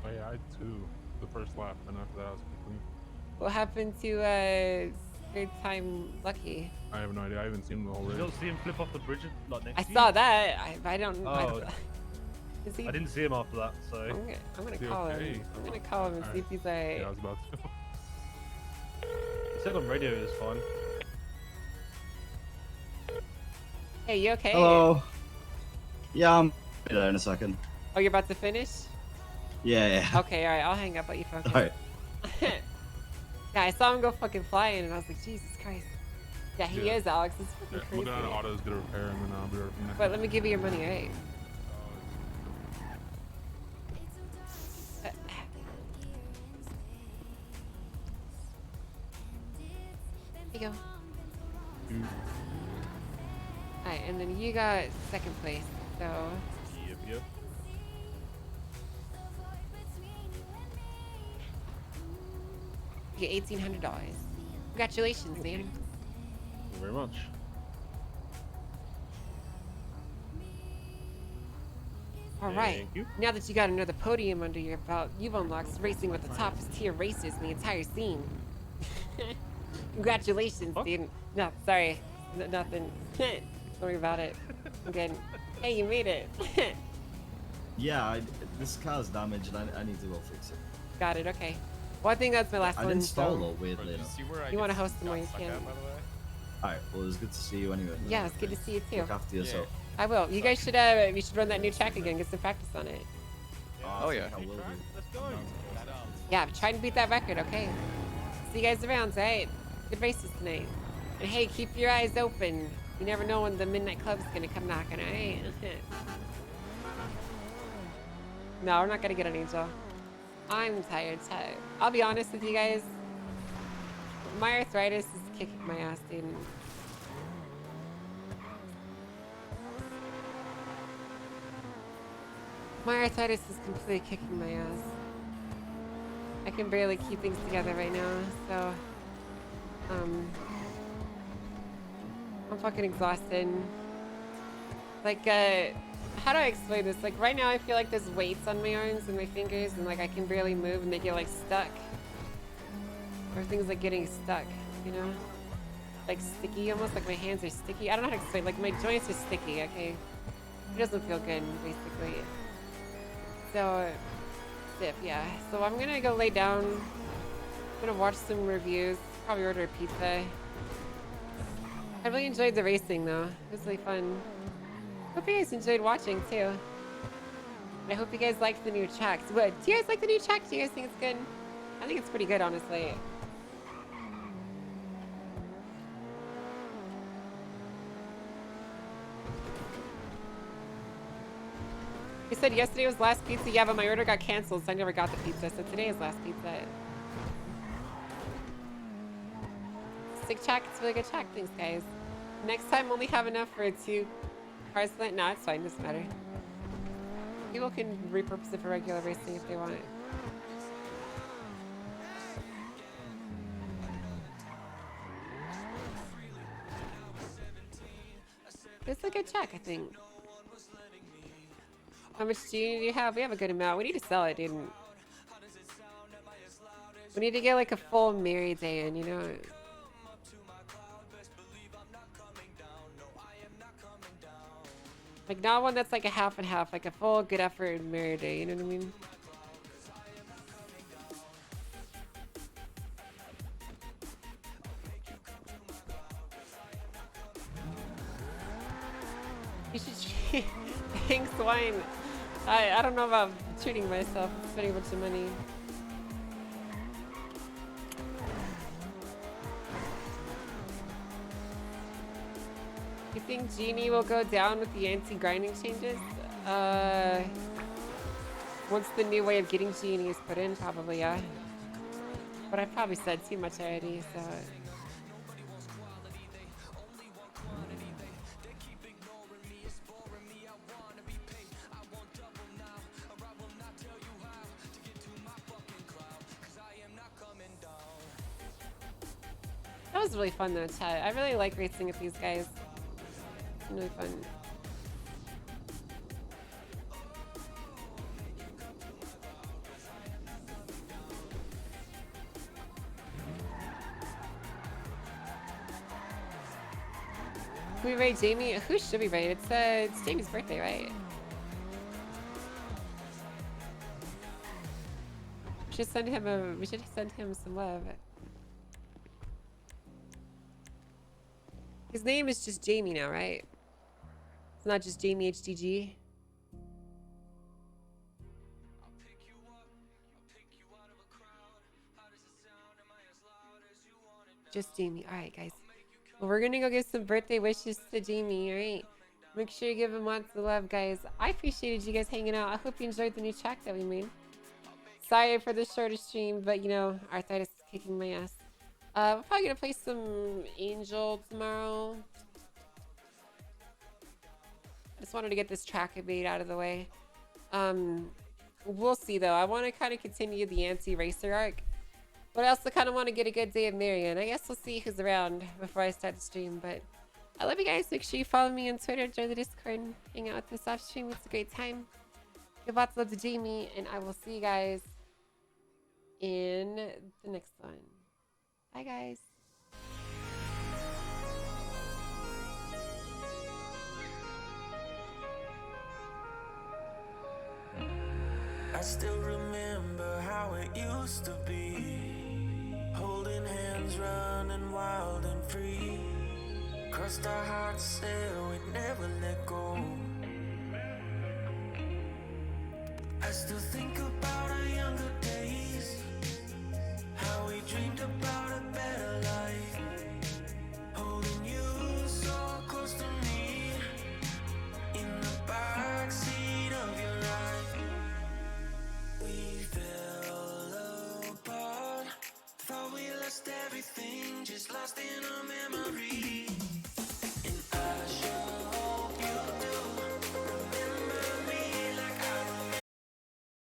Oh yeah, I had 2 the first lap, and after that I was clean. What happened to third time lucky? I have no idea. I haven't seen the whole race. You don't see him flip off the bridge like next I to you? saw that. I don't. Oh. Is he? I didn't see him after that, so. I'm gonna Is he call okay? him. I'm gonna call him and see if he's alright. Yeah, I was about to. He said on radio it was fine. Hey, you okay? Hello. Yeah, I'm there in a second. Oh, you're about to finish? Yeah. Okay, alright. I'll hang up. Let you focus. Alright. Yeah, I saw him go fucking flying, and I was like, Jesus Christ. Yeah, he is, Alex. It's fucking We'll crazy. go down to autos, get a repair, and then I'll be right back. But let me give you your money, alright? Here you go. Alright, and then you got second place, so... Yep. You get $1,800. Congratulations, man. Thank you very much. All right. Thank you. Now that you got another podium under your belt, you've unlocked racing with the toppest tier racers in the entire scene. Congratulations, dude. No, sorry. Nothing. Don't worry about it. I'm good. Hey, you made it. Yeah, this car's damaged and I need to go fix it. Got it, okay. Well, I think that's my last I one. didn't stall so though, weirdly enough. you want to host them while you can. Alright, well, it was good to see you anyway. Yeah, it's good to see you too. Look after yourself. I will. You guys should run that new track again, get some practice on it. Oh yeah. I will do. Let's go. Yeah, try and beat that record, okay? See you guys around, right? Good races tonight. And hey, keep your eyes open. You never know when the midnight club's gonna come knocking, alright? No, we're not gonna get an Angel. I'm tired. I'll be honest with you guys. My arthritis is kicking my ass, dude. My arthritis is completely kicking my ass. I can barely keep things together right now, so I'm fucking exhausted. Like, how do I explain this? Like, right now I feel like there's weights on my arms and my fingers, and like I can barely move, and they get like stuck. Everything's like getting stuck, you know? Like sticky, almost like my hands are sticky. I don't know how to explain. Like my joints are sticky. Okay, it doesn't feel good, basically. So, yeah. So I'm gonna go lay down. I'm gonna watch some reviews. Probably order a pizza. I really enjoyed the racing though. It was really fun. Hope you guys enjoyed watching too. I hope you guys liked the new tracks. What? Do you guys like the new track? Do you guys think it's good? I think it's pretty good, honestly. You said yesterday was last pizza? Yeah, but my order got canceled, so I never got the pizza. So today is last pizza. Sick track. It's a really good track. Thanks, guys. Next time, only have enough for 2 cars. No, it's fine. Doesn't matter. People can repurpose it for regular racing if they want it. It's a good check, I think. How much do you have? We have a good amount. We need to sell it, dude. We need to get like a full Mary Day in, you know? Like not one that's like a half and half, like a full good effort Mary Day, you know what I mean? You should thanks, wine. I don't know about treating myself, spending a bunch of money. You think Genie will go down with the anti-grinding changes? Once the new way of getting Genie is put in, probably, yeah. But I probably said too much already, so... That was really fun though, chat. I really like racing with these guys. It's really fun. Can we raid Jamie? Who should we raid? It's Jamie's birthday, right? We should send him some love. His name is just Jamie now, right? It's not just Jamie HDG. Just Jamie. Alright, guys. Well, we're gonna go give some birthday wishes to Jamie, alright? Make sure you give him lots of love, guys. I appreciated you guys hanging out. I hope you enjoyed the new track that we made. Sorry for the shorter stream, but you know, arthritis is kicking my ass. We're probably gonna play some Angel tomorrow. I just wanted to get this track made out of the way. We'll see though. I want to kind of continue the anti-racer arc, but I also kind of want to get a good day of Marion. I guess we'll see who's around before I start the stream. But I love you guys. Make sure you follow me on Twitter, join the Discord, and hang out with this off stream. It's a great time. Give lots of love to Jamie, and I will see you guys in the next one. Bye, guys. I still remember how it used to be. Holding hands, running wild and free. Crossed our hearts, said we'd never let go. I still think about our younger days, how we dreamed about a better life. Holding you so close to me, in the backseat of your ride. We fell apart, thought we lost everything, just lost in a memory. And I should